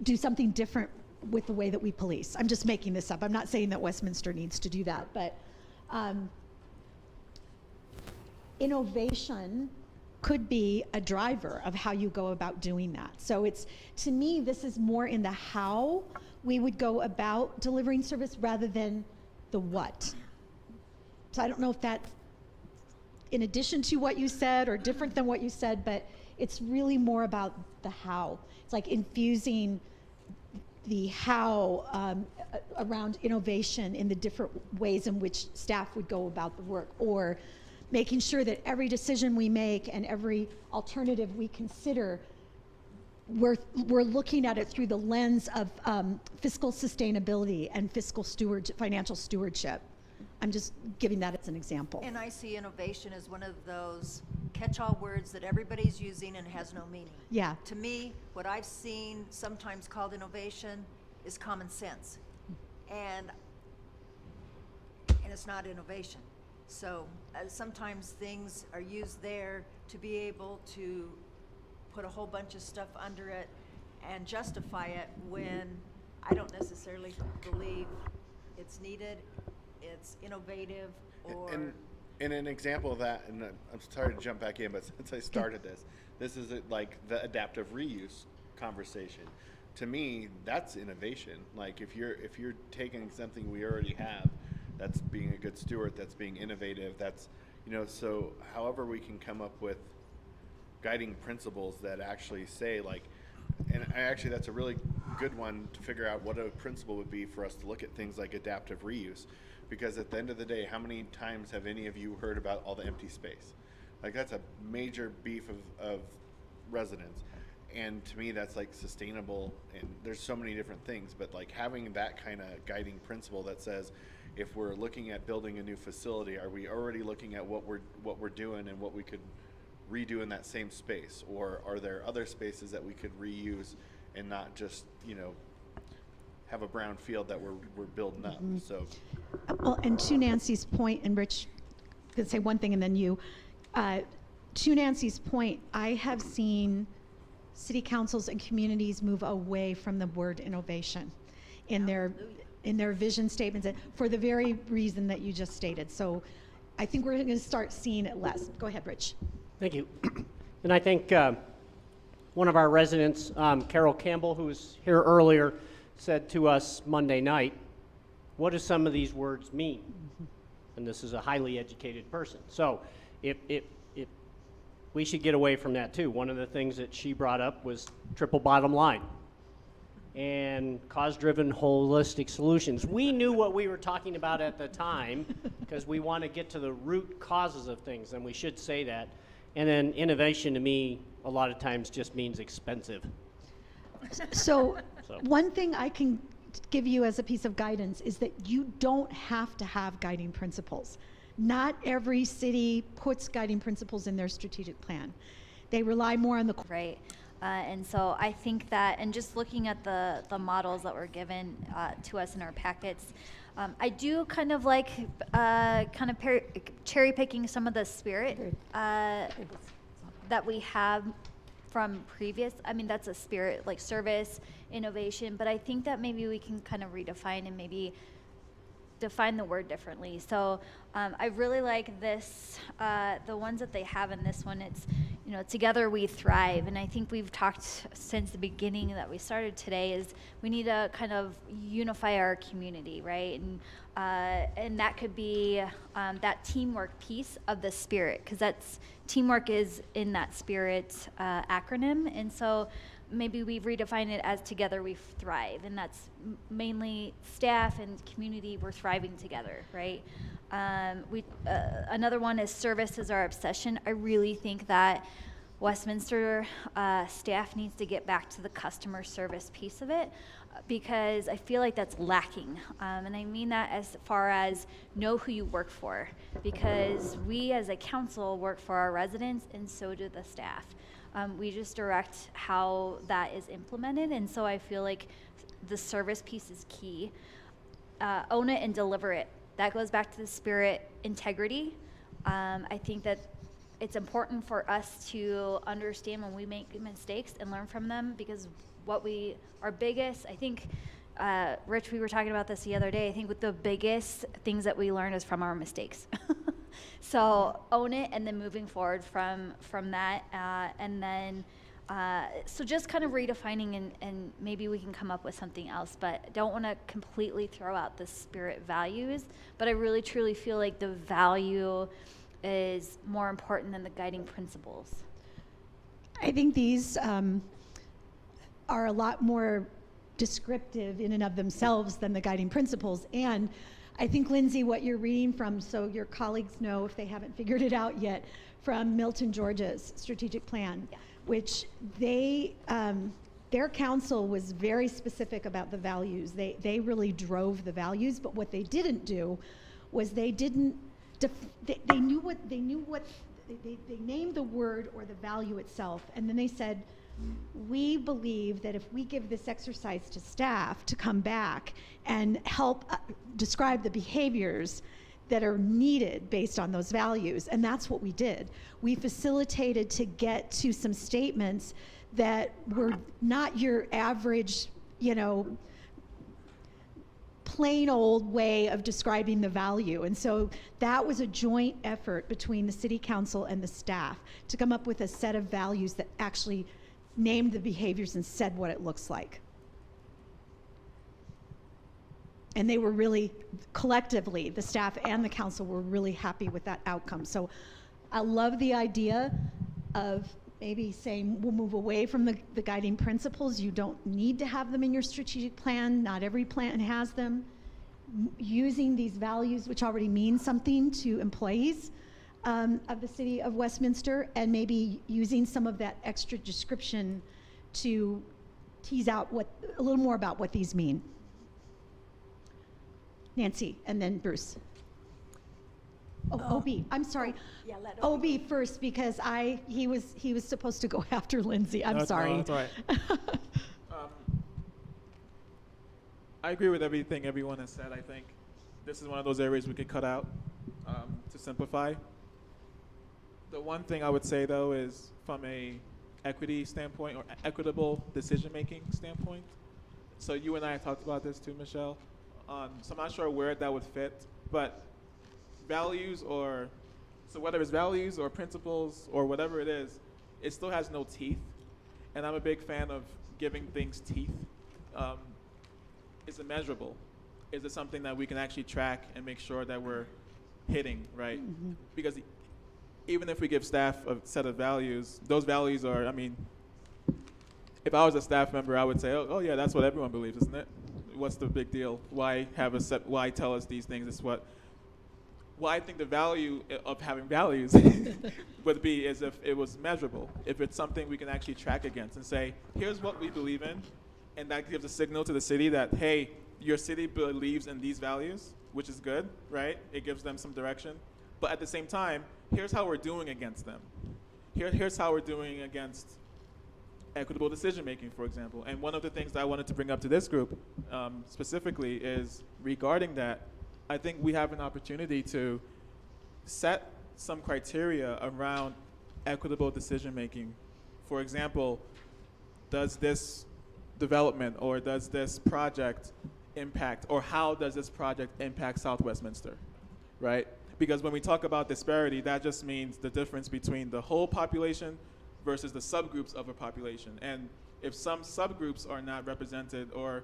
do something different with the way that we police. I'm just making this up. I'm not saying that Westminster needs to do that, but innovation could be a driver of how you go about doing that. So it's, to me, this is more in the how we would go about delivering service rather than the what. So I don't know if that's in addition to what you said or different than what you said, but it's really more about the how. It's like infusing the how around innovation in the different ways in which staff would go about the work, or making sure that every decision we make and every alternative we consider we're looking at it through the lens of fiscal sustainability and financial stewardship. I'm just giving that as an example. And I see innovation as one of those catch-all words that everybody's using and has no meaning. Yeah. To me, what I've seen sometimes called innovation is common sense. And it's not innovation. So sometimes things are used there to be able to put a whole bunch of stuff under it and justify it when I don't necessarily believe it's needed, it's innovative, or... And an example of that, and I'm sorry to jump back in, but since I started this is like the adaptive reuse conversation. To me, that's innovation. Like if you're taking something we already have, that's being a good steward, that's being innovative, that's, so however we can come up with guiding principles that actually say like, and actually that's a really good one to figure out what a principle would be for us to look at things like adaptive reuse. Because at the end of the day, how many times have any of you heard about all the empty space? Like that's a major beef of residents. And to me, that's like sustainable, and there's so many different things, but like having that kind of guiding principle that says, if we're looking at building a new facility, are we already looking at what we're doing and what we could redo in that same space? Or are there other spaces that we could reuse and not just, have a brown field that we're building up? Mm-hmm. So, well, and to Nancy's point, and Rich, I'm going to say one thing and then you. To Nancy's point, I have seen city councils and communities move away from the word innovation in their vision statements for the very reason that you just stated. So I think we're going to start seeing it less. Go ahead, Rich. Thank you. And I think one of our residents, Carol Campbell, who was here earlier, said to us Monday night, what do some of these words mean? And this is a highly educated person. So if we should get away from that too. One of the things that she brought up was triple bottom line and cause-driven holistic solutions. We knew what we were talking about at the time because we want to get to the root causes of things, and we should say that. And then innovation to me a lot of times just means expensive. So one thing I can give you as a piece of guidance is that you don't have to have guiding principles. Not every city puts guiding principles in their strategic plan. They rely more on the... Right. And so I think that, and just looking at the models that were given to us in our packets, I do kind of like cherry picking some of the spirit that we have from previous. I mean, that's a spirit like service, innovation, but I think that maybe we can kind of redefine and maybe define the word differently. So I really like this, the ones that they have in this one. It's, together we thrive. And I think we've talked since the beginning that we started today is we need to kind of unify our community, right? And that could be that teamwork piece of the spirit, because teamwork is in that spirit acronym. And so maybe we've redefined it as together we thrive, and that's mainly staff and community, we're thriving together, right? Another one is service is our obsession. I really think that Westminster staff needs to get back to the customer service piece of it, because I feel like that's lacking. And I mean that as far as know who you work for, because we as a council work for our residents, and so do the staff. We just direct how that is implemented, and so I feel like the service piece is key. Own it and deliver it. That goes back to the spirit integrity. I think that it's important for us to understand when we make mistakes and learn from them, because our biggest, I think, Rich, we were talking about this the other day, I think with the biggest things that we learn is from our mistakes. So own it, and then moving forward from that, and then so just kind of redefining, and maybe we can come up with something else, but I don't want to completely throw out the spirit values, but I really truly feel like the value is more important than the guiding principles. I think these are a lot more descriptive in and of themselves than the guiding principles. And I think, Lindsay, what you're reading from, so your colleagues know if they haven't figured it out yet, from Milton George's strategic plan, which they, their council was very specific about the values. They really drove the values, but what they didn't do was they didn't, they named the word or the value itself, and then they said, we believe that if we give this exercise to staff to come back and help describe the behaviors that are needed based on those values, and that's what we did. We facilitated to get to some statements that were not your average, you know, plain old way of describing the value. And so that was a joint effort between the city council and the staff to come up with a set of values that actually named the behaviors and said what it looks like. And they were really, collectively, the staff and the council were really happy with that outcome. So I love the idea of maybe saying we'll move away from the guiding principles. You don't need to have them in your strategic plan. Not every plan has them. Using these values, which already mean something to employees of the city of Westminster, and maybe using some of that extra description to tease out a little more about what these mean. Nancy, and then Bruce. Oh, OB, I'm sorry. Yeah, let OB first, because he was supposed to go after Lindsay. I'm sorry. No, that's all right. I agree with everything everyone has said. I think this is one of those areas we could cut out to simplify. The one thing I would say, though, is from a equity standpoint or equitable decision-making standpoint. So you and I have talked about this too, Michelle. So I'm not sure where that would fit, but values so whether it's values or principles or whatever it is, it still has no teeth. And I'm a big fan of giving things teeth. Is it measurable? Is it something that we can actually track and make sure that we're hitting, right? Mm-hmm. Because even if we give staff a set of values, those values are, I mean, if I was a staff member, I would say, oh yeah, that's what everyone believes, isn't it? What's the big deal? Why tell us these things? It's what I think the value of having values would be is if it was measurable, if it's something we can actually track against and say, here's what we believe in, and that gives a signal to the city that, hey, your city believes in these values, which is good, right? It gives them some direction. But at the same time, here's how we're doing against them. Here's how we're doing against equitable decision-making, for example. And one of the things that I wanted to bring up to this group specifically is regarding that, I think we have an opportunity to set some criteria around equitable decision-making. For example, does this development or does this project impact, or how does this project impact South Westminster, right? Because when we talk about disparity, that just means the difference between the whole population versus the subgroups of a population. And if some subgroups are not represented or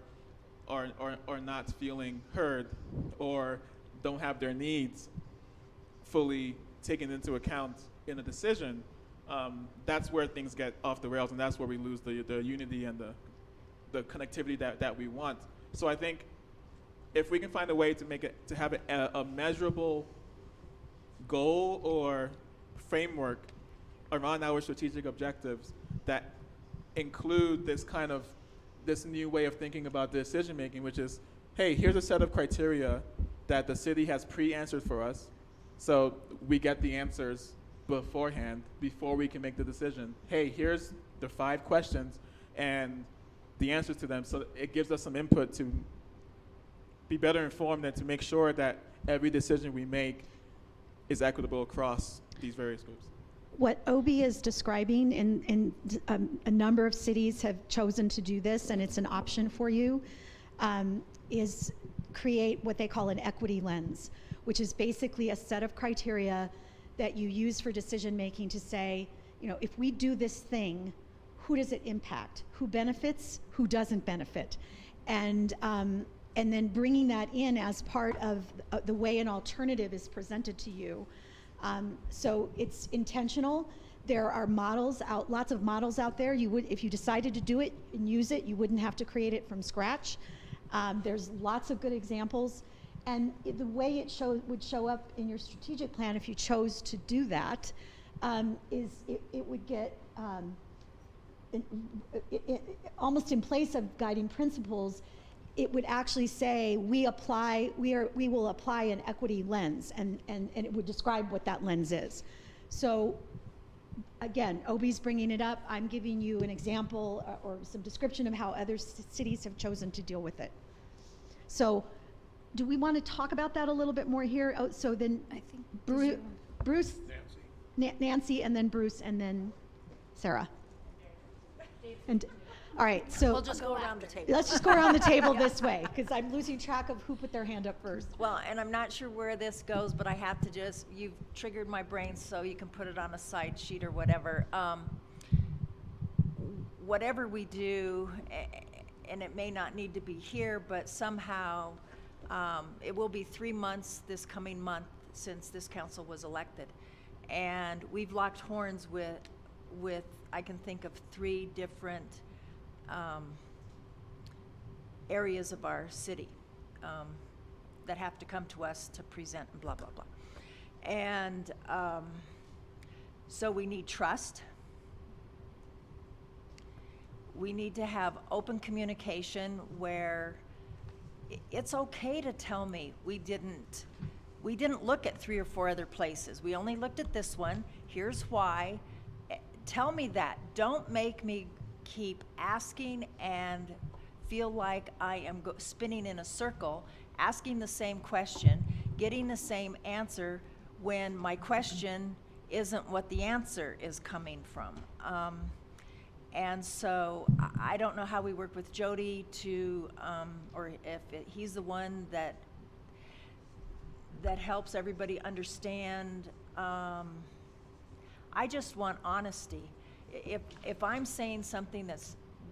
are not feeling heard or don't have their needs fully taken into account in a decision, that's where things get off the rails, and that's where we lose the unity and the connectivity that we want. So I think if we can find a way to have a measurable goal or framework around our strategic objectives that include this new way of thinking about decision making, which is, hey, here's a set of criteria that the city has pre-answered for us, so we get the answers beforehand before we can make the decision. Hey, here's the 5 questions and the answers to them, so it gives us some input to be better informed and to make sure that every decision we make is equitable across these various groups. What OB is describing, in a number of cities have chosen to do this, and it's an option for you, is create what they call an equity lens, which is basically a set of criteria that you use for decision making to say, you know, if we do this thing, who does it impact? Who benefits? Who doesn't benefit? And then bringing that in as part of the way an alternative is presented to you. So it's intentional. There are models out, lots of models out there. You would, if you decided to do it and use it, you wouldn't have to create it from scratch. There's lots of good examples. And the way it would show up in your strategic plan, if you chose to do that, is it would get almost in place of guiding principles, it would actually say we will apply an equity lens, and it would describe what that lens is. So again, OB's bringing it up. I'm giving you an example or some description of how other cities have chosen to deal with it. So do we want to talk about that a little bit more here? Oh, so then I think Bruce, Nancy, and then Bruce, and then Sarah. And all right, so We'll just go around the table. let's just go around the table this way, because I'm losing track of who put their hand up first. Well, and I'm not sure where this goes, but I have to you've triggered my brain, so you can put it on a side sheet or whatever. Whatever we do, and it may not need to be here, but somehow it will be 3 months this coming month since this council was elected. And we've locked horns with I can think of 3 different areas of our city that have to come to us to present and blah, blah, blah. And so we need trust. We need to have open communication where it's okay to tell me we didn't look at 3 or 4 other places. We only looked at this one. Here's why. Tell me that. Don't make me keep asking and feel like I am spinning in a circle, asking the same question, getting the same answer when my question isn't what the answer is coming from. And so I don't know how we work with Jody to, or if he's the one that helps everybody understand. I just want honesty. If I'm saying something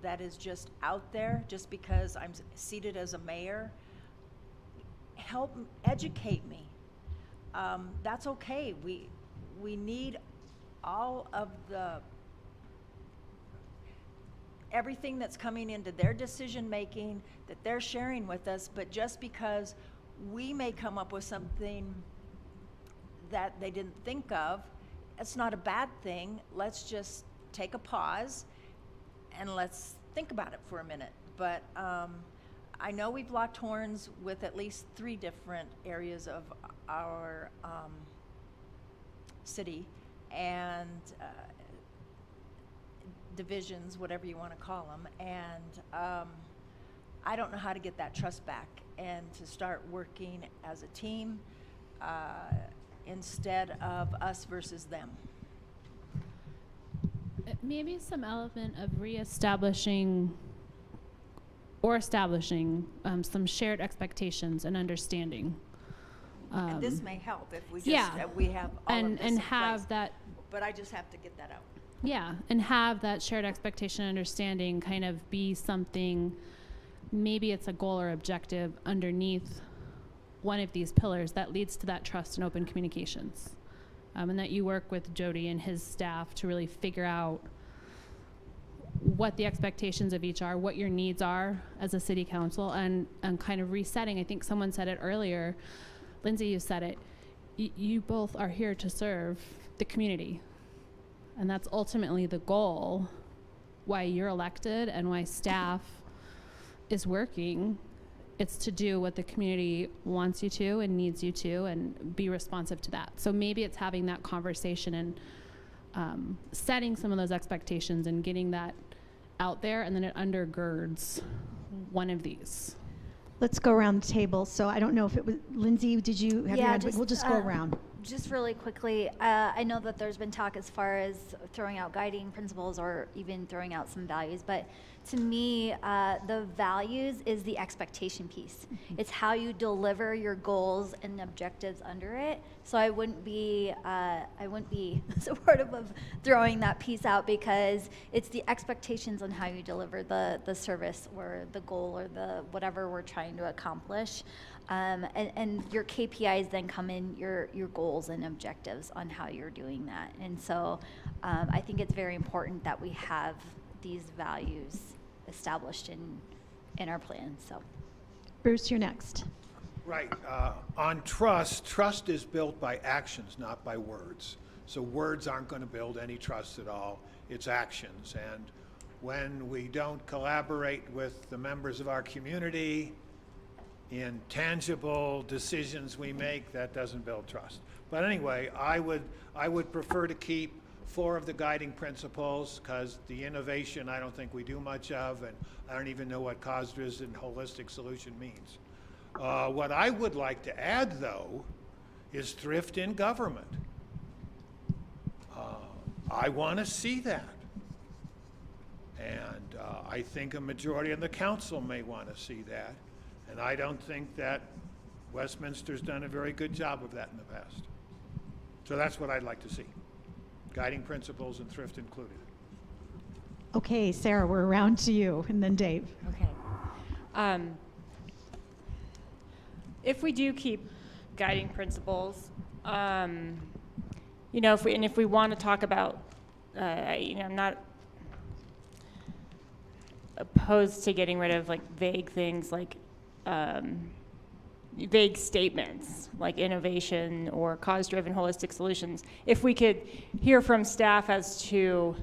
that is just out there, just because I'm seated as a mayor, help educate me. That's okay. We need all of everything that's coming into their decision making that they're sharing with us, but just because we may come up with something that they didn't think of, it's not a bad thing. Let's just take a pause and let's think about it for a minute. But I know we've locked horns with at least 3 different areas of our city and divisions, whatever you want to call them. And I don't know how to get that trust back and to start working as a team instead of us versus them. Maybe some element of reestablishing or establishing some shared expectations and understanding. And this may help if we just yeah. We have all of this and in have place. that. But I just have to get that out. Yeah, and have that shared expectation and understanding kind of be something, maybe it's a goal or objective underneath one of these pillars that leads to that trust and open communications. And that you work with Jody and his staff to really figure out what the expectations of each are, what your needs are as a city council, and kind of resetting. I think someone said it earlier. Lindsay, you said it. You both are here to serve the community. And that's ultimately the goal, why you're elected and why staff is working. It's to do what the community wants you to and needs you to and be responsive to that. So maybe it's having that conversation and setting some of those expectations and getting that out there, and then it undergirds one of these. Let's go around the table. So I don't know if it was, Lindsay, did you have your hand? We'll just go around. Just really quickly, I know that there's been talk as far as throwing out guiding principles or even throwing out some values, but to me, the values is the expectation piece. Mm-hmm. It's how you deliver your goals and objectives under it. So I wouldn't be supportive of throwing that piece out, because it's the expectations on how you deliver the service or the goal or the whatever we're trying to accomplish. And your KPIs then come in your goals and objectives on how you're doing that. And so I think it's very important that we have these values established in our plan. So, Bruce, you're next. Right. On trust is built by actions, not by words. So words aren't going to build any trust at all. It's actions. And when we don't collaborate with the members of our community in tangible decisions we make, that doesn't build trust. But anyway, I would prefer to keep 4 of the guiding principles, because the innovation I don't think we do much of, and I don't even know what cause-driven holistic solution means. What I would like to add, though, is thrift in government. I want to see that. And I think a majority of the council may want to see that. And I don't think that Westminster's done a very good job of that in the past. So that's what I'd like to see. Guiding principles and thrift included. Okay, Sarah, we're around to you, and then Dave. Okay. If we do keep guiding principles, you know, if we want to talk about, you know, I'm not opposed to getting rid of like vague things like vague statements like innovation or cause-driven holistic solutions. If we could hear from staff as to,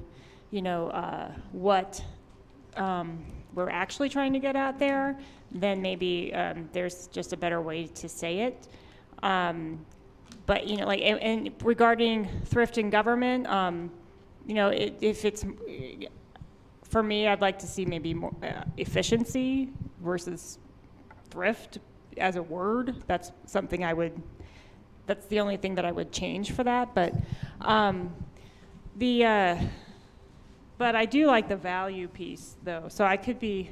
you know, what we're actually trying to get out there, then maybe there's just a better way to say it. But, you know, like, and regarding thrift in government, you know, if it's, for me, I'd like to see maybe more efficiency versus thrift as a word. That's something that's the only thing that I would change for that. But but I do like the value piece, though. So I could be,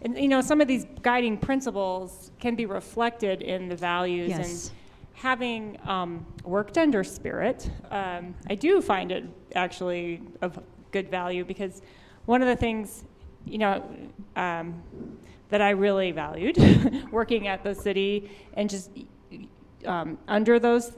and you know, some of these guiding principles can be reflected in the values. Yes. And having worked under Spirit, I do find it actually of good value, because one of the things, you know, that I really valued working at the city and just under those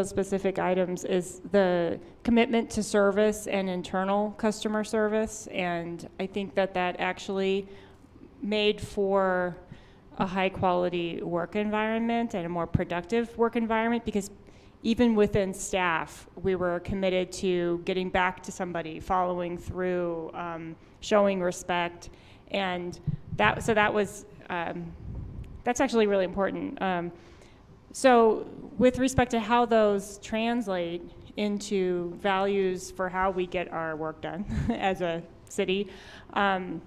specific items is the commitment to service and internal customer service. And I think that actually made for a high quality work environment and a more productive work environment, because even within staff, we were committed to getting back to somebody, following through, showing respect. And that's actually really important. So with respect to how those translate into values for how we get our work done as a city, I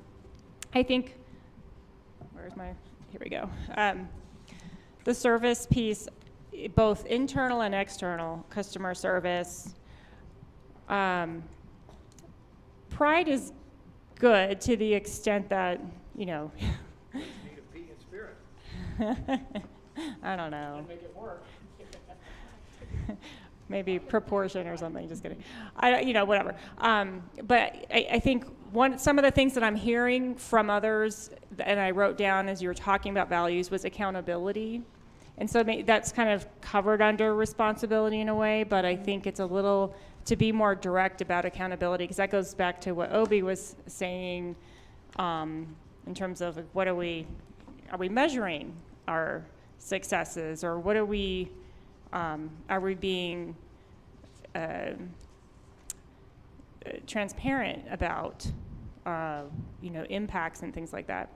think, here we go. The service piece, both internal and external customer service. Pride is good to the extent that, you know, Need a P in spirit. I don't know. Make it work. Maybe proportion or something, just kidding. You know, whatever. But I think some of the things that I'm hearing from others, and I wrote down as you were talking about values, was accountability. And so that's kind of covered under responsibility in a way, but I think it's a little to be more direct about accountability, because that goes back to what Obi was saying in terms of what are we measuring our successes, or what are we being transparent about, you know, impacts and things like that.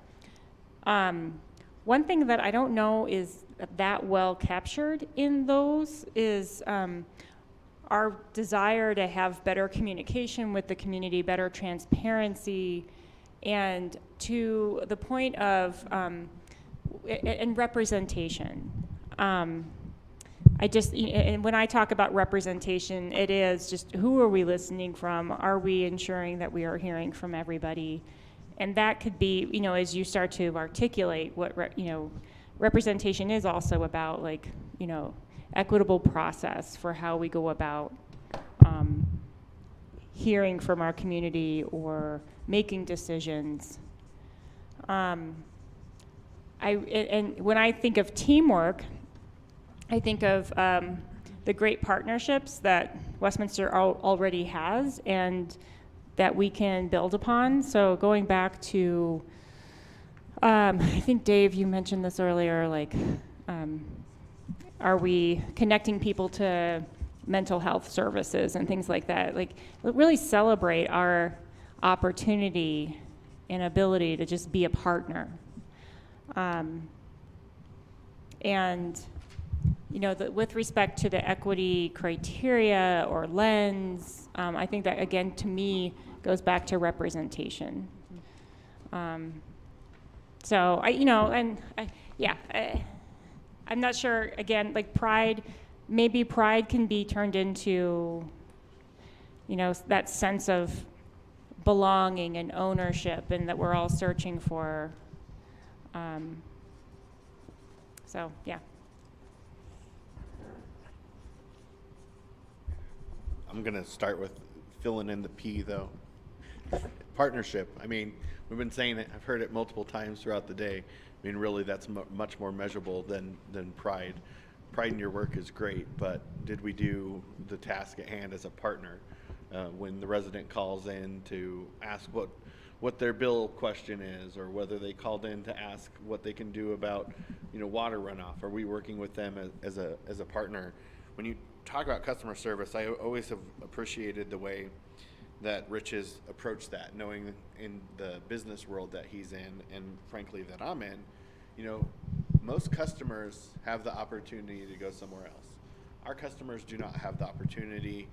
One thing that I don't know is that well captured in those is our desire to have better communication with the community, better transparency, and to the point of and representation. And when I talk about representation, it is just who are we listening from? Are we ensuring that we are hearing from everybody? And that could be, you know, as you start to articulate what, you know, representation is also about, like, you know, equitable process for how we go about hearing from our community or making decisions. And when I think of teamwork, I think of the great partnerships that Westminster already has and that we can build upon. So going back to, I think Dave, you mentioned this earlier, like, are we connecting people to mental health services and things like that. Like, really celebrate our opportunity and ability to just be a partner. And, you know, with respect to the equity criteria or lens, I think that, again, to me, goes back to representation. So I'm not sure, again, like pride, maybe pride can be turned into, you know, that sense of belonging and ownership, and that we're all searching for. So, yeah. I'm going to start with filling in the P, though. Partnership. I mean, we've been saying it. I've heard it multiple times throughout the day. I mean, really, that's much more measurable than pride. Pride in your work is great, but did we do the task at hand as a partner? When the resident calls in to ask what their bill question is, or whether they called in to ask what they can do about, you know, water runoff, are we working with them as a partner? When you talk about customer service, I always have appreciated the way that Rich has approached that, knowing in the business world that he's in, and frankly that I'm in, you know, most customers have the opportunity to go somewhere else. Our customers do not have the opportunity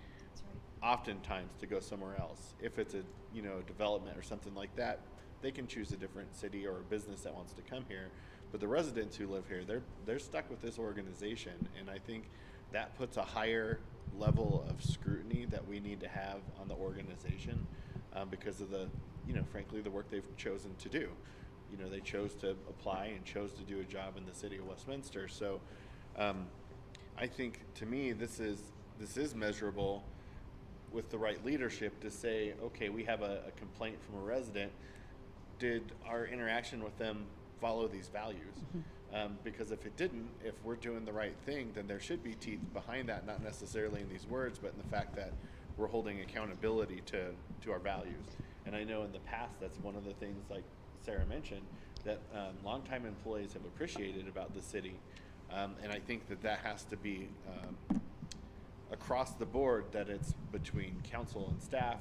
oftentimes to go somewhere else. If it's a, you know, development or something like that, they can choose a different city or a business that wants to come here. But the residents who live here, they're stuck with this organization, and I think that puts a higher level of scrutiny that we need to have on the organization because of the, you know, frankly, the work they've chosen to do. You know, they chose to apply and chose to do a job in the city of Westminster. So I think, to me, this is measurable with the right leadership to say, okay, we have a complaint from a resident. Did our interaction with them follow these values? Because if it didn't, if we're doing the right thing, then there should be teeth behind that, not necessarily in these words, but in the fact that we're holding accountability to our values. And I know in the past, that's one of the things, like Sarah mentioned, that longtime employees have appreciated about the city. And I think that has to be across the board, that it's between council and staff,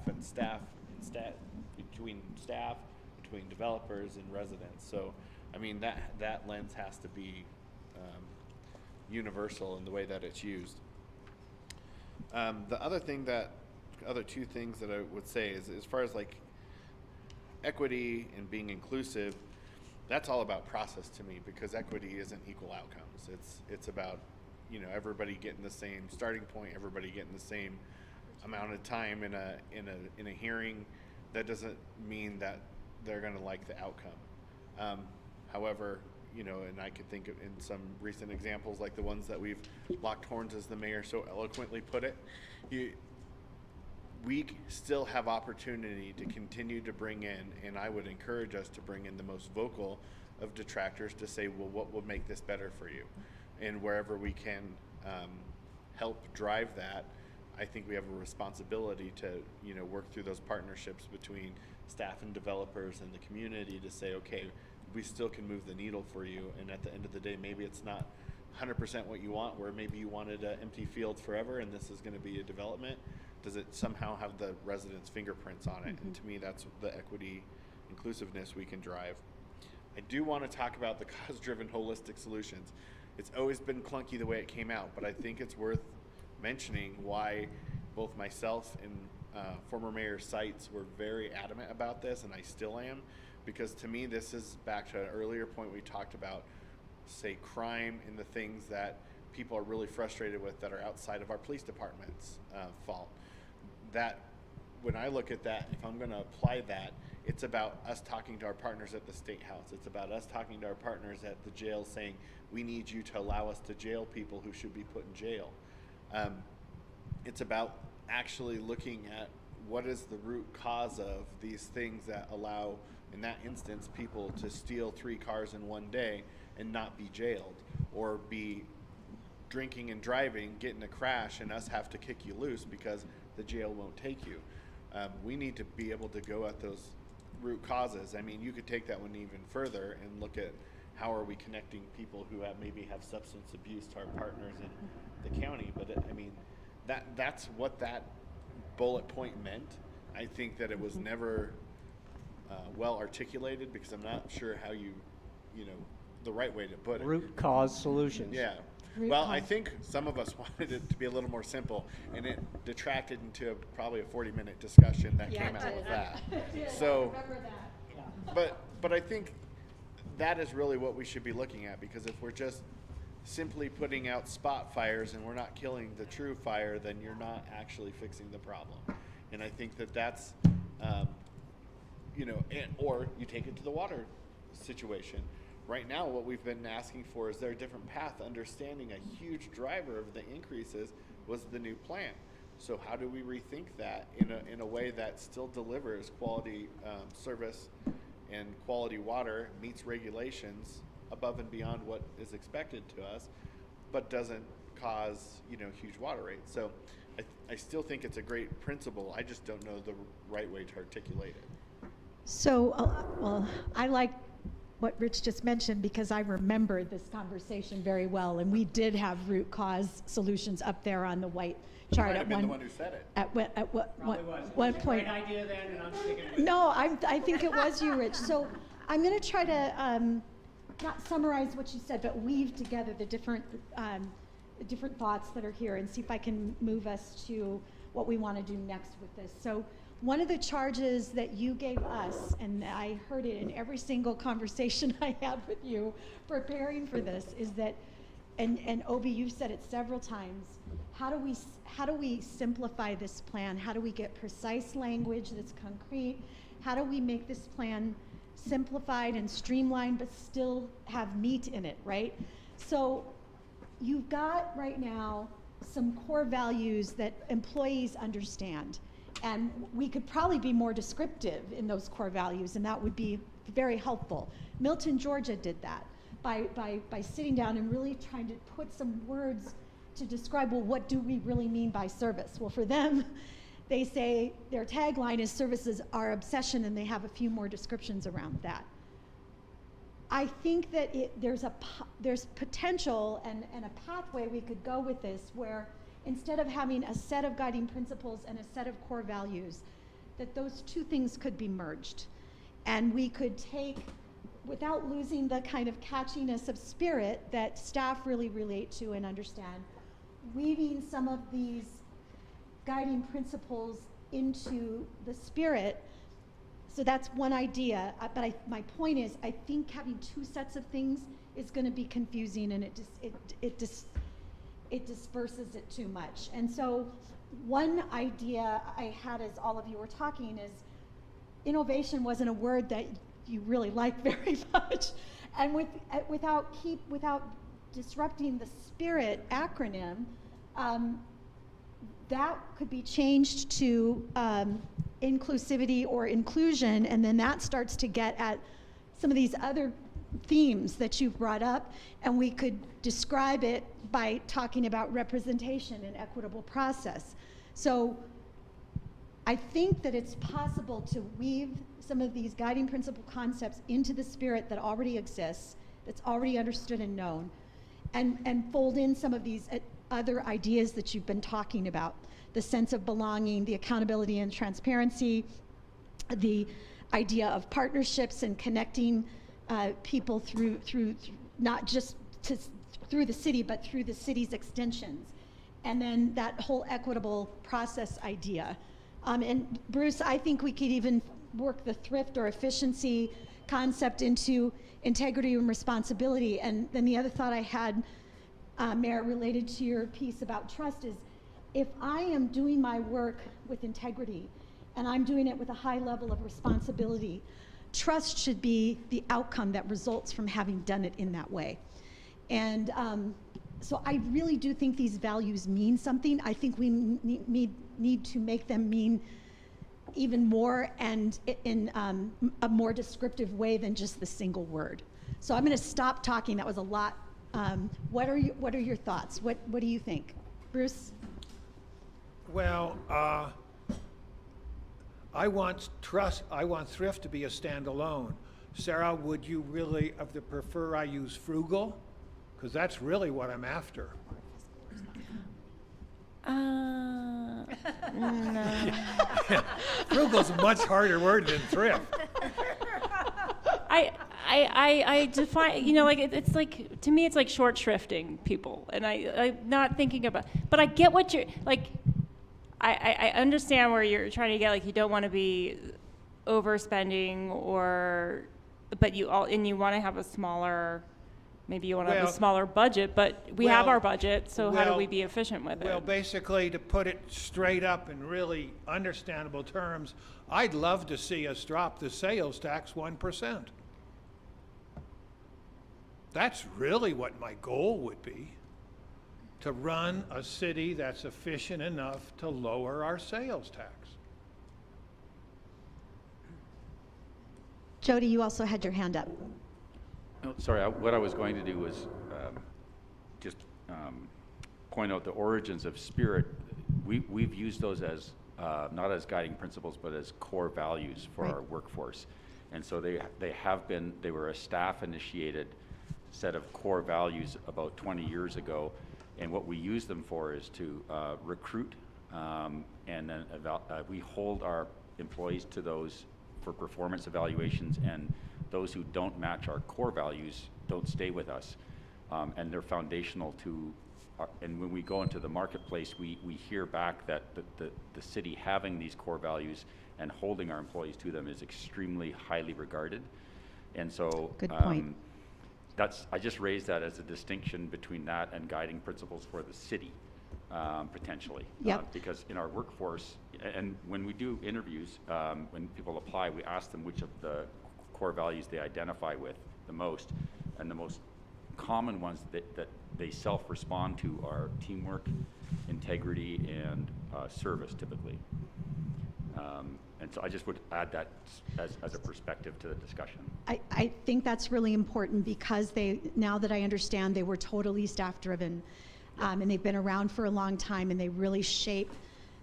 between staff, between developers and residents. So, I mean, that lens has to be universal in the way that it's used. The other two things that I would say is, as far as like equity and being inclusive, that's all about process to me, because equity isn't equal outcomes. It's about, you know, everybody getting the same starting point, everybody getting the same amount of time in a hearing. That doesn't mean that they're going to like the outcome. However, you know, and I could think of in some recent examples, like the ones that we've locked horns, as the mayor so eloquently put it, we still have opportunity to continue to bring in, and I would encourage us to bring in the most vocal of detractors to say, well, what will make this better for you? And wherever we can help drive that, I think we have a responsibility to, you know, work through those partnerships between staff and developers and the community to say, okay, we still can move the needle for you. And at the end of the day, maybe it's not 100% what you want, where maybe you wanted an empty field forever and this is going to be a development. Does it somehow have the residents' fingerprints on it? And to me, that's the equity, inclusiveness we can drive. I do want to talk about the cause-driven holistic solutions. It's always been clunky the way it came out, but I think it's worth mentioning why both myself and former Mayor Seitz were very adamant about this, and I still am, because to me this is back to an earlier point we talked about, say, crime and the things that people are really frustrated with that are outside of our police department's fault. That, when I look at that, if I'm going to apply that, it's about us talking to our partners at the State House. It's about us talking to our partners at the jail saying, we need you to allow us to jail people who should be put in jail. It's about actually looking at what is the root cause of these things that allow, in that instance, people to steal 3 cars in one day and not be jailed, or be drinking and driving, get in a crash, and us have to kick you loose because the jail won't take you. We need to be able to go at those root causes. I mean, you could take that one even further and look at how are we connecting people who maybe have substance abuse to our partners in the county. But I mean, that's what that bullet point meant. I think that it was never well articulated, because I'm not sure how you know, the right way to put it. Root cause solutions. Yeah. Well, I think some of us wanted it to be a little more simple, and it detracted into probably a 40-minute discussion that came out of that. So, but I think that is really what we should be looking at, because if we're just simply putting out spot fires and we're not killing the true fire, then you're not actually fixing the problem. And I think that that's, you know, or you take it to the water situation. Right now, what we've been asking for is there a different path, understanding a huge driver of the increases was the new plant. So how do we rethink that in a way that still delivers quality service and quality water, meets regulations above and beyond what is expected to us, but doesn't cause, you know, huge water rates. So I still think it's a great principle. I just don't know the right way to articulate it. So, well, I like what Rich just mentioned, because I remember this conversation very well, and we did have root cause solutions up there on the white chart Might have been the one who said it. at what one point. Great idea then, and I'm sticking with it. No, I think it was you, Rich. So I'm going to try to not summarize what you said, but weave together the different thoughts that are here, and see if I can move us to what we want to do next with this. So one of the charges that you gave us, and I heard it in every single conversation I had with you preparing for this, is that, and Obi, you've said it several times, how do we simplify this plan? How do we get precise language that's concrete? How do we make this plan simplified and streamlined, but still have meat in it, right? So you've got right now some core values that employees understand. And we could probably be more descriptive in those core values, and that would be very helpful. Milton, Georgia did that by sitting down and really trying to put some words to describe, well, what do we really mean by service? Well, for them, they say their tagline is service is our obsession, and they have a few more descriptions around that. I think that there's potential and a pathway we could go with this, where instead of having a set of guiding principles and a set of core values, that those two things could be merged. And we could take, without losing the kind of catchiness of spirit that staff really relate to and understand, weaving some of these guiding principles into the spirit. So that's one idea, but my point is, I think having two sets of things is going to be confusing, and it disperses it too much. And so one idea I had as all of you were talking is innovation wasn't a word that you really liked very much. And without disrupting the spirit acronym, that could be changed to inclusivity or inclusion, and then that starts to get at some of these other themes that you've brought up, and we could describe it by talking about representation and equitable process. So I think that it's possible to weave some of these guiding principle concepts into the spirit that already exists, that's already understood and known, and fold in some of these other ideas that you've been talking about: the sense of belonging, the accountability and transparency, the idea of partnerships and connecting people through not just through the city, but through the city's extensions, and then that whole equitable process idea. And Bruce, I think we could even work the thrift or efficiency concept into integrity and responsibility. And then the other thought I had, Mayor, related to your piece about trust is, if I am doing my work with integrity and I'm doing it with a high level of responsibility, trust should be the outcome that results from having done it in that way. And so I really do think these values mean something. I think we need to make them mean even more, and in a more descriptive way than just the single word. So I'm going to stop talking. That was a lot. What are your thoughts? What do you think, Bruce? Well, I want thrift to be a standalone. Sarah, would you really prefer I use frugal? Because that's really what I'm after. Frugal's a much harder word than thrift. I define, you know, like it's like, to me, it's like short shrifting people, and I'm not thinking about, but I get what you're, like, I understand where you're trying to get, like, you don't want to be overspending but you want to have a smaller, maybe you want to have a smaller budget, but we have our budget, so how do we be efficient with it? Well, basically, to put it straight up in really understandable terms, I'd love to see us drop the sales tax 1%. That's really what my goal would be, to run a city that's efficient enough to lower our sales tax. Jody, you also had your hand up. Oh, sorry, what I was going to do was just point out the origins of Spirit. We've used those as not as guiding principles, but as core values for our workforce. And so they were a staff-initiated set of core values about 20 years ago. And what we use them for is to recruit, and then we hold our employees to those for performance evaluations, and those who don't match our core values don't stay with us. And they're foundational to, and when we go into the marketplace, we hear back that the city having these core values and holding our employees to them is extremely highly regarded. And so good point. I just raised that as a distinction between that and guiding principles for the city, potentially. Yep. Because in our workforce, and when we do interviews, when people apply, we ask them which of the core values they identify with the most. And the most common ones that they self-respond to are teamwork, integrity, and service, typically. And so I just would add that as a perspective to the discussion. I think that's really important because now that I understand, they were totally staff-driven, and they've been around for a long time, and they really shape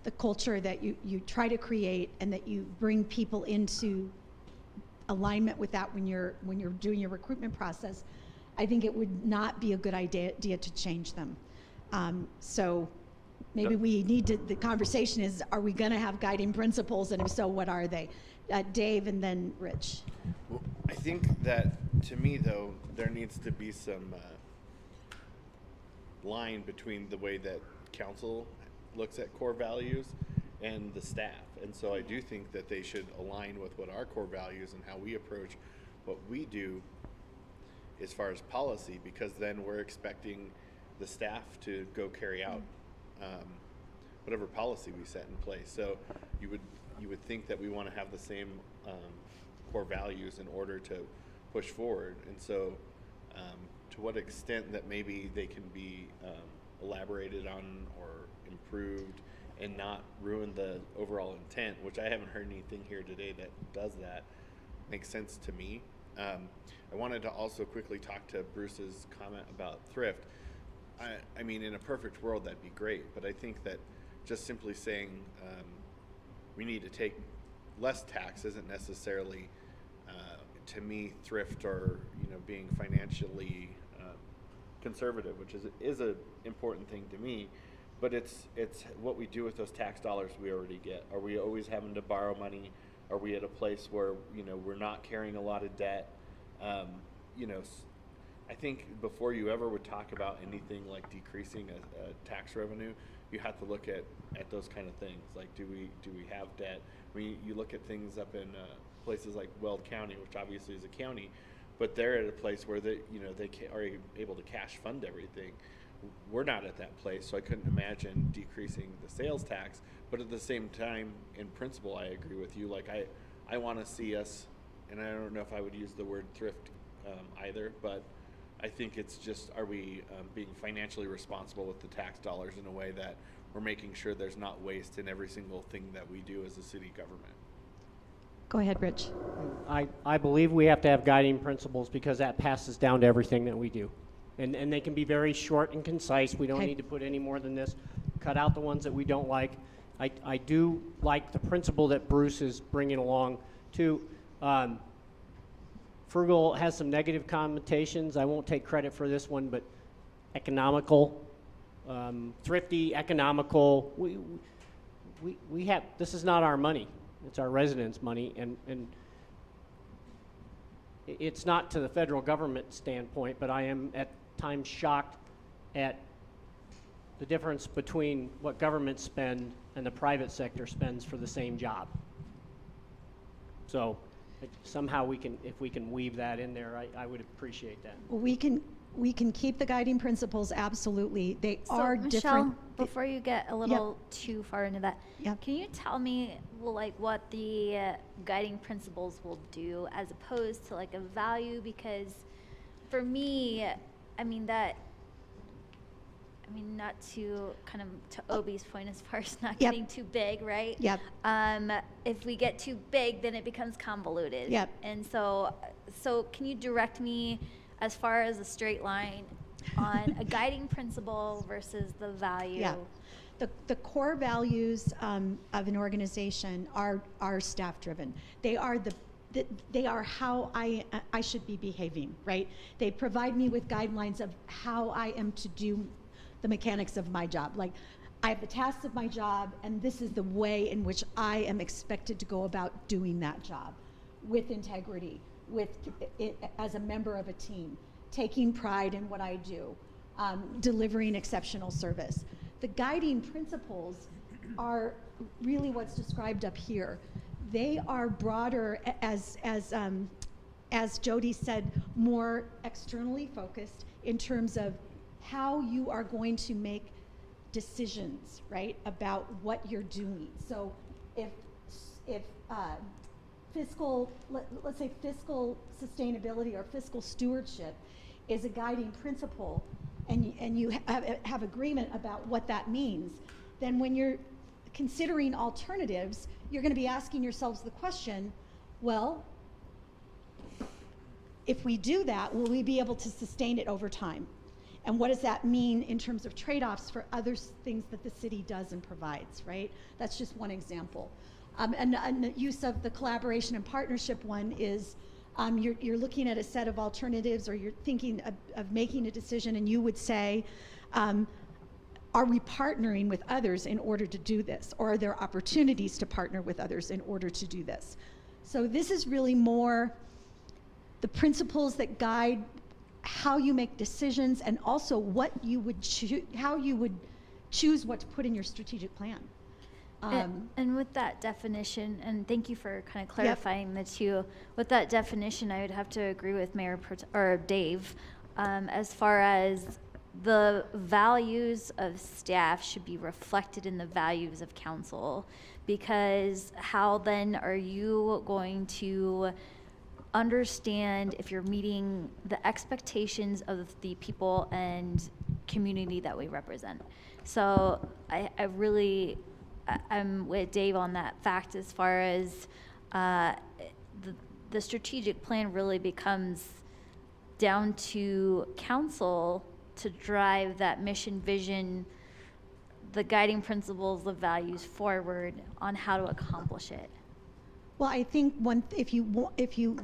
the culture that you try to create, and that you bring people into alignment with that when you're doing your recruitment process. I think it would not be a good idea to change them. So maybe we need to, the conversation is, are we going to have guiding principles, and if so, what are they? Dave, and then Rich. Well, I think that, to me, though, there needs to be some line between the way that council looks at core values and the staff. And so I do think that they should align with what our core values and how we approach what we do as far as policy, because then we're expecting the staff to go carry out whatever policy we set in place. So you would think that we want to have the same core values in order to push forward. And so to what extent that maybe they can be elaborated on or improved and not ruin the overall intent, which I haven't heard anything here today that does that, makes sense to me. I wanted to also quickly talk to Bruce's comment about thrift. I mean, in a perfect world, that'd be great, but I think that just simply saying we need to take less tax isn't necessarily, to me, thrift or being financially conservative, which is an important thing to me. But it's what we do with those tax dollars we already get. Are we always having to borrow money? Are we at a place where we're not carrying a lot of debt? I think before you ever would talk about anything like decreasing a tax revenue, you have to look at those kind of things. Like, do we have debt? I mean, you look at things up in places like Weld County, which obviously is a county, but they're at a place where they are able to cash fund everything. We're not at that place, so I couldn't imagine decreasing the sales tax. But at the same time, in principle, I agree with you. Like, I want to see us, and I don't know if I would use the word thrift either, but I think it's just, are we being financially responsible with the tax dollars in a way that we're making sure there's not waste in every single thing that we do as a city government? Go ahead, Rich. I believe we have to have guiding principles because that passes down to everything that we do. And they can be very short and concise. We don't need to put any more than this. Cut out the ones that we don't like. I do like the principle that Bruce is bringing along too. Frugal has some negative connotations. I won't take credit for this one, but economical, thrifty, economical. we have, this is not our money. It's our residents' money, and it's not to the federal government standpoint, but I am at times shocked at the difference between what government spend and the private sector spends for the same job. So somehow we can, if we can weave that in there, I would appreciate that. We can keep the guiding principles, absolutely. They are Michelle, different. before you get a little too far into that, Yep. can you tell me, well, like, what the guiding principles will do as opposed to like a value? Because for me, I mean, not to kind of to Obi's point as far as not Yep. getting too big, right? Yep. If we get too big, then it becomes convoluted. Yep. And so can you direct me as far as a straight line on a guiding principle versus the value? Yeah. The core values of an organization are staff-driven. They are they are how I should be behaving, right? They provide me with guidelines of how I am to do the mechanics of my job. Like, I have the tasks of my job, and this is the way in which I am expected to go about doing that job, with integrity, as a member of a team, taking pride in what I do, delivering exceptional service. The guiding principles are really what's described up here. They are broader, as Jody said, more externally focused in terms of how you are going to make decisions, right, about what you're doing. So if let's say fiscal sustainability or fiscal stewardship is a guiding principle, and you have agreement about what that means, then when you're considering alternatives, you're going to be asking yourselves the question, well, if we do that, will we be able to sustain it over time? And what does that mean in terms of trade-offs for other things that the city does and provides, right? That's just one example. And the use of the collaboration and partnership one is you're looking at a set of alternatives, or you're thinking of making a decision, and you would say, are we partnering with others in order to do this? Or are there opportunities to partner with others in order to do this? So this is really more the principles that guide how you make decisions, and also what you would how you would choose what to put in your strategic plan. And with that definition, and thank you for kind of clarifying the two, with that definition, I would have to agree with or Dave, as far as the values of staff should be reflected in the values of council, because how then are you going to understand if you're meeting the expectations of the people and community that we represent? So I'm with Dave on that fact, as far as the strategic plan really becomes down to council to drive that mission, vision, the guiding principles, the values forward on how to accomplish it. Well, I think if you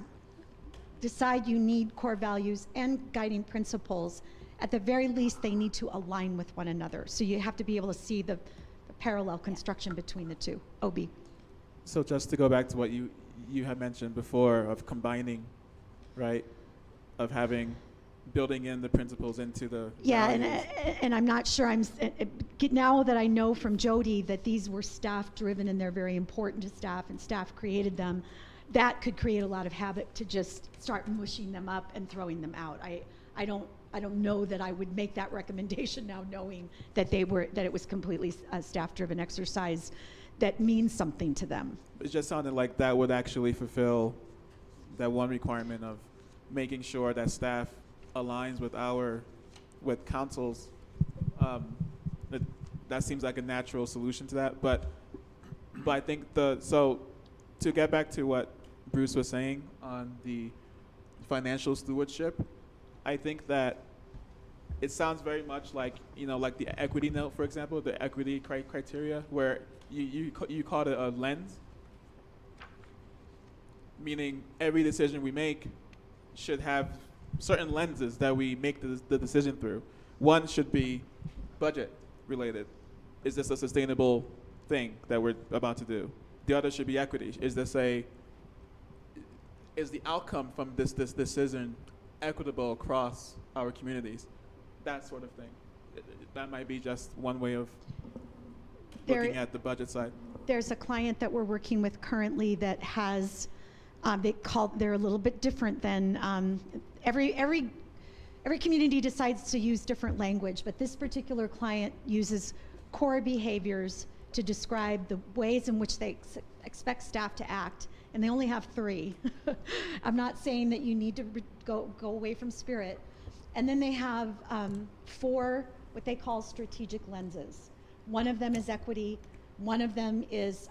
decide you need core values and guiding principles, at the very least they need to align with one another. So you have to be able to see the parallel construction between the two. Obi. So just to go back to what you had mentioned before of combining, right, of building in the principles into the values. And I'm not sure now that I know from Jody that these were staff driven and they're very important to staff and staff created them, that could create a lot of havoc to just start mushing them up and throwing them out. I don't know that I would make that recommendation now, knowing that it was completely a staff-driven exercise that means something to them. It just sounded like that would actually fulfill that one requirement of making sure that staff aligns with council's. That seems like a natural solution to that, but I think so to get back to what Bruce was saying on the financial stewardship, I think that it sounds very much like, like the equity note, for example, the equity criteria, where you call it a lens, meaning every decision we make should have certain lenses that we make the decision through. One should be budget related. Is this a sustainable thing that we're about to do. The other should be equity. Is the outcome from this decision equitable across our communities? That sort of thing. That might be just one way of looking at the budget side. There's a client that we're working with currently that has, they're a little bit different than, every community decides to use different language, but this particular client uses core behaviors to describe the ways in which they expect staff to act, and they only have 3. I'm not saying that you need to go away from spirit. And then they have 4 what they call strategic lenses. One of them is equity. One of them is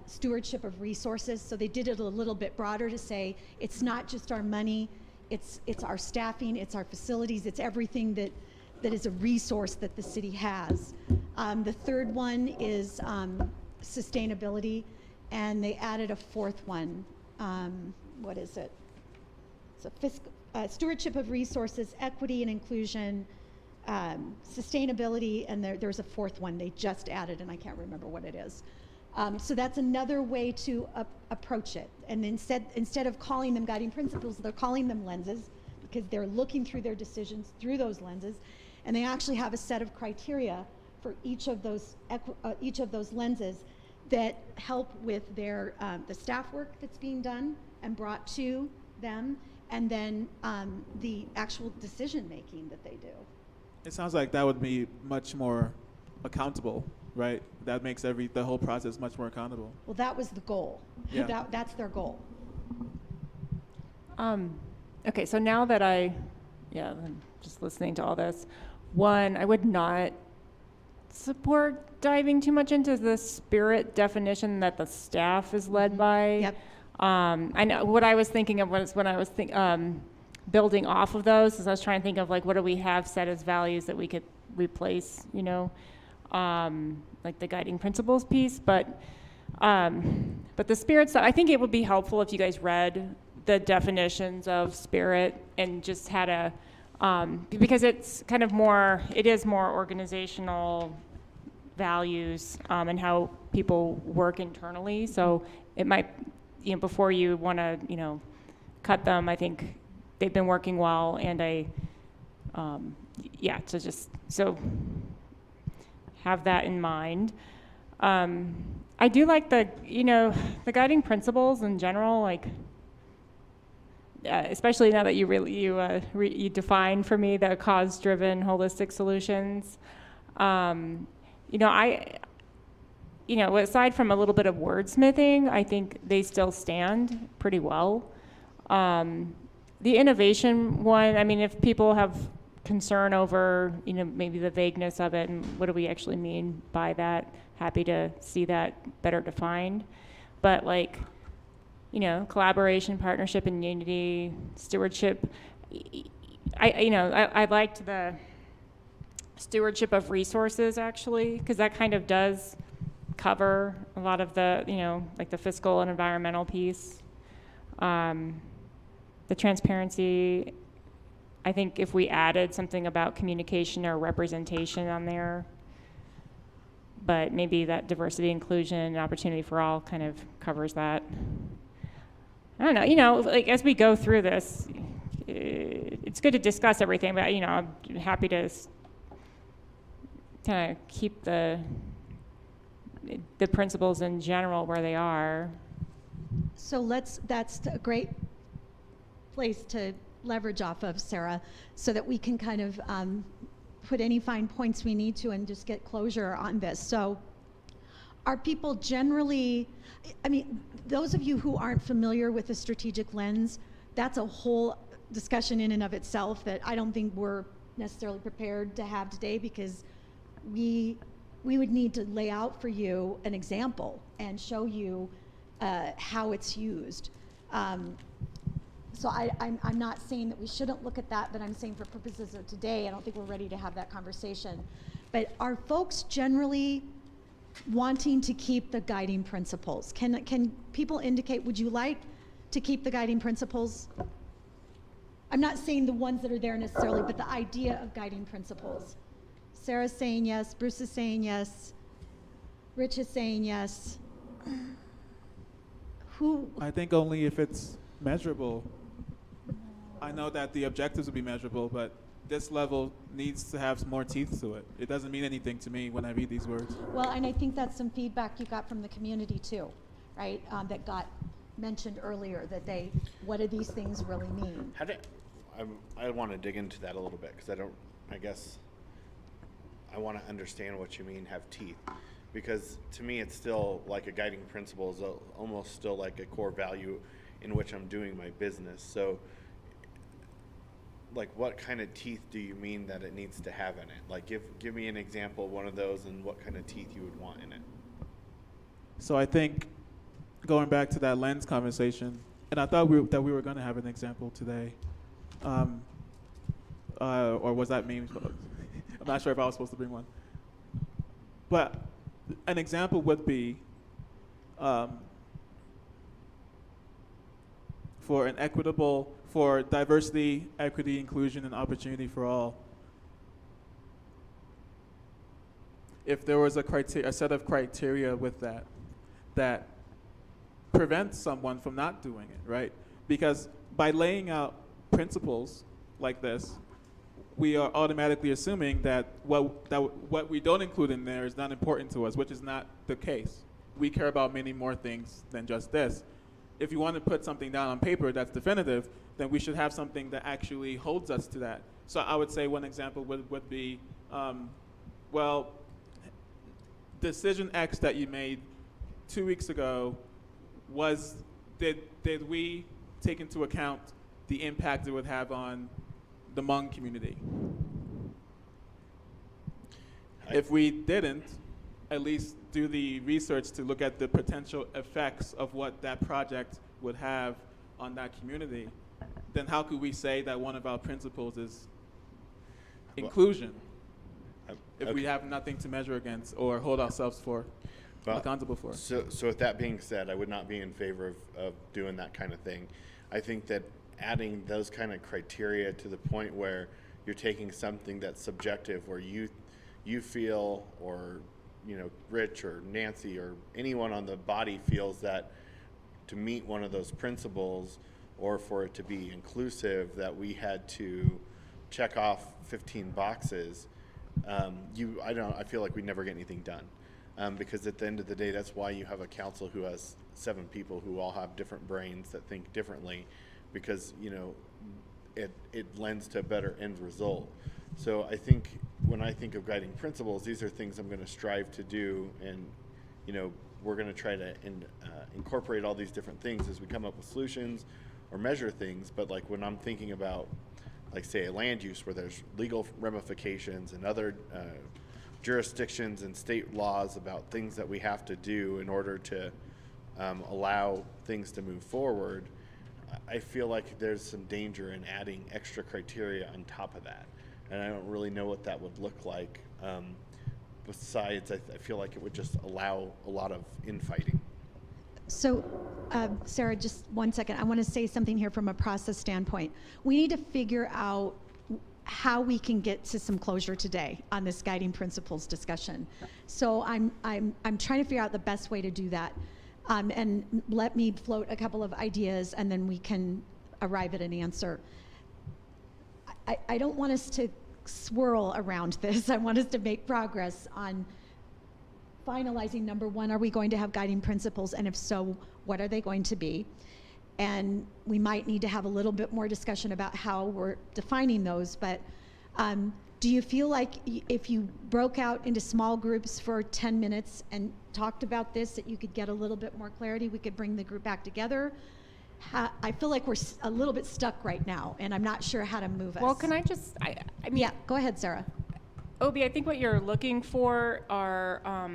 stewardship of resources. So they did it a little bit broader to say it's not just our money, it's our staffing, it's our facilities, it's everything that is a resource that the city has. The third one is sustainability, and they added a 4th one. What is it? So stewardship of resources, equity and inclusion, sustainability, and there's a 4th one they just added, and I can't remember what it is. So that's another way to approach it. And instead of calling them guiding principles, they're calling them lenses, because they're looking through their decisions through those lenses, and they actually have a set of criteria for each of those lenses that help with their the staff work that's being done and brought to them, and then the actual decision making that they do. It sounds like that would be much more accountable, right? That makes the whole process much more accountable. Well, that was the goal. Yeah. That's their goal. Okay, so now that I'm just listening to all this, one, I would not support diving too much into the spirit definition that the staff is led by. Yep. I know what I was thinking of was when I was building off of those, is I was trying to think of like, what do we have set as values that we could replace, like the guiding principles piece, but the spirit stuff, I think it would be helpful if you guys read the definitions of spirit and just had a, because it's kind of more, it is more organizational values and how people work internally. So it might, before you want to, cut them, I think they've been working well, and so have that in mind. I do like the guiding principles in general, like, especially now that you define for me the cause-driven holistic solutions. Aside from a little bit of wordsmithing, I think they still stand pretty well. The innovation one, I mean, if people have concern over, maybe the vagueness of it and what do we actually mean by that, happy to see that better defined. But collaboration, partnership, and unity, stewardship. I liked the stewardship of resources, actually, because that kind of does cover a lot of the, like the fiscal and environmental piece. The transparency, I think if we added something about communication or representation on there, but maybe that diversity, inclusion, and opportunity for all kind of covers that. I don't know, like as we go through this, it's good to discuss everything, but I'm happy to kind of keep the principles in general where they are. So that's a great place to leverage off of, Sarah, so that we can kind of put any fine points we need to and just get closure on this. So are people generally, those of you who aren't familiar with the strategic lens, that's a whole discussion in and of itself that I don't think we're necessarily prepared to have today, because we would need to lay out for you an example and show you how it's used. So I'm not saying that we shouldn't look at that, but I'm saying for purposes of today, I don't think we're ready to have that conversation. But are folks generally wanting to keep the guiding principles? Can people indicate, would you like to keep the guiding principles? I'm not saying the ones that are there necessarily, but the idea of guiding principles. Sarah's saying yes, Bruce is saying yes. Rich is saying yes. Who, I think only if it's measurable. I know that the objectives will be measurable, but this level needs to have some more teeth to it. It doesn't mean anything to me when I read these words. well, and I think that's some feedback you got from the community too, right? That got mentioned earlier, that what do these things really mean? I want to dig into that a little bit because I guess I want to understand what you mean have teeth, because to me it's still like a guiding principle is almost still like a core value in which I'm doing my business. So like what kind of teeth do you mean that it needs to have in it? Like give me an example of one of those and what kind of teeth you would want in it. So I think going back to that lens conversation, and I thought that we were going to have an example today, or was that me? I'm not sure if I was supposed to bring one. But an example would be for diversity, equity, inclusion, and opportunity for all. If there was a set of criteria with that prevents someone from not doing it, right? Because by laying out principles like this, we are automatically assuming that what we don't include in there is not important to us, which is not the case. We care about many more things than just this. If you want to put something down on paper that's definitive, then we should have something that actually holds us to that. So I would say one example would be, well, decision X that you made 2 weeks ago did we take into account the impact it would have on the Hmong community? If we didn't, at least do the research to look at the potential effects of what that project would have on that community, then how could we say that one of our principles is inclusion if we have nothing to measure against or hold ourselves accountable for? So with that being said, I would not be in favor of doing that kind of thing. I think that adding those kind of criteria to the point where you're taking something that's subjective, where you feel, or Rich or Nancy or anyone on the body feels that to meet one of those principles or for it to be inclusive that we had to check off 15 boxes, I feel like we never get anything done, because at the end of the day, that's why you have a council who has 7 people who all have different brains that think differently, because it lends to a better end result. So I think when I think of guiding principles, these are things I'm going to strive to do, and we're going to try to incorporate all these different things as we come up with solutions or measure things. But like when I'm thinking about, like say, a land use where there's legal ramifications and other jurisdictions and state laws about things that we have to do in order to allow things to move forward, I feel like there's some danger in adding extra criteria on top of that. And I don't really know what that would look like. Besides, I feel like it would just allow a lot of infighting. So, Sarah, just 1 second. I want to say something here from a process standpoint. We need to figure out how we can get to some closure today on this guiding principles discussion. So I'm trying to figure out the best way to do that. And let me float a couple of ideas, and then we can arrive at an answer. I don't want us to swirl around this. I want us to make progress on finalizing, number one, are we going to have guiding principles? And if so, what are they going to be? And we might need to have a little bit more discussion about how we're defining those. But do you feel like if you broke out into small groups for 10 minutes and talked about this, that you could get a little bit more clarity? We could bring the group back together? I feel like we're a little bit stuck right now, and I'm not sure how to move us. Well, can I just, I mean. Yeah, go ahead, Sarah. Obi, I think what you're looking for are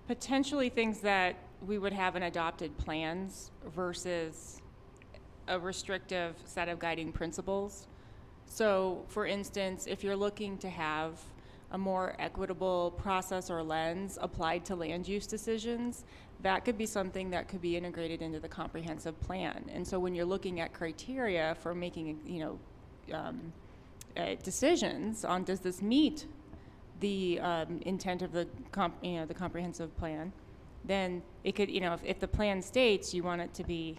potentially things that we would have in adopted plans versus a restrictive set of guiding principles. So, for instance, if you're looking to have a more equitable process or lens applied to land use decisions, that could be something that could be integrated into the comprehensive plan. And so when you're looking at criteria for making, decisions on does this meet the intent of the the comprehensive plan, then it could, if the plan states you want it to be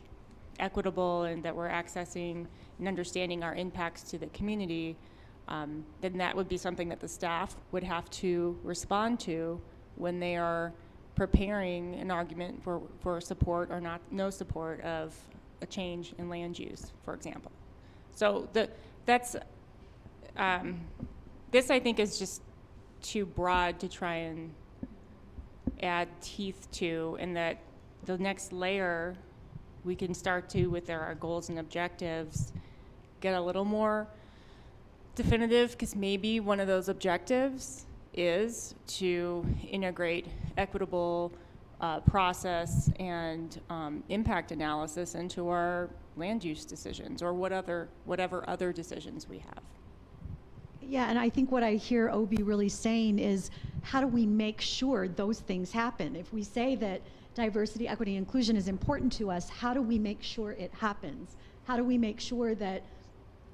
equitable and that we're accessing and understanding our impacts to the community, then that would be something that the staff would have to respond to when they are preparing an argument for support or no support of a change in land use, for example. So this I think is just too broad to try and add teeth to, and that the next layer we can start to, with our goals and objectives, get a little more definitive, because maybe one of those objectives is to integrate equitable process and impact analysis into our land use decisions, or whatever other decisions we have. Yeah, and I think what I hear Obi really saying is, how do we make sure those things happen? If we say that diversity, equity, inclusion is important to us, how do we make sure it happens? How do we make sure that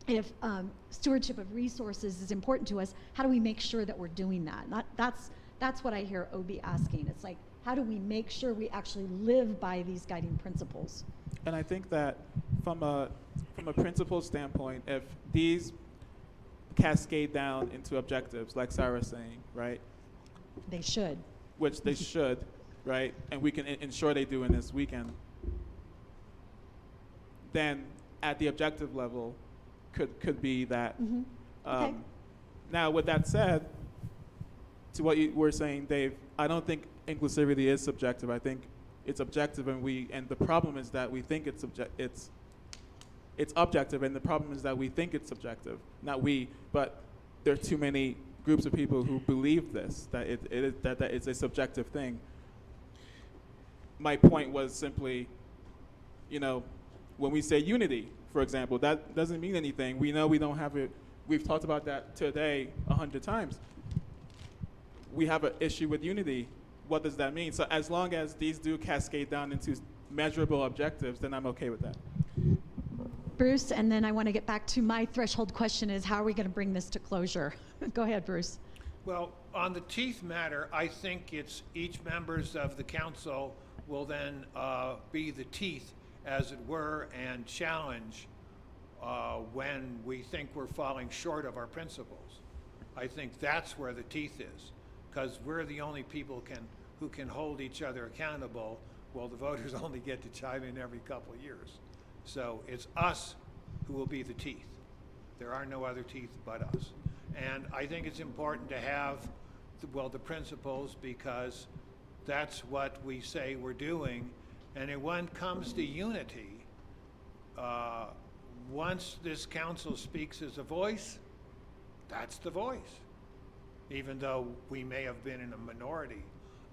if stewardship of resources is important to us, how do we make sure that we're doing that? That's what I hear Obi asking. It's like, how do we make sure we actually live by these guiding principles? And I think that from a principle standpoint, if these cascade down into objectives, like Sarah's saying, right? They should. Which they should, right? And we can ensure they do in this weekend. Then at the objective level could be that. Mm-hmm. Okay. Now, with that said, to what you were saying, Dave, I don't think inclusivity is subjective. I think it's objective, and the problem is that we think it's objective, and the problem is that we think it's subjective. Not we, but there are too many groups of people who believe this, that it's a subjective thing. My point was simply, when we say unity, for example, that doesn't mean anything. We know we don't have it. We've talked about that today 100 times. We have an issue with unity. What does that mean? So as long as these do cascade down into measurable objectives, then I'm okay with that. Bruce, and then I want to get back to my threshold question is, how are we going to bring this to closure? Go ahead, Bruce. Well, on the teeth matter, I think it's each members of the council will then be the teeth, as it were, and challenge when we think we're falling short of our principles. I think that's where the teeth is, because we're the only people who can hold each other accountable, while the voters only get to chime in every couple of years. So it's us who will be the teeth. There are no other teeth but us. And I think it's important to have, the principles, because that's what we say we're doing. And when it comes to unity, once this council speaks as a voice, that's the voice, even though we may have been in a minority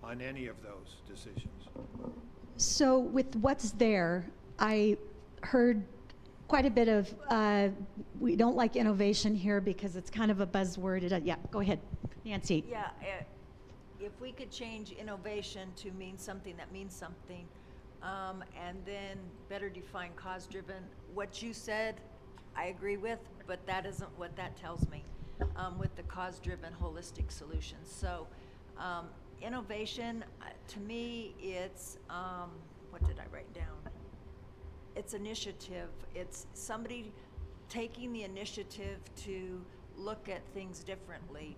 on any of those decisions. So with what's there, I heard quite a bit of, we don't like innovation here because it's kind of a buzzword. Yeah, go ahead, Nancy. Yeah, if we could change innovation to mean something that means something, and then better define cause-driven. What you said, I agree with, but that isn't what that tells me with the cause-driven holistic solutions. So innovation, to me, it's, what did I write down? It's initiative. It's somebody taking the initiative to look at things differently.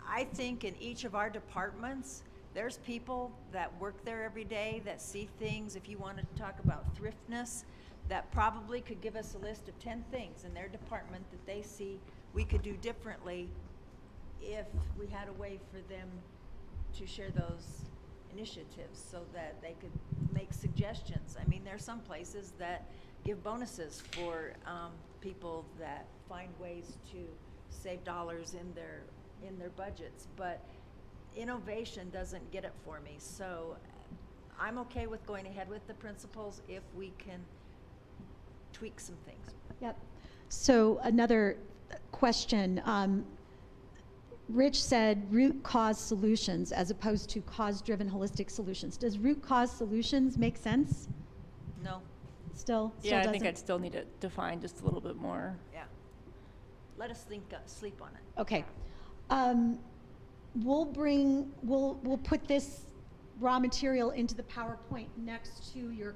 I think in each of our departments, there's people that work there every day that see things, if you want to talk about thriftness, that probably could give us a list of 10 things in their department that they see we could do differently if we had a way for them to share those initiatives so that they could make suggestions. I mean, there's some places that give bonuses for people that find ways to save dollars in their budgets, but innovation doesn't get it for me. So I'm okay with going ahead with the principles if we can tweak some things. Yep. So another question. Rich said root cause solutions as opposed to cause-driven holistic solutions. Does root cause solutions make sense? No. Still Yeah, I think doesn't? I'd still need it defined just a little bit more. Yeah. Let us sleep on it. Okay. We'll put this raw material into the PowerPoint next to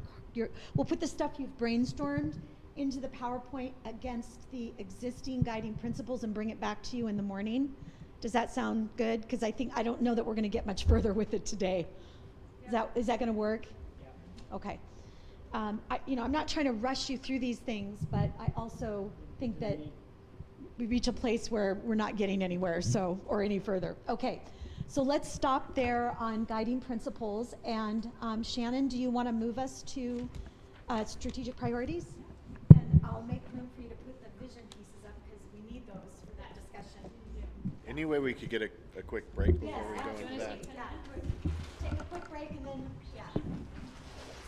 we'll put the stuff you've brainstormed into the PowerPoint against the existing guiding principles and bring it back to you in the morning. Does that sound good? Because I don't know that we're going to get much further with it today. Is that going to work? Yeah. Okay. I'm not trying to rush you through these things, but I also think that we reach a place where we're not getting anywhere, or any further. Okay. So let's stop there on guiding principles. And Shannon, do you want to move us to strategic priorities? And I'll make room for you to put the vision pieces up because we need those for that discussion. Any way we could get a quick break before we go into that? Yeah. Take a quick break and then,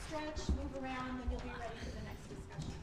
stretch, move around, and you'll be ready for the next discussion.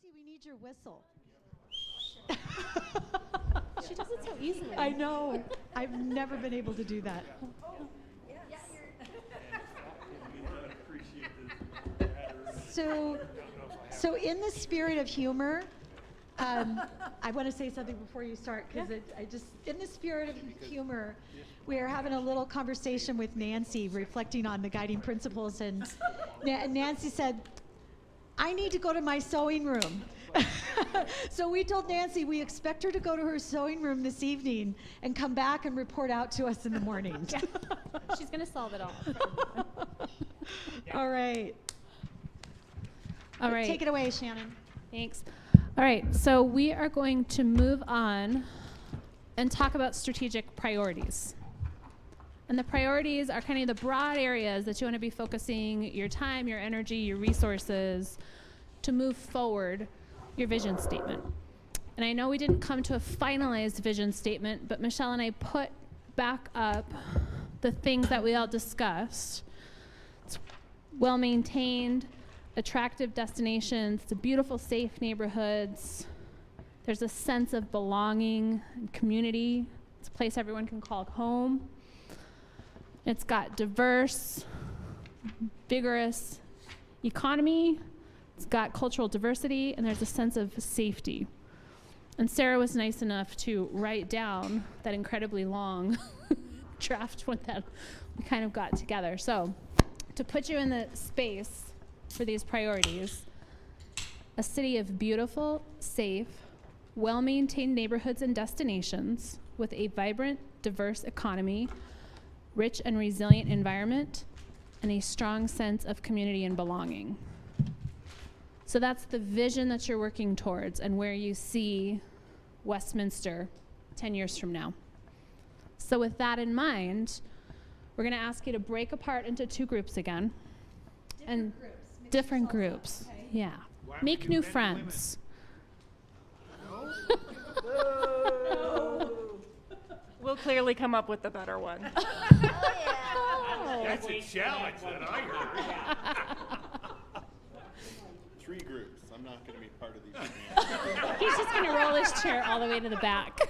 Nancy, we need your whistle. She does it so easily. I know. I've never been able to do that. So in the spirit of humor, I want to say something before you start, because in the spirit of humor, we are having a little conversation with Nancy, reflecting on the guiding principles, and Nancy said, I need to go to my sewing room. So we told Nancy we expect her to go to her sewing room this evening and come back and report out to us in the morning. Yeah. She's going to solve it all. All right. All right. Take it away, Shannon. Thanks. All right, so we are going to move on and talk about strategic priorities. And the priorities are kind of the broad areas that you want to be focusing your time, your energy, your resources to move forward your vision statement. And I know we didn't come to a finalized vision statement, but Michelle and I put back up the things that we all discussed. It's well-maintained, attractive destinations, the beautiful, safe neighborhoods. There's a sense of belonging and community. It's a place everyone can call home. It's got diverse, vigorous economy. It's got cultural diversity, and there's a sense of safety. And Sarah was nice enough to write down that incredibly long draft one that we kind of got together. So to put you in the space for these priorities, a city of beautiful, safe, well-maintained neighborhoods and destinations with a vibrant, diverse economy, rich and resilient environment, and a strong sense of community and belonging. So that's the vision that you're working towards and where you see Westminster 10 years from now. So with that in mind, we're going to ask you to break apart into two groups again. Different groups. Okay. Yeah. Make new friends. We'll clearly come up with the better one. That's a challenge that I heard. 3 groups. I'm not going to be part of these. He's just going to roll his chair all the way to the back.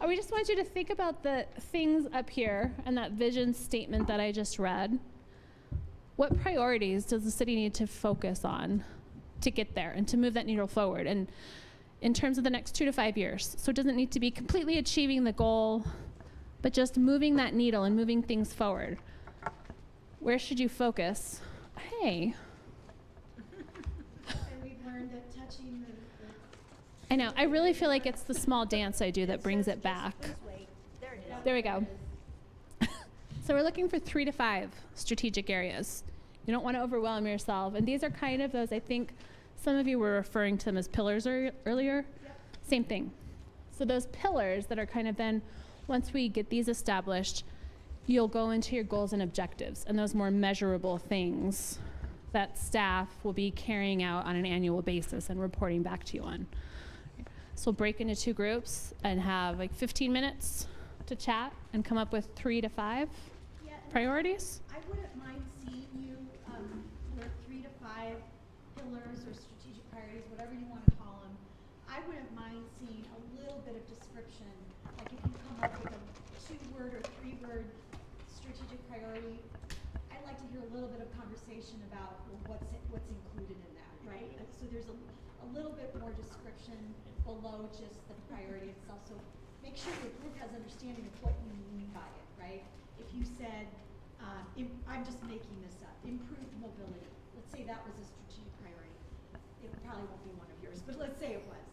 We just want you to think about the things up here and that vision statement that I just read. What priorities does the city need to focus on to get there and to move that needle forward? And in terms of the next 2 to 5 years. So it doesn't need to be completely achieving the goal, but just moving that needle and moving things forward. Where should you focus? Hey. And we've learned that touching the I know. I really feel like it's the small dance I do that brings it back. There it is. There we go. So we're looking for 3 to 5 strategic areas. You don't want to overwhelm yourself. And these are kind of those, I think some of you were referring to them as pillars earlier. Yep. Same thing. So those pillars that are kind of then, once we get these established, you'll go into your goals and objectives and those more measurable things that staff will be carrying out on an annual basis and reporting back to you on. So we'll break into 2 groups and have like 15 minutes to chat and come up with 3 to 5 priorities. I wouldn't mind seeing you work 3 to 5 pillars or strategic priorities, whatever you want to call them. I wouldn't mind seeing a little bit of description, like if you come up with a 2-word or 3-word strategic priority. I'd like to hear a little bit of conversation about what's included in that, right? So there's a little bit more description below just the priority itself. So make sure your group has understanding of what you mean by it, right? If you said, I'm just making this up, improved mobility. Let's say that was a strategic priority. It probably won't be one of yours, but let's say it was.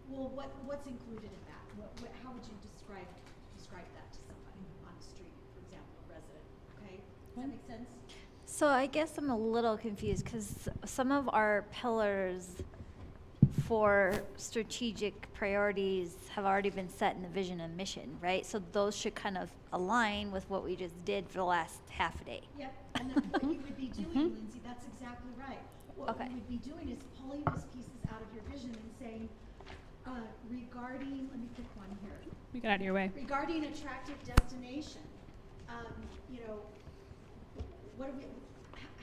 Well, what's included in that? How would you describe that to somebody on the street, for example, a resident? Okay, does that make sense? So I guess I'm a little confused because some of our pillars for strategic priorities have already been set in the vision and mission, right? So those should kind of align with what we just did for the last half a day. Yep, and then what you would be doing, Lindsay, that's exactly right. What Okay. you would be doing is pulling those pieces out of your vision and saying, regarding, let me pick one here. We got out of your way. Regarding attractive destination, you know,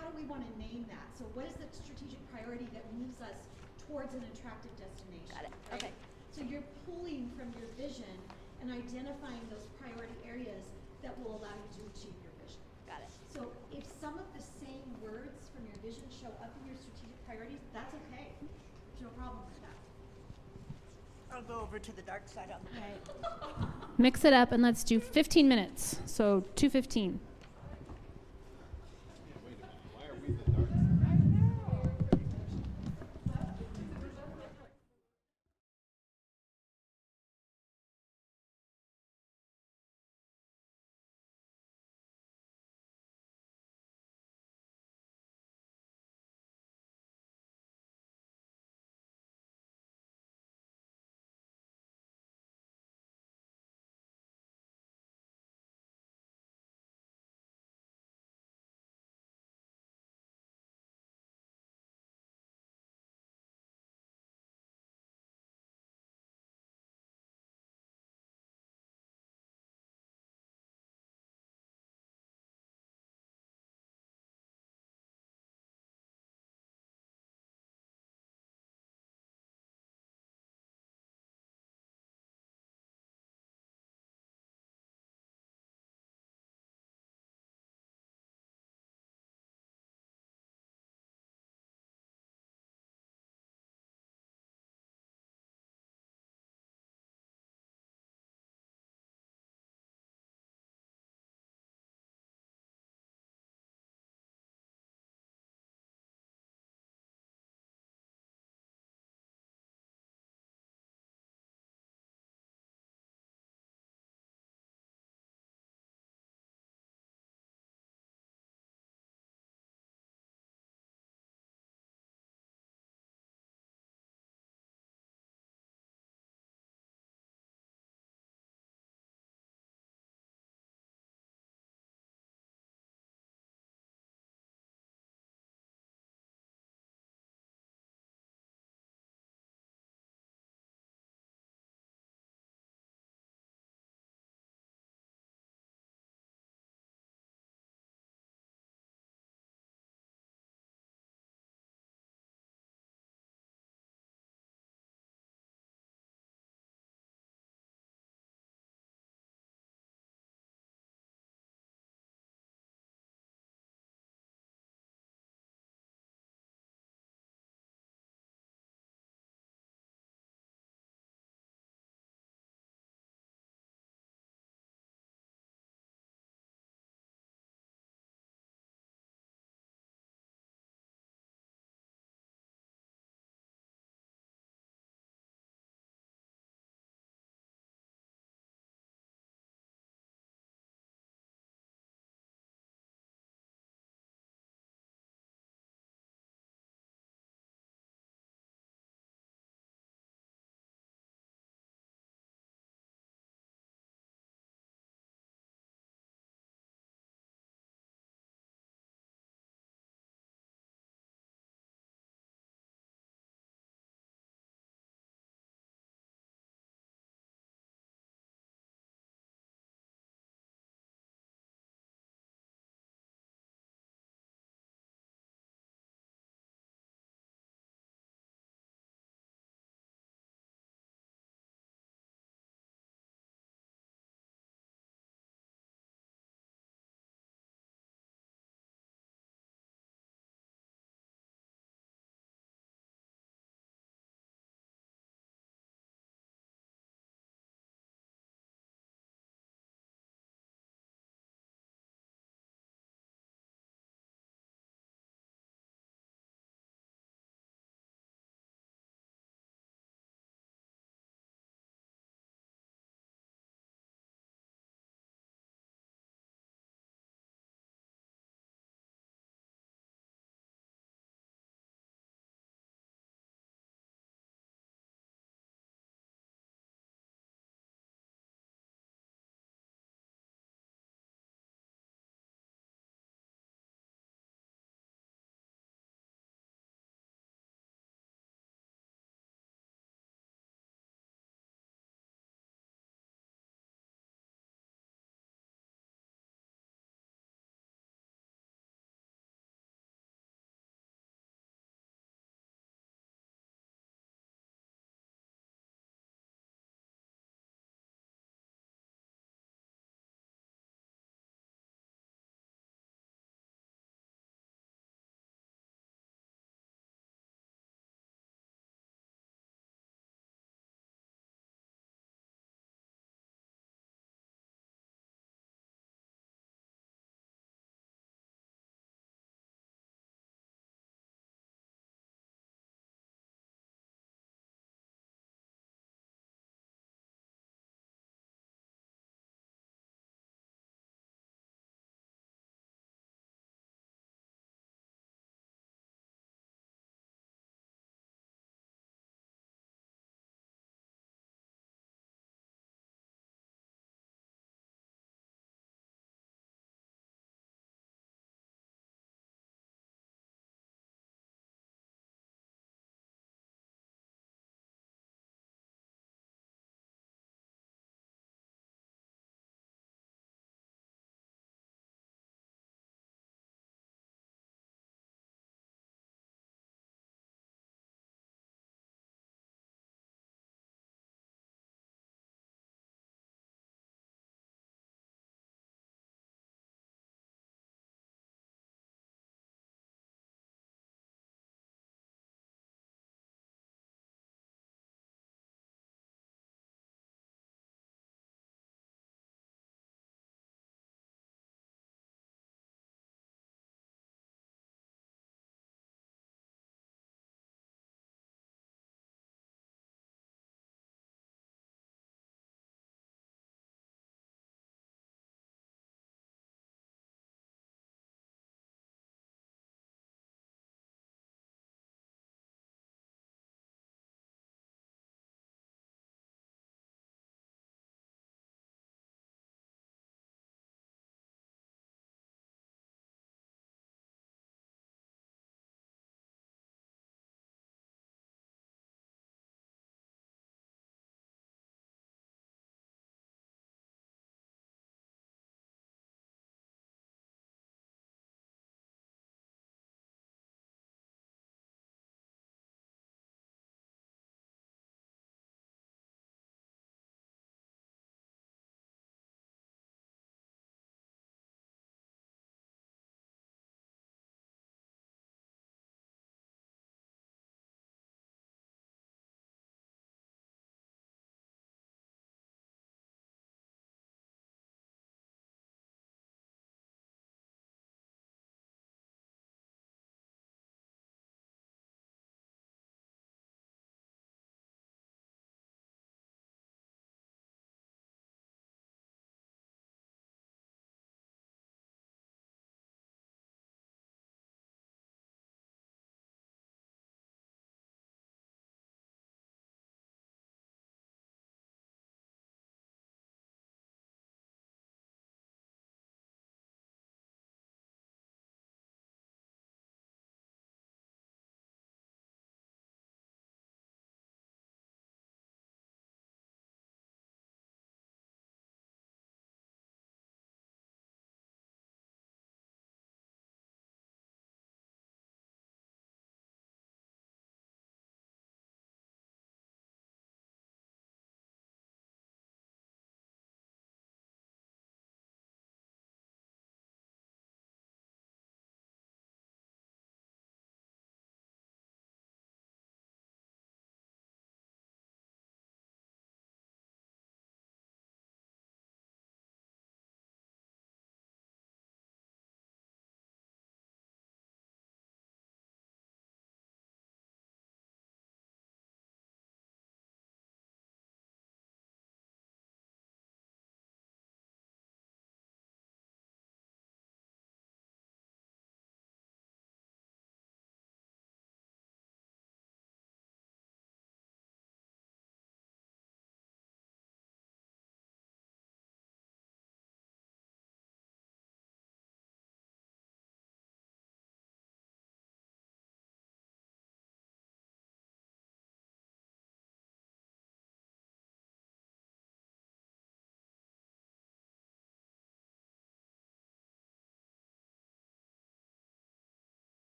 how do we want to name that? So what is the strategic priority that moves us towards an attractive destination? Got it. Right? Okay. So you're pulling from your vision and identifying those priority areas that will allow you to achieve your vision. Got it. So if some of the same words from your vision show up in your strategic priorities, that's okay. There's no problem with that. I'll go over to the dark side on that. Right. Mix it up and let's do 15 minutes. So 2:15.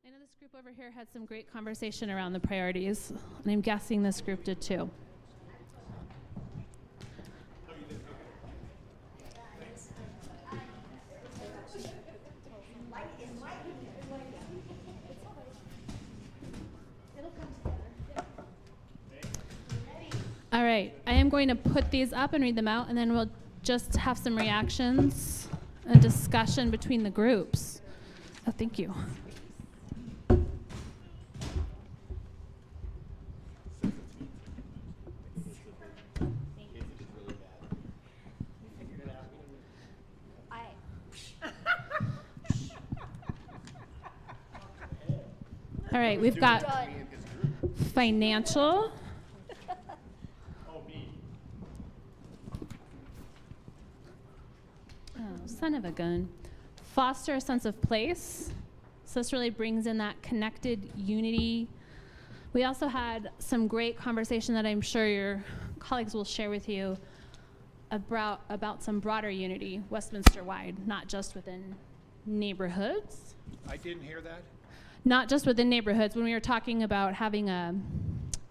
I know this group over here had some great conversation around the priorities, and I'm guessing this group did too. All right, I am going to put these up and read them out, and then we'll just have some reactions and discussion between the groups. Oh, thank you. All right, we've got financial. Oh, son of a gun. Foster a sense of place. So this really brings in that connected unity. We also had some great conversation that I'm sure your colleagues will share with you about some broader unity, Westminster-wide, not just within neighborhoods. I didn't hear that. Not just within neighborhoods, when we were talking about having a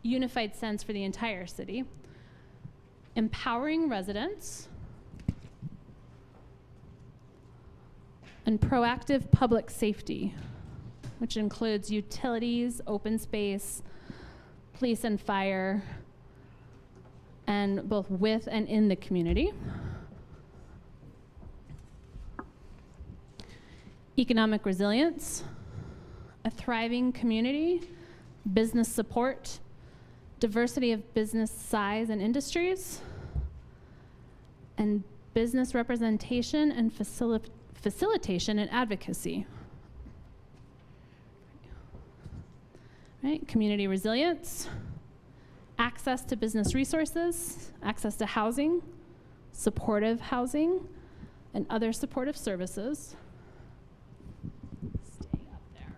unified sense for the entire city. Empowering residents. And proactive public safety, which includes utilities, open space, police and fire, and both with and in the community. Economic resilience, a thriving community, business support, diversity of business size and industries, and business representation and facilitation and advocacy. Right, community resilience, access to business resources, access to housing, supportive housing, and other supportive services. Stay up there.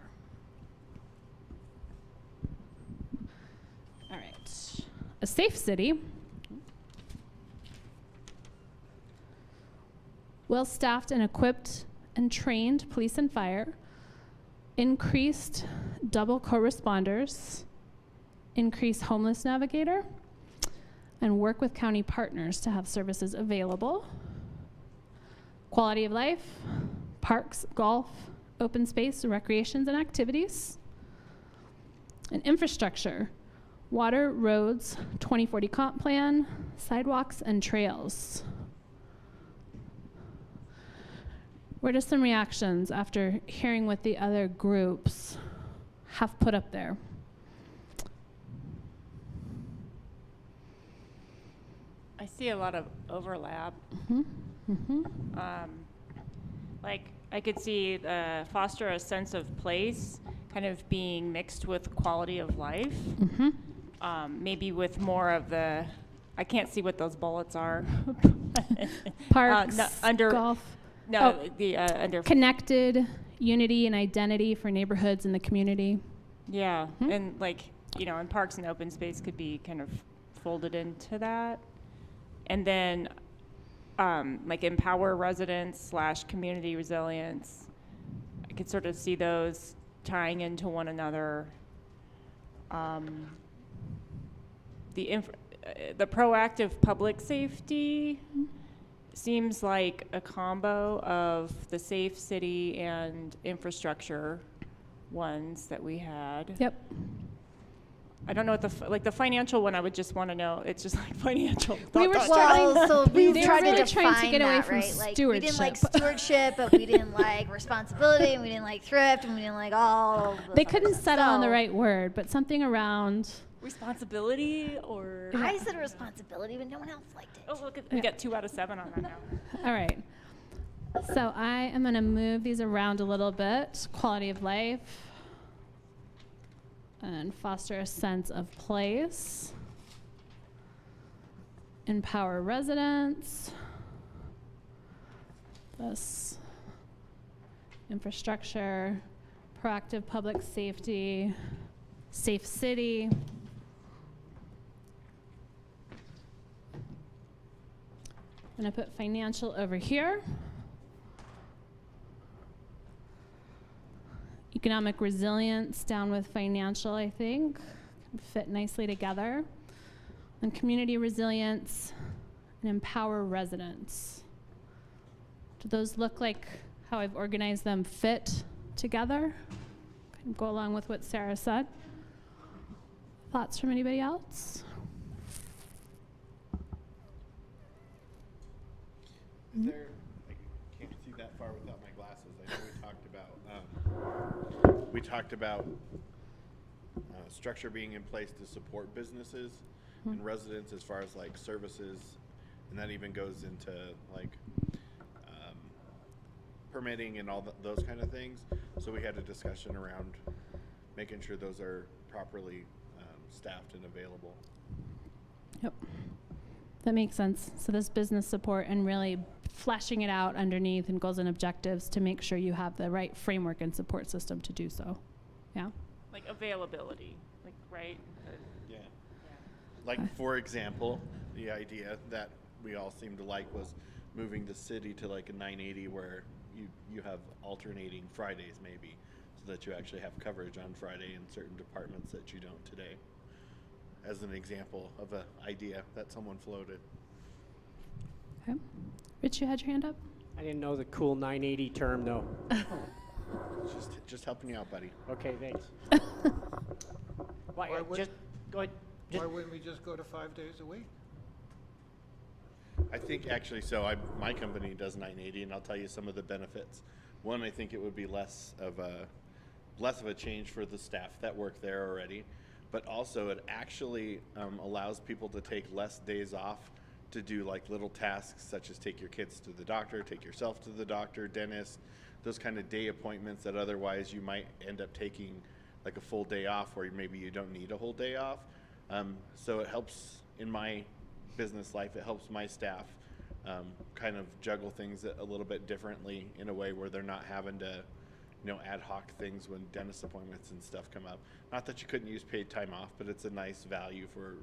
All right, a safe city. Well-staffed and equipped and trained police and fire, increased double co-responders, increased homeless navigator, and work with county partners to have services available. Quality of life, parks, golf, open space, recreations and activities. And infrastructure, water, roads, 2040 comp plan, sidewalks, and trails. What are some reactions after hearing what the other groups have put up there? I see a lot of overlap. Like, I could see foster a sense of place kind of being mixed with quality of life. Maybe with more of the, I can't see what those bullets are. Parks, under golf. No, the under connected unity and identity for neighborhoods in the community. Yeah, and like, you know, and parks and open space could be kind of folded into that. And then like empower residents / community resilience. I could sort of see those tying into one another. The proactive public safety seems like a combo of the safe city and infrastructure ones that we had. Yep. I don't know what the financial one. I would just want to know. It's just like financial. We were so we they tried were really to trying define to get away that, from right? Like, stewardship. we didn't like stewardship, but we didn't like responsibility, and we didn't like thrift, and we didn't like all. They couldn't settle on the right word, but something around responsibility or. I said responsibility, but no one else liked it. Oh, look, we got 2 out of 7 on that now. All right. So I am going to move these around a little bit. Quality of life. And foster a sense of place. Empower residents. This infrastructure. Proactive public safety. Safe city. I'm going to put financial over here. Economic resilience down with financial, I think, can fit nicely together. And community resilience and empower residents. Do those look like how I've organized them fit together? Kind of go along with what Sarah said. Thoughts from anybody else? Is there, I can't see that far without my glasses. I know we talked about structure being in place to support businesses and residents as far as like services, and that even goes into like permitting and all those kind of things. So we had a discussion around making sure those are properly staffed and available. Yep. That makes sense. So this business support and really fleshing it out underneath and goals and objectives to make sure you have the right framework and support system to do so. Yeah. Like availability, like, right? Yeah. Like, for example, the idea that we all seemed to like was moving the city to like a 980 where you have alternating Fridays maybe, so that you actually have coverage on Friday in certain departments that you don't today. As an example of an idea that someone floated. Okay. Rich, you had your hand up? I didn't know the cool 980 term though. Just helping you out, buddy. Okay, thanks. Why, just go ahead. Why wouldn't we just go to 5 days a week? I think actually, my company does 980, and I'll tell you some of the benefits. One, I think it would be less of a change for the staff that work there already, but also it actually allows people to take less days off to do like little tasks such as take your kids to the doctor, take yourself to the doctor, dentist, those kind of day appointments that otherwise you might end up taking like a full day off where maybe you don't need a whole day off. So it helps in my business life, it helps my staff kind of juggle things a little bit differently in a way where they're not having to, ad hoc things when dentist appointments and stuff come up. Not that you couldn't use paid time off, but it's a nice value for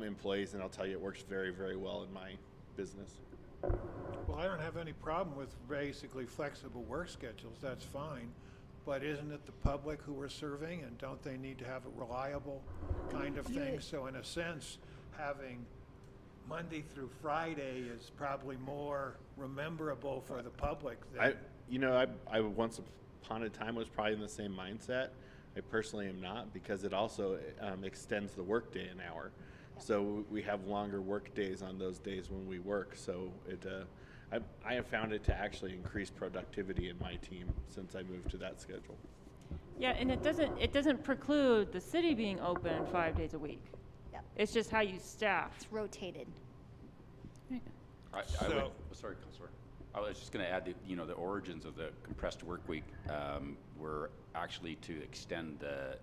employees, and I'll tell you it works very, very well in my business. Well, I don't have any problem with basically flexible work schedules, that's fine. But isn't it the public who we're serving, and don't they need to have a reliable kind of thing? So in a sense, having Monday through Friday is probably more rememberable for the public than... I once upon a time was probably in the same mindset. I personally am not, because it also extends the workday an hour. So we have longer work days on those days when we work. So I have found it to actually increase productivity in my team since I moved to that schedule. Yeah, and it doesn't preclude the city being open 5 days a week. Yep. It's just how you staff. It's rotated. Sorry, Counselor. I was just going to add that, the origins of the compressed work week were actually to extend the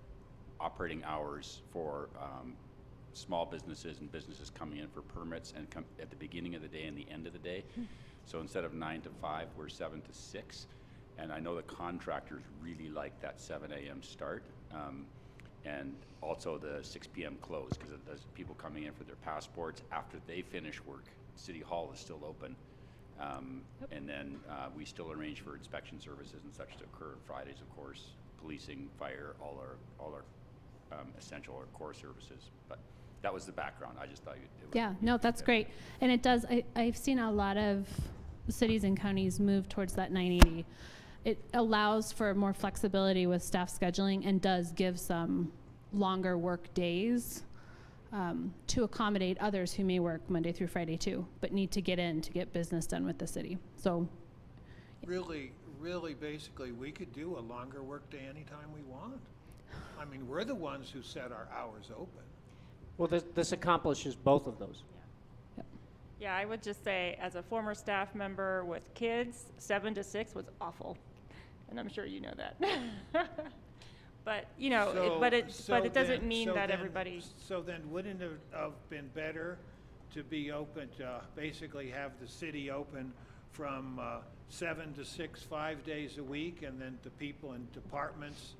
operating hours for small businesses and businesses coming in for permits and come at the beginning of the day and the end of the day. So instead of 9 to 5, we're 7 to 6. And I know the contractors really like that 7 a.m. start. And also the 6 p.m. close, because there's people coming in for their passports. After they finish work, City Hall is still open. And then we still arrange for inspection services and such to occur on Fridays, of course, policing, fire, all our essential or core services. But that was the background. I just thought that's great. And it does, I've seen a lot of cities and counties move towards that 980. It allows for more flexibility with staff scheduling and does give some longer work days to accommodate others who may work Monday through Friday too, but need to get in to get business done with the city. So Really, basically, we could do a longer workday anytime we want. I mean, we're the ones who set our hours open. Well, this accomplishes both of those. Yeah, I would just say, as a former staff member with kids, 7 to 6 was awful, and I'm sure you know that. But it doesn't mean that everybody. So then, wouldn't it have been better to be open to basically have the city open from 7 to 6, 5 days a week, and then the people in departments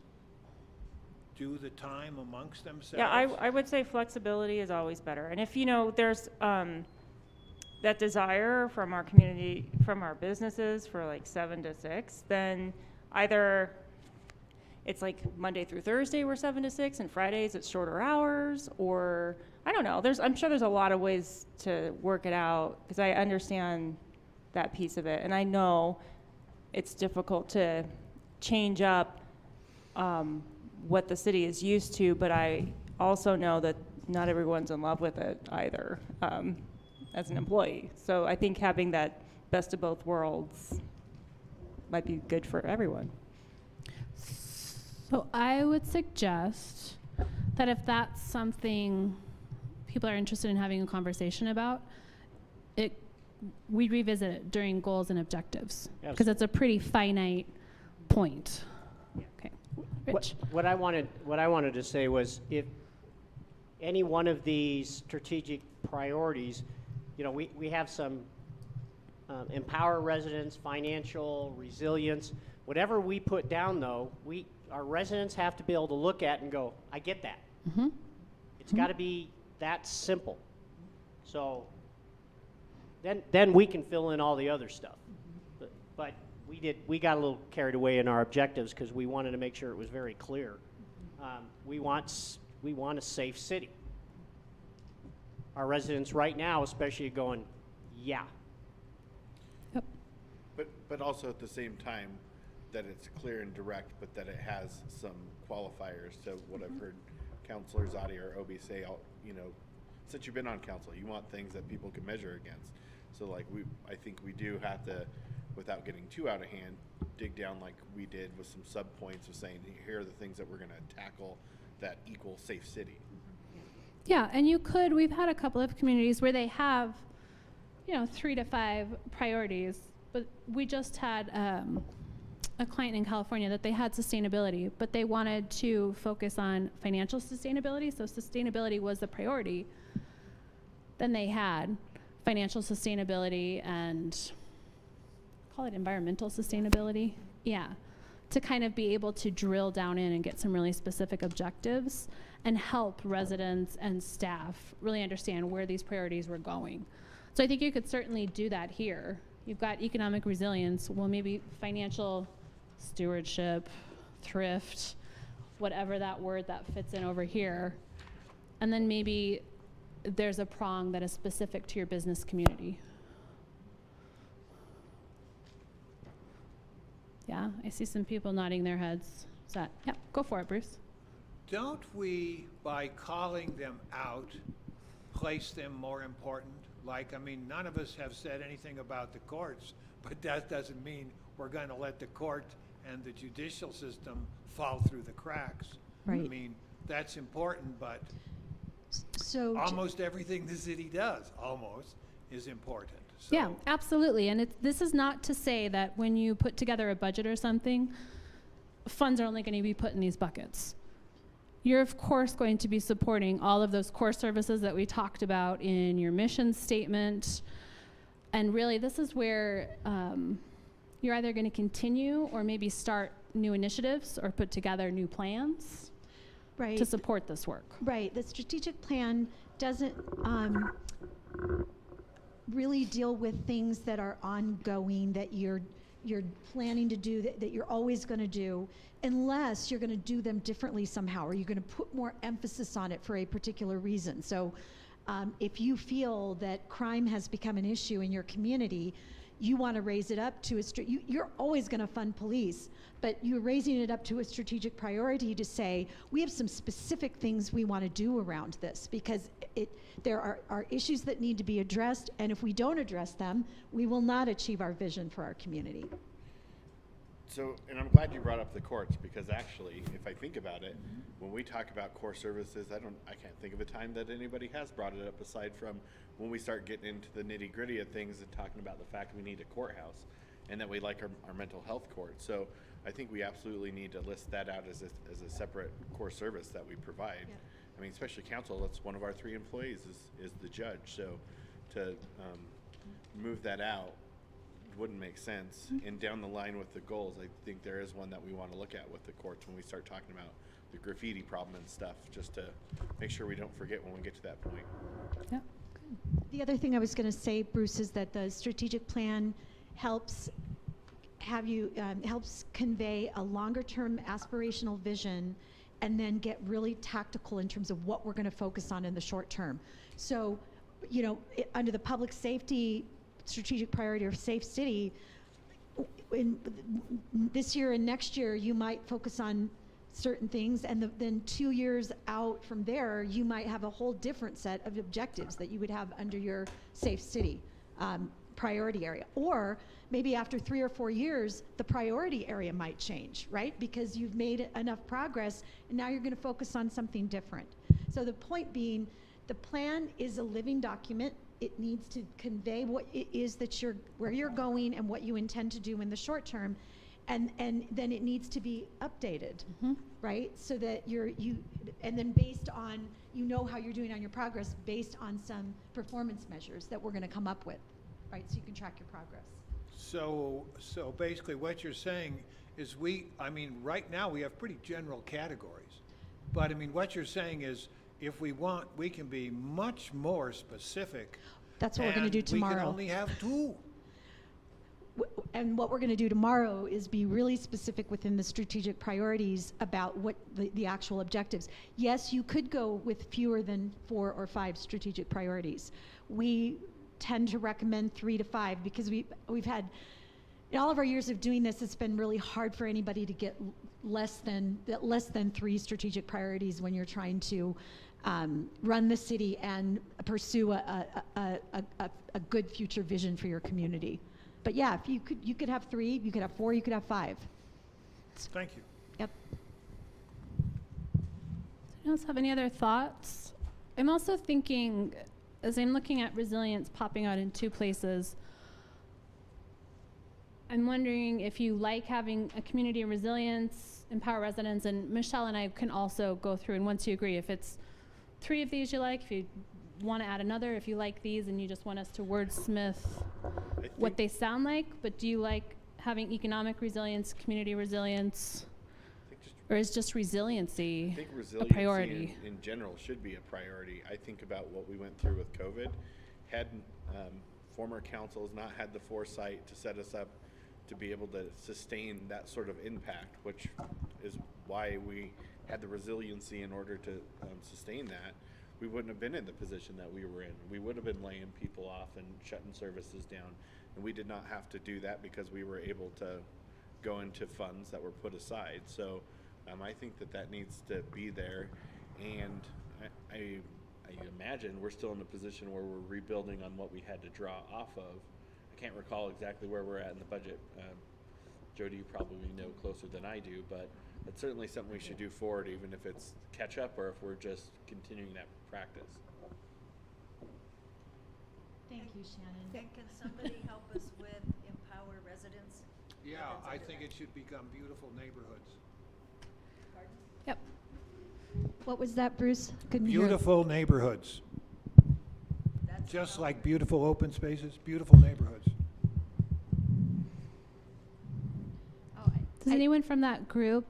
do the time amongst themselves? Yeah, I would say flexibility is always better, and if there's that desire from our community, from our businesses for like 7 to 6, then either it's like Monday through Thursday we're 7 to 6, and Fridays it's shorter hours, or I don't know. I'm sure there's a lot of ways to work it out, because I understand that piece of it, and I know it's difficult to change up what the city is used to, but I also know that not everyone's in love with it either as an employee. So I think having that best of both worlds might be good for everyone. So I would suggest that if that's something people are interested in having a conversation about, we revisit it during goals and objectives, because it's a pretty finite point. Okay, Rich. What I wanted to say was, if any one of these strategic priorities, you know, we have some empower residents, financial resilience, whatever we put down though, our residents have to be able to look at and go, I get that. Mm-hmm. It's got to be that simple. So then we can fill in all the other stuff. But we got a little carried away in our objectives because we wanted to make sure it was very clear. We want a safe city. Our residents right now especially are going, yeah. Yep. But also at the same time, that it's clear and direct, but that it has some qualifiers. So what I've heard Councilors Adi or Obi say, you know, since you've been on council, you want things that people can measure against. So like I think we do have to, without getting too out of hand, dig down like we did with some sub points of saying, here are the things that we're going to tackle that equal safe city. Yeah, and we've had a couple of communities where they have, 3 to 5 priorities, but we just had a client in California that they had sustainability, but they wanted to focus on financial sustainability, so sustainability was the priority. Then they had financial sustainability and call it environmental sustainability, to kind of be able to drill down in and get some really specific objectives and help residents and staff really understand where these priorities were going. So I think you could certainly do that here. You've got economic resilience, well, maybe financial stewardship, thrift, whatever that word that fits in over here. And then maybe there's a prong that is specific to your business community. Yeah, I see some people nodding their heads. Yeah, go for it, Bruce. Don't we, by calling them out, place them more important? Like, I mean, none of us have said anything about the courts, but that doesn't mean we're going to let the court and the judicial system fall through the cracks. Right. I mean, that's important, but So almost everything the city does, is important. So Yeah, absolutely. And this is not to say that when you put together a budget or something, funds are only going to be put in these buckets. You're, of course, going to be supporting all of those core services that we talked about in your mission statement. And really, this is where you're either going to continue or maybe start new initiatives or put together new plans to support this work. Right. The strategic plan doesn't really deal with things that are ongoing, that you're planning to do, that you're always going to do, unless you're going to do them differently somehow, or you're going to put more emphasis on it for a particular reason. So if you feel that crime has become an issue in your community, you want to raise it up to you're always going to fund police, but you're raising it up to a strategic priority to say, we have some specific things we want to do around this, because there are issues that need to be addressed, and if we don't address them, we will not achieve our vision for our community. So, and I'm glad you brought up the courts, because actually, if I think about it, when we talk about core services, I can't think of a time that anybody has brought it up aside from when we start getting into the nitty gritty of things and talking about the fact we need a courthouse and that we like our mental health court. So I think we absolutely need to list that out as a separate core service that we provide. Yeah. I mean, especially council, that's one of our 3 employees is the judge. So to move that out wouldn't make sense. And down the line with the goals, I think there is one that we want to look at with the courts when we start talking about the graffiti problem and stuff, just to make sure we don't forget when we get to that point. Yeah. The other thing I was going to say, Bruce, is that the strategic plan helps have you, helps convey a longer-term aspirational vision and then get really tactical in terms of what we're going to focus on in the short term. So, you know, under the public safety strategic priority or safe city, in this year and next year, you might focus on certain things, and then 2 years out from there, you might have a whole different set of objectives that you would have under your safe city priority area. Or maybe after 3 or 4 years, the priority area might change, right? Because you've made enough progress, and now you're going to focus on something different. So the point being, the plan is a living document. It needs to convey what it is that where you're going and what you intend to do in the short term, and then it needs to be updated, right? So that and then based on, you know how you're doing on your progress based on some performance measures that we're going to come up with, right? So you can track your progress. So basically what you're saying is right now we have pretty general categories. But I mean, what you're saying is, if we want, we can be much more specific. That's what we're going to do tomorrow. We can only have 2. And what we're going to do tomorrow is be really specific within the strategic priorities about what the actual objectives. Yes, you could go with fewer than 4 or 5 strategic priorities. We tend to recommend 3 to 5 because we've had, in all of our years of doing this, it's been really hard for anybody to get less than 3 strategic priorities when you're trying to run the city and pursue a good future vision for your community. But yeah, if you could have 3, you could have 4, you could have 5. Thank you. Yep. Anyone else have any other thoughts? I'm also thinking, as I'm looking at resilience popping out in 2 places, I'm wondering if you like having a community of resilience, empower residents, and Michelle and I can also go through, and once you agree, if it's 3 of these you like, if you want to add another, if you like these and you just want us to wordsmith what they sound like, but do you like having economic resilience, community resilience, or is just resiliency I think a resiliency priority? in general should be a priority. I think about what we went through with COVID. Had former councils not had the foresight to set us up to be able to sustain that sort of impact, which is why we had the resiliency in order to sustain that, we wouldn't have been in the position that we were in. We would have been laying people off and shutting services down, and we did not have to do that because we were able to go into funds that were put aside. So I think that needs to be there, and I imagine we're still in a position where we're rebuilding on what we had to draw off of. I can't recall exactly where we're at in the budget. Jody, you probably know closer than I do, but it's certainly something we should do forward, even if it's catch up or if we're just continuing that practice. Thank you, Shannon. And can somebody help us with empower residents? Yeah, I think it should become beautiful neighborhoods. Yep. What was that, Bruce? Couldn't hear. Beautiful neighborhoods. That's Just another- like beautiful open spaces, beautiful neighborhoods. Does anyone from that group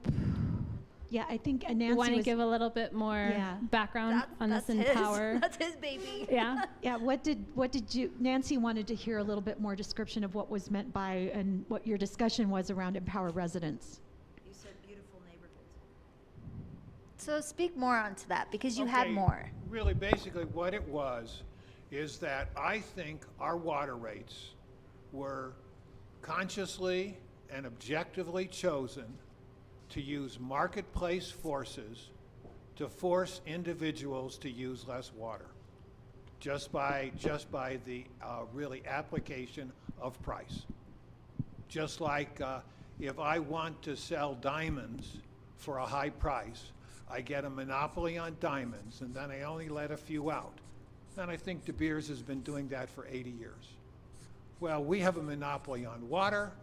Yeah, I think Nancy want to was. give a little bit more Yeah. background on this empower? That's his baby. Yeah. Yeah, what did you, Nancy wanted to hear a little bit more description of what was meant by and what your discussion was around empower residents. You said beautiful neighborhoods. So speak more onto that, because you had Okay, more. Really, basically what it was is that I think our water rates were consciously and objectively chosen to use marketplace forces to force individuals to use less water, just by the really application of price. Just like if I want to sell diamonds for a high price, I get a monopoly on diamonds, and then I only let a few out. And I think De Beers has been doing that for 80 years. Well, we have a monopoly on water.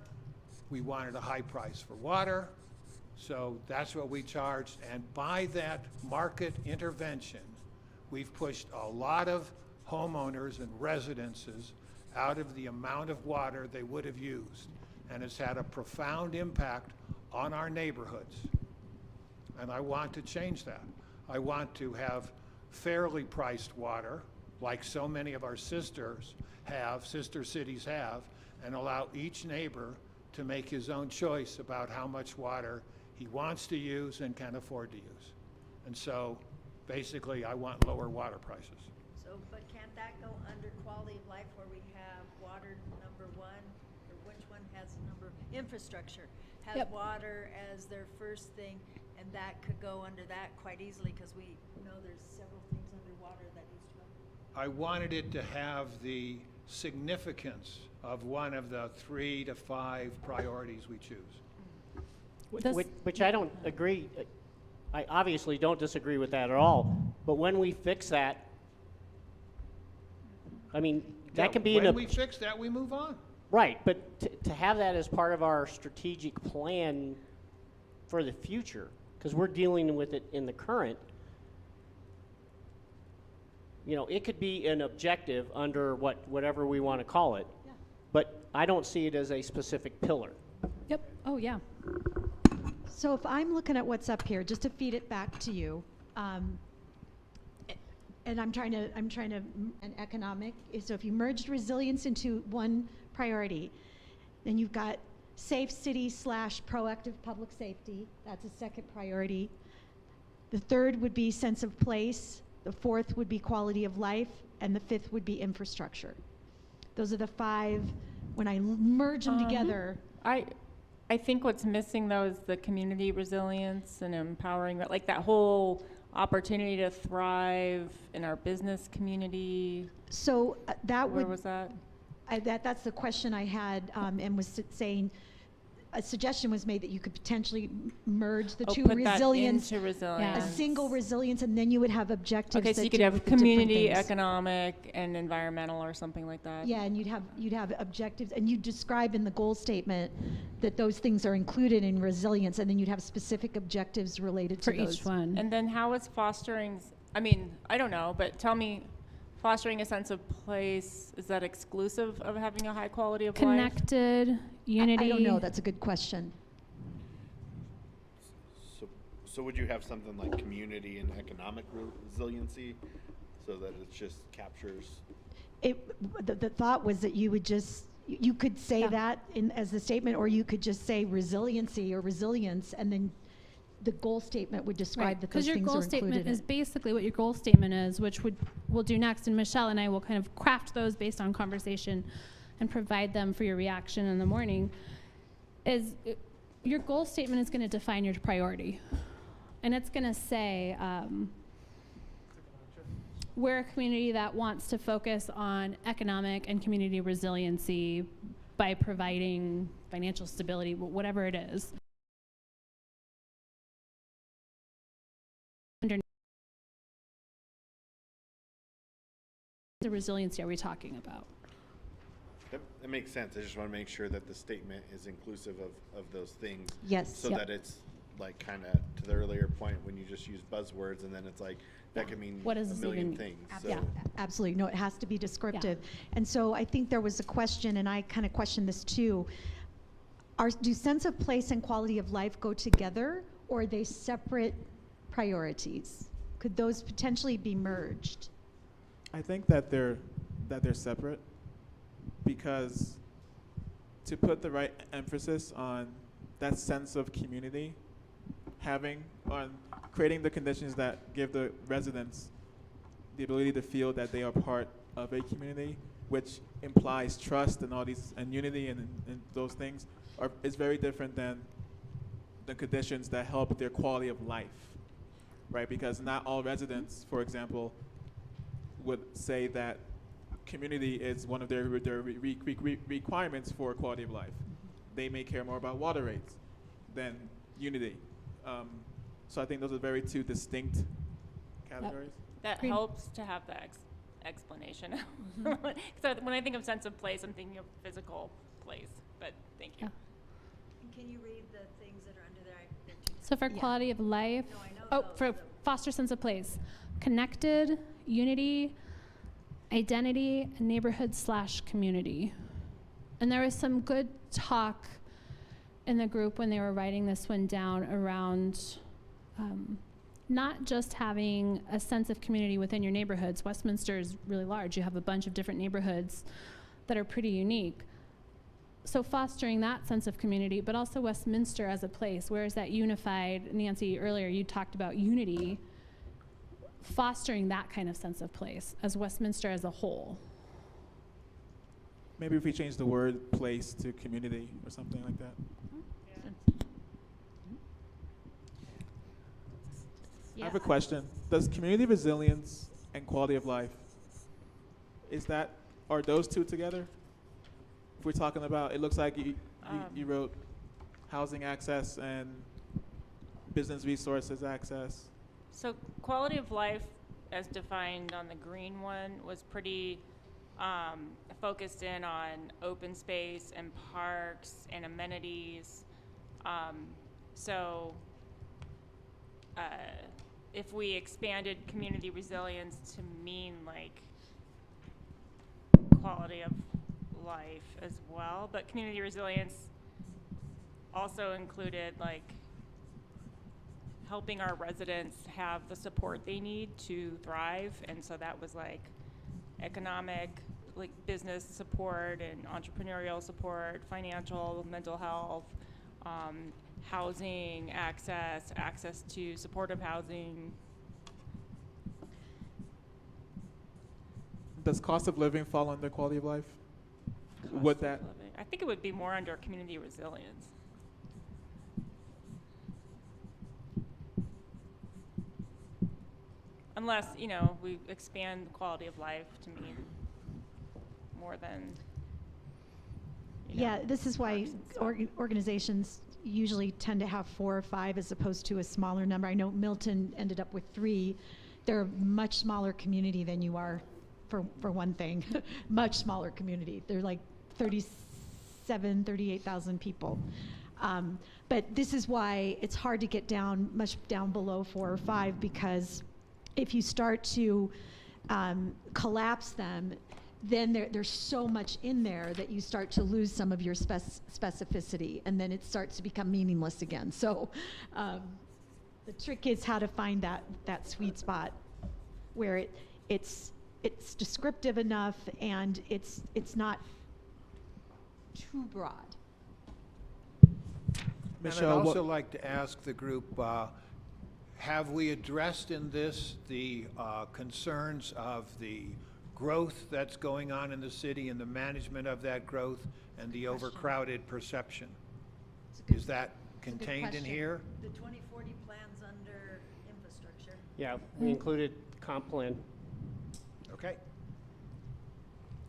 We wanted a high price for water, so that's what we charged. And by that market intervention, we've pushed a lot of homeowners and residences out of the amount of water they would have used. And it's had a profound impact on our neighborhoods. And I want to change that. I want to have fairly priced water, like so many of our sister cities have, and allow each neighbor to make his own choice about how much water he wants to use and can afford to use. And so, basically, I want lower water prices. So, but can't that go under quality of life where we have water number one, or which one has number, infrastructure, has Yep. water as their first thing, and that could go under that quite easily, because we know there's several things underwater that needs to happen. I wanted it to have the significance of one of the 3 to 5 priorities we choose. Which I don't agree. I obviously don't disagree with that at all. But when we fix that, I mean, that can be When we fix that, we move on. right. But to have that as part of our strategic plan for the future, because we're dealing with it in the current. You know, it could be an objective under whatever we want to call it, but I don't see it as a specific pillar. Yep. Oh, yeah. So if I'm looking at what's up here, just to feed it back to you, and I'm trying to, an economic, so if you merged resilience into one priority, then you've got safe city / proactive public safety. That's a second priority. The third would be sense of place. The fourth would be quality of life. And the fifth would be infrastructure. Those are the 5. When I merge them together. I think what's missing though is the community resilience and empowering, like that whole opportunity to thrive in our business community. So that Where would. was that? That's the question I had, and was saying, a suggestion was made that you could potentially merge the two, put resilience, that into resilience. a single resilience, and then you would have objectives. Okay, so that you could deal have with the different community, things. economic, and environmental or something like that. Yeah, and you'd have objectives, and you describe in the goal statement that those things are included in resilience, and then you'd have specific objectives related For to those. each one. And then how is fostering, I mean, I don't know, but tell me, fostering a sense of place, is that exclusive of having a high quality of life? Connected, unity. I don't know. That's a good question. So would you have something like community and economic resiliency, so that it just captures? The thought was that you would just, you could say that as the statement, or you could just say resiliency or resilience, and then the goal statement would describe that those Because your things goal are included statement in is it. basically what your goal statement is, which we'll do next, and Michelle and I will kind of craft those based on conversation and provide them for your reaction in the morning. Your goal statement is going to define your priority, and it's going to say we're a community that wants to focus on economic and community resiliency by providing financial stability, whatever it is. The resiliency are we talking about? That makes sense. I just want to make sure that the statement is inclusive of those things. Yes. So Yep. that it's like kind of to the earlier point, when you just use buzzwords and then it's like, that could mean What does a this million even mean? things. Yeah, So absolutely. No, it has to be descriptive. And so I think there was a question, and I kind of questioned this too. Do sense of place and quality of life go together, or are they separate priorities? Could those potentially be merged? I think that they're separate, because to put the right emphasis on that sense of community, on creating the conditions that give the residents the ability to feel that they are part of a community, which implies trust and all these, and unity and those things, is very different than the conditions that help their quality of life, right? Because not all residents, for example, would say that community is one of their requirements for quality of life. They may care more about water rates than unity. So I think those are very two distinct categories. That helps to have the explanation. So when I think of sense of place, I'm thinking of physical place, but thank you. Can you read the things that are under there? So for quality of life, No, I know those, for foster sense of place, connected, unity, identity, neighborhood / community. And there was some good talk in the group when they were writing this one down around not just having a sense of community within your neighborhoods. Westminster is really large. You have a bunch of different neighborhoods that are pretty unique. so fostering that sense of community, but also Westminster as a place. Where is that unified? Nancy, earlier you talked about unity, fostering that kind of sense of place as Westminster as a whole. Maybe if we change the word place to community or something like that. I have a question. Does community resilience and quality of life, are those two together? If we're talking about, it looks like you wrote housing access and business resources access. So quality of life, as defined on the green one, was pretty focused in on open space and parks and amenities. If we expanded community resilience to mean like quality of life as well, but community resilience also included like helping our residents have the support they need to thrive, and so that was like economic, like business support and entrepreneurial support, financial, mental health, housing access to supportive housing. Does cost of living fall under quality of life? I think it would be more under community resilience. Unless, we expand quality of life to mean more than, Yeah, this is why parks and stuff. organizations usually tend to have 4 or 5 as opposed to a smaller number. I know Milton ended up with 3. They're a much smaller community than you are, for one thing. Much smaller community. They're like 38,000 people. But this is why it's hard to get much down below 4 or 5, because if you start to collapse them, then there's so much in there that you start to lose some of your specificity, and then it starts to become meaningless again. So the trick is how to find that sweet spot where it's descriptive enough and it's not too broad. Michelle, and I'd also like to ask the group, have we addressed in this the concerns of the growth that's going on in the city and the management of that growth and the overcrowded perception? Is that contained in here? The 2040 plan's under infrastructure. Yeah, we included comp plan. Okay.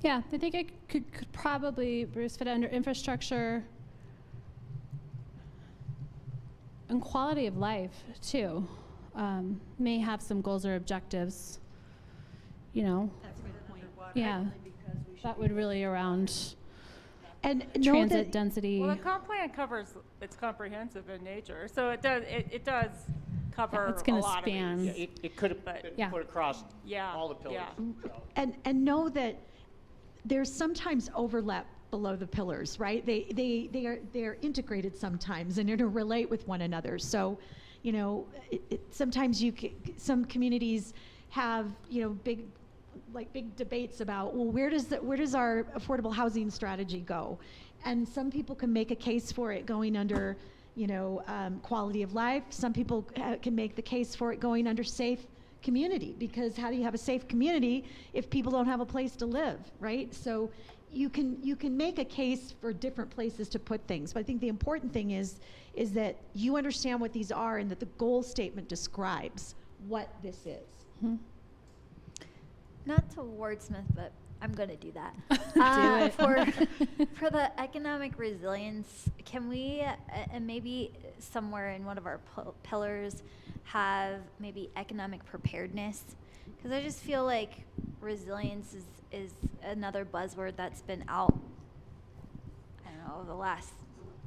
Yeah, I think it could probably, Bruce, fit under infrastructure and quality of life too. May have some goals or objectives, That's a good point. Yeah, that would really around And transit density. Well, the comp plan it's comprehensive in nature, so it does cover it's gonna a lot span. of Yeah, these. it could have been Yeah. put across Yeah, all the pillars. yeah. and know that there's sometimes overlap below the pillars, right? They're integrated sometimes and interrelate with one another. So, sometimes some communities have big debates about, well, where does our affordable housing strategy go? And some people can make a case for it going under quality of life. Some people can make the case for it going under safe community, because how do you have a safe community if people don't have a place to live, right? So you can make a case for different places to put things, but I think the important thing is that you understand what these are and that the goal statement describes what this is. Mm-hmm. Not to wordsmith, but I'm going to do that. For the economic resilience, can we, and maybe somewhere in one of our pillars, have maybe economic preparedness? Because I just feel like resilience is another buzzword that's been out, I don't know, over the last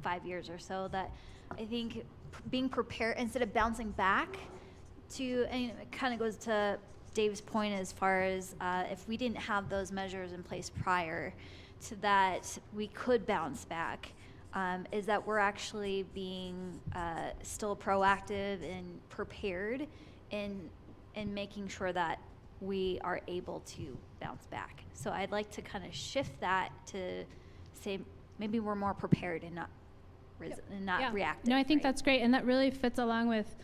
5 years or so, that I think being prepared instead of bouncing back to, and it kind of goes to Dave's point as far as if we didn't have those measures in place prior to that, we could bounce back, is that we're actually being still proactive and prepared in making sure that we are able to bounce back. So I'd like to kind of shift that to say maybe we're more prepared and not and not Yeah. reactive. No, I think right? that's great, and that really fits along with,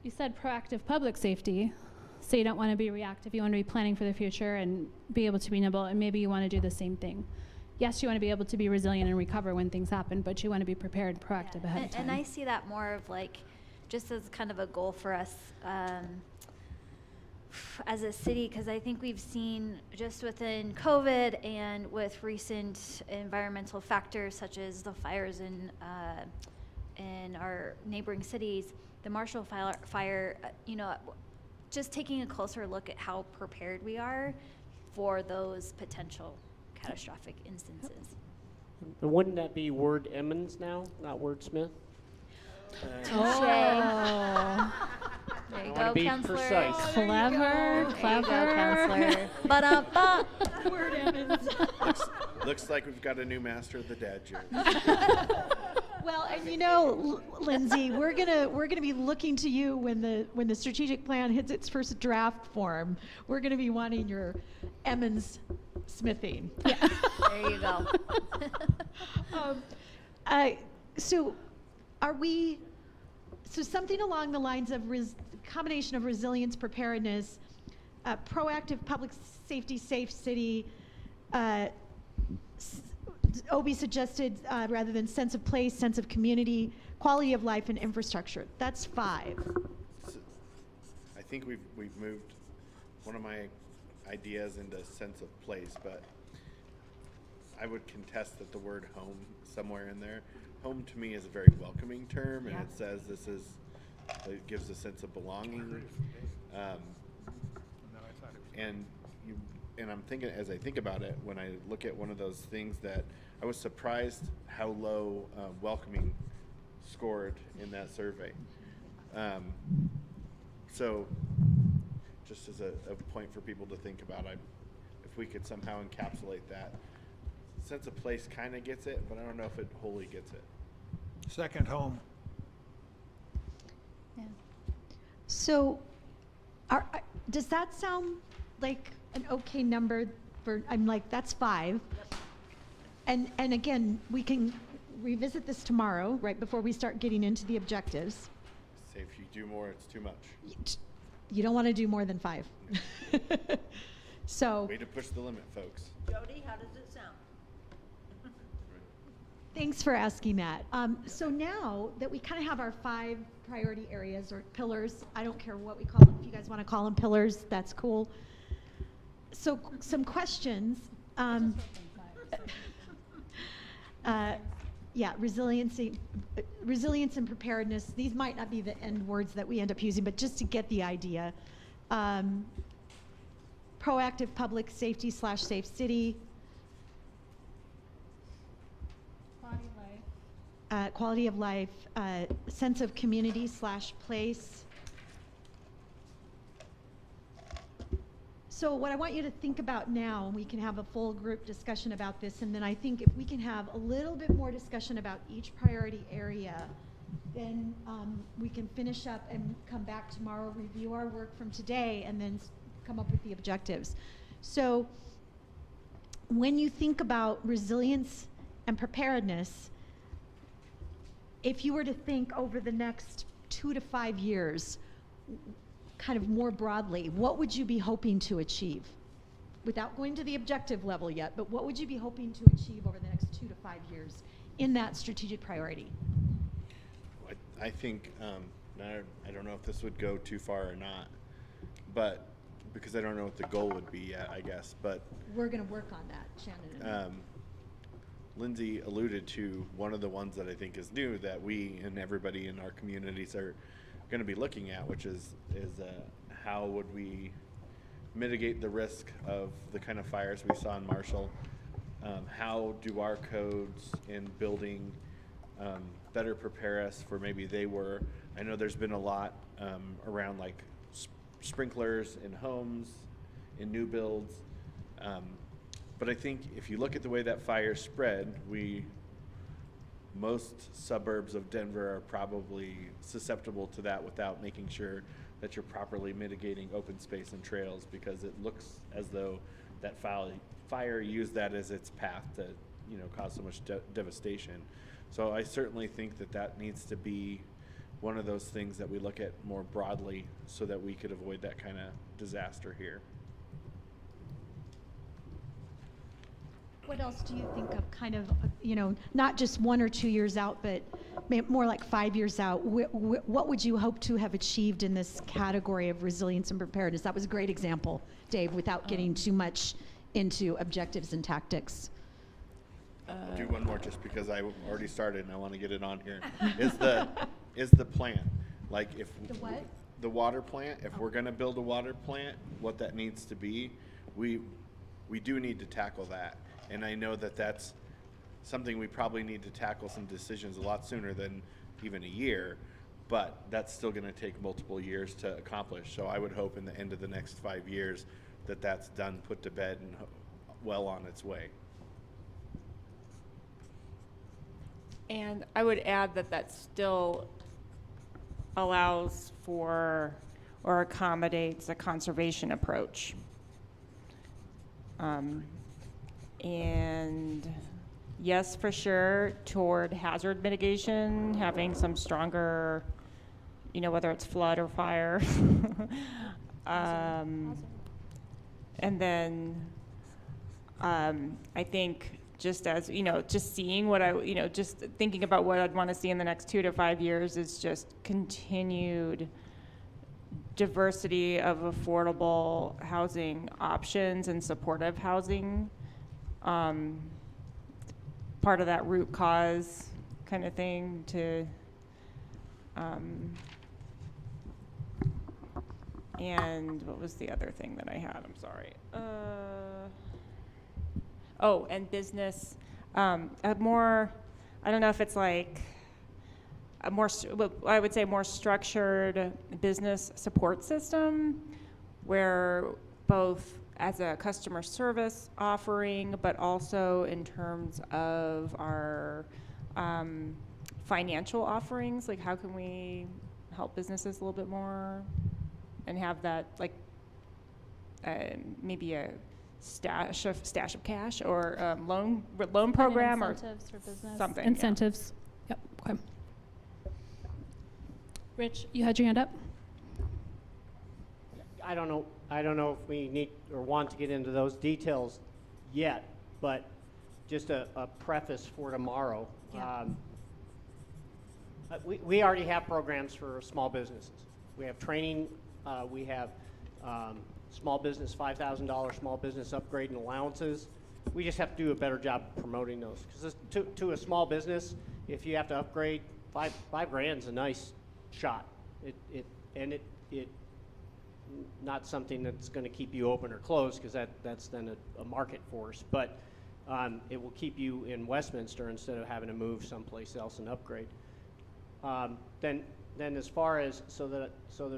you said proactive public safety. So you don't want to be reactive, you want to be planning for the future and be able to be nimble, and maybe you want to do the same thing. Yes, you want to be able to be resilient and recover when things happen, but you want to be prepared and proactive ahead of time. And I see that more of like, just as kind of a goal for us as a city, because I think we've seen just within COVID and with recent environmental factors such as the fires in our neighboring cities, the Marshall fire, just taking a closer look at how prepared we are for those potential catastrophic instances. But wouldn't that be Word Emmons now, not wordsmith? Oh. There you I wanna go, be counselor. precise. Clever, There you go, clever. counselor. Ba-da-ba. Word Emmons. Looks like we've got a new master of the dad joke. Well, and Lindsay, we're gonna be looking to you when the strategic plan hits its first draft form. We're gonna be wanting your Emmons smithing. There you go. So something along the lines of combination of resilience, preparedness, proactive public safety, safe city. Obi suggested rather than sense of place, sense of community, quality of life, and infrastructure. That's 5. I think we've moved one of my ideas into sense of place, but I would contest that the word home somewhere in there. Home to me is a very welcoming term, and it says it gives a sense of belonging. And I'm thinking, as I think about it, when I look at one of those things that I was surprised how low welcoming scored in that survey. So just as a point for people to think about, if we could somehow encapsulate that. Sense of place kind of gets it, but I don't know if it wholly gets it. Second home. Yeah. So, does that sound like an okay number for? I'm like, that's 5. And again, we can revisit this tomorrow, right before we start getting into the objectives. Say if you do more, it's too much. You don't want to do more than 5. So. Way to push the limit, folks. Jody, how does it sound? Thanks for asking that. So now that we kind of have our 5 priority areas or pillars, I don't care what we call them. If you guys want to call them pillars, that's cool. So some questions. Resilience and preparedness. These might not be the end words that we end up using, but just to get the idea. Proactive public safety / safe city. Quality of life, sense of community / place. So what I want you to think about now, and we can have a full group discussion about this, and then I think if we can have a little bit more discussion about each priority area, then we can finish up and come back tomorrow, review our work from today, and then come up with the objectives. So when you think about resilience and preparedness, if you were to think over the next 2 to 5 years, kind of more broadly, what would you be hoping to achieve? Without going to the objective level yet, but what would you be hoping to achieve over the next 2 to 5 years in that strategic priority? I think, I don't know if this would go too far or not, but because I don't know what the goal would be yet, I guess, but. We're gonna work on that, Shannon. Lindsay alluded to one of the ones that I think is new that we and everybody in our communities are going to be looking at, which is how would we mitigate the risk of the kind of fires we saw in Marshall? How do our codes in building better prepare us for maybe they were? I know there's been a lot around like sprinklers in homes, in new builds. But I think if you look at the way that fire spread, most suburbs of Denver are probably susceptible to that without making sure that you're properly mitigating open space and trails, because it looks as though that fire used that as its path cause so much devastation. So I certainly think that needs to be one of those things that we look at more broadly so that we could avoid that kind of disaster here. What else do you think of kind of, not just 1 or 2 years out, but more like 5 years out? What would you hope to have achieved in this category of resilience and preparedness? That was a great example, Dave, without getting too much into objectives and tactics. I'll do one more just because I already started and I want to get it on here. Is the plant, like if The what? the water plant, if we're going to build a water plant, what that needs to be, we do need to tackle that. And I know that that's something we probably need to tackle some decisions a lot sooner than even a year, but that's still going to take multiple years to accomplish. So I would hope in the end of the next 5 years that that's done, put to bed, and well on its way. And I would add that still allows for or accommodates a conservation approach. And yes, for sure, toward hazard mitigation, having some stronger, whether it's flood or fire. And then I think just as, just seeing what just thinking about what I'd want to see in the next 2 to 5 years is just continued diversity of affordable housing options and supportive housing. Part of that root cause kind of thing to, and what was the other thing that I had? I'm sorry. And business, a more, I don't know if it's like a more, I would say more structured business support system where both as a customer service offering, but also in terms of our financial offerings, like how can we help businesses a little bit more and have that like maybe a stash of cash or loan program or incentives for business. Something. Incentives. Yep. Okay. Rich, you had your hand up. I don't know if we need or want to get into those details yet, but just a preface for tomorrow. Yeah. We already have programs for small businesses. We have training. We have small business, $5,000 small business upgrade and allowances. We just have to do a better job promoting those. Because to a small business, if you have to upgrade, $5,000 is a nice shot. It not something that's going to keep you open or closed, because that's then a market force. But it will keep you in Westminster instead of having to move someplace else and upgrade. Then as far as so that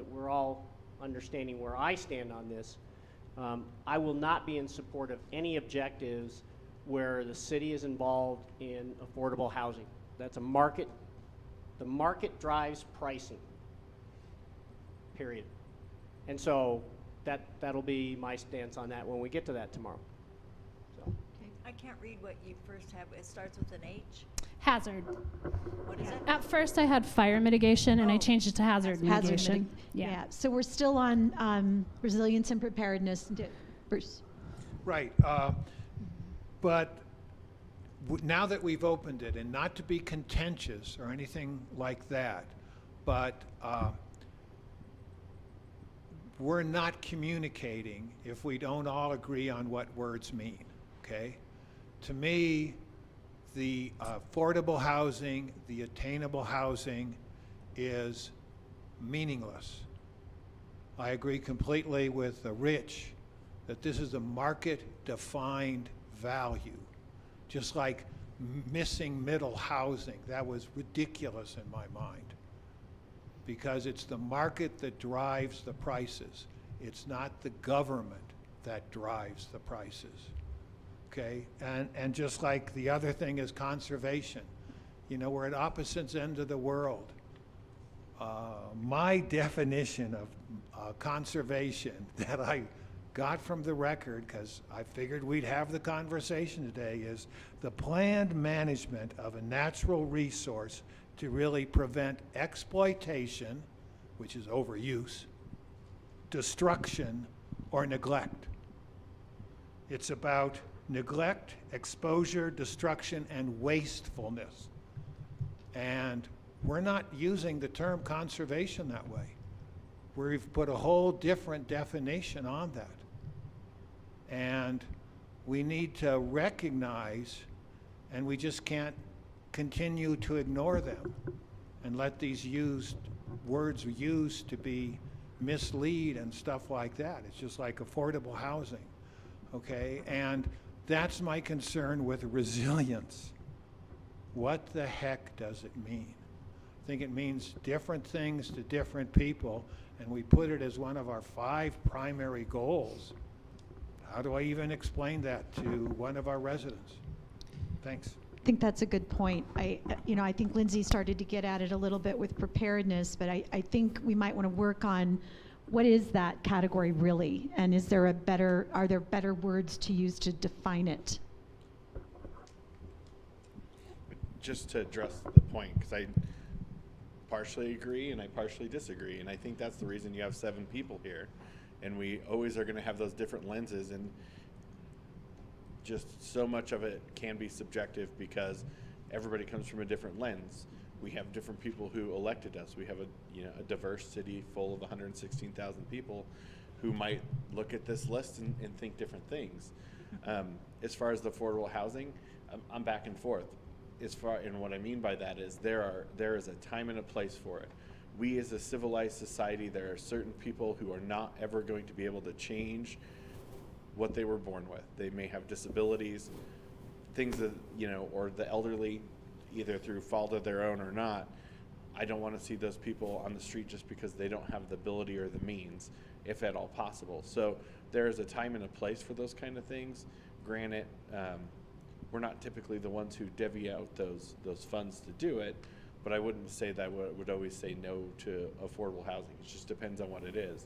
we're all understanding where I stand on this, I will not be in support of any objectives where the city is involved in affordable housing. That's a market. The market drives pricing, period. And so that'll be my stance on that when we get to that tomorrow. So. I can't read what you first have. It starts with an H. Hazard. What is it? At first I had fire mitigation and I changed it to hazard mitigation. Yeah. So we're still on resilience and preparedness. Bruce. Right. But now that we've opened it, and not to be contentious or anything like that, but we're not communicating if we don't all agree on what words mean, okay? To me, the affordable housing, the attainable housing is meaningless. I agree completely with Rich that this is a market-defined value, just like missing middle housing. That was ridiculous in my mind, because it's the market that drives the prices. It's not the government that drives the prices. Okay, and just like the other thing is conservation. We're at opposite ends of the world. My definition of conservation that I got from the record, because I figured we'd have the conversation today, is the planned management of a natural resource to really prevent exploitation, which is overuse, destruction, or neglect. It's about neglect, exposure, destruction, and wastefulness. And we're not using the term conservation that way. We've put a whole different definition on that. And we need to recognize, and we just can't continue to ignore them and let these words used to be mislead and stuff like that. It's just like affordable housing, okay? And that's my concern with resilience. What the heck does it mean? I think it means different things to different people, and we put it as one of our 5 primary goals. How do I even explain that to one of our residents? Thanks. I think that's a good point. I think Lindsay started to get at it a little bit with preparedness, but I think we might want to work on what is that category really, and are there better words to use to define it? Just to address the point, because I partially agree and I partially disagree, and I think that's the reason you have 7 people here, and we always are going to have those different lenses, and just so much of it can be subjective because everybody comes from a different lens. We have different people who elected us. We have a diverse city full of 116,000 people who might look at this list and think different things. As far as the affordable housing, I'm back and forth. And what I mean by that is there is a time and a place for it. We as a civilized society, there are certain people who are not ever going to be able to change what they were born with. They may have disabilities, things that, or the elderly, either through fault of their own or not. I don't want to see those people on the street just because they don't have the ability or the means, if at all possible. So there is a time and a place for those kind of things. Granted, we're not typically the ones who divvy out those funds to do it, but I wouldn't say that I would always say no to affordable housing. It just depends on what it is.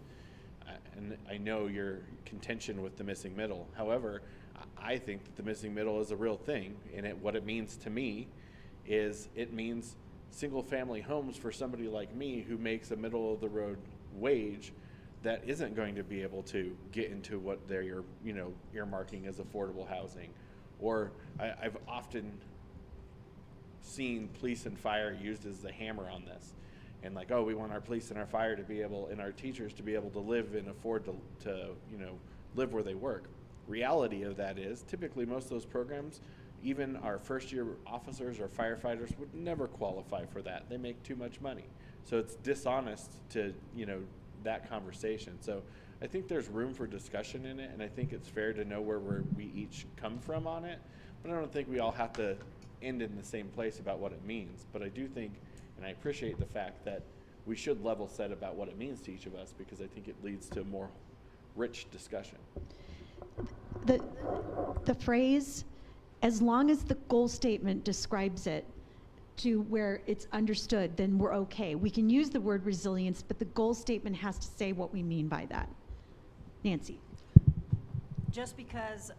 And I know your contention with the missing middle. However, I think that the missing middle is a real thing, and what it means to me is it means single family homes for somebody like me who makes a middle of the road wage that isn't going to be able to get into what they're earmarking as affordable housing. Or I've often seen police and fire used as the hammer on this. And like, oh, we want our police and our fire to be able, and our teachers to be able to live and afford to live where they work. Reality of that is typically most of those programs, even our first year officers or firefighters would never qualify for that. They make too much money. So it's dishonest to, that conversation. So I think there's room for discussion in it, and I think it's fair to know where we each come from on it. But I don't think we all have to end in the same place about what it means. But I do think, and I appreciate the fact that we should level set about what it means to each of us, because I think it leads to a more rich discussion. The phrase, as long as the goal statement describes it to where it's understood, then we're okay. We can use the word resilience, but the goal statement has to say what we mean by that. Nancy. Just because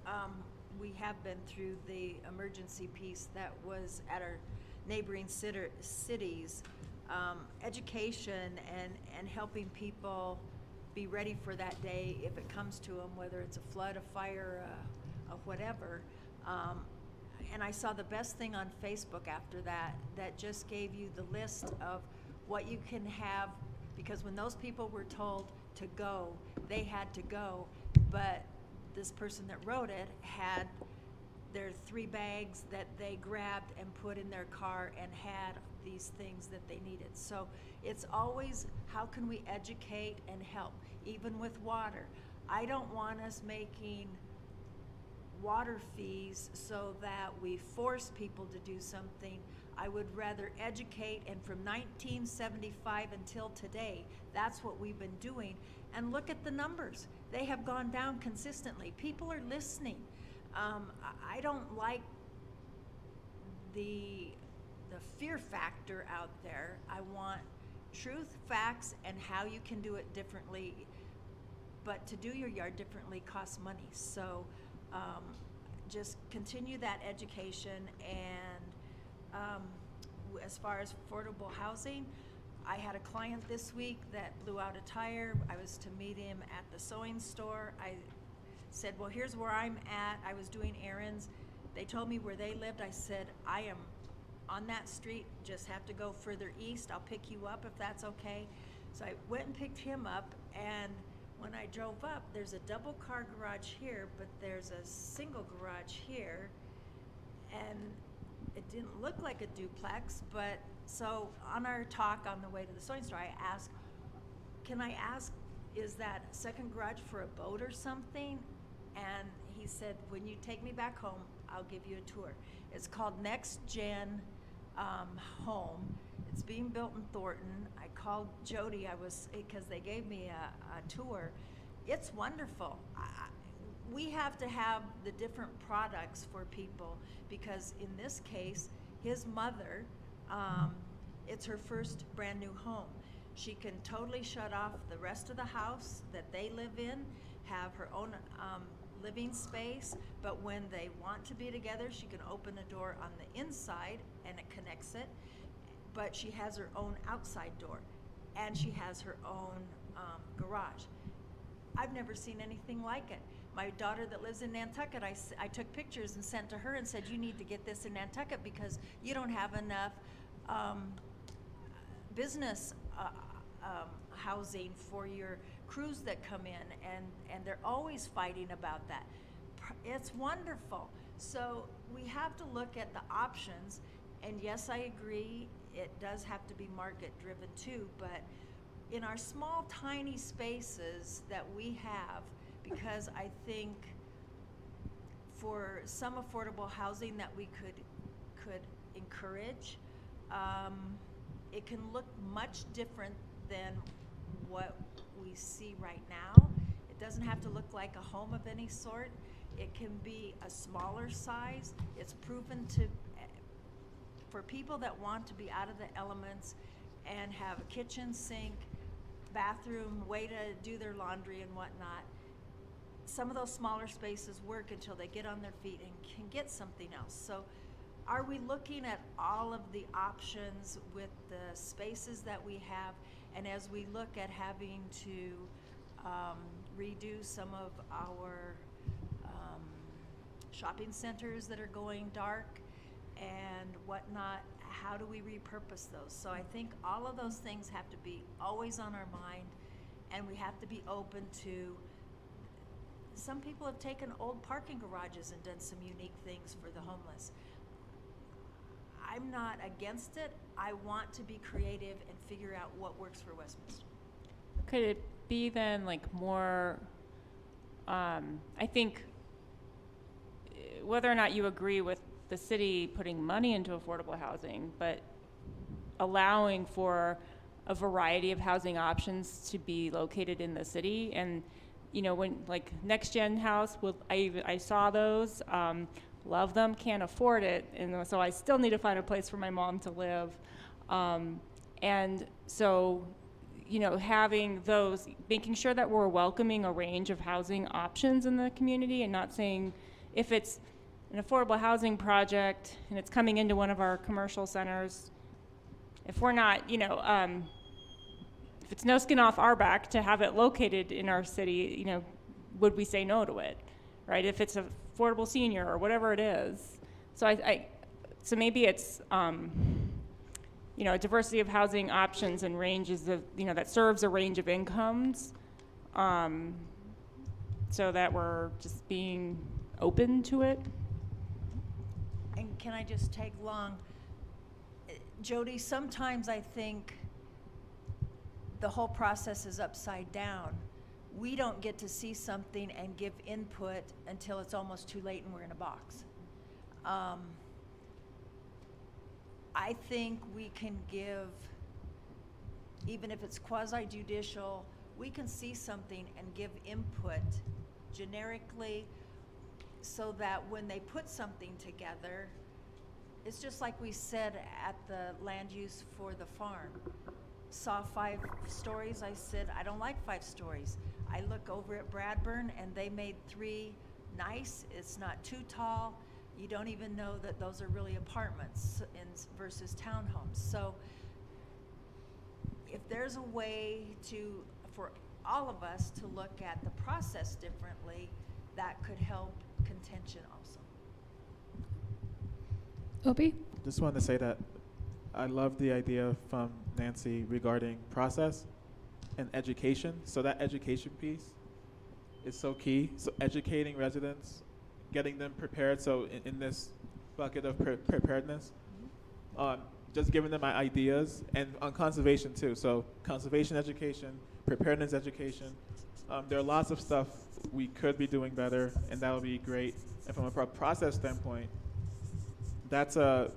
we have been through the emergency piece that was at our neighboring cities, education and helping people be ready for that day if it comes to them, whether it's a flood, a fire, a whatever. And I saw the best thing on Facebook after that just gave you the list of what you can have, because when those people were told to go, they had to go, but this person that wrote it had their 3 bags that they grabbed and put in their car and had these things that they needed. So it's always, how can we educate and help, even with water? I don't want us making water fees so that we force people to do something. I would rather educate, and from 1975 until today, that's what we've been doing. And look at the numbers. They have gone down consistently. People are listening. I don't like the fear factor out there. I want truth, facts, and how you can do it differently. but to do your yard differently costs money. So just continue that education. And as far as affordable housing, I had a client this week that blew out a tire. I was to meet him at the sewing store. I said, well, here's where I'm at. I was doing errands. They told me where they lived. I said, I am on that street, just have to go further east. I'll pick you up if that's okay. So I went and picked him up, and when I drove up, there's a double car garage here, but there's a single garage here, and it didn't look like a duplex. But so on our talk on the way to the sewing store, I asked, can I ask, is that second garage for a boat or something? And he said, when you take me back home, I'll give you a tour. It's called Next Gen Home. It's being built in Thornton. I called Jody, because they gave me a tour. It's wonderful. We have to have the different products for people, because in this case, his mother, it's her first brand new home. She can totally shut off the rest of the house that they live in, have her own living space, but when they want to be together, she can open a door on the inside and it connects it, but she has her own outside door, and she has her own garage. I've never seen anything like it. My daughter that lives in Nantucket, I took pictures and sent to her and said, you need to get this in Nantucket because you don't have enough business housing for your crews that come in, and they're always fighting about that. It's wonderful. So we have to look at the options, and yes, I agree, it does have to be market driven too, but in our small tiny spaces that we have, because I think for some affordable housing that we could encourage, it can look much different than what we see right now. It doesn't have to look like a home of any sort. It can be a smaller size. It's proven to, for people that want to be out of the elements and have a kitchen, sink, bathroom, way to do their laundry and whatnot, some of those smaller spaces work until they get on their feet and can get something else. So are we looking at all of the options with the spaces that we have? And as we look at having to redo some of our shopping centers that are going dark and whatnot, how do we repurpose those? So I think all of those things have to be always on our mind, and we have to be open to, some people have taken old parking garages and done some unique things for the homeless. I'm not against it. I want to be creative and figure out what works for Westminster. Could it be then like more, I think whether or not you agree with the city putting money into affordable housing, but allowing for a variety of housing options to be located in the city. And, you know, when like Next Gen House, I saw those, love them, can't afford it, and so I still need to find a place for my mom to live. And so, you know, having those, making sure that we're welcoming a range of housing options in the community, and not saying if it's an affordable housing project and it's coming into one of our commercial centers, if we're not, you know, if it's no skin off our back to have it located in our city, you know, would we say no to it, right? If it's an affordable senior or whatever it is. So so maybe it's, you know, a diversity of housing options and ranges of, you know, that serves a range of incomes, so that we're just being open to it. And can I just tag along? Jody, sometimes I think the whole process is upside down. We don't get to see something and give input until it's almost too late and we're in a box. I think we can give, even if it's quasi-judicial, we can see something and give input generically, so that when they put something together, it's just like we said at the land use for the farm. saw 5 stories, I said, I don't like 5 stories. I look over at Bradburn and they made 3 nice. It's not too tall. You don't even know that those are really apartments versus townhomes. So if there's a way for all of us to look at the process differently, that could help contention also. Opie? Just wanted to say that I love the idea from Nancy regarding process and education. So that education piece is so key. So educating residents, getting them prepared. So in this bucket of preparedness, just giving them ideas, and on conservation too. So conservation education, preparedness education. There are lots of stuff we could be doing better, and that would be great. And from a process standpoint, that's a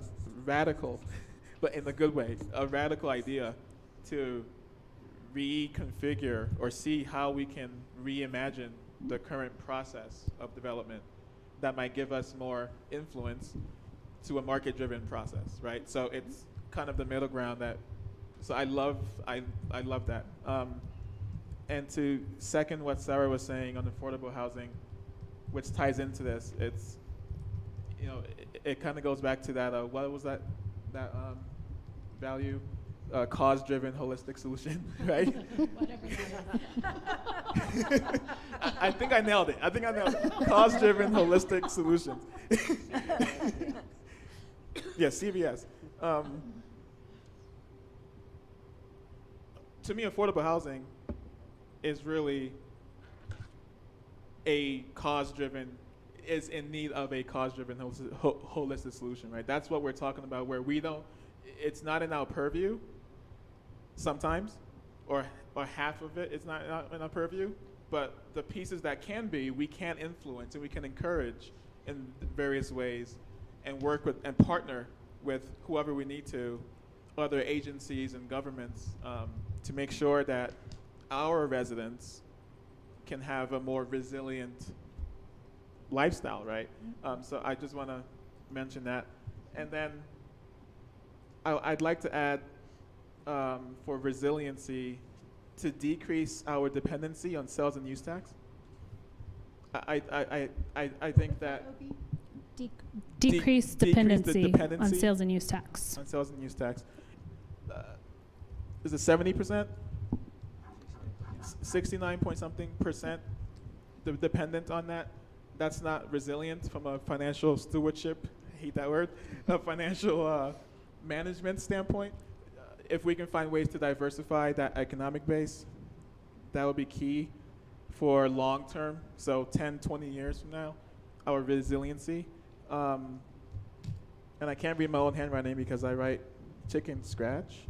radical, but in a good way, a radical idea to reconfigure or see how we can reimagine the current process of development that might give us more influence to a market-driven process, right? So it's kind of the middle ground so I love that. And to second what Sarah was saying on affordable housing, which ties into this, it's, it kind of goes back to that, what was that value? Cause-driven holistic solution, right? Whatever that is. I think I nailed it. Cause-driven holistic solutions. Yes, CVS. To me, affordable housing is really is in need of a cause-driven holistic solution, right? That's what we're talking about, where it's not in our purview sometimes, or half of it is not in our purview, but the pieces that can be, we can influence and we can encourage in various ways, and work with and partner with whoever we need to, other agencies and governments, to make sure that our residents can have a more resilient lifestyle, right? So I just want to mention that. And then I'd like to add, for resiliency, to decrease our dependency on sales and use tax. I think that Decrease dependency on sales and use tax. On sales and use tax. Is it 70%? 69 point something percent dependent on that. That's not resilient from a financial stewardship, I hate that word, a financial management standpoint. If we can find ways to diversify that economic base, that would be key for long term. So 10, 20 years from now, our resiliency. And I can't read my own handwriting because I write chicken scratch.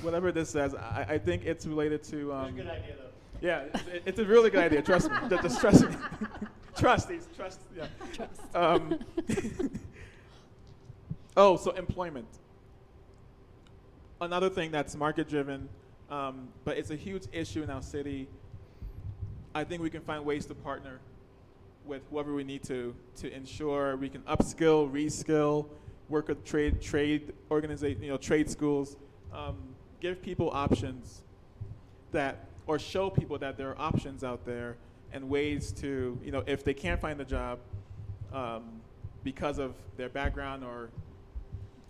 Whatever this says, I think it's related to. It's a good idea, though. Yeah, it's a really good idea. Trust me. Just trust me. Trust. Yeah. Trust. So employment. Another thing that's market-driven, but it's a huge issue in our city. I think we can find ways to partner with whoever we need to ensure we can upskill, reskill, work with trade organization, trade schools, give people options or show people that there are options out there and ways to, if they can't find a job because of their background or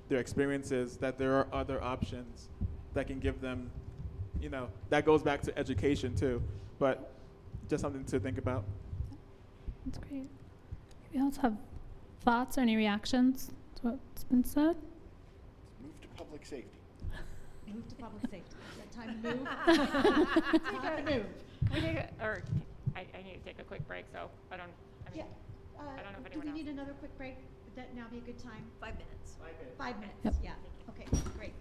their experiences, that there are other options that can give them, that goes back to education too, but just something to think about. That's great. Anybody else have thoughts or any reactions to what's been said? Move to public safety. Move to public safety. Is that time to move? Time to move. I need to take a quick break, so I don't know if Do anyone we need else. another quick break? Would that now be a good time? 5 minutes. 5 minutes, Yep. yeah. Okay, great.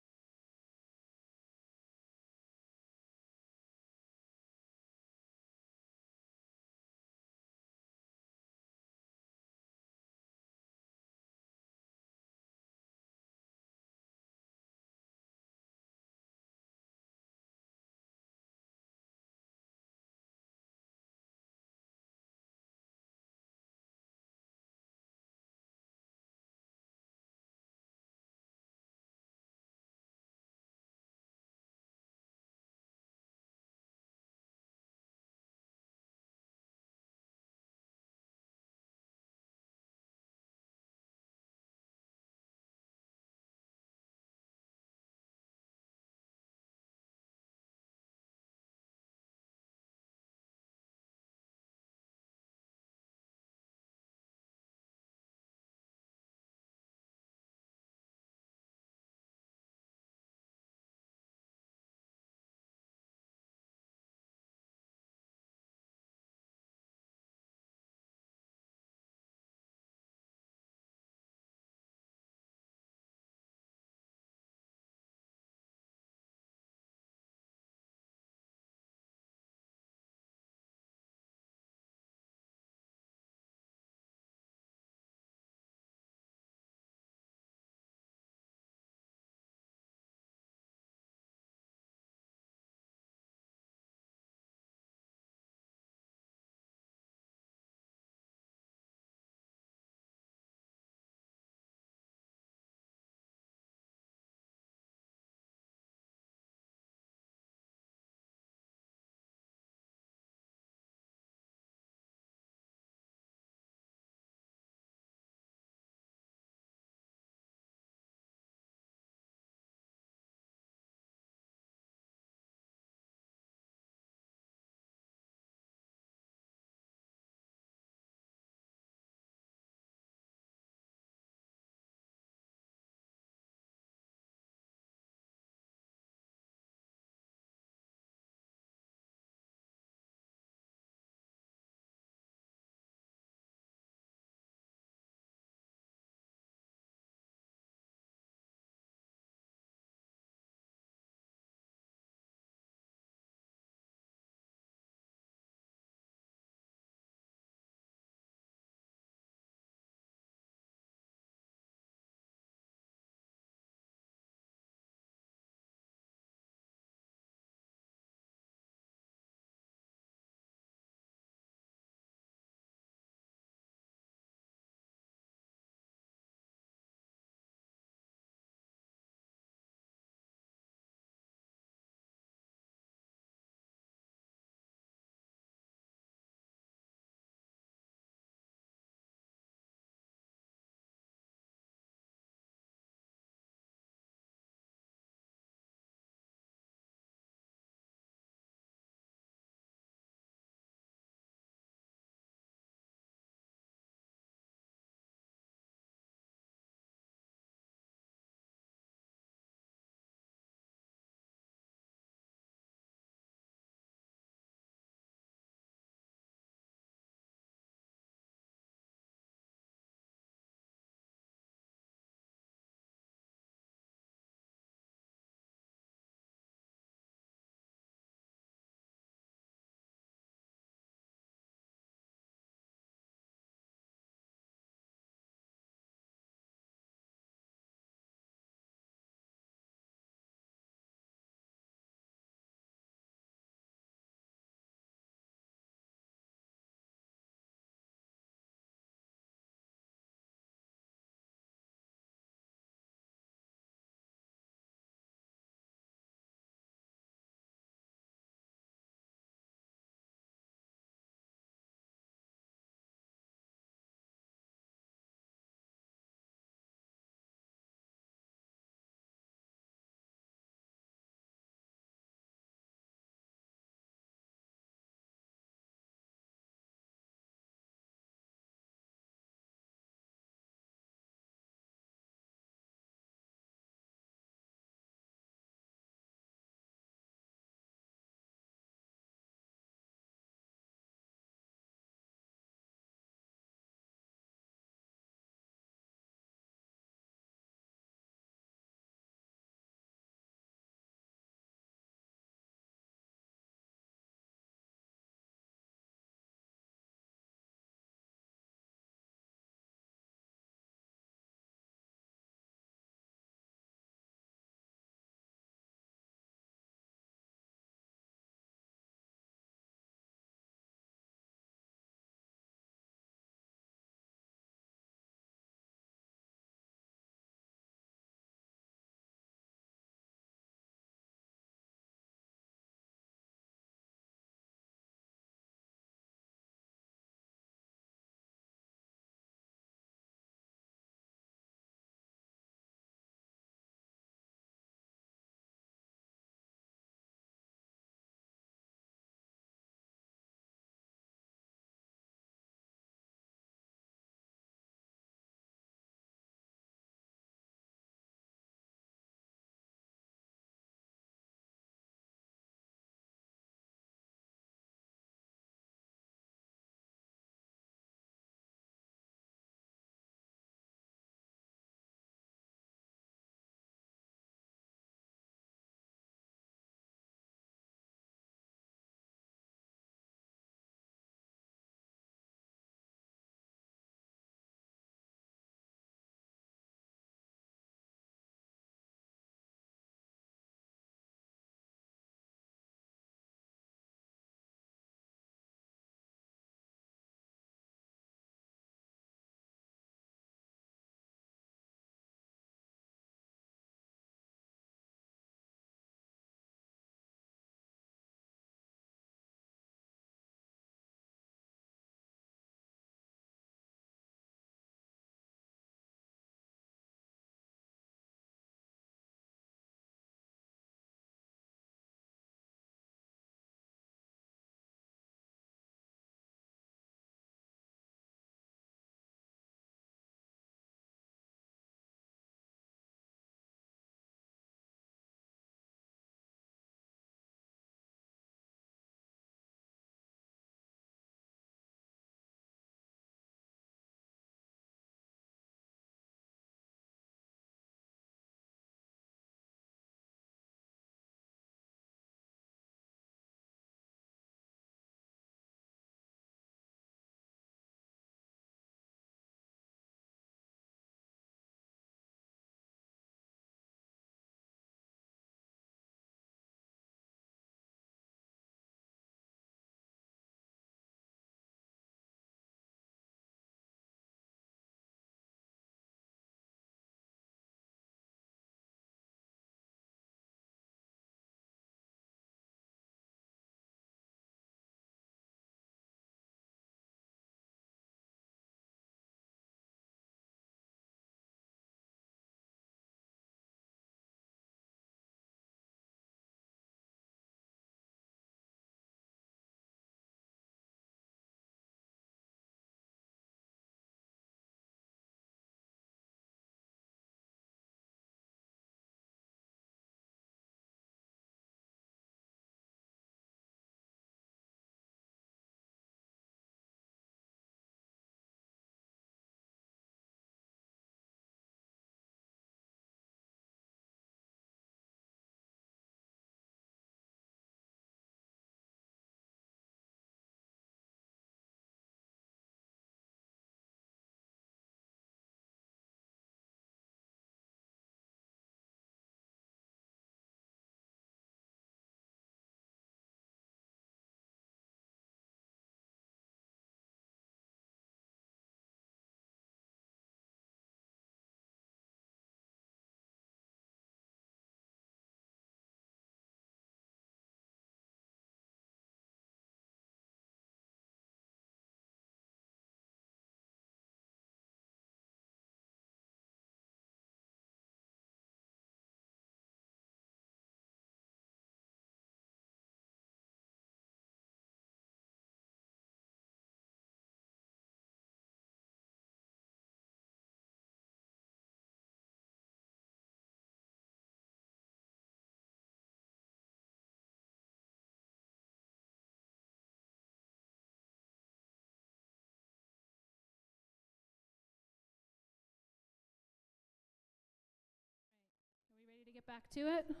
back to it? Because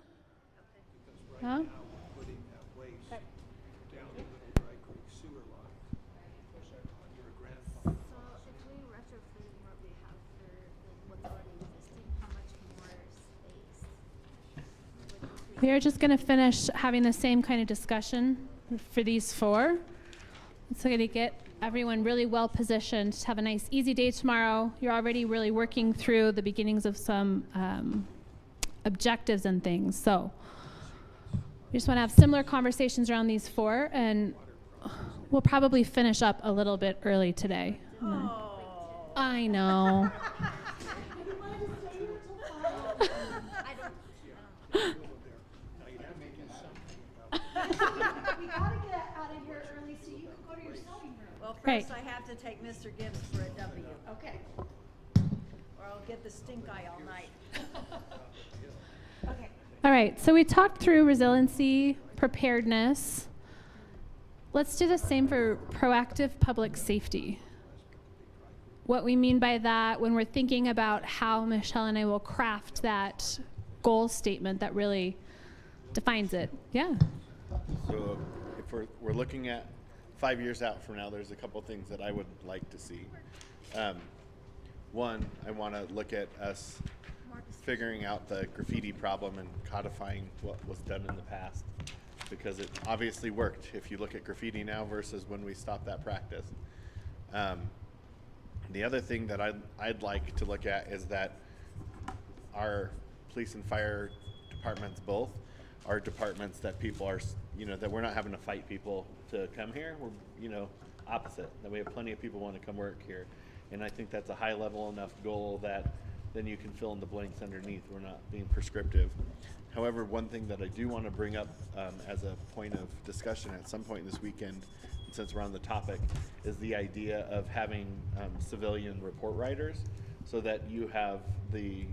right Huh? now, we're putting that waste down the Little Dry Creek sewer line. On your grandfather. So if we retrofit what we have for what's already existing, how much more space? We are just going to finish having the same kind of discussion for these four. So going to get everyone really well positioned to have a nice, easy day tomorrow. You're already really working through the beginnings of some objectives and things. So we just want to have similar conversations around these four, and we'll probably finish up a little bit early today. I know. We gotta get out of here early so you can go to your sewing room. Well, first Right. I have to take Mr. Gibbs for a W, Okay. or I'll get the stink eye all night. Okay. All right, so we talked through resiliency, preparedness. Let's do the same for proactive public safety. What we mean by that when we're thinking about how Michelle and I will craft that goal statement that really defines it. Yeah. So if we're looking at 5 years out from now, there's a couple things that I would like to see. One, I want to look at us figuring out the graffiti problem and codifying what was done in the past, because it obviously worked if you look at graffiti now versus when we stopped that practice. The other thing that I'd like to look at is that our police and fire departments both are departments that people are, that we're not having to fight people to come here. We're, opposite, that we have plenty of people want to come work here. And I think that's a high level enough goal that then you can fill in the blanks underneath. We're not being prescriptive. However, one thing that I do want to bring up as a point of discussion at some point this weekend, since we're on the topic, is the idea of having civilian report writers, so that you have the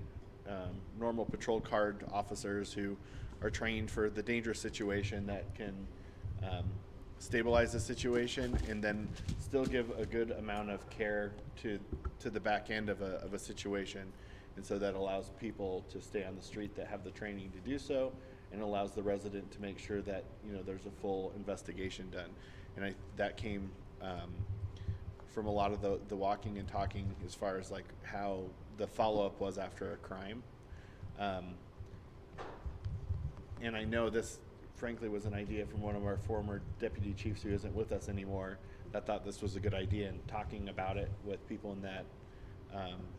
normal patrol card officers who are trained for the dangerous situation that can stabilize the situation and then still give a good amount of care to the back end of a situation. And so that allows people to stay on the street that have the training to do so, and allows the resident to make sure that there's a full investigation done. And that came from a lot of the walking and talking as far as like how the follow-up was after a crime. And I know this frankly was an idea from one of our former deputy chiefs who isn't with us anymore, that thought this was a good idea, and talking about it with people in that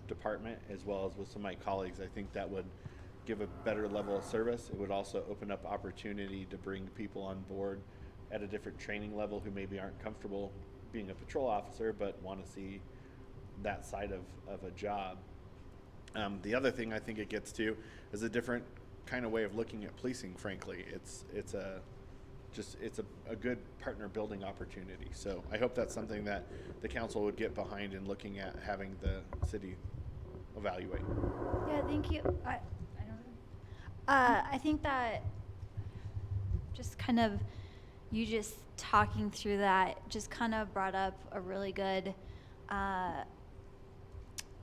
department as well as with some of my colleagues, I think that would give a better level of service. It would also open up opportunity to bring people on board at a different training level who maybe aren't comfortable being a patrol officer but want to see that side of a job. The other thing I think it gets to is a different kind of way of looking at policing. Frankly, it's a good partner building opportunity. So I hope that's something that the council would get behind in looking at having the city evaluate. Yeah, thank you. I don't know. I think that just kind of you just talking through that just kind of brought up a really good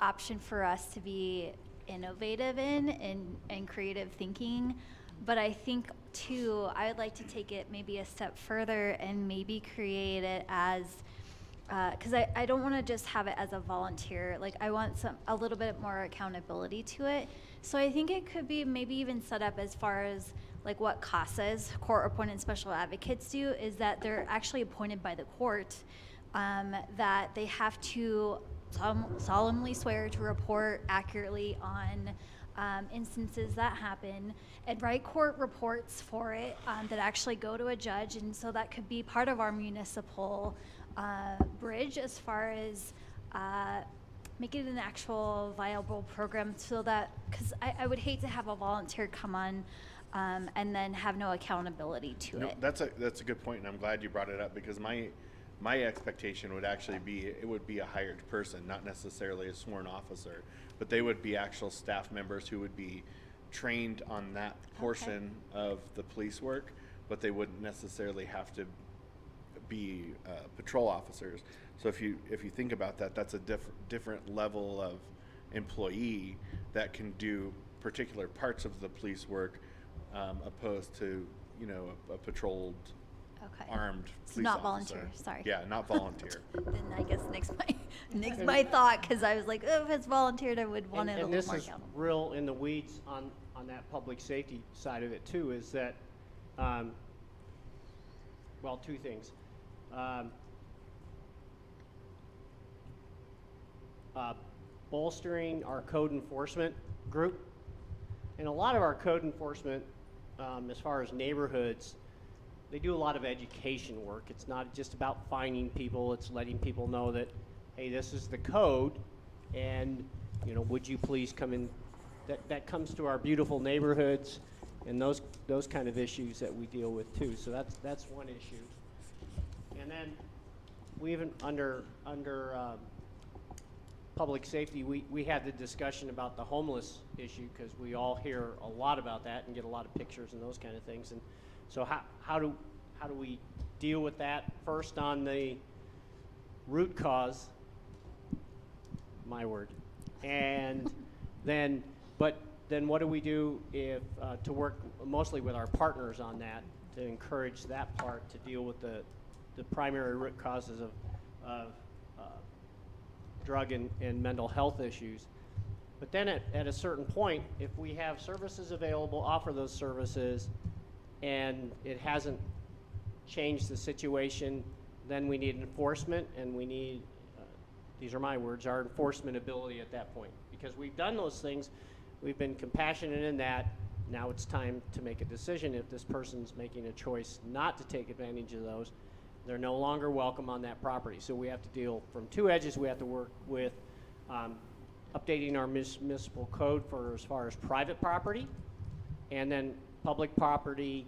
option for us to be innovative in and creative thinking. But I think too, I would like to take it maybe a step further and maybe create it as, because I don't want to just have it as a volunteer. Like I want a little bit more accountability to it. So I think it could be maybe even set up as far as like what CASAs, court appointed special advocates, do is that they're actually appointed by the court, that they have to solemnly swear to report accurately on instances that happen and write court reports for it that actually go to a judge. And so that could be part of our municipal bridge as far as make it an actual viable program, so that, because I would hate to have a volunteer come on and then have no accountability to it. That's a good point, and I'm glad you brought it up, because my expectation would actually be it would be a hired person, not necessarily a sworn officer, but they would be actual staff members who would be trained on that portion of the police work, but they wouldn't necessarily have to be patrol officers. So if you think about that, that's a different level of employee that can do particular parts of the police work, opposed to, you know, a patrolled, Okay. armed So police not officer. volunteer, sorry. Yeah, not volunteer. Then I guess next my thought, because I was like, oh, if it's volunteered, I would want it a And little this more is accountable. real in the weeds on that public safety side of it too, is that, well, two things. Bolstering our code enforcement group. And a lot of our code enforcement, as far as neighborhoods, they do a lot of education work. It's not just about finding people, it's letting people know that, hey, this is the code, and, you know, would you please come in? That comes to our beautiful neighborhoods and those kind of issues that we deal with too. So that's one issue. And then we even under public safety, we had the discussion about the homeless issue, because we all hear a lot about that and get a lot of pictures and those kind of things. And so how do we deal with that? First, on the root cause, my word, and then what do we do if to work mostly with our partners on that, to encourage that part to deal with the primary root causes of drug and mental health issues. But then at a certain point, if we have services available, offer those services, and it hasn't changed the situation, then we need enforcement, and we need, these are my words, our enforcement ability at that point. Because we've done those things, we've been compassionate in that, now it's time to make a decision. If this person's making a choice not to take advantage of those, they're no longer welcome on that property. So we have to deal from two edges. We have to work with updating our municipal code for as far as private property, and then public property,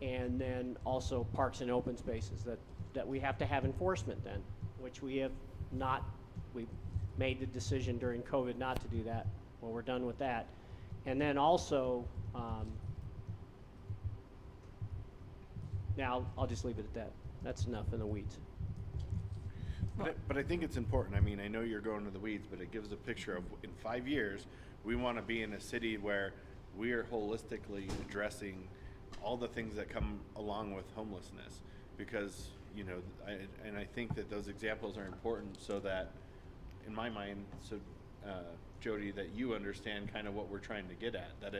and then also parks and open spaces that we have to have enforcement then, which we have not. We made the decision during COVID not to do that. Well, we're done with that. And then also, now I'll just leave it at that. That's enough in the weeds. But I think it's important. I mean, I know you're going to the weeds, but it gives a picture of, in 5 years, we want to be in a city where we are holistically addressing all the things that come along with homelessness. Because, you know, I think that those examples are important, so that, in my mind, so Jody, that you understand kind of what we're trying to get at. That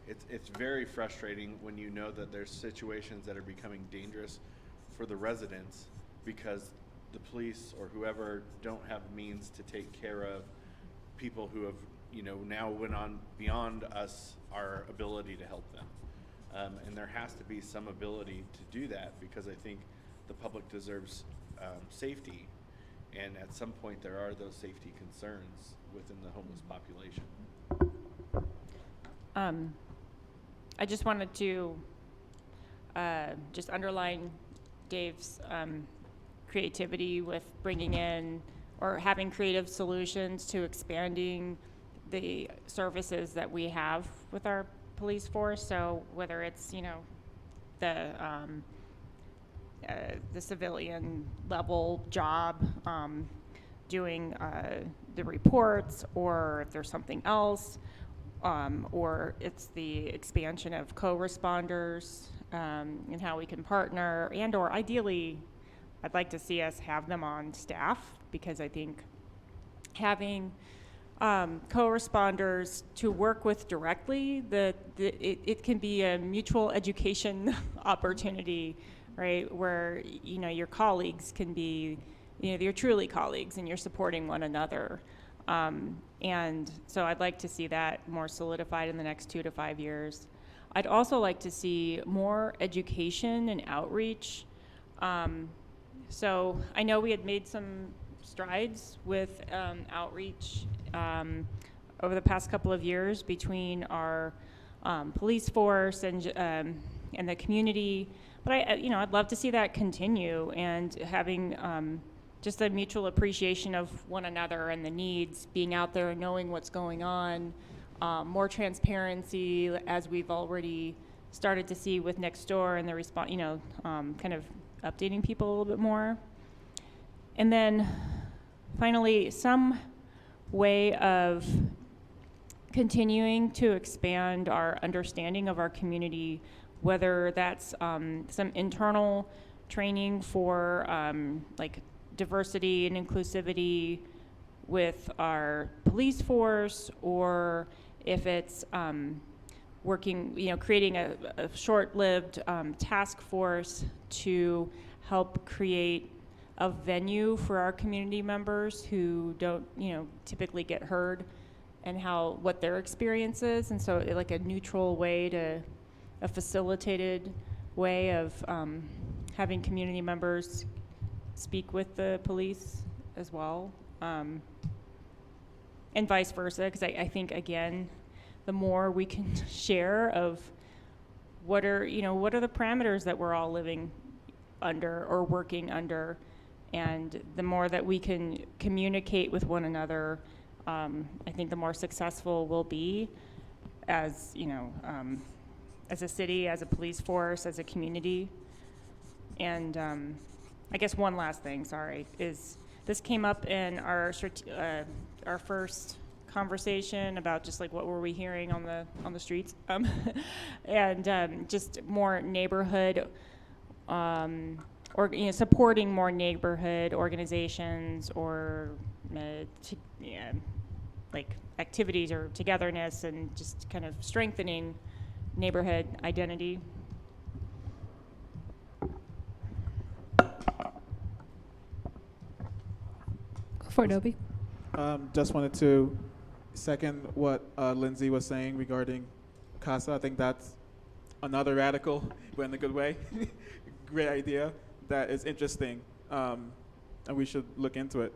it's very frustrating when you know that there's situations that are becoming dangerous for the residents because the police or whoever don't have means to take care of people who have, you know, now went on beyond us, our ability to help them. And there has to be some ability to do that, because I think the public deserves safety, and at some point there are those safety concerns within the homeless population. I just wanted to just underline Dave's creativity with bringing in or having creative solutions to expanding the services that we have with our police force. So whether it's, you know, the civilian level job, doing the reports, or if there's something else, or it's the expansion of co-responders, and how we can partner, and or ideally, I'd like to see us have them on staff, because I think having co-responders to work with directly, it can be a mutual education opportunity, right? Where, you know, your colleagues can be, you know, you're truly colleagues and you're supporting one another. And so I'd like to see that more solidified in the next 2 to 5 years. I'd also like to see more education and outreach. So I know we had made some strides with outreach over the past couple of years between our police force and the community. But I'd love to see that continue, and having just a mutual appreciation of one another and the needs, being out there and knowing what's going on, more transparency, as we've already started to see with Next Door and the response, kind of updating people a little bit more. And then finally, some way of continuing to expand our understanding of our community, whether that's some internal training for like diversity and inclusivity with our police force, or if it's working, creating a short-lived task force to help create a venue for our community members who don't, typically get heard, and what their experience is. And so like a neutral way a facilitated way of having community members speak with the police as well. And vice versa, because I think, again, the more we can share of what are the parameters that we're all living under or working under, and the more that we can communicate with one another, I think the more successful we'll be as a city, as a police force, as a community. And I guess one last thing, is this came up in our first conversation about just like what were we hearing on the streets, and just more neighborhood, or supporting more neighborhood organizations, or like activities or togetherness, and just kind of strengthening neighborhood identity. For Adobe. Just wanted to second what Lindsay was saying regarding CASA. I think that's another radical, but in a good way, great idea that is interesting, and we should look into it.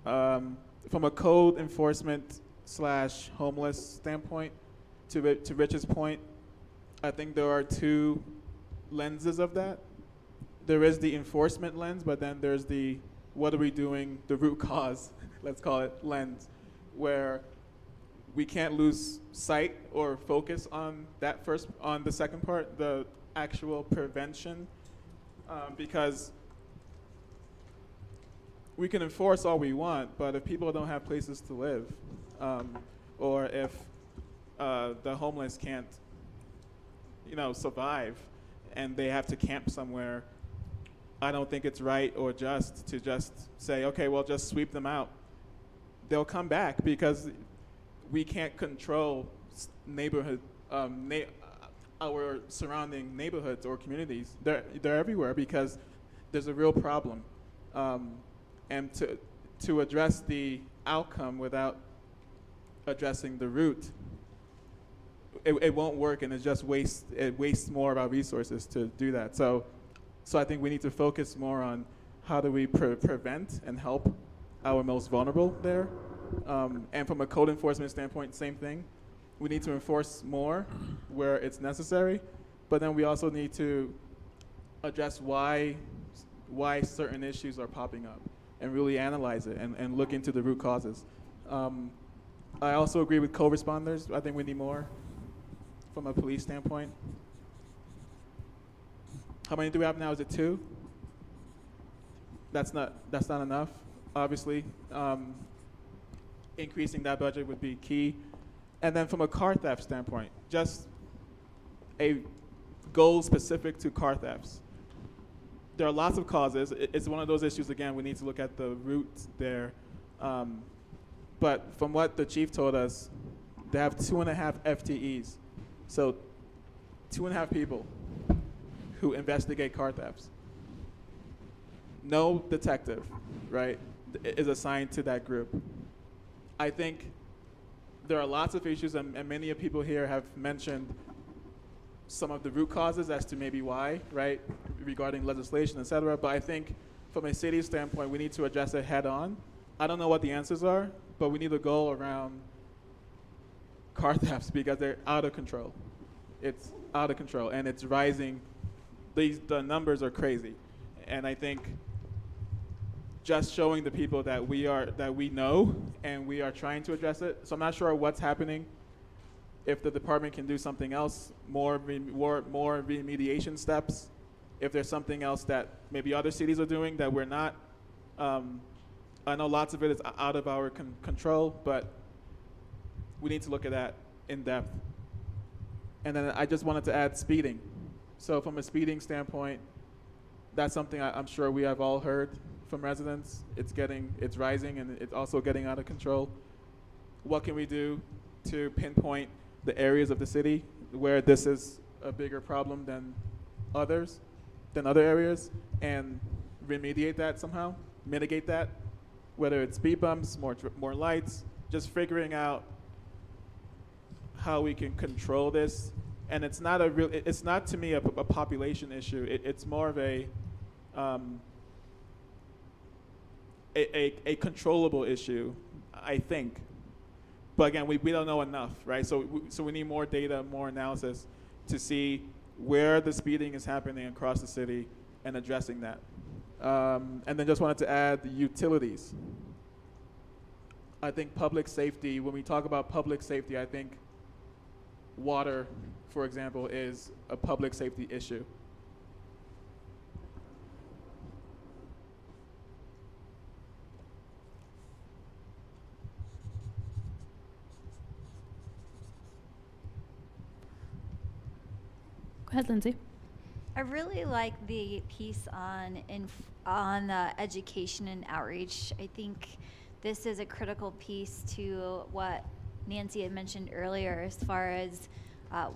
From a code enforcement / homeless standpoint, to Rich's point, I think there are two lenses of that. There is the enforcement lens, but then there's the what are we doing, the root cause, let's call it, lens, where we can't lose sight or focus on the second part, the actual prevention, because we can enforce all we want, but if people don't have places to live, or if the homeless can't, survive, and they have to camp somewhere, I don't think it's right or just to just say, okay, well, just sweep them out. They'll come back because we can't control neighborhood, our surrounding neighborhoods or communities. They're everywhere because there's a real problem. And to address the outcome without addressing the root, it won't work, and it wastes more of our resources to do that. So I think we need to focus more on how do we prevent and help our most vulnerable there. And from a code enforcement standpoint, same thing. We need to enforce more where it's necessary, but then we also need to address why certain issues are popping up and really analyze it and look into the root causes. I also agree with co-responders. I think we need more from a police standpoint. How many do we have now? Is it 2? That's not enough, obviously. Increasing that budget would be key. And then from a car theft standpoint, just a goal specific to car thefts. There are lots of causes. It's one of those issues, again, we need to look at the roots there. But from what the chief told us, they have 2.5 FTEs. So 2.5 people who investigate car thefts. No detective, right, is assigned to that group. I think there are lots of issues, and many of people here have mentioned some of the root causes as to maybe why, right, regarding legislation, et cetera. But I think from a city standpoint, we need to address it head on. I don't know what the answers are, but we need to go around car thefts because they're out of control. It's out of control, and it's rising. The numbers are crazy. And I think just showing the people that we know and we are trying to address it. So I'm not sure what's happening. If the department can do something else, more remediation steps. If there's something else that maybe other cities are doing that we're not. I know lots of it is out of our control, but we need to look at that in depth. And then I just wanted to add speeding. So from a speeding standpoint, that's something I'm sure we have all heard from residents. It's rising, and it's also getting out of control. What can we do to pinpoint the areas of the city where this is a bigger problem than other areas, and remediate that somehow, mitigate that, whether it's speed bumps, more lights, just figuring out how we can control this. And it's not it's not to me a population issue. It's more of a controllable issue, I think. But again, we don't know enough, right? So we need more data, more analysis to see where the speeding is happening across the city and addressing that. And then just wanted to add the utilities. I think public safety, when we talk about public safety, I think water, for example, is a public safety issue. Go ahead, Lindsay. I really like the piece on education and outreach. I think this is a critical piece to what Nancy had mentioned earlier as far as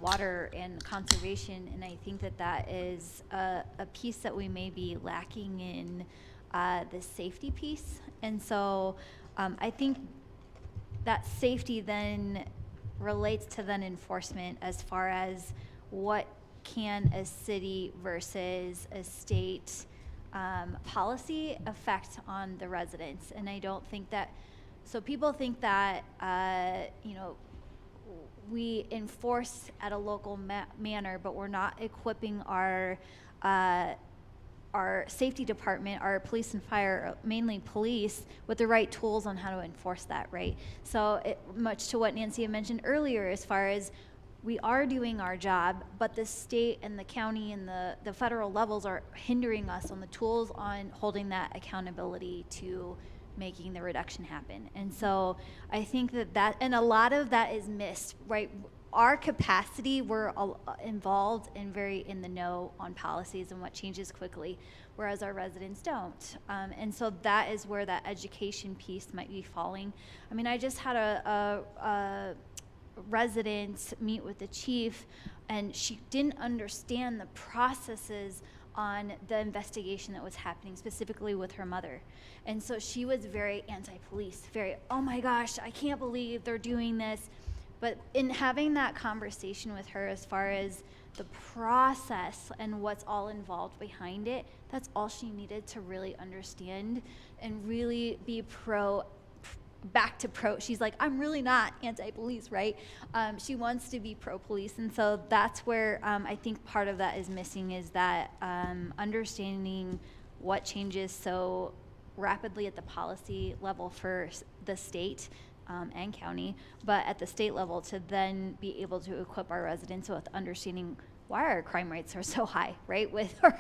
water and conservation, and I think that is a piece that we may be lacking in the safety piece. And so I think that safety then relates to then enforcement as far as what can a city versus a state policy affect on the residents. And I don't think that, so people think that, we enforce at a local manner, but we're not equipping our safety department, our police and fire, mainly police, with the right tools on how to enforce that, right? So much to what Nancy had mentioned earlier, as far as we are doing our job, but the state and the county and the federal levels are hindering us on the tools on holding that accountability to making the reduction happen. And so I think that and a lot of that is missed, right? Our capacity, we're involved and very in the know on policies and what changes quickly, whereas our residents don't. And so that is where that education piece might be falling. I mean, I just had a resident meet with the chief, and she didn't understand the processes on the investigation that was happening, specifically with her mother. And so she was very anti-police, very, oh my gosh, I can't believe they're doing this. But in having that conversation with her as far as the process and what's all involved behind it, that's all she needed to really understand and really be back to pro. She's like, I'm really not anti-police, right? She wants to be pro-police. And so that's where I think part of that is missing, is that understanding what changes so rapidly at the policy level for the state and county, but at the state level to then be able to equip our residents with understanding why our crime rates are so high, right, with our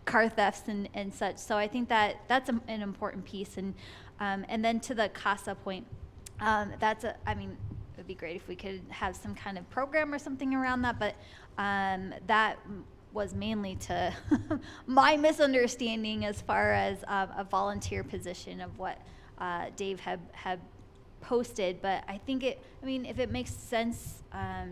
car thefts and such. So I think that's an important piece. And then to the CASA point, I mean, it would be great if we could have some kind of program or something around that, but that was mainly to my misunderstanding as far as a volunteer position of what Dave had posted. But I think if it makes sense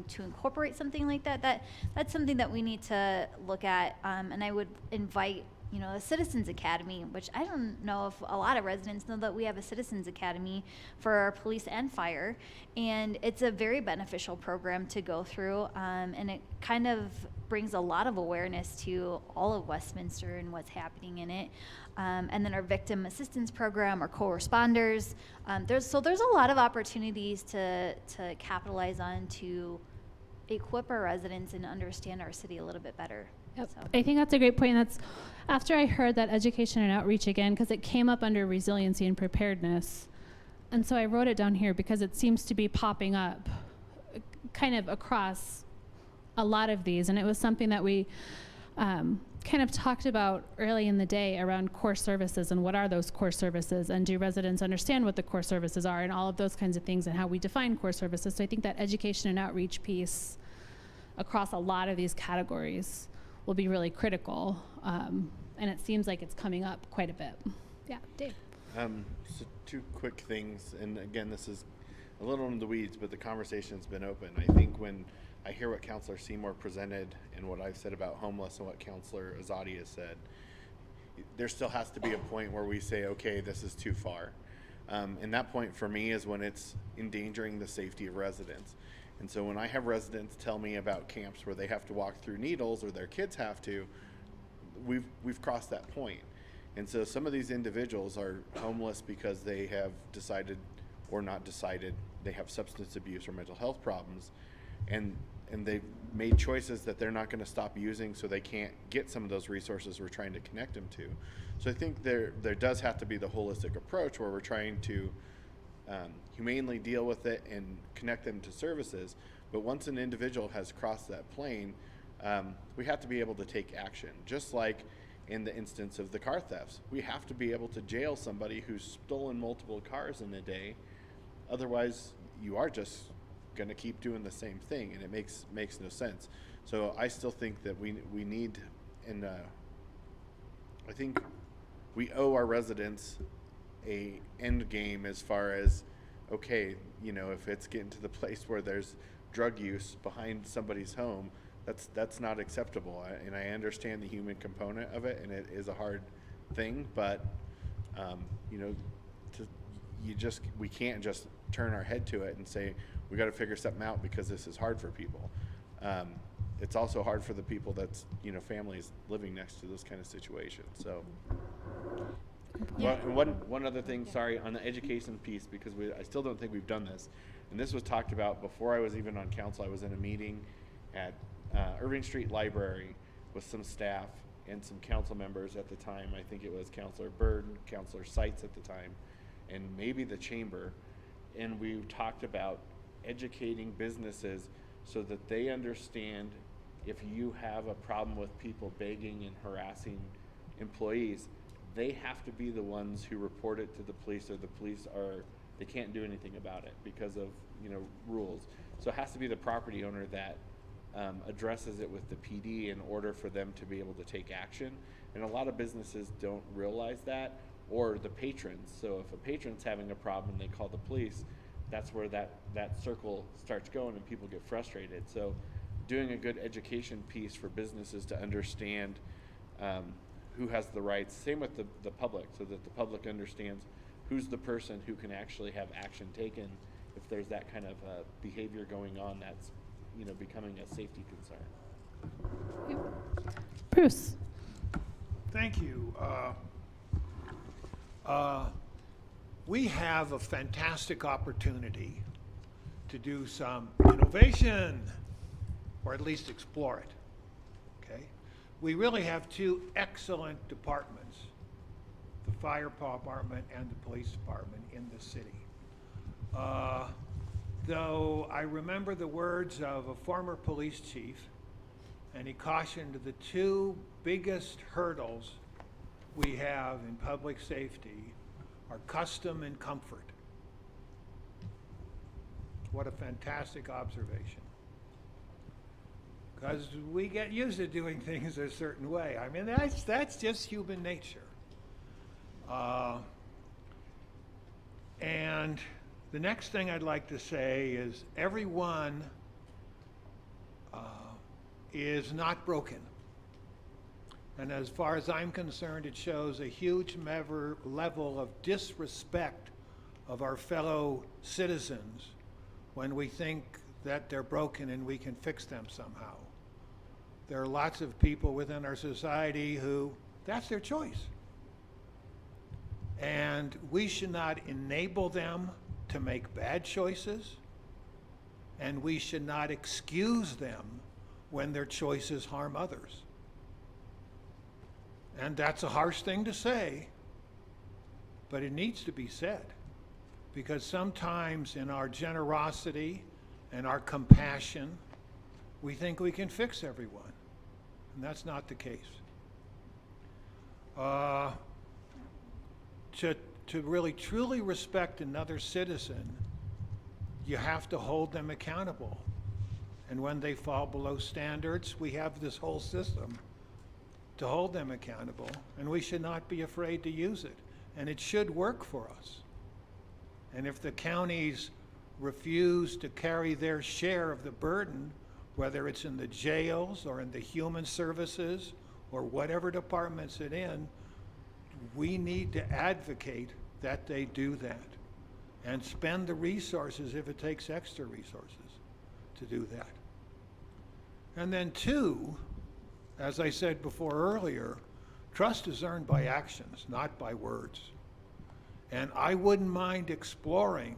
to incorporate something like that, that's something that we need to look at. And I would invite a Citizens Academy, which I don't know if a lot of residents know that we have a Citizens Academy for our police and fire, and it's a very beneficial program to go through, and it kind of brings a lot of awareness to all of Westminster and what's happening in it. And then our victim assistance program, our co-responders. There's a lot of opportunities to capitalize on to equip our residents and understand our city a little bit better. Yep. So. I think that's a great point. That's after I heard that education and outreach again, because it came up under resiliency and preparedness. And so I wrote it down here because it seems to be popping up kind of across a lot of these. And it was something that kind of talked about early in the day around core services and what are those core services, and do residents understand what the core services are, and all of those kinds of things, and how we define core services. So I think that education and outreach piece across a lot of these categories will be really critical, and it seems like it's coming up quite a bit. Yeah, Dave. So 2 quick things, and again, this is a little in the weeds, but the conversation's been open. I think when I hear what Councilor Seymour presented and what I've said about homeless and what Councilor Azadi has said, there still has to be a point where we say, okay, this is too far. And that point for me is when it's endangering the safety of residents. And so when I have residents tell me about camps where they have to walk through needles, or their kids have to, we've crossed that point. And so some of these individuals are homeless because they have decided, or not decided, they have substance abuse or mental health problems, and they've made choices that they're not going to stop using, so they can't get some of those resources we're trying to connect them to. So I think there does have to be the holistic approach where we're trying to humanely deal with it and connect them to services. But once an individual has crossed that plane, we have to be able to take action. Just like in the instance of the car thefts, we have to be able to jail somebody who's stolen multiple cars in a day. Otherwise, you are just going to keep doing the same thing, and it makes no sense. So I still think that we need, and I think we owe our residents a end game as far as, okay, you know, if it's getting to the place where there's drug use behind somebody's home, that's not acceptable. And I understand the human component of it, and it is a hard thing, but you know, we can't just turn our head to it and say we got to figure something out because this is hard for people. It's also hard for the people that's, you know, families living next to those kind of situations. So one other thing, sorry, on the education piece, because I still don't think we've done this, and this was talked about before I was even on council. I was in a meeting at Irving Street Library with some staff and some council members at the time. I think it was Councilor Byrd, Councilor Seitz at the time, and maybe the chamber, and we talked about educating businesses so that they understand if you have a problem with people begging and harassing employees, they have to be the ones who report it to the police, or the police they can't do anything about it because of, you know, rules. So it has to be the property owner that addresses it with the PD in order for them to be able to take action. And a lot of businesses don't realize that, or the patrons. So if a patron's having a problem and they call the police, that's where that circle starts going and people get frustrated. So doing a good education piece for businesses to understand who has the rights, same with the public, so that the public understands who's the person who can actually have action taken if there's that kind of behavior going on that's, you know, becoming a safety concern. Bruce. Thank you. We have a fantastic opportunity to do some innovation, or at least explore it. Okay? We really have 2 excellent departments, the fire department and the police department in the city. Though I remember the words of a former police chief, and he cautioned the 2 biggest hurdles we have in public safety are custom and comfort. What a fantastic observation. Because we get used to doing things a certain way. I mean, that's just human nature. And the next thing I'd like to say is everyone is not broken. And as far as I'm concerned, it shows a huge level of disrespect of our fellow citizens when we think that they're broken and we can fix them somehow. There are lots of people within our society who, that's their choice. And we should not enable them to make bad choices, and we should not excuse them when their choices harm others. And that's a harsh thing to say, but it needs to be said, because sometimes in our generosity and our compassion, we think we can fix everyone. and that's not the case. To really truly respect another citizen, you have to hold them accountable. And when they fall below standards, we have this whole system to hold them accountable, and we should not be afraid to use it. And it should work for us. And if the counties refuse to carry their share of the burden, whether it's in the jails or in the human services or whatever departments it's in, we need to advocate that they do that and spend the resources if it takes extra resources to do that. And then two, as I said before earlier, trust is earned by actions, not by words. And I wouldn't mind exploring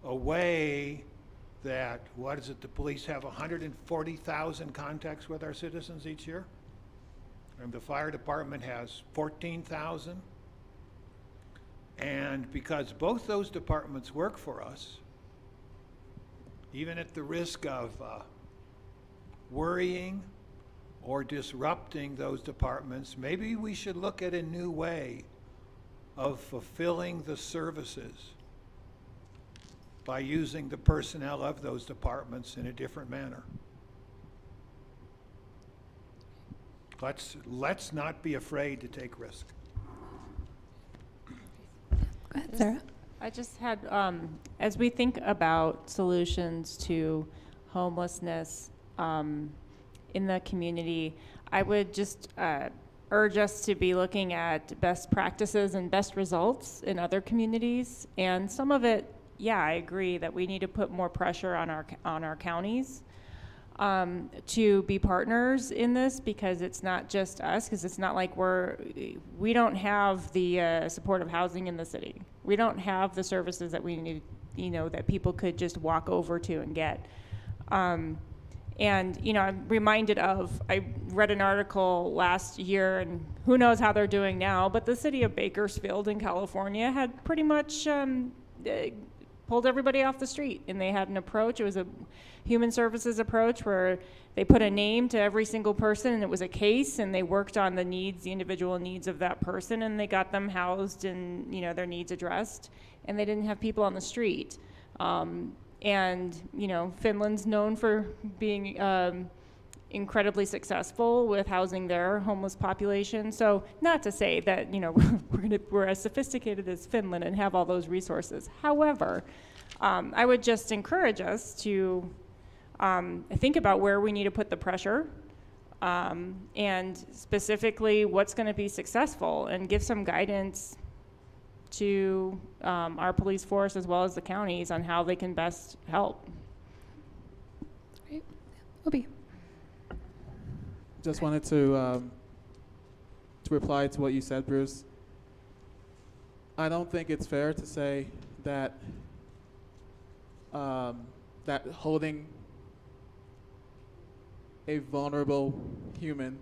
a way that, what is it, the police have 140,000 contacts with our citizens each year? And the fire department has 14,000. And because both those departments work for us, even at the risk of worrying or disrupting those departments, maybe we should look at a new way of fulfilling the services by using the personnel of those departments in a different manner. Let's not be afraid to take risk. Go ahead, Sarah. I just had, as we think about solutions to homelessness in the community, I would just urge us to be looking at best practices and best results in other communities. And some of it, yeah, I agree that we need to put more pressure on our counties to be partners in this, because it's not just us, because it's not like we don't have the supportive housing in the city. We don't have the services that we need, that people could just walk over to and get. And, I'm reminded of, I read an article last year, and who knows how they're doing now, but the city of Bakersfield in California had pretty much pulled everybody off the street, and they had an approach. It was a human services approach where they put a name to every single person, and it was a case, and they worked on the needs, the individual needs of that person, and they got them housed and their needs addressed, and they didn't have people on the street. And Finland's known for being incredibly successful with housing their homeless population. So not to say that we're as sophisticated as Finland and have all those resources. However, I would just encourage us to think about where we need to put the pressure, and specifically what's going to be successful, and give some guidance to our police force as well as the counties on how they can best help. Great. Obi. Just wanted to reply to what you said, Bruce. I don't think it's fair to say that that holding a vulnerable human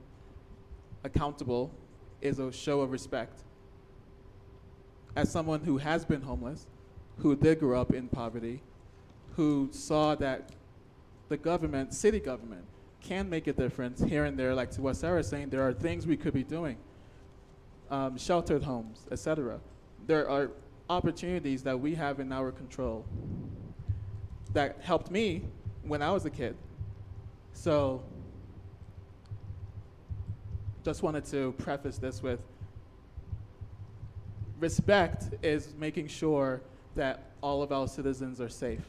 accountable is a show of respect. As someone who has been homeless, who did grow up in poverty, who saw that the government, city government, can make a difference here and there, like to what Sarah's saying, there are things we could be doing, sheltered homes, etc. There are opportunities that we have in our control that helped me when I was a kid. So just wanted to preface this with, respect is making sure that all of our citizens are safe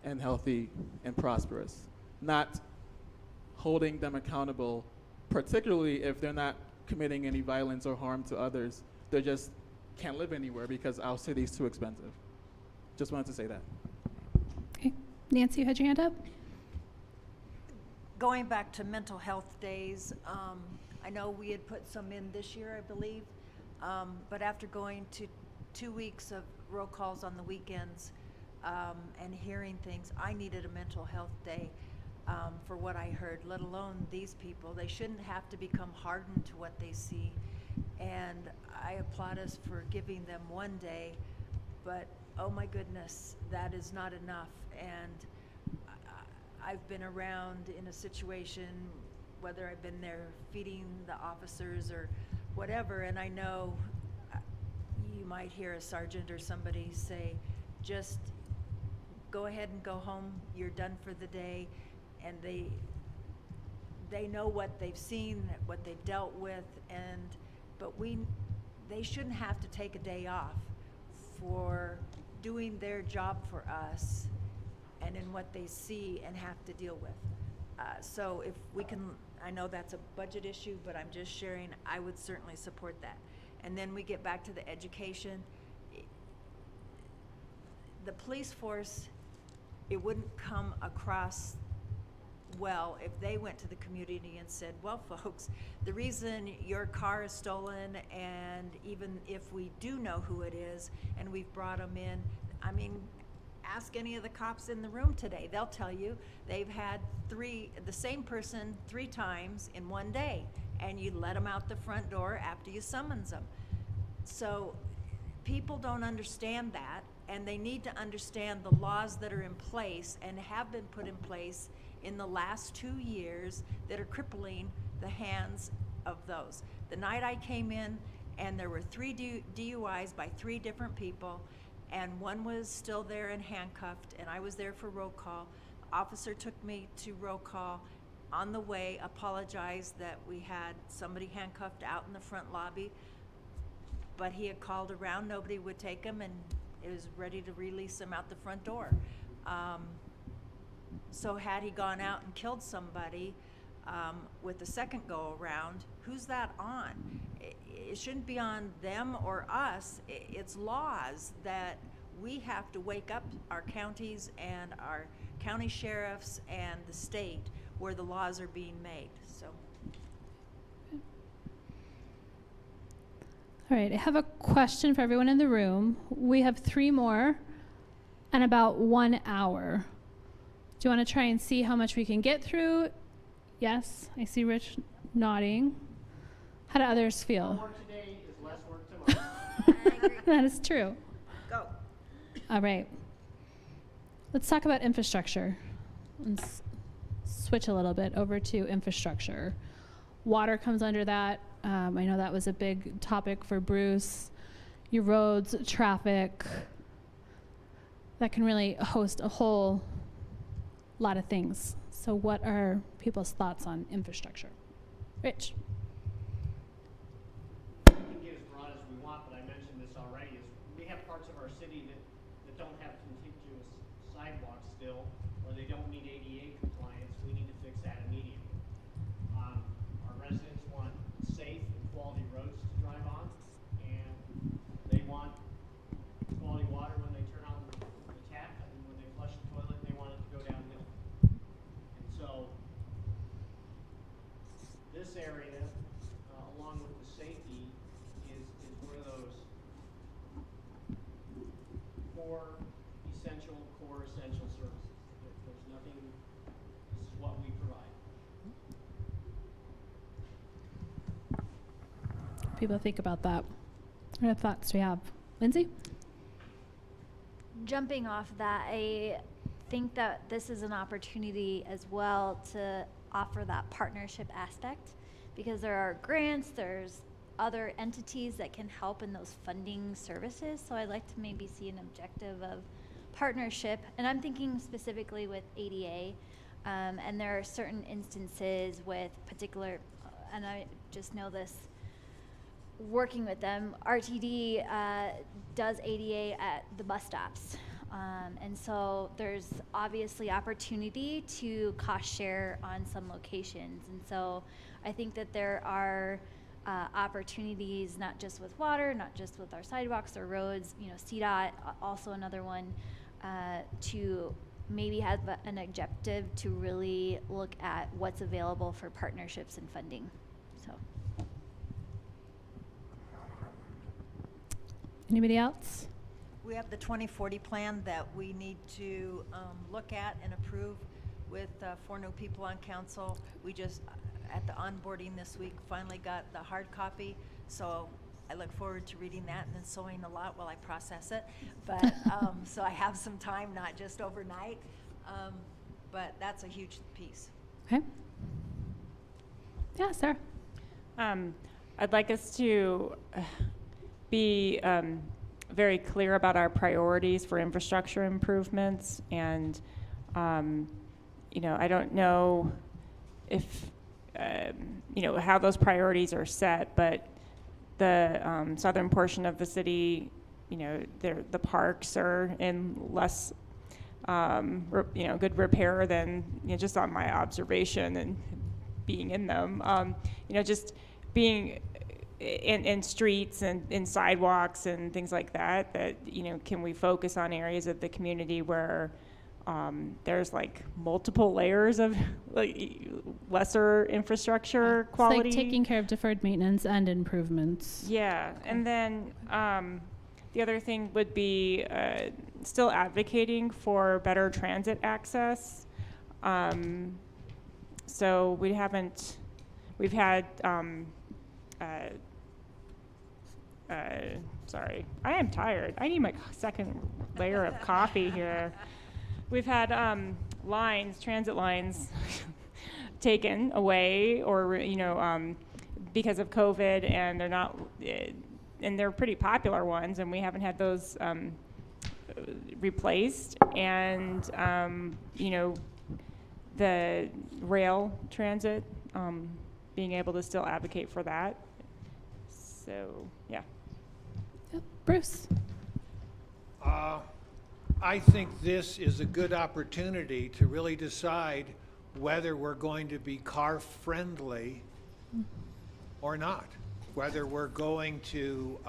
and healthy and prosperous, not holding them accountable, particularly if they're not committing any violence or harm to others. They just can't live anywhere because our city's too expensive. Just wanted to say that. Okay. Nancy, you had your hand up? Going back to mental health days, I know we had put some in this year, I believe. But after going to 2 weeks of roll calls on the weekends and hearing things, I needed a mental health day for what I heard, let alone these people. They shouldn't have to become hardened to what they see. And I applaud us for giving them one day, but oh my goodness, that is not enough. And I've been around in a situation whether I've been there feeding the officers or whatever, and I know you might hear a sergeant or somebody say, just go ahead and go home, you're done for the day, and they know what they've seen, what they've dealt with, but they shouldn't have to take a day off for doing their job for us and in what they see and have to deal with. So if we can, I know that's a budget issue, but I'm just sharing, I would certainly support that. And then we get back to the education. The police force, it wouldn't come across well if they went to the community and said, well, folks, the reason your car is stolen, and even if we do know who it is and we've brought them in, I mean, ask any of the cops in the room today. They'll tell you they've had the same person 3 times in one day, and you let them out the front door after you summons them. So people don't understand that, and they need to understand the laws that are in place and have been put in place in the last 2 years that are crippling the hands of those. The night I came in, and there were 3 DUIs by 3 different people, and one was still there and handcuffed, and I was there for roll call. Officer took me to roll call. On the way, apologized that we had somebody handcuffed out in the front lobby, but he had called around, nobody would take him, and it was ready to release him out the front door. So had he gone out and killed somebody with the second go around, who's that on? It shouldn't be on them or us. It's laws that we have to wake up our counties and our county sheriffs and the state where the laws are being made. So. All right, I have a question for everyone in the room. We have 3 more and about 1 hour. Do you want to try and see how much we can get through? Yes, I see Rich nodding. How do others feel? More today is less work tomorrow. That is true. Go. All right. Let's talk about infrastructure. Let's switch a little bit over to infrastructure. Water comes under that. I know that was a big topic for Bruce. Your roads, traffic, that can really host a whole lot of things. So what are people's thoughts on infrastructure? Rich? We can get as broad as we want, but I mentioned this already, is we have parts of our city that don't have contiguous sidewalks still, or they don't meet ADA compliance. We need to fix that immediately. Our residents want safe and quality roads to drive on, and they want quality water when they turn on the tap, and when they flush the toilet, they want it to go downhill. And so this area, along with the safety, is one of those core essential services. There's nothing, this is what we provide. People think about that. What thoughts do we have? Lindsay? Jumping off that, I think that this is an opportunity as well to offer that partnership aspect, because there are grants, there's other entities that can help in those funding services. So I'd like to maybe see an objective of partnership, and I'm thinking specifically with ADA, and there are certain instances with particular, and I just know this, working with them, RTD does ADA at the bus stops. And so there's obviously opportunity to cost share on some locations. And so I think that there are opportunities, not just with water, not just with our sidewalks or roads, CDOT, also another one, to maybe have an objective to really look at what's available for partnerships and funding. So. Anybody else? We have the 2040 plan that we need to look at and approve with 4 new people on council. We just, at the onboarding this week, finally got the hard copy, so I look forward to reading that and then sewing a lot while I process it. But so I have some time, not just overnight, but that's a huge piece. Okay. Yeah, Sarah. I'd like us to be very clear about our priorities for infrastructure improvements, and I don't know if how those priorities are set, but the southern portion of the city, the parks are in less good repair than just on my observation and being in them. Just being in streets and in sidewalks and things like that, can we focus on areas of the community where there's like multiple layers of like lesser infrastructure quality? It's like taking care of deferred maintenance and improvements. Yeah, and then the other thing would be still advocating for better transit access. So we've had, sorry, I am tired. I need my second layer of coffee here. We've had transit lines taken away, or because of COVID, and they're not, and they're pretty popular ones, and we haven't had those replaced. And the rail transit, being able to still advocate for that. So yeah. Yep. Bruce. I think this is a good opportunity to really decide whether we're going to be car friendly or not. Whether we're going to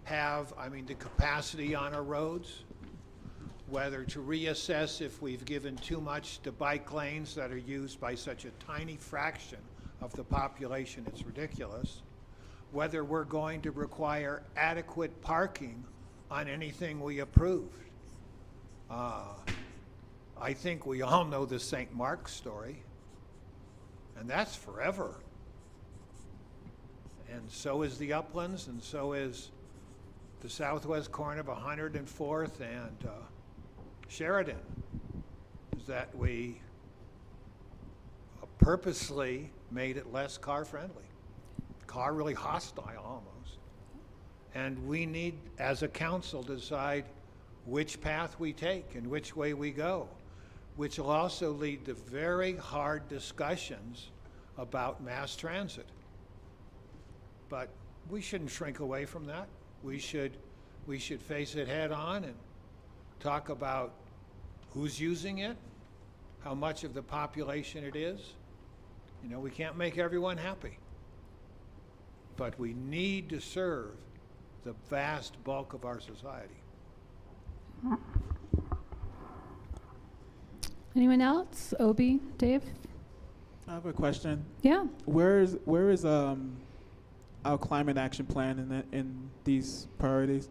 have, the capacity on our roads, whether to reassess if we've given too much to bike lanes that are used by such a tiny fraction of the population, it's ridiculous. Whether we're going to require adequate parking on anything we approved. I think we all know the St. Mark's story, and that's forever. And so is the Uplands, and so is the southwest corner of 104th and Sheridan, is that we purposely made it less car friendly, really hostile almost. And we need, as a council, to decide which path we take and which way we go, which will also lead to very hard discussions about mass transit. But we shouldn't shrink away from that. We should face it head on and talk about who's using it, how much of the population it is. We can't make everyone happy, but we need to serve the vast bulk of our society. Anyone else? Obi, Dave? I have a question. Yeah. Where is our climate action plan in these priorities?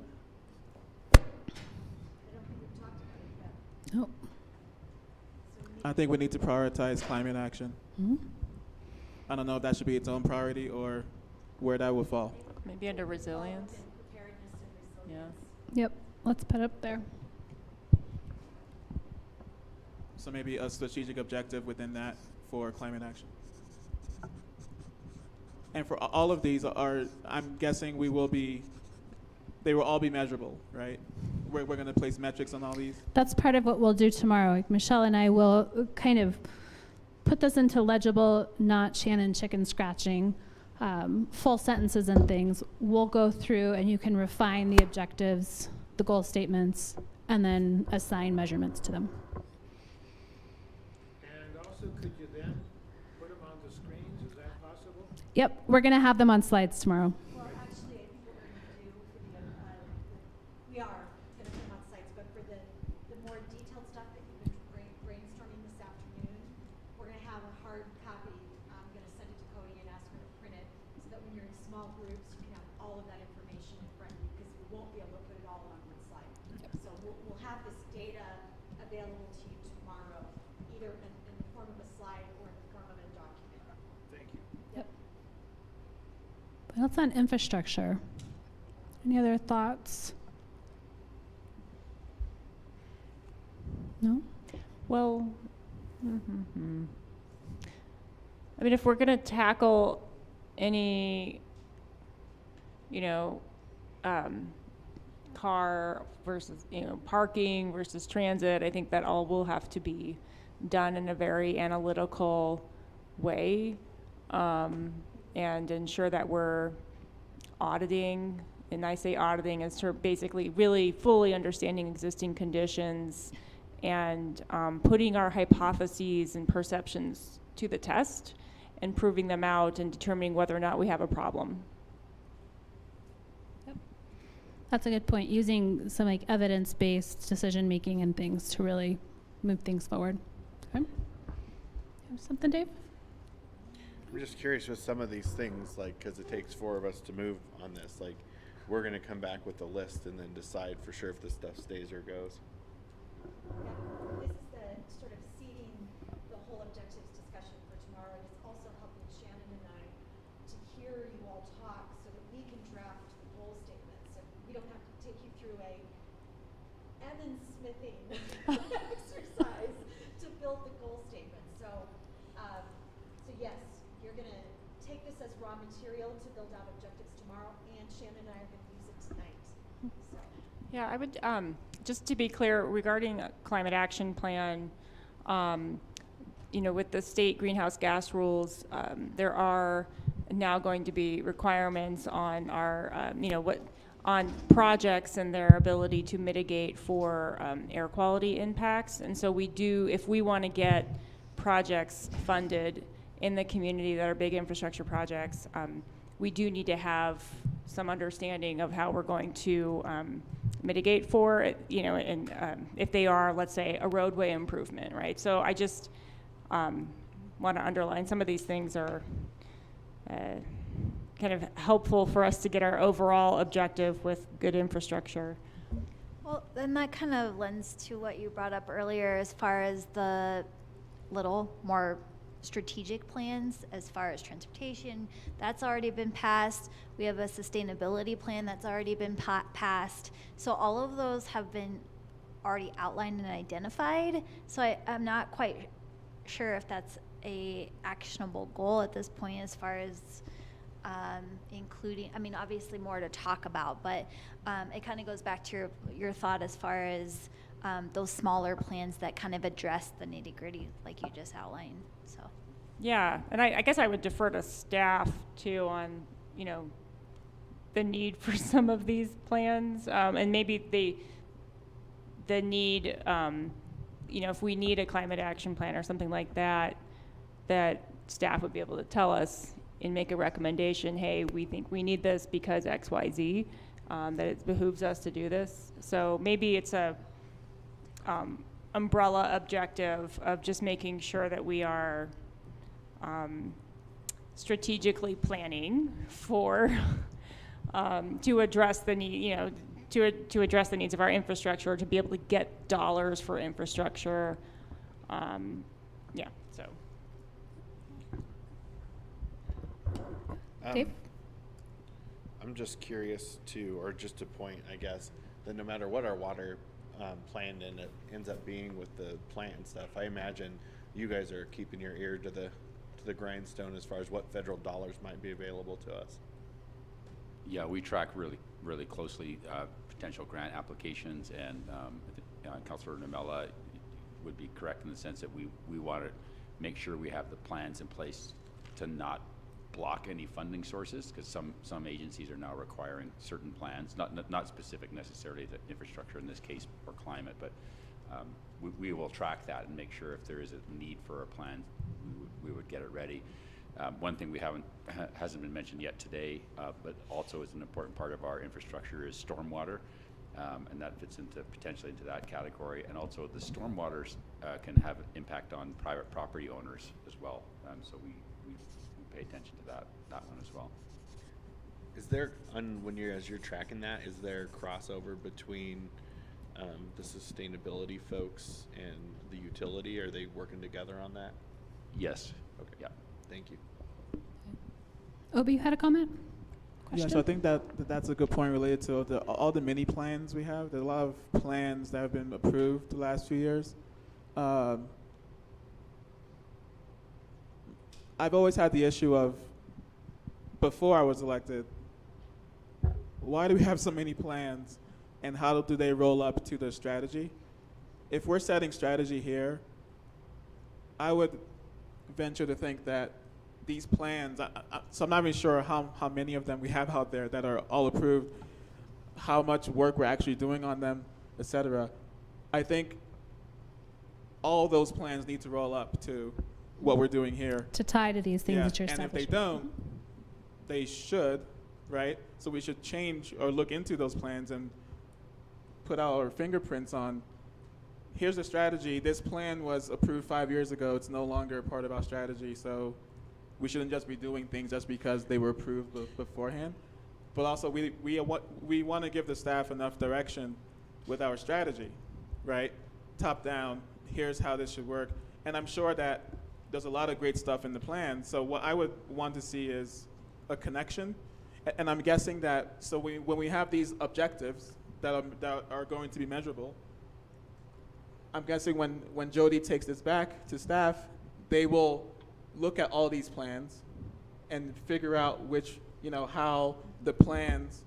Oh. I think we need to prioritize climate action. Mm-hmm. I don't know if that should be its own priority or where that would fall. Maybe under resilience. Yeah. Yep. Let's put it up there. So maybe a strategic objective within that for climate action. And for all of these I'm guessing they will all be measurable, right? We're going to place metrics on all these. That's part of what we'll do tomorrow. Like Michelle and I will kind of put this into legible, not Shannon chicken scratching, full sentences and things. We'll go through and you can refine the objectives, the goal statements, and then assign measurements to them. And also, could you then put them on the screens? Is that possible? Yep, we're going to have them on slides tomorrow. Well, actually, I think what we're going to do for we are going to put them on sites, but for the more detailed stuff that you've been brainstorming this afternoon, we're going to have a hard copy. I'm going to send it to Cody and ask her to print it so that when you're in small groups, you can have all of that information in front of you, because we won't be able to put it all on one slide. So we'll have this data available to you tomorrow, either in the form of a slide or in the form of a document. Thank you. Yep. But that's on infrastructure. Any other thoughts? No? Well, I mean, if we're going to tackle any, you know, car versus, you know, parking versus transit, I think that all will have to be done in a very analytical way, and ensure that we're auditing, and I say auditing as to basically really fully understanding existing conditions and putting our hypotheses and perceptions to the test and proving them out and determining whether or not we have a problem. That's a good point. Using some like evidence-based decision making and things to really move things forward. Okay. You have something, Dave? I'm just curious with some of these things, like, because it takes 4 of us to move on this. Like, we're going to come back with a list and then decide for sure if this stuff stays or goes. This is the sort of seeding the whole objectives discussion for tomorrow. It's also helping Shannon and I to hear you all talk so that we can draft the goal statements. And we don't have to take you through a Evans-smithing exercise to build the goal statement. So yes, you're going to take this as raw material to build out objectives tomorrow, and Shannon and I are going to use it tonight. So. Yeah, I would, just to be clear, regarding a climate action plan, you know, with the state greenhouse gas rules, there are now going to be requirements on our, you know, on projects and their ability to mitigate for air quality impacts. And so we do, if we want to get projects funded in the community that are big infrastructure projects, we do need to have some understanding of how we're going to mitigate for it, you know, and if they are, let's say, a roadway improvement, right? So I just want to underline some of these things are kind of helpful for us to get our overall objective with good infrastructure. Well, then that kind of lends to what you brought up earlier as far as the little more strategic plans as far as transportation. That's already been passed. We have a sustainability plan that's already been passed. So all of those have been already outlined and identified. So I'm not quite sure if that's a actionable goal at this point as far as including, I mean, obviously more to talk about, but it kind of goes back to your thought as far as those smaller plans that kind of address the nitty-gritty like you just outlined. So. Yeah, and I guess I would defer to staff too on, you know, the need for some of these plans, and maybe the need, you know, if we need a climate action plan or something like that, that staff would be able to tell us and make a recommendation, hey, we think we need this because X, Y, Z, that it behooves us to do this. So maybe it's a umbrella objective of just making sure that we are strategically planning for to address the need, you know, to address the needs of our infrastructure, to be able to get dollars for infrastructure. Yeah, so. Dave? I'm just curious too, or just a point, I guess, that no matter what our water plan and it ends up being with the plant and stuff, I imagine you guys are keeping your ear to the grindstone as far as what federal dollars might be available to us. Yeah, we track really closely potential grant applications, and Councilor Namella would be correct in the sense that we want to make sure we have the plans in place to not block any funding sources, because some agencies are now requiring certain plans, not specific necessarily to infrastructure in this case or climate, but we will track that and make sure if there is a need for a plan, we would get it ready. One thing hasn't been mentioned yet today, but also is an important part of our infrastructure is stormwater, and that fits potentially into that category. And also the stormwaters can have an impact on private property owners as well. So we pay attention to that one as well. Is there, as you're tracking that, is there crossover between the sustainability folks and the utility? Are they working together on that? Yes. Okay. Yeah. Thank you. Obi, you had a comment? Yeah, so I think that's a good point related to all the mini plans we have. There's a lot of plans that have been approved the last few years. I've always had the issue of, before I was elected, why do we have so many plans and how do they roll up to the strategy? If we're setting strategy here, I would venture to think that these plans, so I'm not even sure how many of them we have out there that are all approved, how much work we're actually doing on them, et cetera. I think all those plans need to roll up to what we're doing here. To tie to these things Yeah, that you're and if they establishing. don't, they should, right? So we should change or look into those plans and put our fingerprints on, here's the strategy. This plan was approved 5 years ago. It's no longer part of our strategy. So we shouldn't just be doing things just because they were approved beforehand. But also we want to give the staff enough direction with our strategy, right? Top down, here's how this should work. And I'm sure that there's a lot of great stuff in the plan. So what I would want to see is a connection. And I'm guessing that, so when we have these objectives that are going to be measurable, I'm guessing when Jody takes this back to staff, they will look at all these plans and figure out which, how the plans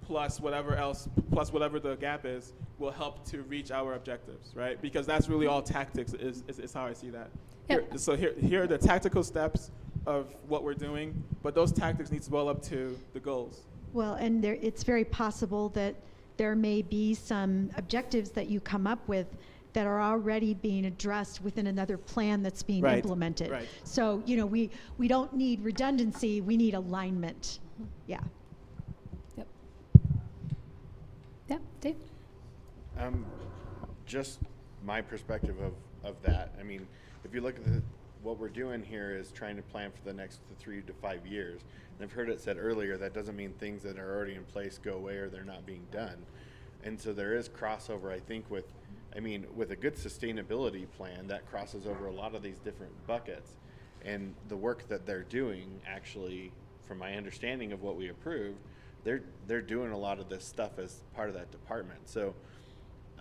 plus whatever else, plus whatever the gap is, will help to reach our objectives, right? Because that's really all tactics is how I see that. Yep. Here are the tactical steps of what we're doing, but those tactics need to roll up to the goals. Well, and it's very possible that there may be some objectives that you come up with that are already being addressed within another plan that's being Right, implemented. right. So, we don't need redundancy, we need alignment. Yeah. Yep. Yeah, Dave? Just my perspective of that. I mean, if you look at what we're doing here is trying to plan for the next 3 to 5 years. And I've heard it said earlier, that doesn't mean things that are already in place go away or they're not being done. And so there is crossover, I think, with a good sustainability plan that crosses over a lot of these different buckets. And the work that they're doing, actually, from my understanding of what we approved, they're doing a lot of this stuff as part of that department. So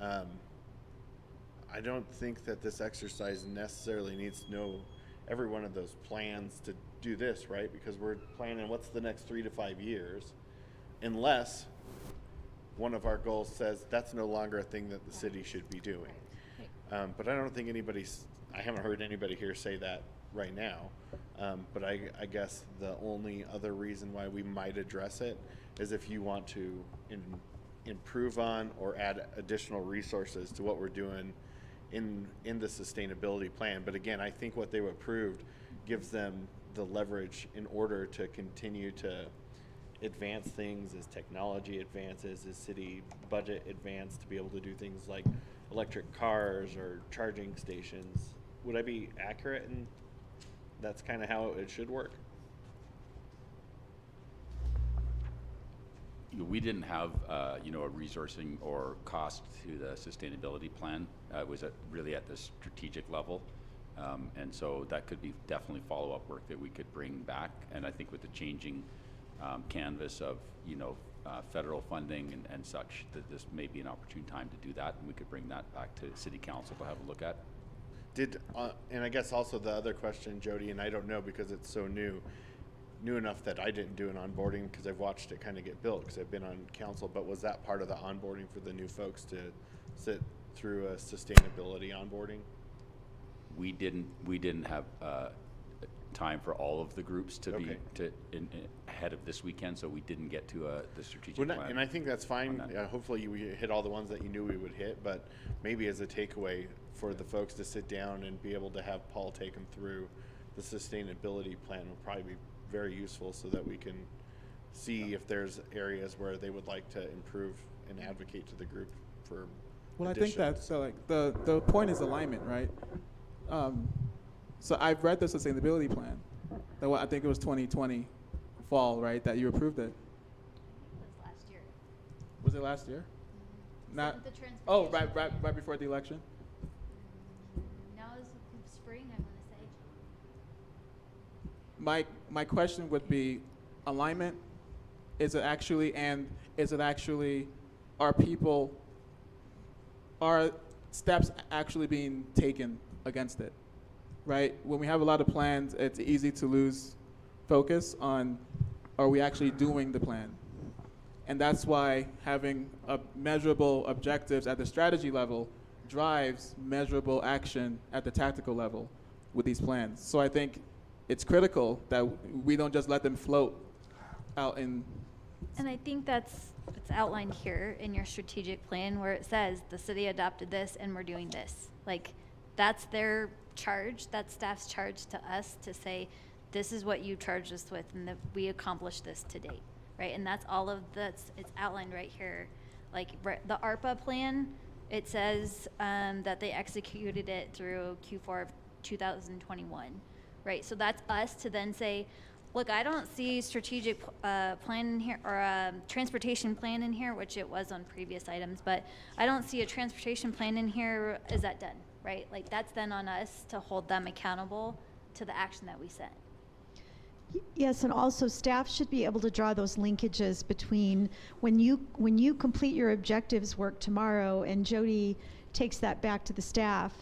I don't think that this exercise necessarily needs to know every one of those plans to do this, right? Because we're planning what's the next 3 to 5 years, unless one of our goals says that's no longer a thing that the city should be doing. But I don't think I haven't heard anybody here say that right now. But I guess the only other reason why we might address it is if you want to improve on or add additional resources to what we're doing in the sustainability plan. But again, I think what they approved gives them the leverage in order to continue to advance things as technology advances, as city budget advance, to be able to do things like electric cars or charging stations. Would I be accurate in that's kind of how it should work? We didn't have, a resourcing or cost to the sustainability plan. It was really at the strategic level. And so that could be definitely follow-up work that we could bring back. And I think with the changing canvas of, federal funding and such, that this may be an opportune time to do that. And we could bring that back to City Council to have a look at. And I guess also the other question, Jody, and I don't know because it's so new enough that I didn't do an onboarding because I've watched it kind of get built because I've been on council, but was that part of the onboarding for the new folks to sit through a sustainability onboarding? We didn't have time for all of the groups to Okay. be ahead of this weekend, so we didn't get to the strategic plan. And I think that's fine. that. Hopefully we hit all the ones that you knew we would hit, but maybe as a takeaway for the folks to sit down and be able to have Paul take them through the sustainability plan would probably be very useful so that we can see if there's areas where they would like to improve and advocate to the group for Well, I think that, so like the point is alignment, right? So I've read the sustainability plan. I think it was 2020 fall, right, that you approved it. That's last year. Was it last year? Not. Wasn't the Oh, transportation- right before the election. No, it was spring, I'm gonna say. My question would be alignment. Is it actually are steps actually being taken against it? right? When we have a lot of plans, it's easy to lose focus on, are we actually doing the plan? And that's why having measurable objectives at the strategy level drives measurable action at the tactical level with these plans. So I think it's critical that we don't just let them float out in. And I think it's outlined here in your strategic plan where it says the city adopted this and we're doing this. Like, that's their charge, that's staff's charge to us to say, this is what you charged us with and that we accomplished this to date, right? And that's all of that's, it's outlined right here. Like the ARPA plan, it says that they executed it through Q4 of 2021, right? So that's us to then say, look, I don't see strategic plan in here or a transportation plan in here, which it was on previous items, but I don't see a transportation plan in here. Is that done, right? Like that's then on us to hold them accountable to the action that we set. Yes, and also staff should be able to draw those linkages between when you complete your objectives work tomorrow and Jody takes that back to the staff,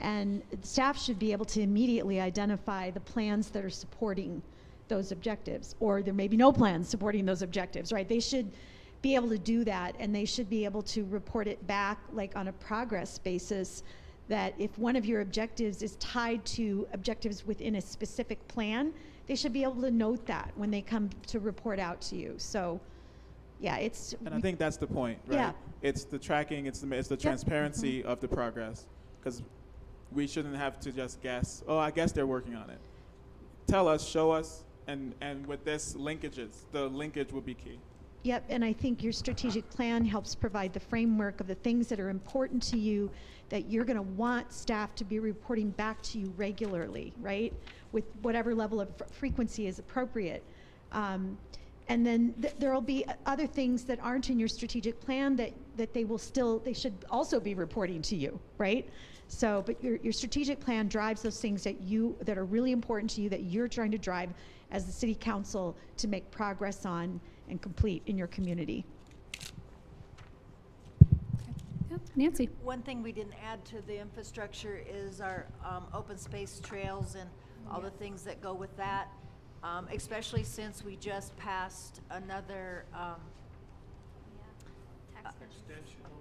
and staff should be able to immediately identify the plans that are supporting those objectives, or there may be no plans supporting those objectives, right? They should be able to do that, and they should be able to report it back like on a progress basis, that if one of your objectives is tied to objectives within a specific plan, they should be able to note that when they come to report out to you. So, yeah, it's. And I think that's the point, right? Yeah. It's the tracking, it's the transparency of the progress, because we shouldn't have to just guess, oh, I guess they're working on it. Tell us, show us, and with this linkages, the linkage will be key. Yep, and I think your strategic plan helps provide the framework of the things that are important to you that you're going to want staff to be reporting back to you regularly, right? With whatever level of frequency is appropriate. And then there will be other things that aren't in your strategic plan that they should also be reporting to you, right? So, but your strategic plan drives those things that are really important to you, that you're trying to drive as the city council to make progress on and complete in your community. Yep. Nancy. One thing we didn't add to the infrastructure is our open space trails and all the things that go with that, especially since we just passed another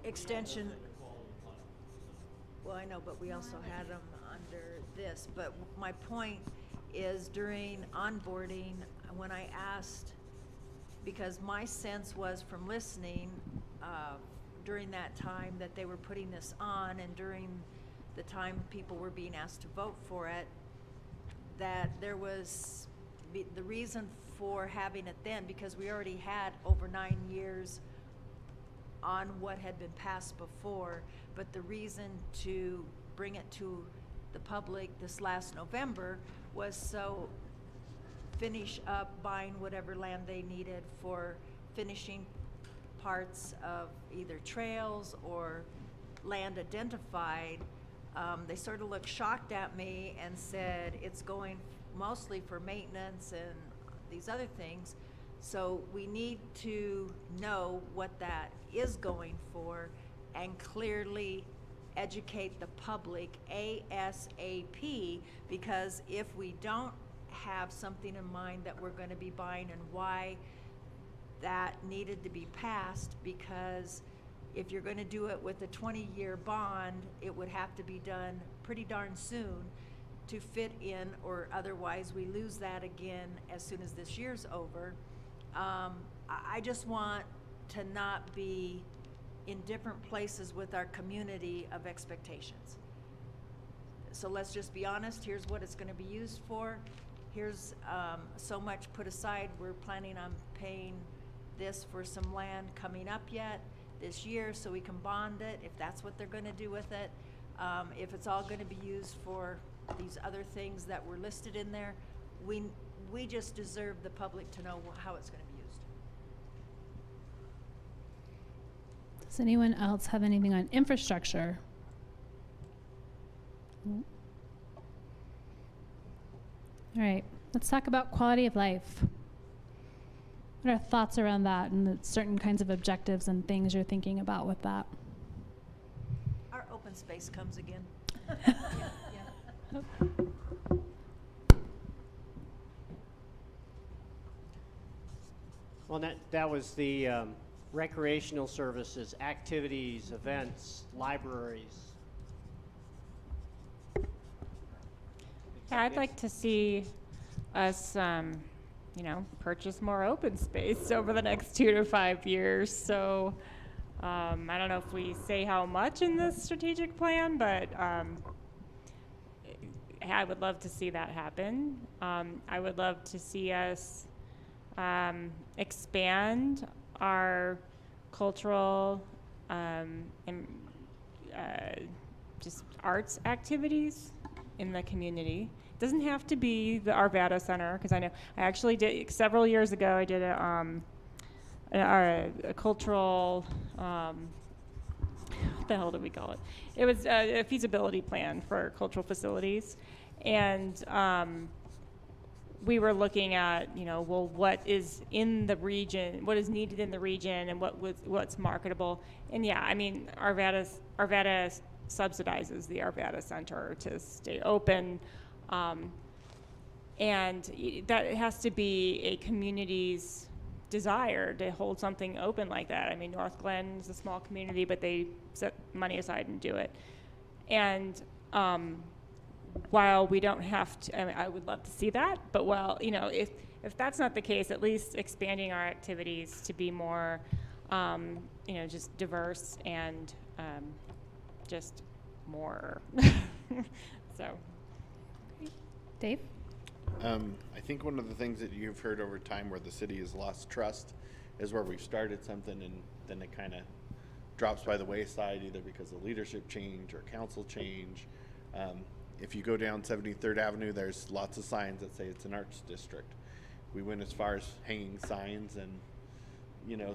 extension. Well, I know, but we also had them under this. But my point is during onboarding, when I asked, because my sense was from listening during that time that they were putting this on, and during the time people were being asked to vote for it, that there was the reason for having it then, because we already had over 9 years on what had been passed before, but the reason to bring it to the public this last November was so finish up buying whatever land they needed for finishing parts of either trails or land identified. They sort of looked shocked at me and said it's going mostly for maintenance and these other things. So we need to know what that is going for and clearly educate the public ASAP, because if we don't have something in mind that we're going to be buying and why that needed to be passed, because if you're going to do it with a 20-year bond, it would have to be done pretty darn soon to fit in, or otherwise we lose that again as soon as this year's over. I just want to not be in different places with our community of expectations. So let's just be honest, here's what it's going to be used for. Here's so much put aside. We're planning on paying this for some land coming up yet this year so we can bond it if that's what they're going to do with it. If it's all going to be used for these other things that were listed in there, we just deserve the public to know how it's going to be used. Does anyone else have anything on infrastructure? All right, let's talk about quality of life. What are thoughts around that and the certain kinds of objectives and things you're thinking about with that? Our open space comes again. Well, that was the recreational services, activities, events, libraries. Yeah, I'd like to see us, purchase more open space over the next 2 to 5 years. So I don't know if we say how much in this strategic plan, but I would love to see that happen. I would love to see us expand our cultural and just arts activities in the community. It doesn't have to be the Arvada Center, because I know I actually did several years ago. I did a cultural. What the hell do we call it? It was a feasibility plan for cultural facilities, and we were looking at, what is in the region, what is needed in the region, and what's marketable. And yeah, I mean, Arvada subsidizes the Arvada Center to stay open, and that has to be a community's desire to hold something open like that. I mean, North Glen is a small community, but they set money aside and do it. And while we don't have to, I mean, I would love to see that, but if that's not the case, at least expanding our activities to be more, just diverse and just more. So, Dave? I think one of the things that you've heard over time where the city has lost trust is where we've started something and then it kind of drops by the wayside, either because of leadership change or council change. If you go down 73rd Avenue, there's lots of signs that say it's an arts district. We went as far as hanging signs and,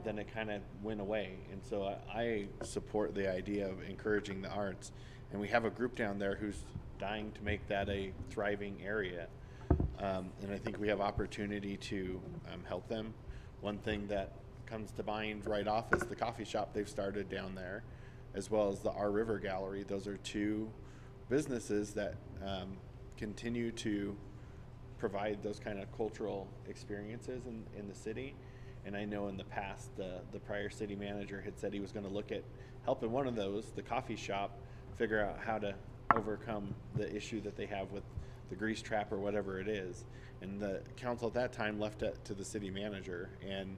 then it kind of went away. And so I support the idea of encouraging the arts. And we have a group down there who's dying to make that a thriving area. And I think we have opportunity to help them. One thing that comes to mind right off is the coffee shop they've started down there, as well as the Our River Gallery. Those are two businesses that continue to provide those kind of cultural experiences in the city. And I know in the past, the prior city manager had said he was going to look at helping one of those, the coffee shop, figure out how to overcome the issue that they have with the grease trap or whatever it is. And the council at that time left it to the city manager. And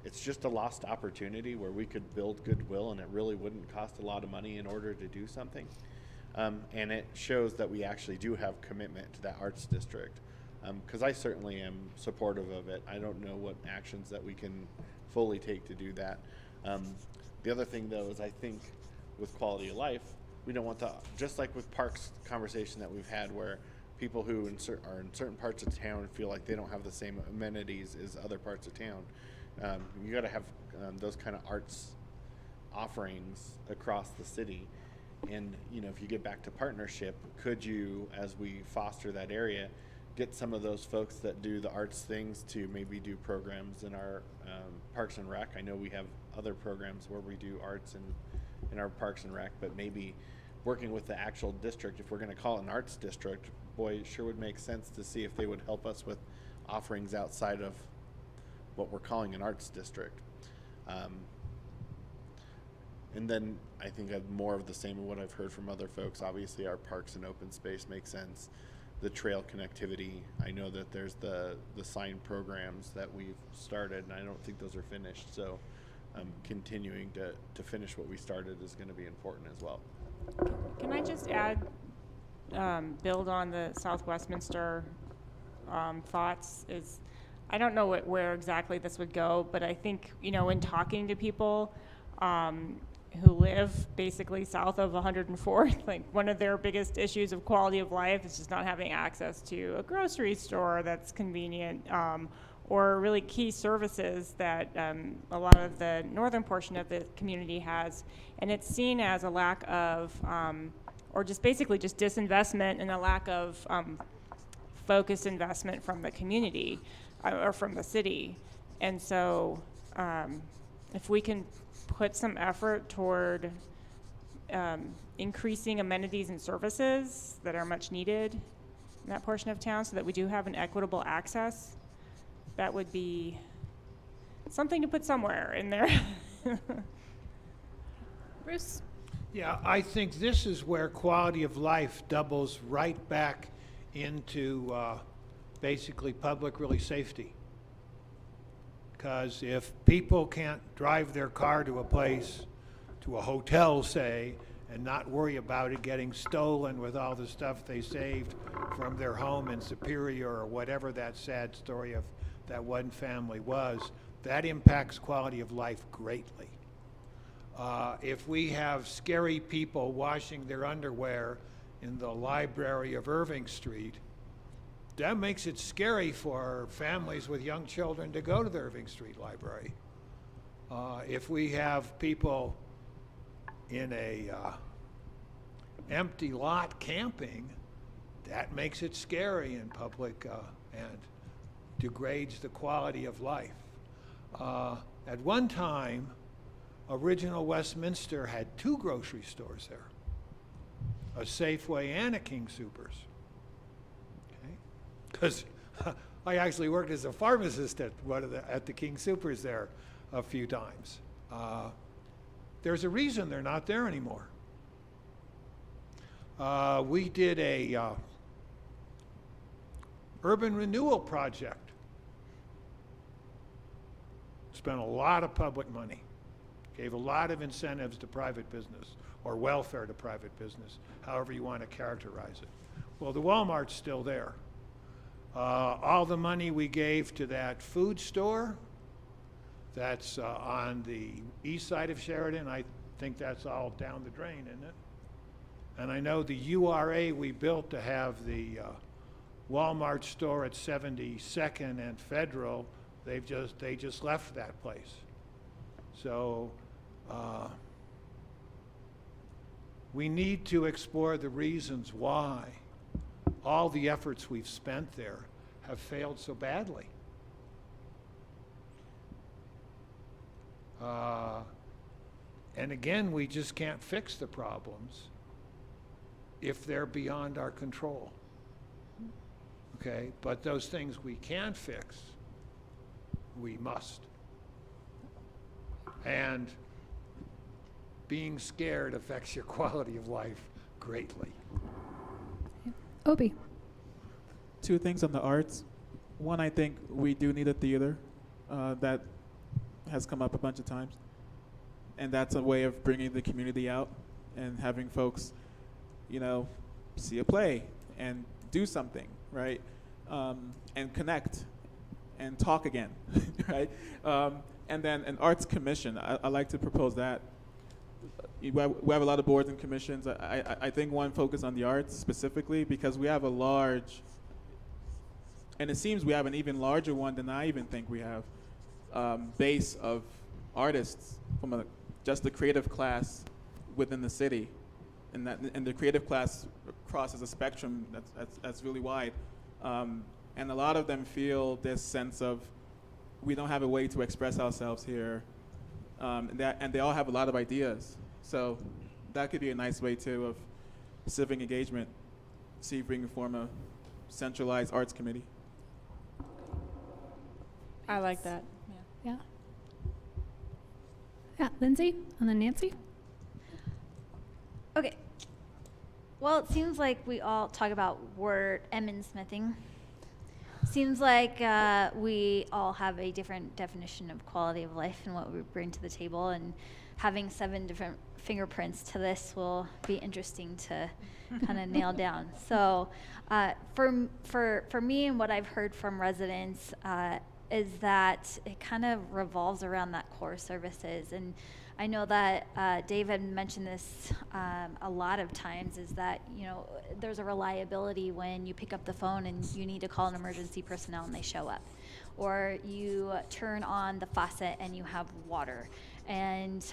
it's just a lost opportunity where we could build goodwill and it really wouldn't cost a lot of money in order to do something. And it shows that we actually do have commitment to that arts district. Because I certainly am supportive of it. I don't know what actions that we can fully take to do that. The other thing, though, is I think with quality of life, we don't want to, just like with parks conversation that we've had where people who are in certain parts of town feel like they don't have the same amenities as other parts of town. You got to have those kind of arts offerings across the city. And, if you get back to partnership, could you, as we foster that area, get some of those folks that do the arts things to maybe do programs in our Parks and Rec? I know we have other programs where we do arts in our Parks and Rec, but maybe working with the actual district, if we're going to call it an arts district, boy, it sure would make sense to see if they would help us with offerings outside of what we're calling an arts district. And then I think more of the same of what I've heard from other folks. Obviously, our parks and open space makes sense. The trail connectivity, I know that there's the sign programs that we've started, and I don't think those are finished. So continuing to finish what we started is going to be important as well. Can I just add, build on the South Westminster thoughts? I don't know where exactly this would go, but I think, in talking to people who live basically south of 104th, like one of their biggest issues of quality of life is just not having access to a grocery store that's convenient, or really key services that a lot of the northern portion of the community has. And it's seen as a lack of, or just basically just disinvestment and a lack of focused investment from the community or from the city. And so if we can put some effort toward increasing amenities and services that are much needed in that portion of town so that we do have an equitable access. That would be something to put somewhere in there. Bruce? Yeah, I think this is where quality of life doubles right back into basically public safety. Because if people can't drive their car to a place, to a hotel, say, and not worry about it getting stolen with all the stuff they saved from their home in Superior or whatever that sad story of that one family was, that impacts quality of life greatly. If we have scary people washing their underwear in the library of Irving Street, that makes it scary for families with young children to go to the Irving Street Library. If we have people in a empty lot camping, that makes it scary in public and degrades the quality of life. At one time, original Westminster had 2 grocery stores there, a Safeway and a King Soopers. Okay? Because I actually worked as a pharmacist at at the King Soopers there a few times. There's a reason they're not there anymore. We did a urban renewal project. Spent a lot of public money. Gave a lot of incentives to private business, or welfare to private business, however you want to characterize it. Well, the Walmart's still there. All the money we gave to that food store, that's on the east side of Sheridan, I think that's all down the drain, isn't it? And I know the URA we built to have the Walmart store at 72nd and Federal, they just left that place. So we need to explore the reasons why all the efforts we've spent there have failed so badly. And again, we just can't fix the problems if they're beyond our control. Okay, but those things we can fix, we must. And being scared affects your quality of life greatly. Obi? 2 things on the arts. One, I think we do need a theater. That has come up a bunch of times. And that's a way of bringing the community out and having folks, see a play and do something, right? And connect and talk again, right? And then an arts commission. I like to propose that. We have a lot of boards and commissions. I think one focus on the arts specifically because we have a large, and it seems we have an even larger one than I even think we have, base of artists from just the creative class within the city. And the creative class crosses a spectrum that's really wide. And a lot of them feel this sense of, we don't have a way to express ourselves here. And they all have a lot of ideas. So that could be a nice way, too, of civic engagement. See if we can form a centralized arts committee. I like that. Yeah. Yeah, Lindsay, and then Nancy. Okay. Well, it seems like we all talk about word smithing. Seems like we all have a different definition of quality of life and what we bring to the table, and having 7 different fingerprints to this will be interesting to kind of nail down. So for me and what I've heard from residents is that it kind of revolves around that core services. And I know that Dave had mentioned this a lot of times, is that, there's a reliability when you pick up the phone and you need to call an emergency personnel and they show up. Or you turn on the faucet and you have water. And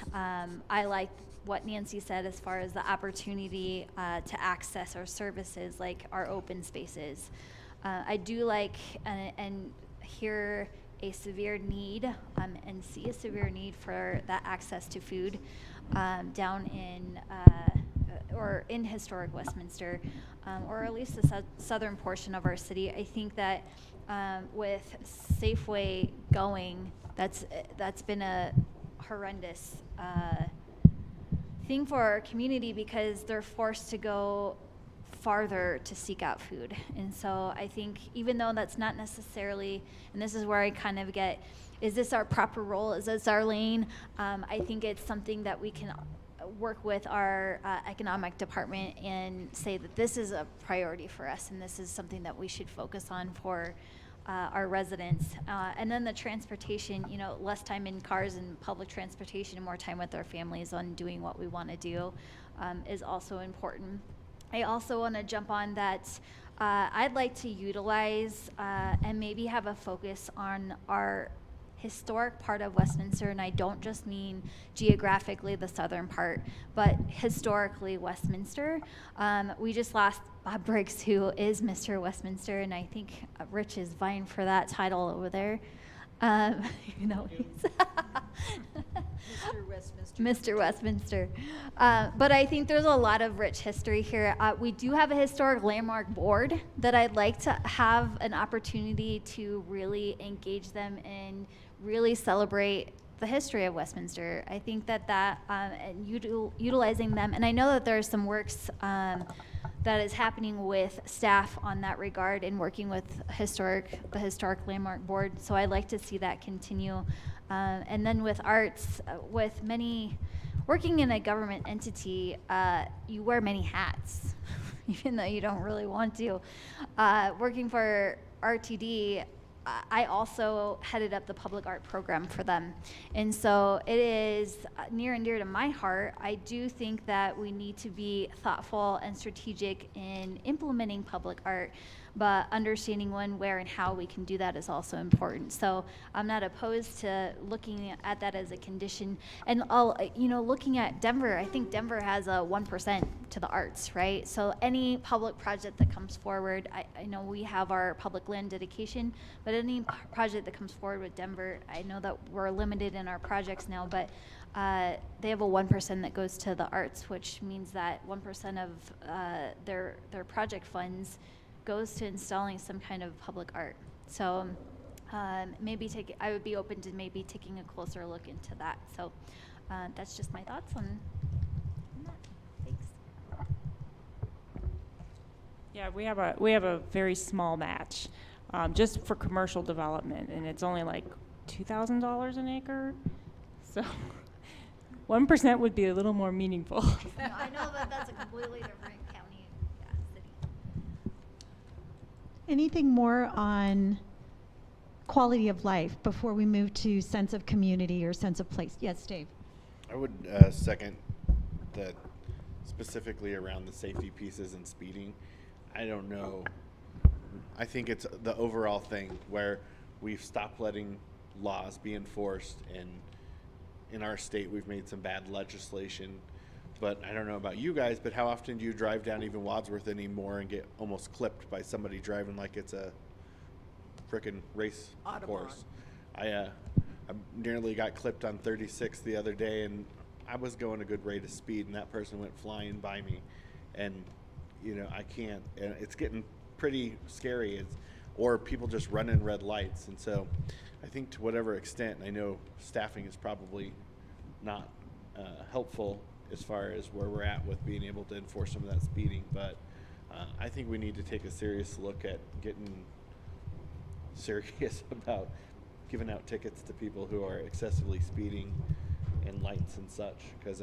I like what Nancy said as far as the opportunity to access our services, like our open spaces. I do like and hear a severe need and see a severe need for that access to food. down in or in historic Westminster, or at least the southern portion of our city. I think that with Safeway going, that's been a horrendous thing for our community because they're forced to go farther to seek out food. And so I think even though that's not necessarily, and this is where I kind of get, is this our proper role? Is this our lane? I think it's something that we can work with our economic department and say that this is a priority for us and this is something that we should focus on for our residents. And then the transportation, you know, less time in cars and public transportation and more time with our families on doing what we want to do is also important. I also want to jump on that I'd like to utilize and maybe have a focus on our historic part of Westminster, and I don't just mean geographically the southern part, but historically Westminster. We just lost Bob Briggs, who is Mr. Westminster, and I think Rich is vying for that title over there. You know, Mr. Westminster. But I think there's a lot of rich history here. We do have a historic landmark board that I'd like to have an opportunity to really engage them and really celebrate the history of Westminster. I think that and utilizing them, and I know that there's some works that is happening with staff on that regard and working with the historic landmark board. So I'd like to see that continue. And then with arts, with many, working in a government entity, you wear many hats, even though you don't really want to. Working for RTD, I also headed up the public art program for them. And so it is near and dear to my heart. I do think that we need to be thoughtful and strategic in implementing public art, but understanding when, where, and how we can do that is also important. So I'm not opposed to looking at that as a condition. And looking at Denver, I think Denver has a 1% to the arts, right? So any public project that comes forward, I know we have our public land dedication, but any project that comes forward with Denver, I know that we're limited in our projects now, but they have a 1% that goes to the arts, which means that 1% of their project funds goes to installing some kind of public art. So I would be open to maybe taking a closer look into that. So that's just my thoughts on that. Thanks. Yeah, we have a very small match just for commercial development, and it's only like $2,000 an acre. So 1% would be a little more meaningful. No, I know that that's a completely different county, city. Anything more on quality of life before we move to sense of community or sense of place? Yes, Dave. I would second that specifically around the safety pieces and speeding. I don't know. I think it's the overall thing where we've stopped letting laws be enforced, and in our state we've made some bad legislation. But I don't know about you guys, but how often do you drive down even Wadsworth anymore and get almost clipped by somebody driving like it's a frickin' race course? I nearly got clipped on 36 the other day, and I was going a good rate of speed, and that person went flying by me. And, I can't, and it's getting pretty scary. Or people just running red lights. And so I think to whatever extent, I know staffing is probably not helpful as far as where we're at with being able to enforce some of that speeding, but I think we need to take a serious look at getting serious about giving out tickets to people who are excessively speeding and lights and such, because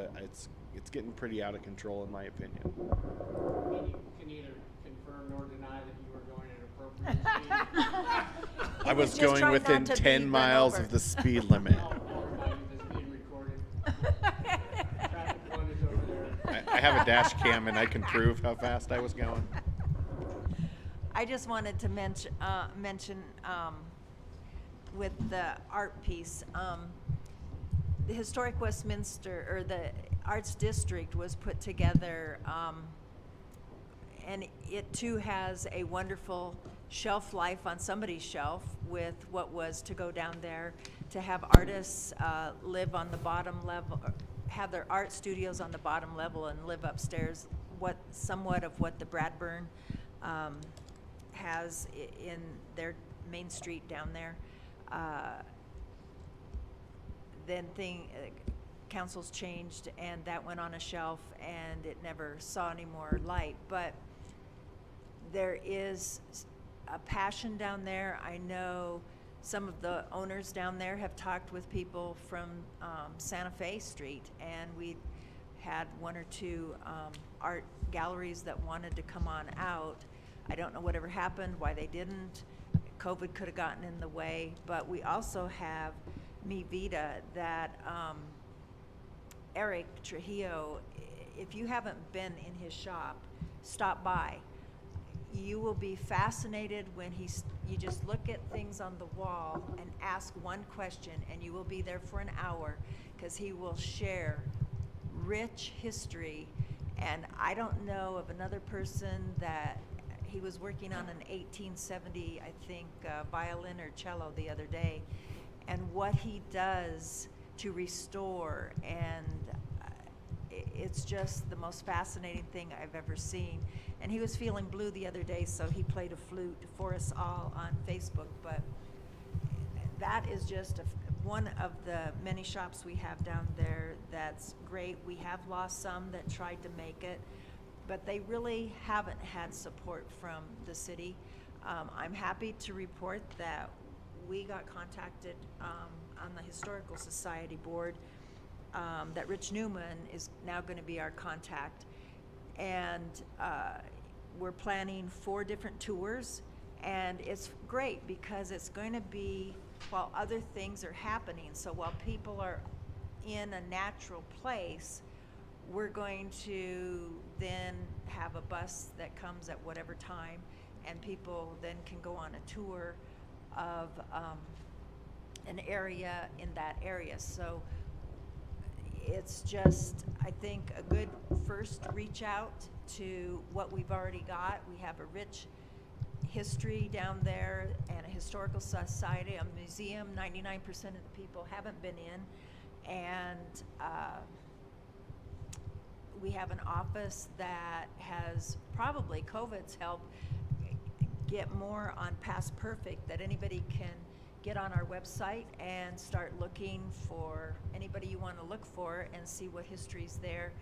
it's getting pretty out of control in my opinion. You can either confirm nor deny that you were going at appropriate speed. I was going within 10 miles of the speed limit. I have a dash cam and I can prove how fast I was going. I just wanted to mention with the art piece, the Historic Westminster, or the Arts District, was put together, and it too has a wonderful shelf life on somebody's shelf with what was to go down there, to have artists live on the bottom level, have their art studios on the bottom level and live upstairs, somewhat of what the Bradburn has in their main street down there. Then councils changed, and that went on a shelf, and it never saw any more light. But there is a passion down there. I know some of the owners down there have talked with people from Santa Fe Street, and we had one or two art galleries that wanted to come on out. I don't know whatever happened, why they didn't. COVID could have gotten in the way, but we also have Mi Vida that Eric Trujillo, if you haven't been in his shop, stop by. You will be fascinated when you just look at things on the wall and ask one question, and you will be there for an hour, because he will share rich history. And I don't know of another person that he was working on an 1870, I think, violin or cello the other day, and what he does to restore, and it's just the most fascinating thing I've ever seen. And he was feeling blue the other day, so he played a flute for us all on Facebook. But that is just one of the many shops we have down there that's great. We have lost some that tried to make it, but they really haven't had support from the city. I'm happy to report that we got contacted on the Historical Society board, that Rich Newman is now going to be our contact. And we're planning 4 different tours, and it's great because it's going to be while other things are happening. So while people are in a natural place, we're going to then have a bus that comes at whatever time, and people then can go on a tour of an area in that area. So it's just, I think, a good first reach out to what we've already got. We have a rich history down there and a historical society, a museum 99% of the people haven't been in, and we have an office that has probably COVID's helped get more on Past Perfect, that anybody can get on our website and start looking for anybody you want to look for and see what history's there.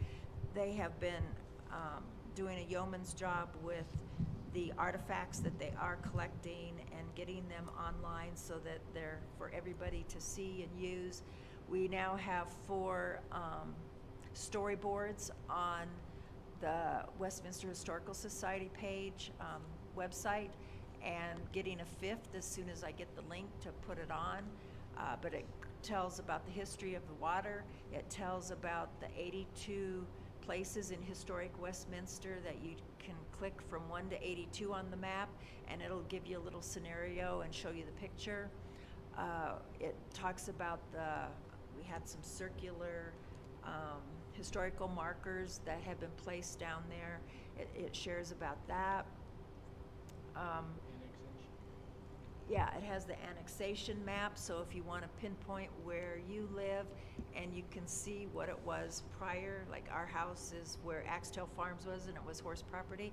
They have been doing a yeoman's job with the artifacts that they are collecting and getting them online so that they're for everybody to see and use. We now have 4 storyboards on the Westminster Historical Society page website, and getting a 5th as soon as I get the link to put it on. But it tells about the history of the water. It tells about the 82 places in historic Westminster that you can click from 1 to 82 on the map, and it'll give you a little scenario and show you the picture. It talks about we had some circular historical markers that have been placed down there. It shares about that. Yeah, it has the annexation map, so if you want to pinpoint where you live and you can see what it was prior, like our house is where Axtell Farms was, and it was horse property.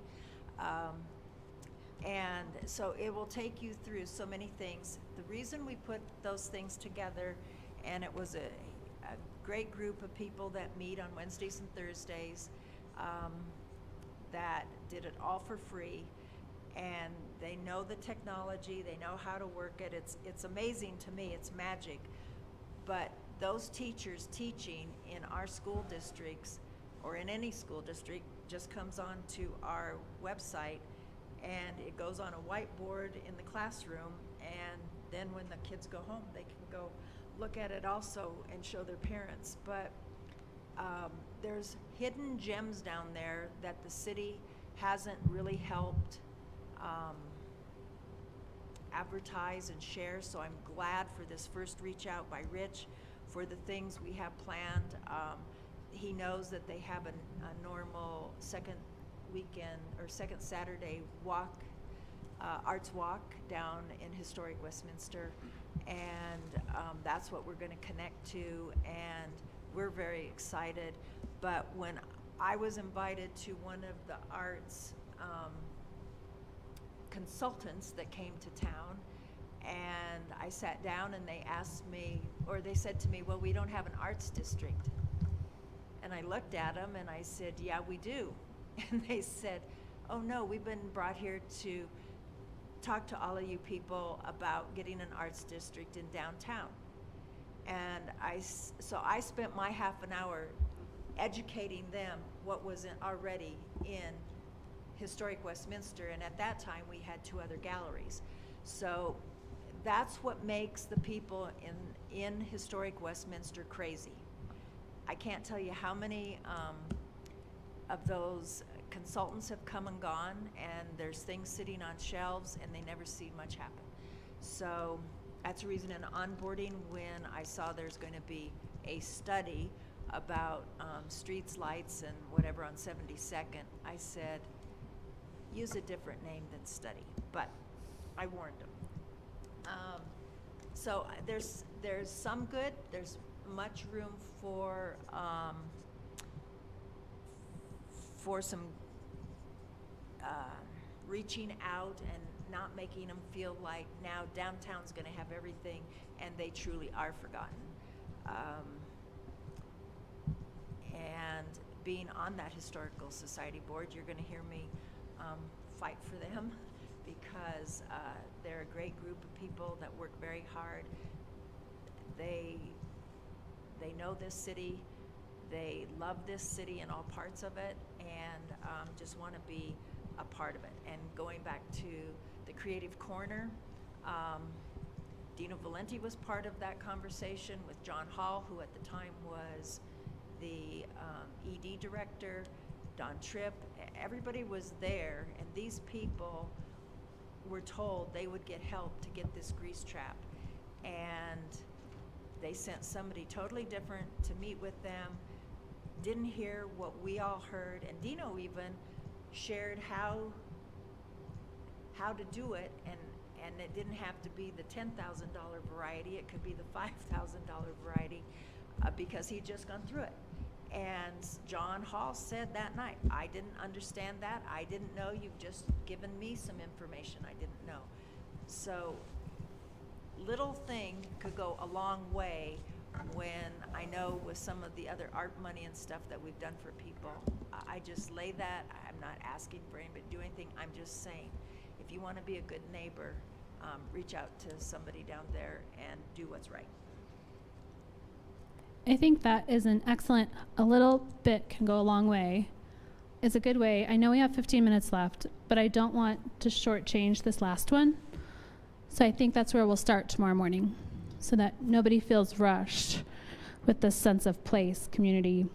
And so it will take you through so many things. The reason we put those things together, and it was a great group of people that meet on Wednesdays and Thursdays, that did it all for free. And they know the technology, they know how to work it. It's amazing to me, it's magic. But those teachers teaching in our school districts, or in any school district, just comes on to our website, and it goes on a whiteboard in the classroom, and then when the kids go home, they can go look at it also and show their parents. But there's hidden gems down there that the city hasn't really helped advertise and share, so I'm glad for this first reach out by Rich for the things we have planned. He knows that they have a normal second weekend or second Saturday walk, arts walk down in historic Westminster, and that's what we're going to connect to. And we're very excited. But when I was invited to one of the arts consultants that came to town, and I sat down and they asked me, or they said to me, well, we don't have an arts district. And I looked at them and I said, yeah, we do. And they said, oh no, we've been brought here to talk to all of you people about getting an arts district in downtown. And so I spent my half an hour educating them what was already in historic Westminster, and at that time we had 2 other galleries. So that's what makes the people in historic Westminster crazy. I can't tell you how many of those consultants have come and gone, and there's things sitting on shelves and they never see much happen. So that's a reason in onboarding, when I saw there's going to be a study about streets, lights, and whatever on 72nd, I said, use a different name than study, but I warned them. So there's some good, there's much room for some reaching out and not making them feel like now downtown's gonna have everything and they truly are forgotten. And being on that Historical Society board, you're gonna hear me fight for them, because they're a great group of people that work very hard. They know this city, they love this city and all parts of it, and just want to be a part of it. And going back to the Creative Corner, Dino Valenti was part of that conversation with John Hall, who at the time was the ED director, Don Tripp. Everybody was there, and these people were told they would get help to get this grease trap, and they sent somebody totally different to meet with them, didn't hear what we all heard, and Dino even shared how to do it, and it didn't have to be the $10,000 variety, it could be the $5,000 variety, because he'd just gone through it. And John Hall said that night, I didn't understand that, I didn't know, you've just given me some information I didn't know. So little thing could go a long way, when I know with some of the other art money and stuff that we've done for people, I just lay that, I'm not asking for anybody to do anything, I'm just saying, if you want to be a good neighbor, reach out to somebody down there and do what's right. I think that is an excellent, a little bit can go a long way. It's a good way. I know we have 15 minutes left, but I don't want to shortchange this last one. So I think that's where we'll start tomorrow morning, so that nobody feels rushed with this sense of place, community,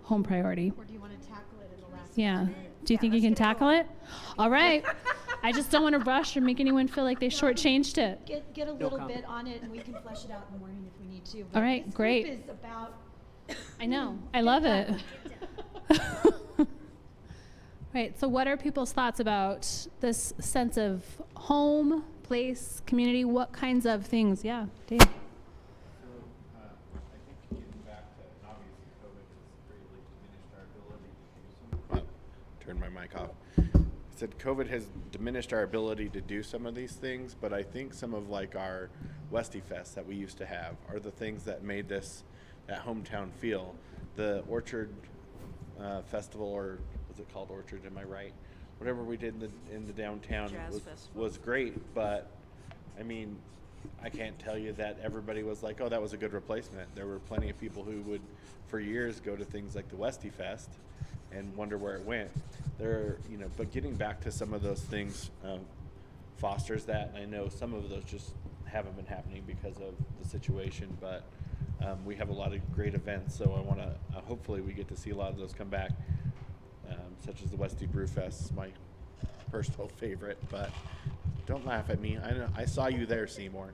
home priority. Or do you want to tackle it in the last Yeah. minute? Do you think you can tackle it? All right. I just don't want to rush or make anyone feel like they shortchanged it. Get a little bit on it, and we can flesh it out in the morning if we need to. But All right, this great. group is about I know. I love it. Right. So what are people's thoughts about this sense of home, place, community? What kinds of things? Yeah, Dave. So, I think getting back to, and obviously COVID has greatly diminished our ability to do some. Turn my mic off. I said COVID has diminished our ability to do some of these things, but I think some of like our Westy Fest that we used to have are the things that made this, that hometown feel. The Orchard Festival, or was it called Orchard, am I right? Whatever we did in the downtown was great, but I mean, I can't tell you that everybody was like, oh, that was a good replacement. There were plenty of people who would, for years, go to things like the Westy Fest and wonder where it went. But getting back to some of those things fosters that. And I know some of those just haven't been happening because of the situation, but we have a lot of great events, so I want to, hopefully we get to see a lot of those come back, such as the Westy Brew Fest, my personal favorite, but don't laugh at me. I saw you there, Seymour.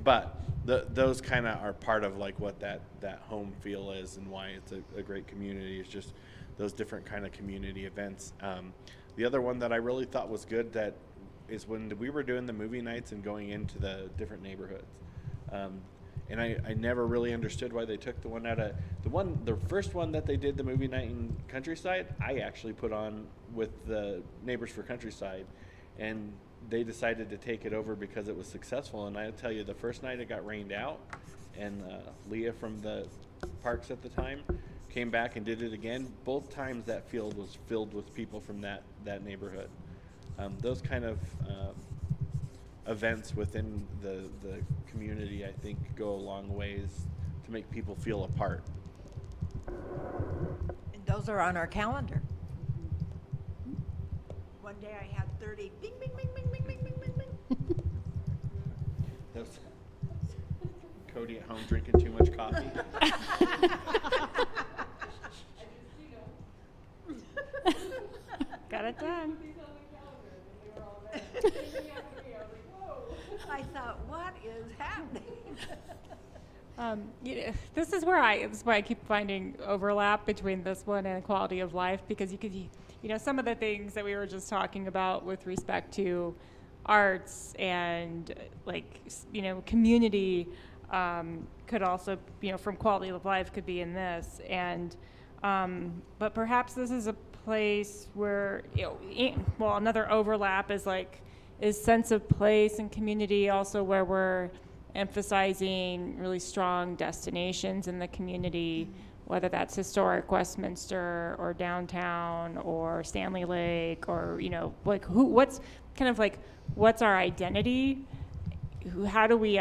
But those kind of are part of like what that home feel is, and why it's a great community. It's just those different kind of community events. The other one that I really thought was good, that is when we were doing the movie nights and going into the different neighborhoods. And I never really understood why they took the one out of the first one that they did, the movie night in Countryside. I actually put on with the Neighbors for Countryside, and they decided to take it over because it was successful. And I tell you, the first night it got rained out, and Leah from the parks at the time came back and did it again. Both times that field was filled with people from that neighborhood. Those kind of events within the community, I think, go a long ways to make people feel a part. And those are on our calendar. One day I had 30, bing, bing, bing, bing, bing, bing, bing, bing, bing. That was Cody at home drinking too much coffee. Got it done. I thought, what is happening? This is where I keep finding overlap between this one and quality of life, because you could, some of the things that we were just talking about with respect to arts and community could also, from quality of life could be in this. And, but perhaps this is a place where, another overlap is sense of place and community, also where we're emphasizing really strong destinations in the community, whether that's historic Westminster or downtown or Stanley Lake, or what's our identity? How do we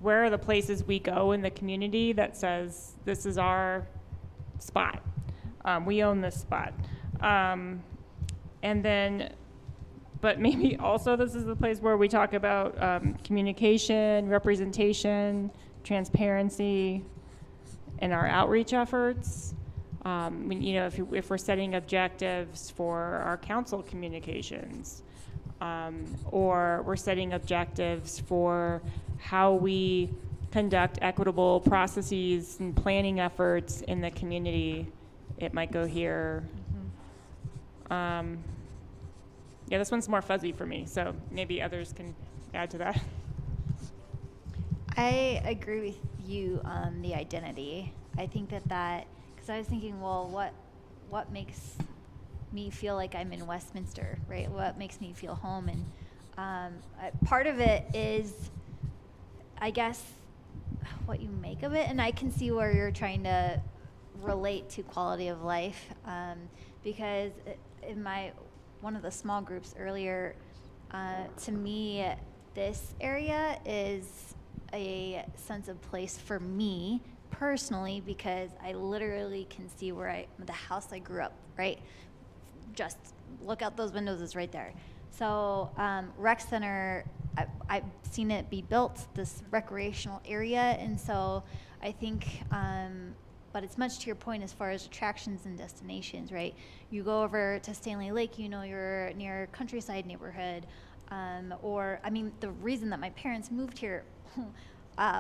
where are the places we go in the community that says this is our spot, we own this spot, and then but maybe also this is the place where we talk about communication, representation, transparency, and our outreach efforts. If we're setting objectives for our council communications, or we're setting objectives for how we conduct equitable processes and planning efforts in the community, it might go here. Yeah, this one's more fuzzy for me, so maybe others can add to that. I agree with you on the identity. I think that because I was thinking, well, what makes me feel like I'm in Westminster, right? What makes me feel home? And part of it is, I guess, what you make of it. And I can see where you're trying to relate to quality of life, because in one of the small groups earlier, to me, this area is a sense of place for me personally, because I literally can see the house I grew up, right? Just look out those windows, it's right there. So rec center, I've seen it be built, this recreational area, and so I think, but it's much to your point as far as attractions and destinations, right? You go over to Stanley Lake, you're near Countryside neighborhood, the reason that my parents moved here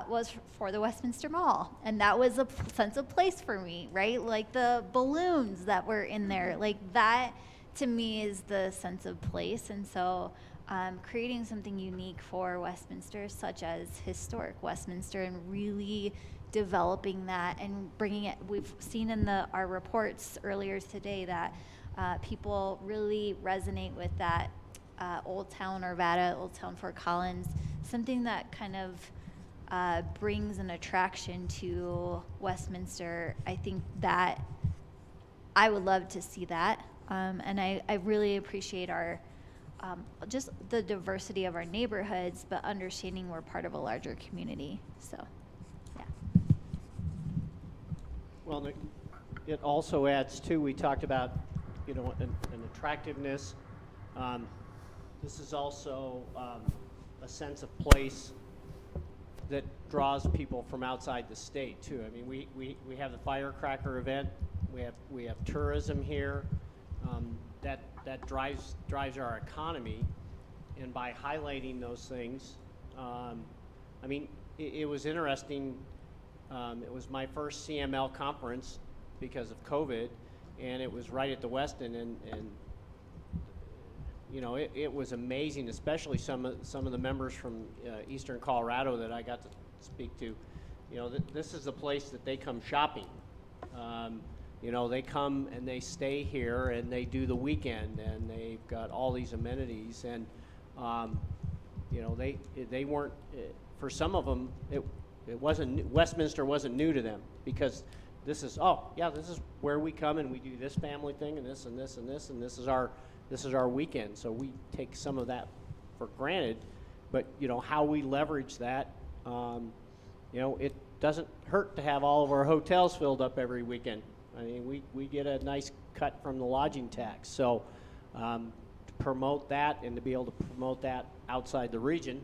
was for the Westminster Mall, and that was a sense of place for me, right? Like the balloons that were in there, like that to me is the sense of place. And so creating something unique for Westminster, such as historic Westminster, and really developing that and bringing it. We've seen in our reports earlier today that people really resonate with that Old Town Arvada, Old Town Fort Collins, something that kind of brings an attraction to Westminster. I think that I would love to see that, and I really appreciate our just the diversity of our neighborhoods, but understanding we're part of a larger community. So. Well, it also adds too, we talked about, an attractiveness. This is also a sense of place that draws people from outside the state too. I mean, we have the firecracker event. We have tourism here. That drives our economy, and by highlighting those things, it was interesting. It was my first CML conference because of COVID, and it was right at the Westin, and you know, it was amazing, especially some of the members from Eastern Colorado that I got to speak to. You know, this is the place that they come shopping. You know, they come and they stay here and they do the weekend, and they've got all these amenities, and you know, they weren't, for some of them, it wasn't, Westminster wasn't new to them, because this is, oh yeah, this is where we come and we do this family thing and this and this and this, and this is our weekend. So we take some of that for granted, but you know, how we leverage that, you know, it doesn't hurt to have all of our hotels filled up every weekend. I mean, we get a nice cut from the lodging tax. So to promote that and to be able to promote that outside the region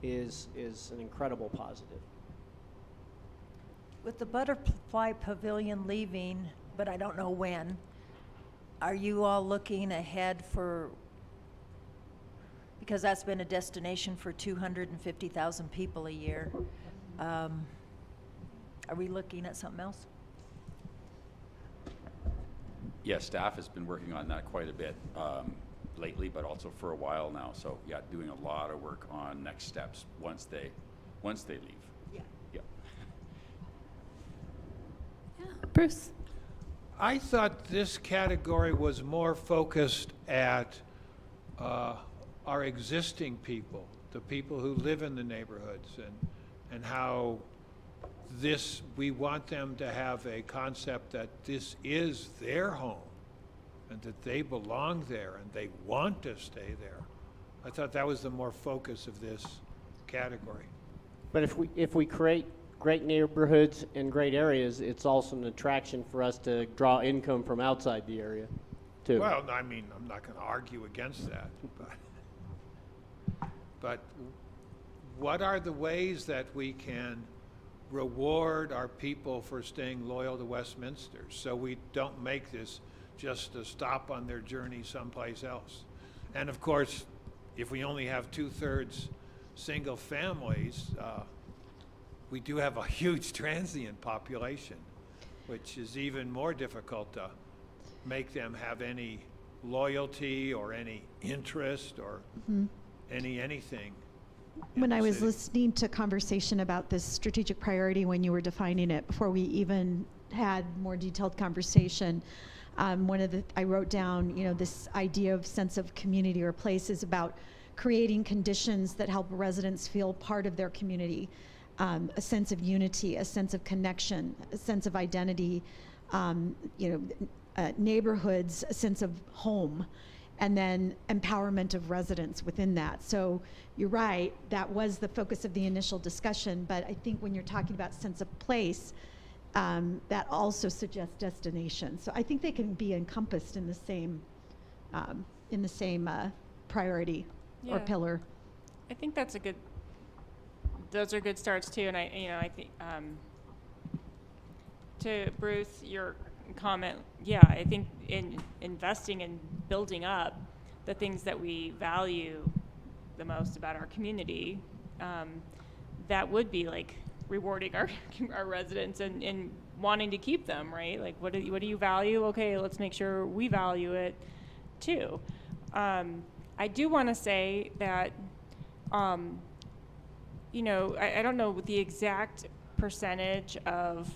is an incredible positive. With the Butterfly Pavilion leaving, but I don't know when, are you all looking ahead for, because that's been a destination for 250,000 people a year, are we looking at something else? Yes, staff has been working on that quite a bit lately, but also for a while now. So yeah, doing a lot of work on next steps once they leave. Yeah. Yeah. Yeah, Bruce. I thought this category was more focused at our existing people, the people who live in the neighborhoods, and how we want them to have a concept that this is their home and that they belong there and they want to stay there. I thought that was the more focus of this category. But if we create great neighborhoods and great areas, it's also an attraction for us to draw income from outside the area, too. Well, I mean, I'm not going to argue against that, but what are the ways that we can reward our people for staying loyal to Westminster, so we don't make this just a stop on their journey someplace else? And of course, if we only have 2/3 single families, we do have a huge transient population, which is even more difficult to make them have any loyalty or any interest or anything. When I was listening to conversation about this strategic priority when you were defining it, before we even had more detailed conversation, I wrote down, you know, this idea of sense of community or place is about creating conditions that help residents feel part of their community, a sense of unity, a sense of connection, a sense of identity, you know, neighborhoods, a sense of home, and then empowerment of residents within that. So you're right, that was the focus of the initial discussion, but I think when you're talking about sense of place, that also suggests destination. So I think they can be encompassed in the same priority or pillar. I think that's those are good starts too. And I think to Bruce, your comment, yeah, I think in investing in building up the things that we value the most about our community, that would be like rewarding our residents and wanting to keep them, right? Like, what do you value? Okay, let's make sure we value it too. I do want to say that, you know, I don't know the exact percentage of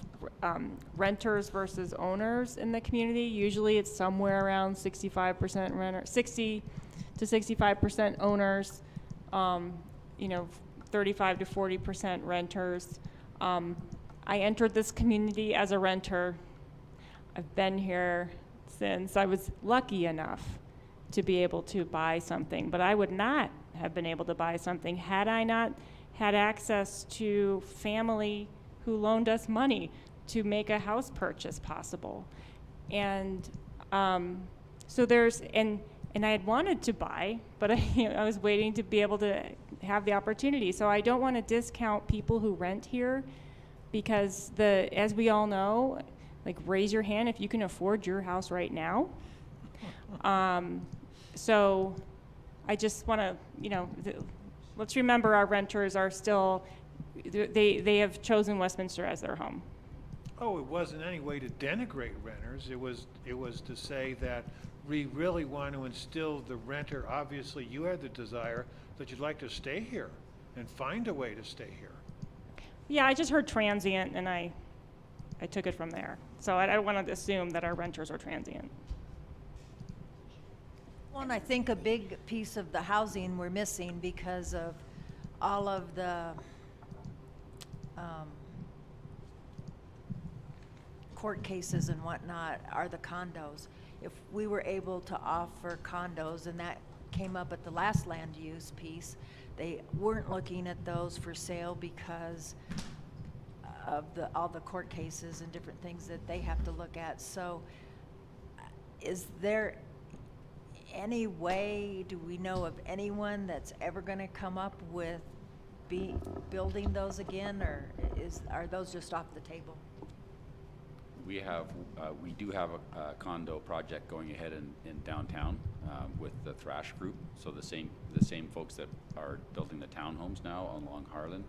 renters versus owners in the community. Usually it's somewhere around 65% renter, 60 to 65% owners, you know, 35 to 40% renters. I entered this community as a renter. I've been here since I was lucky enough to be able to buy something, but I would not have been able to buy something had I not had access to family who loaned us money to make a house purchase possible. And so and I had wanted to buy, but I was waiting to be able to have the opportunity. So I don't want to discount people who rent here, because as we all know, like, raise your hand if you can afford your house right now. So I just want to, you know, let's remember our renters are still, they have chosen Westminster as their home. Oh, it wasn't any way to denigrate renters. It was to say that we really want to instill the renter, obviously you had the desire that you'd like to stay here and find a way to stay here. Yeah, I just heard transient, and I took it from there. So I don't want to assume that our renters are transient. Well, and I think a big piece of the housing we're missing because of all of the court cases and whatnot are the condos. If we were able to offer condos, and that came up at the last land use piece, they weren't looking at those for sale because of all the court cases and different things that they have to look at. So is there any way, do we know of anyone that's ever going to come up with building those again, or are those just off the table? We do have a condo project going ahead in downtown with the Thrash Group. So the same folks that are building the townhomes now along Harlan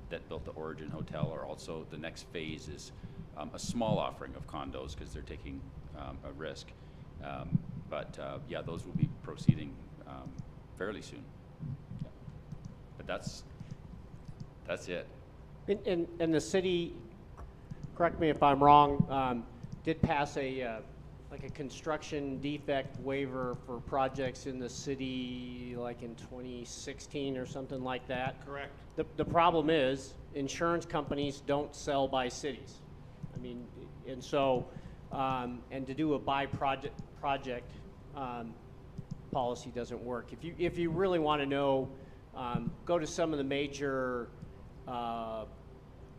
that built the Origin Hotel are also, the next phase is a small offering of condos because they're taking a risk. But yeah, those will be proceeding fairly soon. Yeah. But that's it. And the city, correct me if I'm wrong, did pass like a construction defect waiver for projects in the city like in 2016 or something like that. Correct. The problem is insurance companies don't sell by cities. I mean, and so, and to do a by project policy doesn't work. If you really want to know, go to some of the major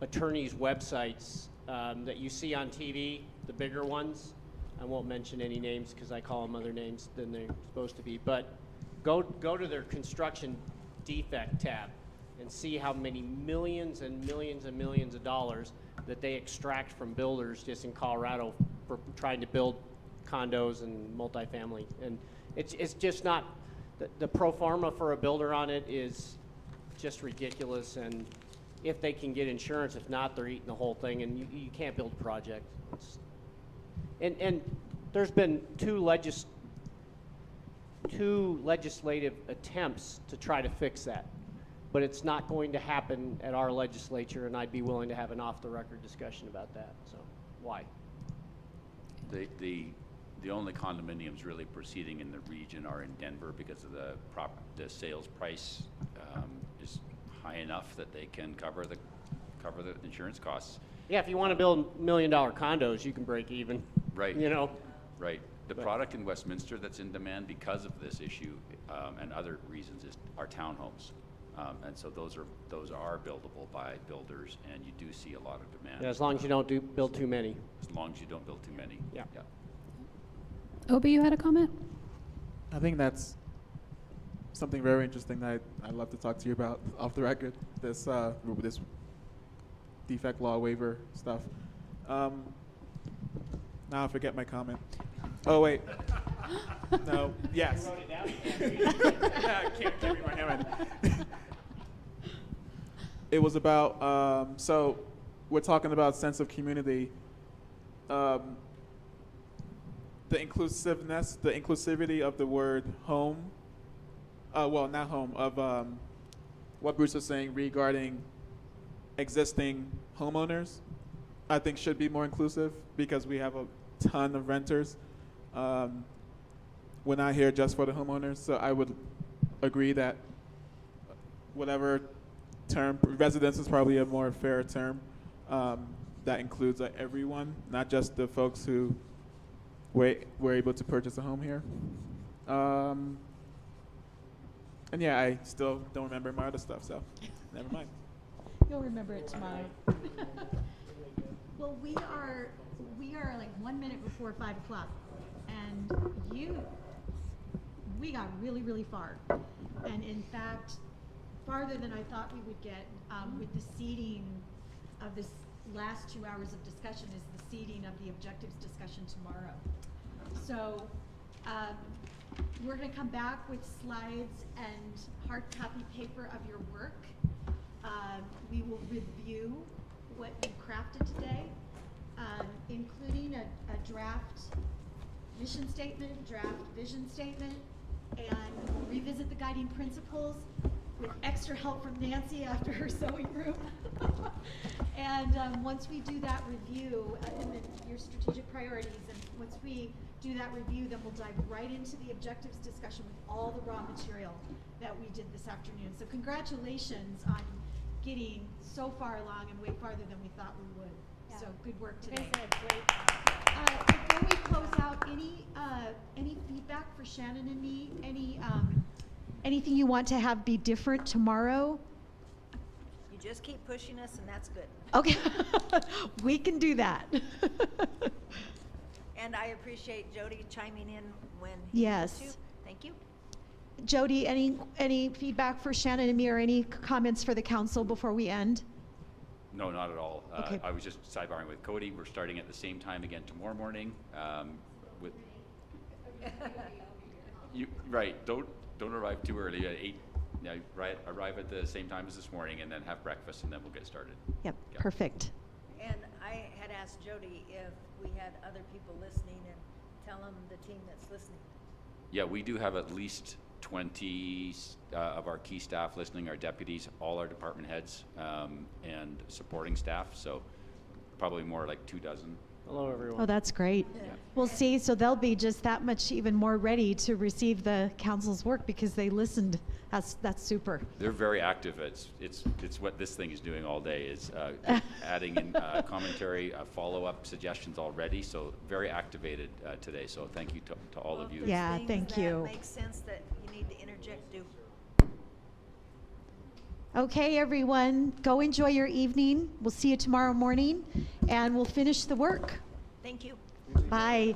attorneys' websites that you see on TV, the bigger ones. I won't mention any names because I call them other names than they're supposed to be. But go to their construction defect tab and see how many millions and millions and millions of dollars that they extract from builders just in Colorado for trying to build condos and multifamily. And it's just not, the pro forma for a builder on it is just ridiculous. And if they can get insurance, if not, they're eating the whole thing, and you can't build a project. And there's been two legislative attempts to try to fix that, but it's not going to happen at our legislature, and I'd be willing to have an off-the-record discussion about that. So, why? The only condominiums really proceeding in the region are in Denver because of the sales price is high enough that they can cover the insurance costs. Yeah, if you want to build $1 million condos, you can break even. Right. You know. Right. The product in Westminster that's in demand because of this issue and other reasons is our townhomes, and so those are buildable by builders, and you do see a lot of demand. Yeah, as long as you don't build too many. As long as you don't build too many. Yeah. Yeah. Obi, you had a comment? I think that's something very interesting that I'd love to talk to you about off the record, this defect law waiver stuff. Now I forget my comment. Oh, wait. No, yes. I can't read my handwriting. It was about, so we're talking about sense of community. The inclusiveness, the inclusivity of the word home, well, not home, of what Bruce was saying regarding existing homeowners, I think should be more inclusive because we have a ton of renters. We're not here just for the homeowners, so I would agree that whatever term, residence is probably a more fair term, that includes everyone, not just the folks who were able to purchase a home here. And yeah, I still don't remember my other stuff, so never mind. You'll remember it tomorrow. Well, we are like 1 minute before 5 o'clock, and we got really, really far. And in fact, farther than I thought we would get with the seeding of this last 2 hours of discussion is the seeding of the objectives discussion tomorrow. So we're going to come back with slides and hard copy paper of your work. We will review what you crafted today, including a draft mission statement, draft vision statement, and revisit the guiding principles with extra help from Nancy after her sewing room. And once we do that review, and then your strategic priorities, and once we do that review, then we'll dive right into the objectives discussion with all the raw material that we did this afternoon. So congratulations on getting so far along and way farther than we thought we would. Yeah. So good work You today. guys did a great job. Before we close out, any feedback for Shannon and me? Anything you want to have be different tomorrow? You just keep pushing us, and that's good. Okay, we can do that. And I appreciate Jody chiming in when he Yes. needs to. Thank you. Jody, any feedback for Shannon and me, or any comments for the council before we end? No, not at all. Okay. I was just sidebarring with Cody. We're starting at the same time again tomorrow morning. With you, right? Don't arrive too early. At 8, arrive at the same time as this morning, and then have breakfast, and then we'll get started. Yep, Yeah. perfect. And I had asked Jody if we had other people listening, and tell them the team that's listening. Yeah, we do have at least 20 of our key staff listening, our deputies, all our department heads, and supporting staff. So probably more like 24. Hello, everyone. Oh, that's great. We'll see, so they'll be just that much even more ready to receive the council's work because they listened. That's super. They're very active. It's what this thing is doing all day, is adding in commentary, follow-up suggestions already. So very activated today. So thank you to all of you. There's Yeah, things thank that you. makes sense that you need to interject, do. Okay, everyone, go enjoy your evening. We'll see you tomorrow morning, and we'll finish the work. Thank you. Bye.